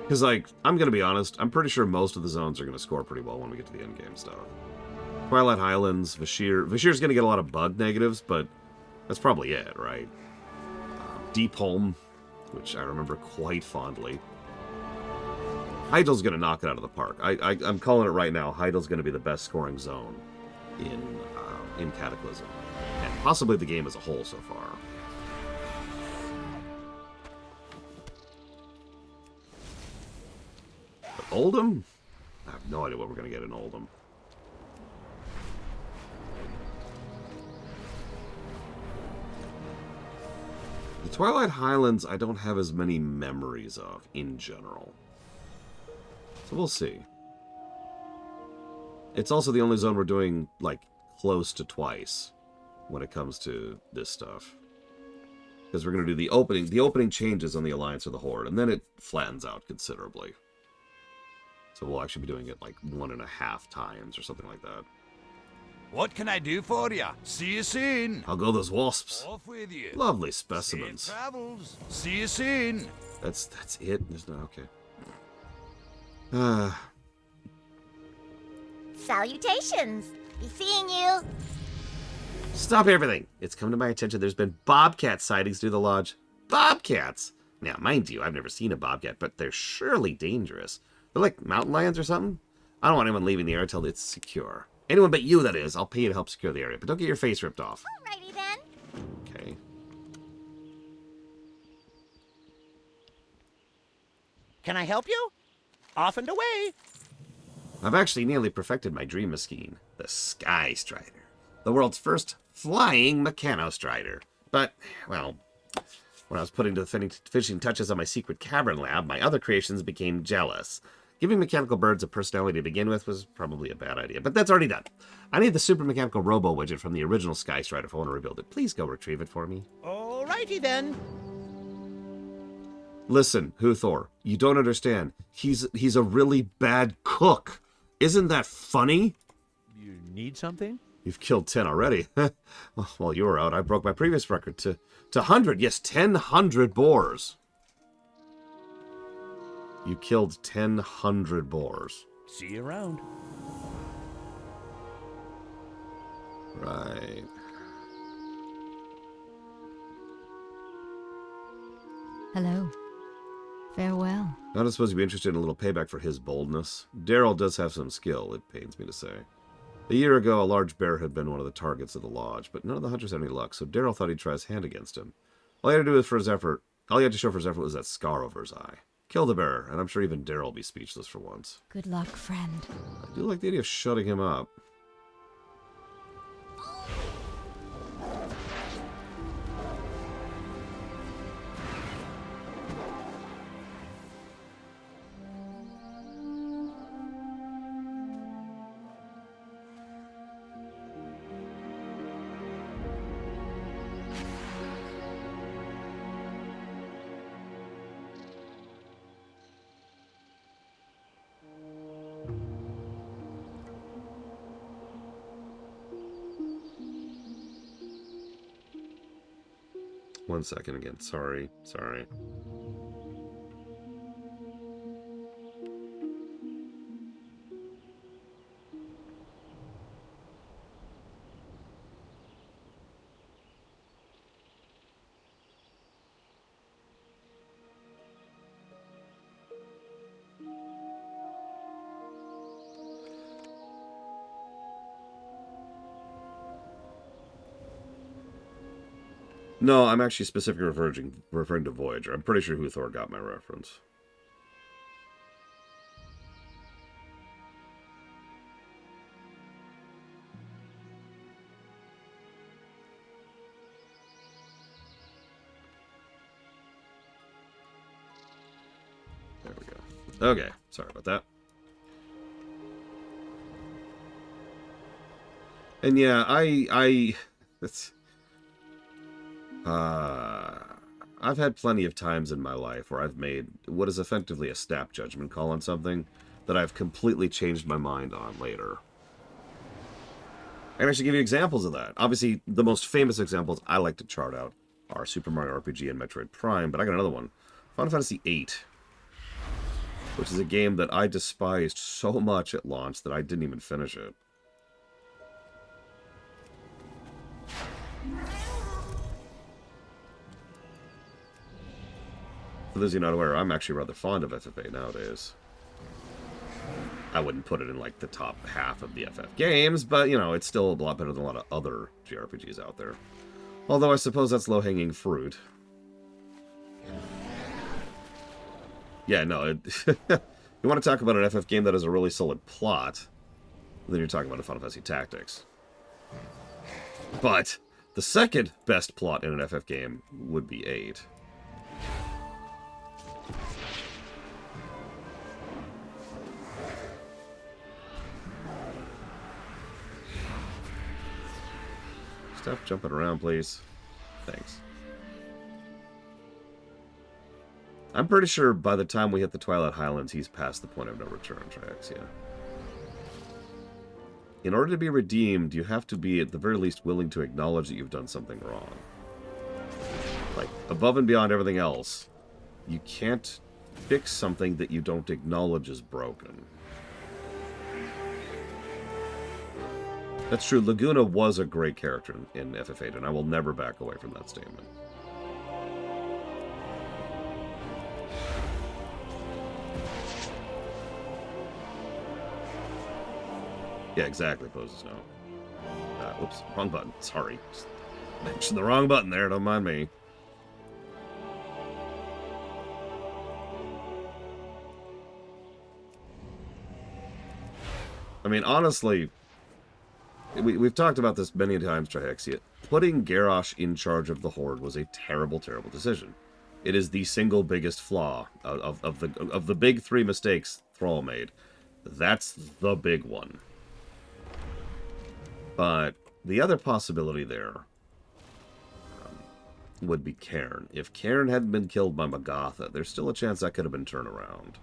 Because, I'm going to be honest, I'm pretty sure most of the zones are going to score pretty well when we get to the endgame stuff. Twilight Highlands, Vashir. Vashir's going to get a lot of bug negatives, but that's probably it, right? Deep Home, which I remember quite fondly. Heidel's going to knock it out of the park. I'm calling it right now. Heidel's going to be the best scoring zone in Cataclysm. And possibly the game as a whole so far. But Oldham? I have no idea what we're going to get in Oldham. The Twilight Highlands, I don't have as many memories of, in general. So we'll see. It's also the only zone we're doing, close to twice when it comes to this stuff. Because we're going to do the opening. The opening changes on the Alliance or the Horde, and then it flattens out considerably. So we'll actually be doing it 1.5 times or something like that. What can I do for you? See you soon. How go those wasps? Off with you. Lovely specimens. Safe travels. See you soon. That's it. There's no okay. Salutations. Be seeing you. Stop everything. It's come to my attention there's been bobcat sightings through the lodge. Bobcats. Now, mind you, I've never seen a bobcat, but they're surely dangerous. They're like mountain lions or something. I don't want anyone leaving the area until it's secure. Anyone but you, that is. I'll pay you to help secure the area, but don't get your face ripped off. Alrighty then. Okay. Can I help you? Off and away. I've actually nearly perfected my dream machine, the Sky Strider. The world's first flying mechano-strider. But, well, when I was putting the finishing touches on my secret cavern lab, my other creations became jealous. Giving mechanical birds a personality to begin with was probably a bad idea, but that's already done. I need the super mechanical robo widget from the original Sky Strider if I want to rebuild it. Please go retrieve it for me. Alrighty then. Listen, Huthor, you don't understand. He's a really bad cook. Isn't that funny? You need something? You've killed 10 already. While you were out, I broke my previous record to 100. Yes, 1,000 boars. You killed 1,000 boars. See you around. Right. Hello. Farewell. I don't suppose you'd be interested in a little payback for his boldness. Daryl does have some skill, it pains me to say. A year ago, a large bear had been one of the targets of the lodge, but none of the hunters had any luck, so Daryl thought he'd try his hand against him. All he had to show for his effort was that scar over his eye. Kill the bear, and I'm sure even Daryl will be speechless for once. Good luck, friend. I do like the idea of shutting him up. One second again. Sorry. No, I'm actually specifically referring to Voyager. I'm pretty sure Huthor got my reference. There we go. Okay, sorry about that. And yeah, I've had plenty of times in my life where I've made what is effectively a snap judgment call on something that I've completely changed my mind on later. I can actually give you examples of that. Obviously, the most famous examples I like to chart out are Super Mario RPG and Metroid Prime, but I got another one. Final Fantasy VIII, which is a game that I despised so much at launch that I didn't even finish it. For those of you not aware, I'm actually rather fond of FF8 nowadays. I wouldn't put it in, like, the top half of the FF games, but, you know, it's still a lot better than a lot of other JRPGs out there. Although I suppose that's low-hanging fruit. Yeah, no, you want to talk about an FF game that has a really solid plot, then you're talking about a Final Fantasy Tactics. But the second best plot in an FF game would be 8. Stop jumping around, please. Thanks. I'm pretty sure by the time we hit the Twilight Highlands, he's past the point of no return, Triaxia. In order to be redeemed, you have to be, at the very least, willing to acknowledge that you've done something wrong. Like, above and beyond everything else, you can't fix something that you don't acknowledge is broken. That's true. Laguna was a great character in FF8, and I will never back away from that statement. Yeah, exactly, Poses no. Whoops, wrong button. Sorry. Just mentioned the wrong button there, don't mind me. I mean, honestly, we've talked about this many times, Trihexia. Putting Garrosh in charge of the Horde was a terrible, terrible decision. It is the single biggest flaw of the big 3 mistakes Thrall made. That's the big one. But the other possibility there would be Cairn. If Cairn hadn't been killed by Magatha, there's still a chance that could have been turned around.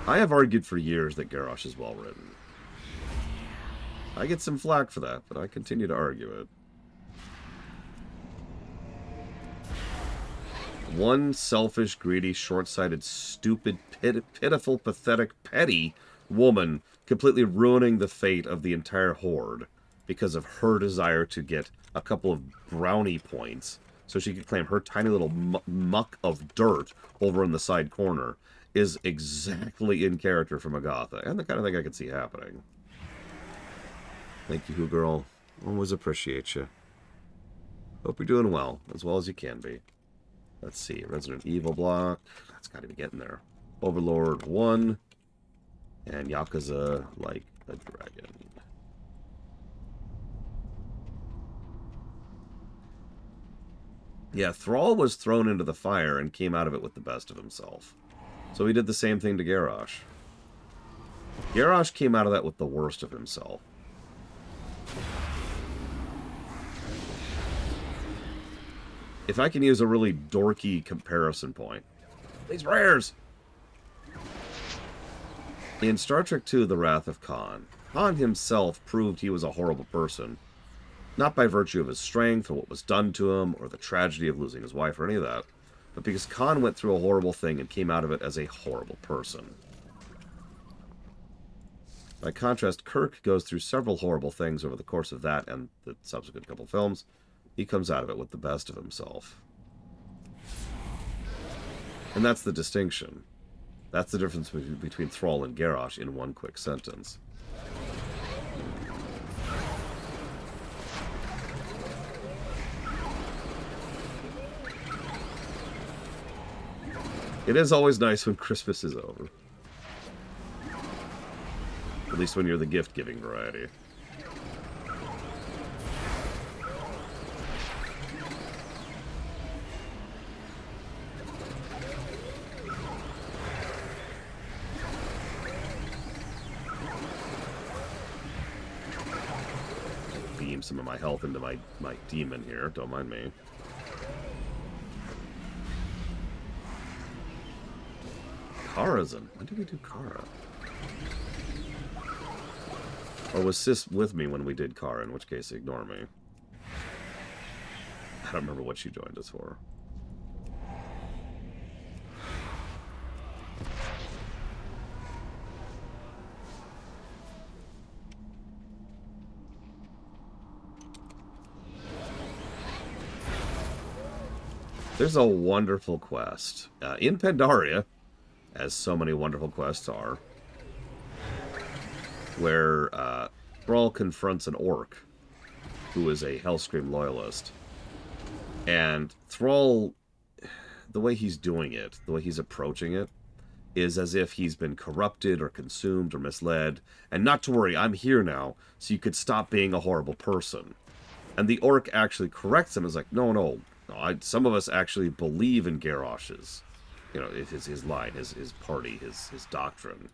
I have argued for years that Garrosh is well written. I get some flack for that, but I continue to argue it. One selfish, greedy, short-sighted, stupid, pitiful, pathetic, petty woman completely ruining the fate of the entire horde because of her desire to get a couple of brownie points so she could claim her tiny little muck of dirt over in the side corner is exactly in character for Magatha, and the kind of thing I could see happening. Thank you, Who Girl. Always appreciate you. Hope you're doing well as you can be. Let's see, Resident Evil block. That's got to be getting there. Overlord 1. And Yakuza like a dragon. Yeah, Thrall was thrown into the fire and came out of it with the best of himself. So he did the same thing to Garrosh. Garrosh came out of that with the worst of himself. If I can use a really dorky comparison point. These rares! In Star Trek II, The Wrath of Khan, Khan himself proved he was a horrible person. Not by virtue of his strength or what was done to him or the tragedy of losing his wife or any of that, but because Khan went through a horrible thing and came out of it as a horrible person. By contrast, Kirk goes through several horrible things over the course of that and the subsequent couple films. He comes out of it with the best of himself. And that's the distinction. That's the difference between Thrall and Garrosh in one quick sentence. It is always nice when Christmas is over. At least when you're the gift-giving variety. Beam some of my health into my demon here, don't mind me. Kara's in. When did we do Kara? Or was Sis with me when we did Kara, in which case ignore me. I don't remember what she joined us for. There's a wonderful quest in Pandaria, as so many wonderful quests are, where Thrall confronts an orc who is a Hellscream loyalist. And Thrall, the way he's doing it, the way he's approaching it, is as if he's been corrupted or consumed or misled. And not to worry, I'm here now, so you could stop being a horrible person. And the orc actually corrects him. Is like, no, some of us actually believe in Garrosh's, his line, his party, his doctrine.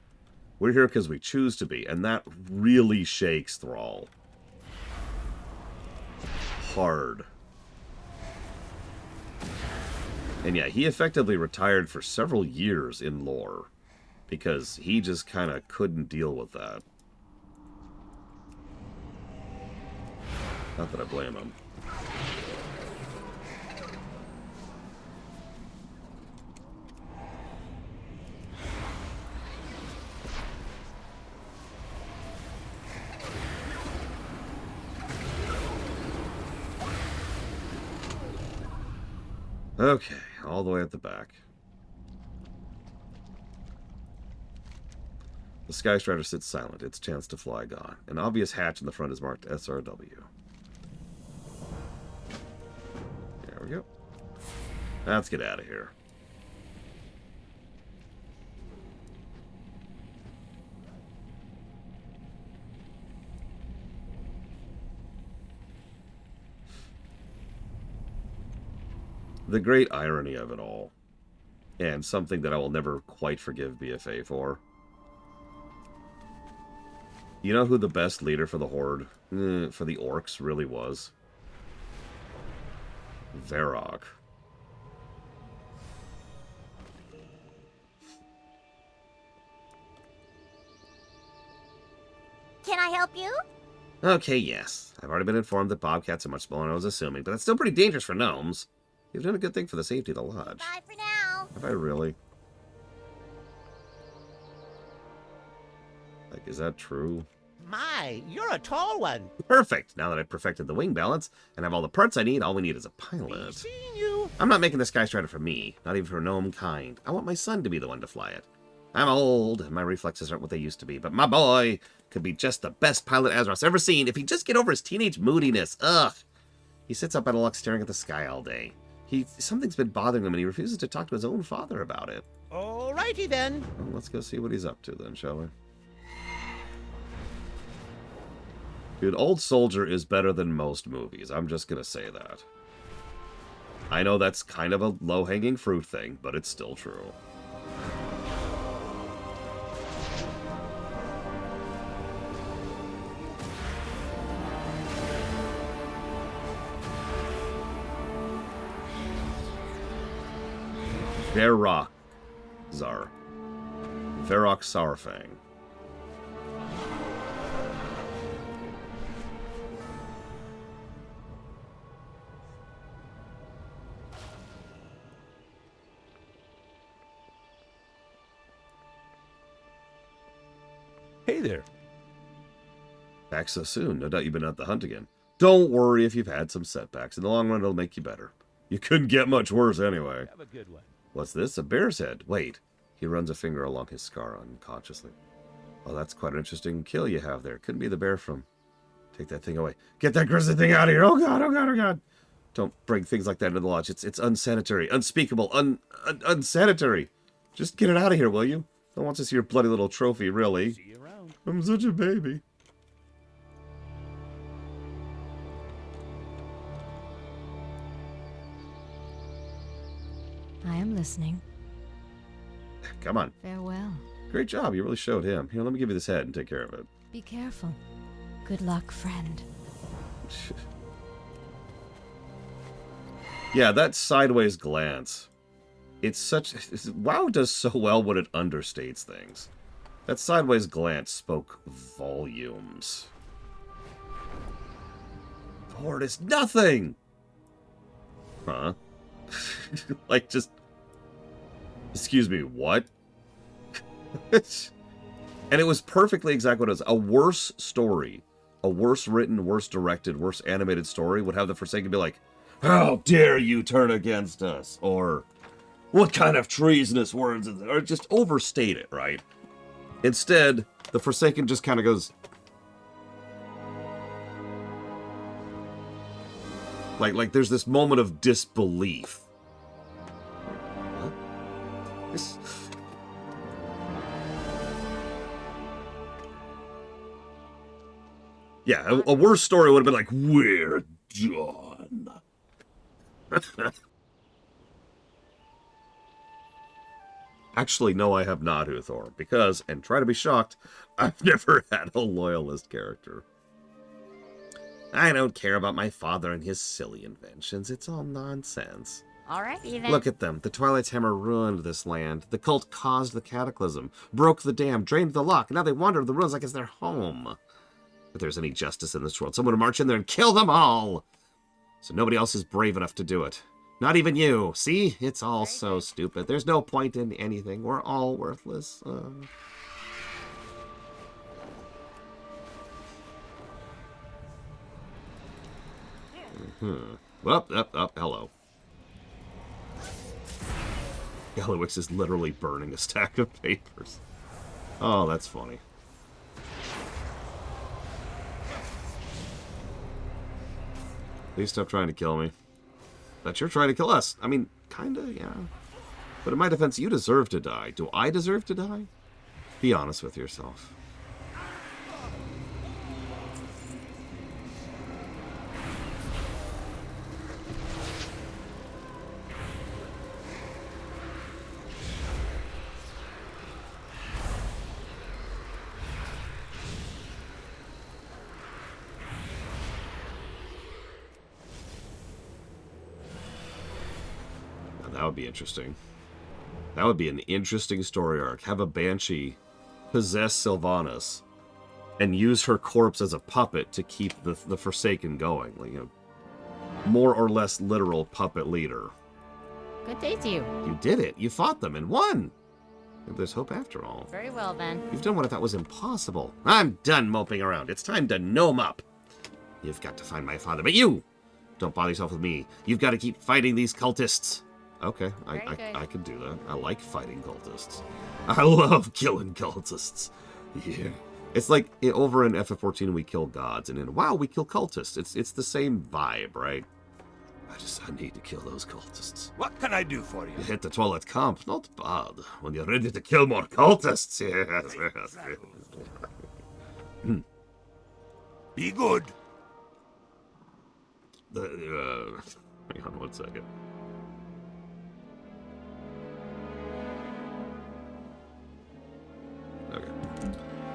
We're here because we choose to be, and that really shakes Thrall. Hard. And yeah, he effectively retired for several years in lore, because he just kind of couldn't deal with that. Not that I blame him. Okay, all the way at the back. The Sky Strider sits silent, its chance to fly gone. An obvious hatch in the front is marked SRW. There we go. Let's get out of here. The great irony of it all, and something that I will never quite forgive BFA for. You know who the best leader for the Horde for the orcs really was. Varrock. Can I help you? Okay, yes. I've already been informed that bobcats are much smaller than I was assuming, but that's still pretty dangerous for gnomes. You've done a good thing for the safety of the lodge. Bye for now. Have I really? Like, is that true? My, you're a tall one. Perfect! Now that I've perfected the wing balance and have all the parts I need, all we need is a pilot. Seeing you. I'm not making this skystrider for me, not even for gnome kind. I want my son to be the one to fly it. I'm old, and my reflexes aren't what they used to be, but my boy could be just the best pilot Azeroth's ever seen if he'd just get over his teenage moodiness. Ugh! He sits up at a Loch staring at the sky all day. Something's been bothering him, and he refuses to talk to his own father about it. Alrighty then. Well, let's go see what he's up to then, shall we? Dude, Old Soldier is better than most movies. I'm just gonna say that. I know that's kind of a low-hanging fruit thing, but it's still true. Varrock Zar. Varrock Sourfang. Hey there. Back so soon. No doubt you've been out the hunt again. Don't worry if you've had some setbacks. In the long run, it'll make you better. You couldn't get much worse anyway. Have a good one. What's this? A bear's head. Wait. He runs a finger along his scar unconsciously. Oh, that's quite an interesting kill you have there. Couldn't be the bear from... Take that thing away. Get that grizzly thing out of here. Oh, God, oh, God, oh, God. Don't bring things like that into the lodge. It's unsanitary, unspeakable, unsanitary. Just get it out of here, will you? Don't want to see your bloody little trophy, really. See you around. I'm such a baby. I am listening. Come on. Farewell. Great job. You really showed him. Here, let me give you this head and take care of it. Be careful. Good luck, friend. Yeah, that sideways glance. It's such... WoW does so well when it understates things. That sideways glance spoke volumes. Horde is nothing! Huh? Like, just... Excuse me, what? And it was perfectly exactly what it was. A worse story, a worse written, worse directed, worse animated story would have the Forsaken be like, how dare you turn against us? Or, what kind of treasonous words is it? Or just overstate it, right? Instead, the Forsaken just kind of goes... Like there's this moment of disbelief. What? This... Yeah, a worse story would have been like, we're done. Actually, no, I have not, Uthor, because, and try to be shocked, I've never had a loyalist character. I don't care about my father and his silly inventions. It's all nonsense. Alrighty then. Look at them. The Twilight's Hammer ruined this land. The cult caused the cataclysm, broke the dam, drained the loch, and now they wander the ruins like it's their home. If there's any justice in this world, someone would march in there and kill them all! So nobody else is brave enough to do it. Not even you. See? It's all so stupid. There's no point in anything. We're all worthless. Well, hello. Gallowix is literally burning a stack of papers. Oh, that's funny. Please stop trying to kill me. But you're trying to kill us. I mean, kinda, yeah. But in my defense, you deserve to die. Do I deserve to die? Be honest with yourself. be interesting. That would be an interesting story arc. Have a Banshee possess Sylvanas and use her corpse as a puppet to keep the Forsaken going. Like, you know, more or less literal puppet leader. Good day to you. You did it. You fought them and won. There's hope after all. Very well, then. You've done what I thought was impossible. I'm done moping around. It's time to gnome up. You've got to find my father, but you! Don't bother yourself with me. You've got to keep fighting these cultists. Okay, I can do that. I like fighting cultists. I love killing cultists. Yeah. It's like over in FF14 we kill gods, and in WoW we kill cultists. It's the same vibe, right? I need to kill those cultists. What can I do for you? You hit the toilet comp, not bad. When you're ready to kill more cultists, yes. Be good. Hang on 1 second. Okay.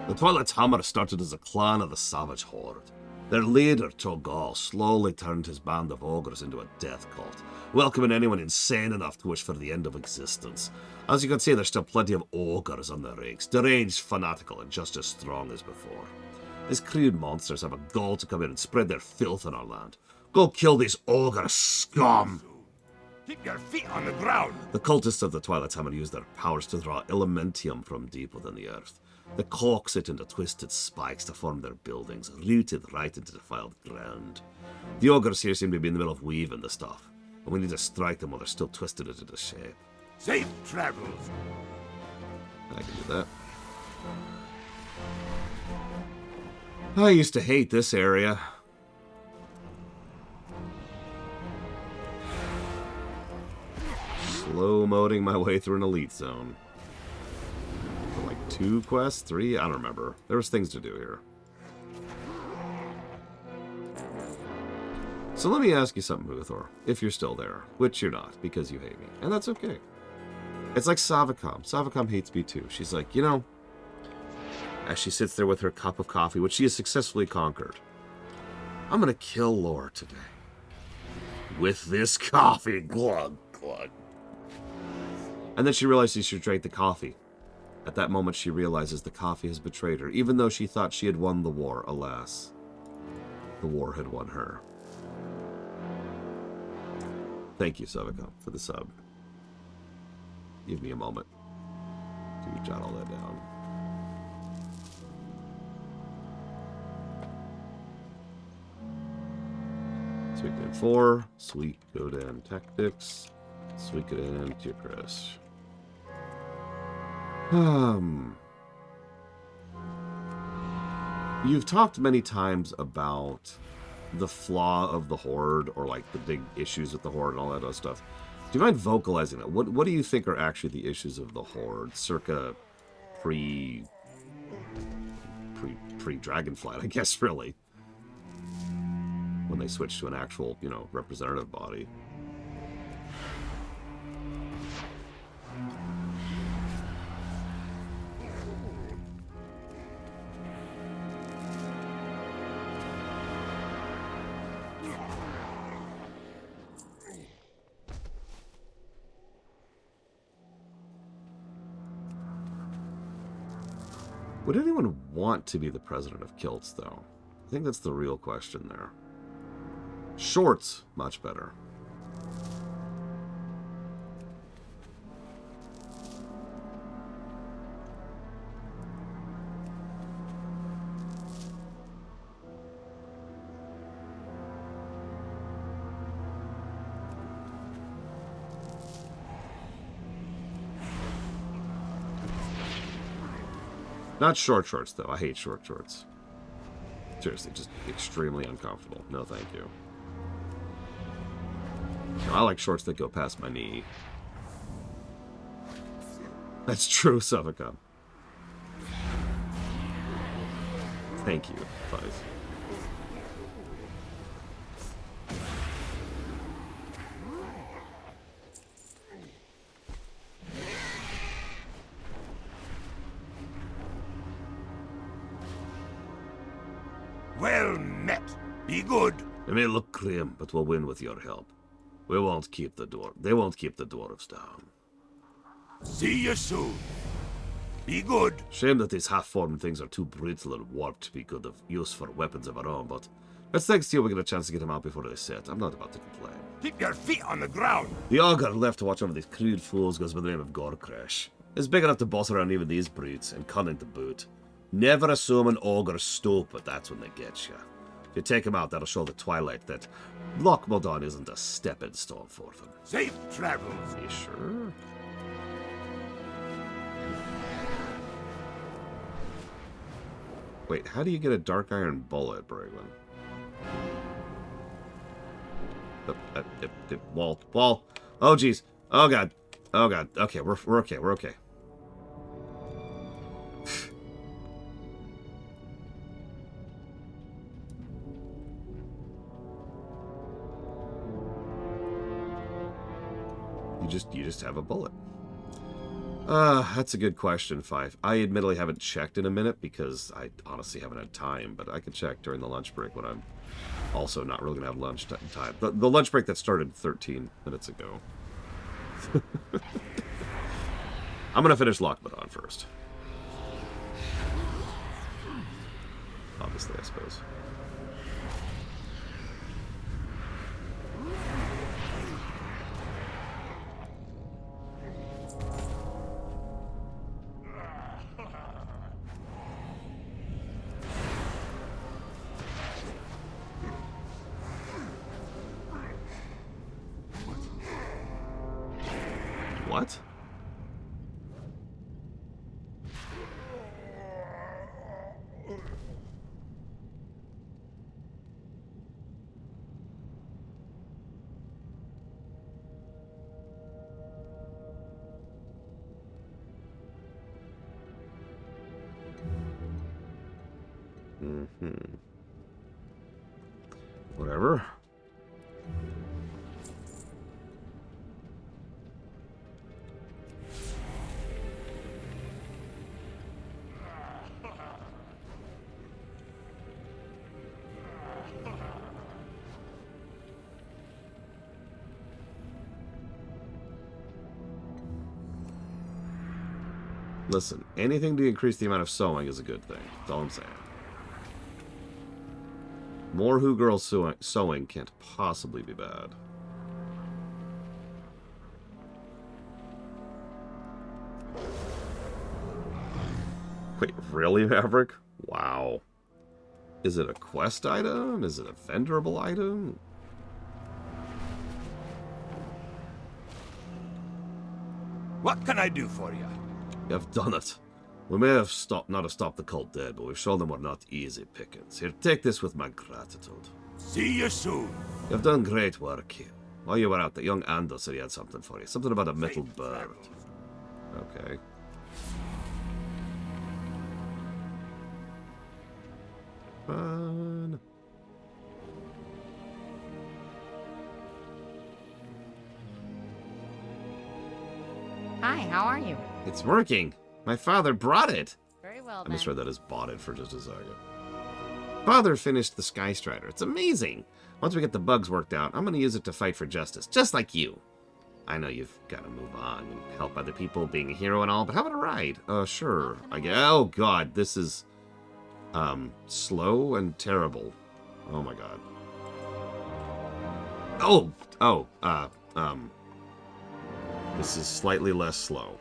The Twilight's Hammer started as a clan of the Savage Horde. Their leader, Trog, slowly turned his band of ogres into a death cult, welcoming anyone insane enough to wish for the end of existence. As you can see, there's still plenty of ogres on the ranks, deranged, fanatical, and just as strong as before. These crude monsters have a goal to come in and spread their filth on our land. Go kill these ogre scum! Keep your feet on the ground! The cultists of the Twilight's Hammer use their powers to draw elementium from deep within the earth. They coax it into twisted spikes to form their buildings, rooted right into the defiled ground. The ogres here seem to be in the middle of weaving the stuff, and we need to strike them while they're still twisted it into shape. Safe travels! I can do that. I used to hate this area. Slow-moding my way through an elite zone. For like 2 quests? 3? I don't remember. There was things to do here. So let me ask you something, Uthor. If you're still there. Which you're not, because you hate me. And that's okay. It's like Savicom. Savicom hates me too. She's like, you know, as she sits there with her cup of coffee, which she has successfully conquered, I'm gonna kill Lore today. With this coffee. Glug, glug. And then she realizes she should drink the coffee. At that moment, she realizes the coffee has betrayed her. Even though she thought she had won the war, alas, the war had won her. Thank you, Savicom, for the sub. Give me a moment to jot all that down. Suikoden 4, Suikoden Tactics, Suikoden Tierkreis. You've talked many times about the flaw of the Horde, or like the big issues with the Horde and all that other stuff. Do you mind vocalizing that? What do you think are actually the issues of the Horde, circa pre-Dragonflight, I guess, really? When they switched to an actual, you know, representative body. Would anyone want to be the president of Kilts, though? I think that's the real question there. Shorts, much better. Not short shorts, though. I hate short shorts. Seriously, just extremely uncomfortable. No, thank you. I like shorts that go past my knee. That's true, Savicom. Thank you, Fuzz. Well met. Be good. It may look grim, but we'll win with your help. We won't keep the dwarf. They won't keep the dwarves down. See you soon. Be good. Shame that these half-formed things are too brittle and warped to be good of use for weapons of our own, but it's thanks to you we get a chance to get them out before they set. I'm not about to complain. Keep your feet on the ground. The augur left to watch over these crude fools goes by the name of Warcraft. He's big enough to boss around even these breeds, and cunning to boot. Never assume an ogre's stupid, that's when they get you. If you take him out, that'll show the Twilight that Loch Modan isn't a stepping stone for them. Safe travels. Are you sure? Wait, how do you get a dark iron bullet, Braglin? Wall. Oh, jeez. Oh, God. Oh, God. Okay, we're okay. We're okay. You just have a bullet. That's a good question, Five. I admittedly haven't checked in a minute because I honestly haven't had time, but I can check during the lunch break when I'm also not really going to have lunch time. The lunch break that started 13 minutes ago. I'm going to finish Loch Modan first. Obviously, I suppose. What? Whatever. Listen, anything to increase the amount of sewing is a good thing. That's all I'm saying. More Who Girl sewing can't possibly be bad. Wait, really, Maverick? Wow. Is it a quest item? Is it a vendorable item? What can I do for you? You have done it. We may have not have stopped the cult dead, but we've shown them we're not easy pickings. Here, take this with my gratitude. See you soon. You've done great work here. While you were out, the young Ando said he had something for you. Something about a metal bird. Okay. Fun. Hi, how are you? It's working. My father brought it. Very well, I misread that as bought it for just a second. Father finished the Sky Strider. It's amazing. Once we get the bugs worked out, I'm going to use it to fight for justice, just like you. I know you've got to move on and help other people, being a hero and all, but how about a ride? Sure. I guess. Oh, God. This is, slow and terrible. Oh, my God. This is slightly less slow.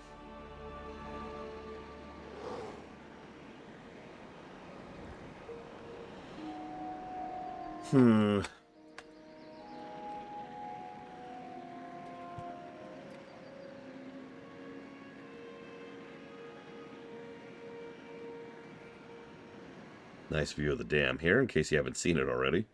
Nice view of the dam here, in case you haven't seen it already.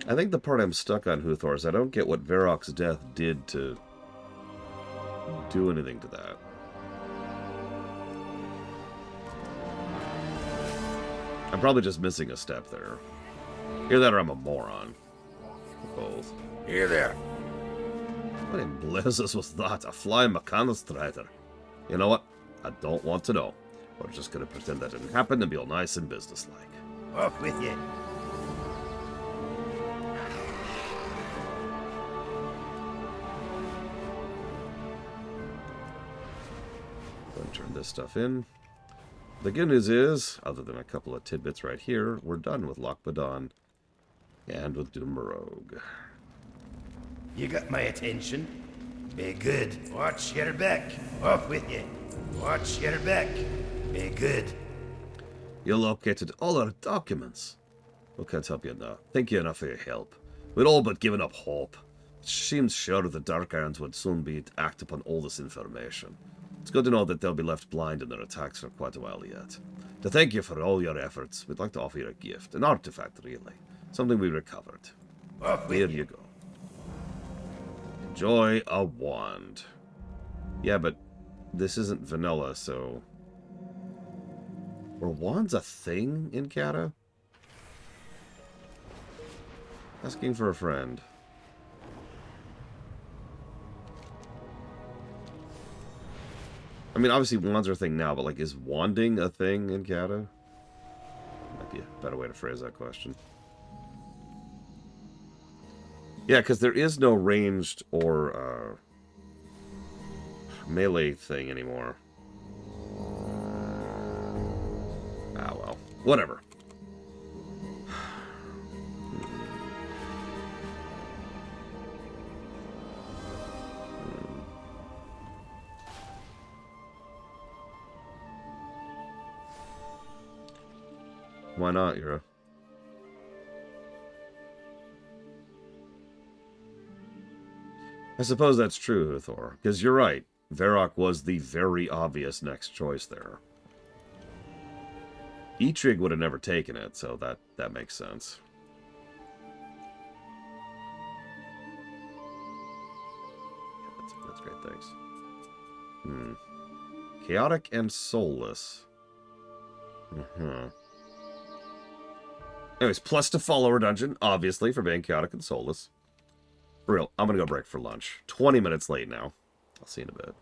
I think the part I'm stuck on, Huthor, is I don't get what Varrock's death did to do anything to that. I'm probably just missing a step there. Either that or I'm a moron. Both. Here there. What in blazes was that? A flying mechano-tanks? You know what? I don't want to know. We're just gonna pretend that didn't happen and be all nice and businesslike. Off with you. Go and turn this stuff in. The good news is, other than a couple of tidbits right here, we're done with Loch Modan and with Morogh. You got my attention. Be good. Watch your back. Off with you. Watch your back. Be good. You located all our documents. We can't help you now. Thank you enough for your help. We'd all but given up hope. It seems sure the Dark Irons would soon be to act upon all this information. It's good to know that they'll be left blind in their attacks for quite a while yet. To thank you for all your efforts, we'd like to offer you a gift. An artifact, really. Something we recovered. Here you go. Enjoy a wand. Yeah, but this isn't vanilla, so... Were wands a thing in Kata? Asking for a friend. I mean, obviously wands are a thing now, but like, is wanding a thing in Kata? Might be a better way to phrase that question. Yeah, because there is no ranged or melee thing anymore. Ah, well. Whatever. Why not, Yura? I suppose that's true, Thor, because you're right. Varrock was the very obvious next choice there. Eitrig would have never taken it, so that makes sense. Yeah, that's great, thanks. Chaotic and soulless. Anyways, plus to follower dungeon, obviously, for being chaotic and soulless. For real, I'm gonna go break for lunch. 20 minutes late now. I'll see you in a bit.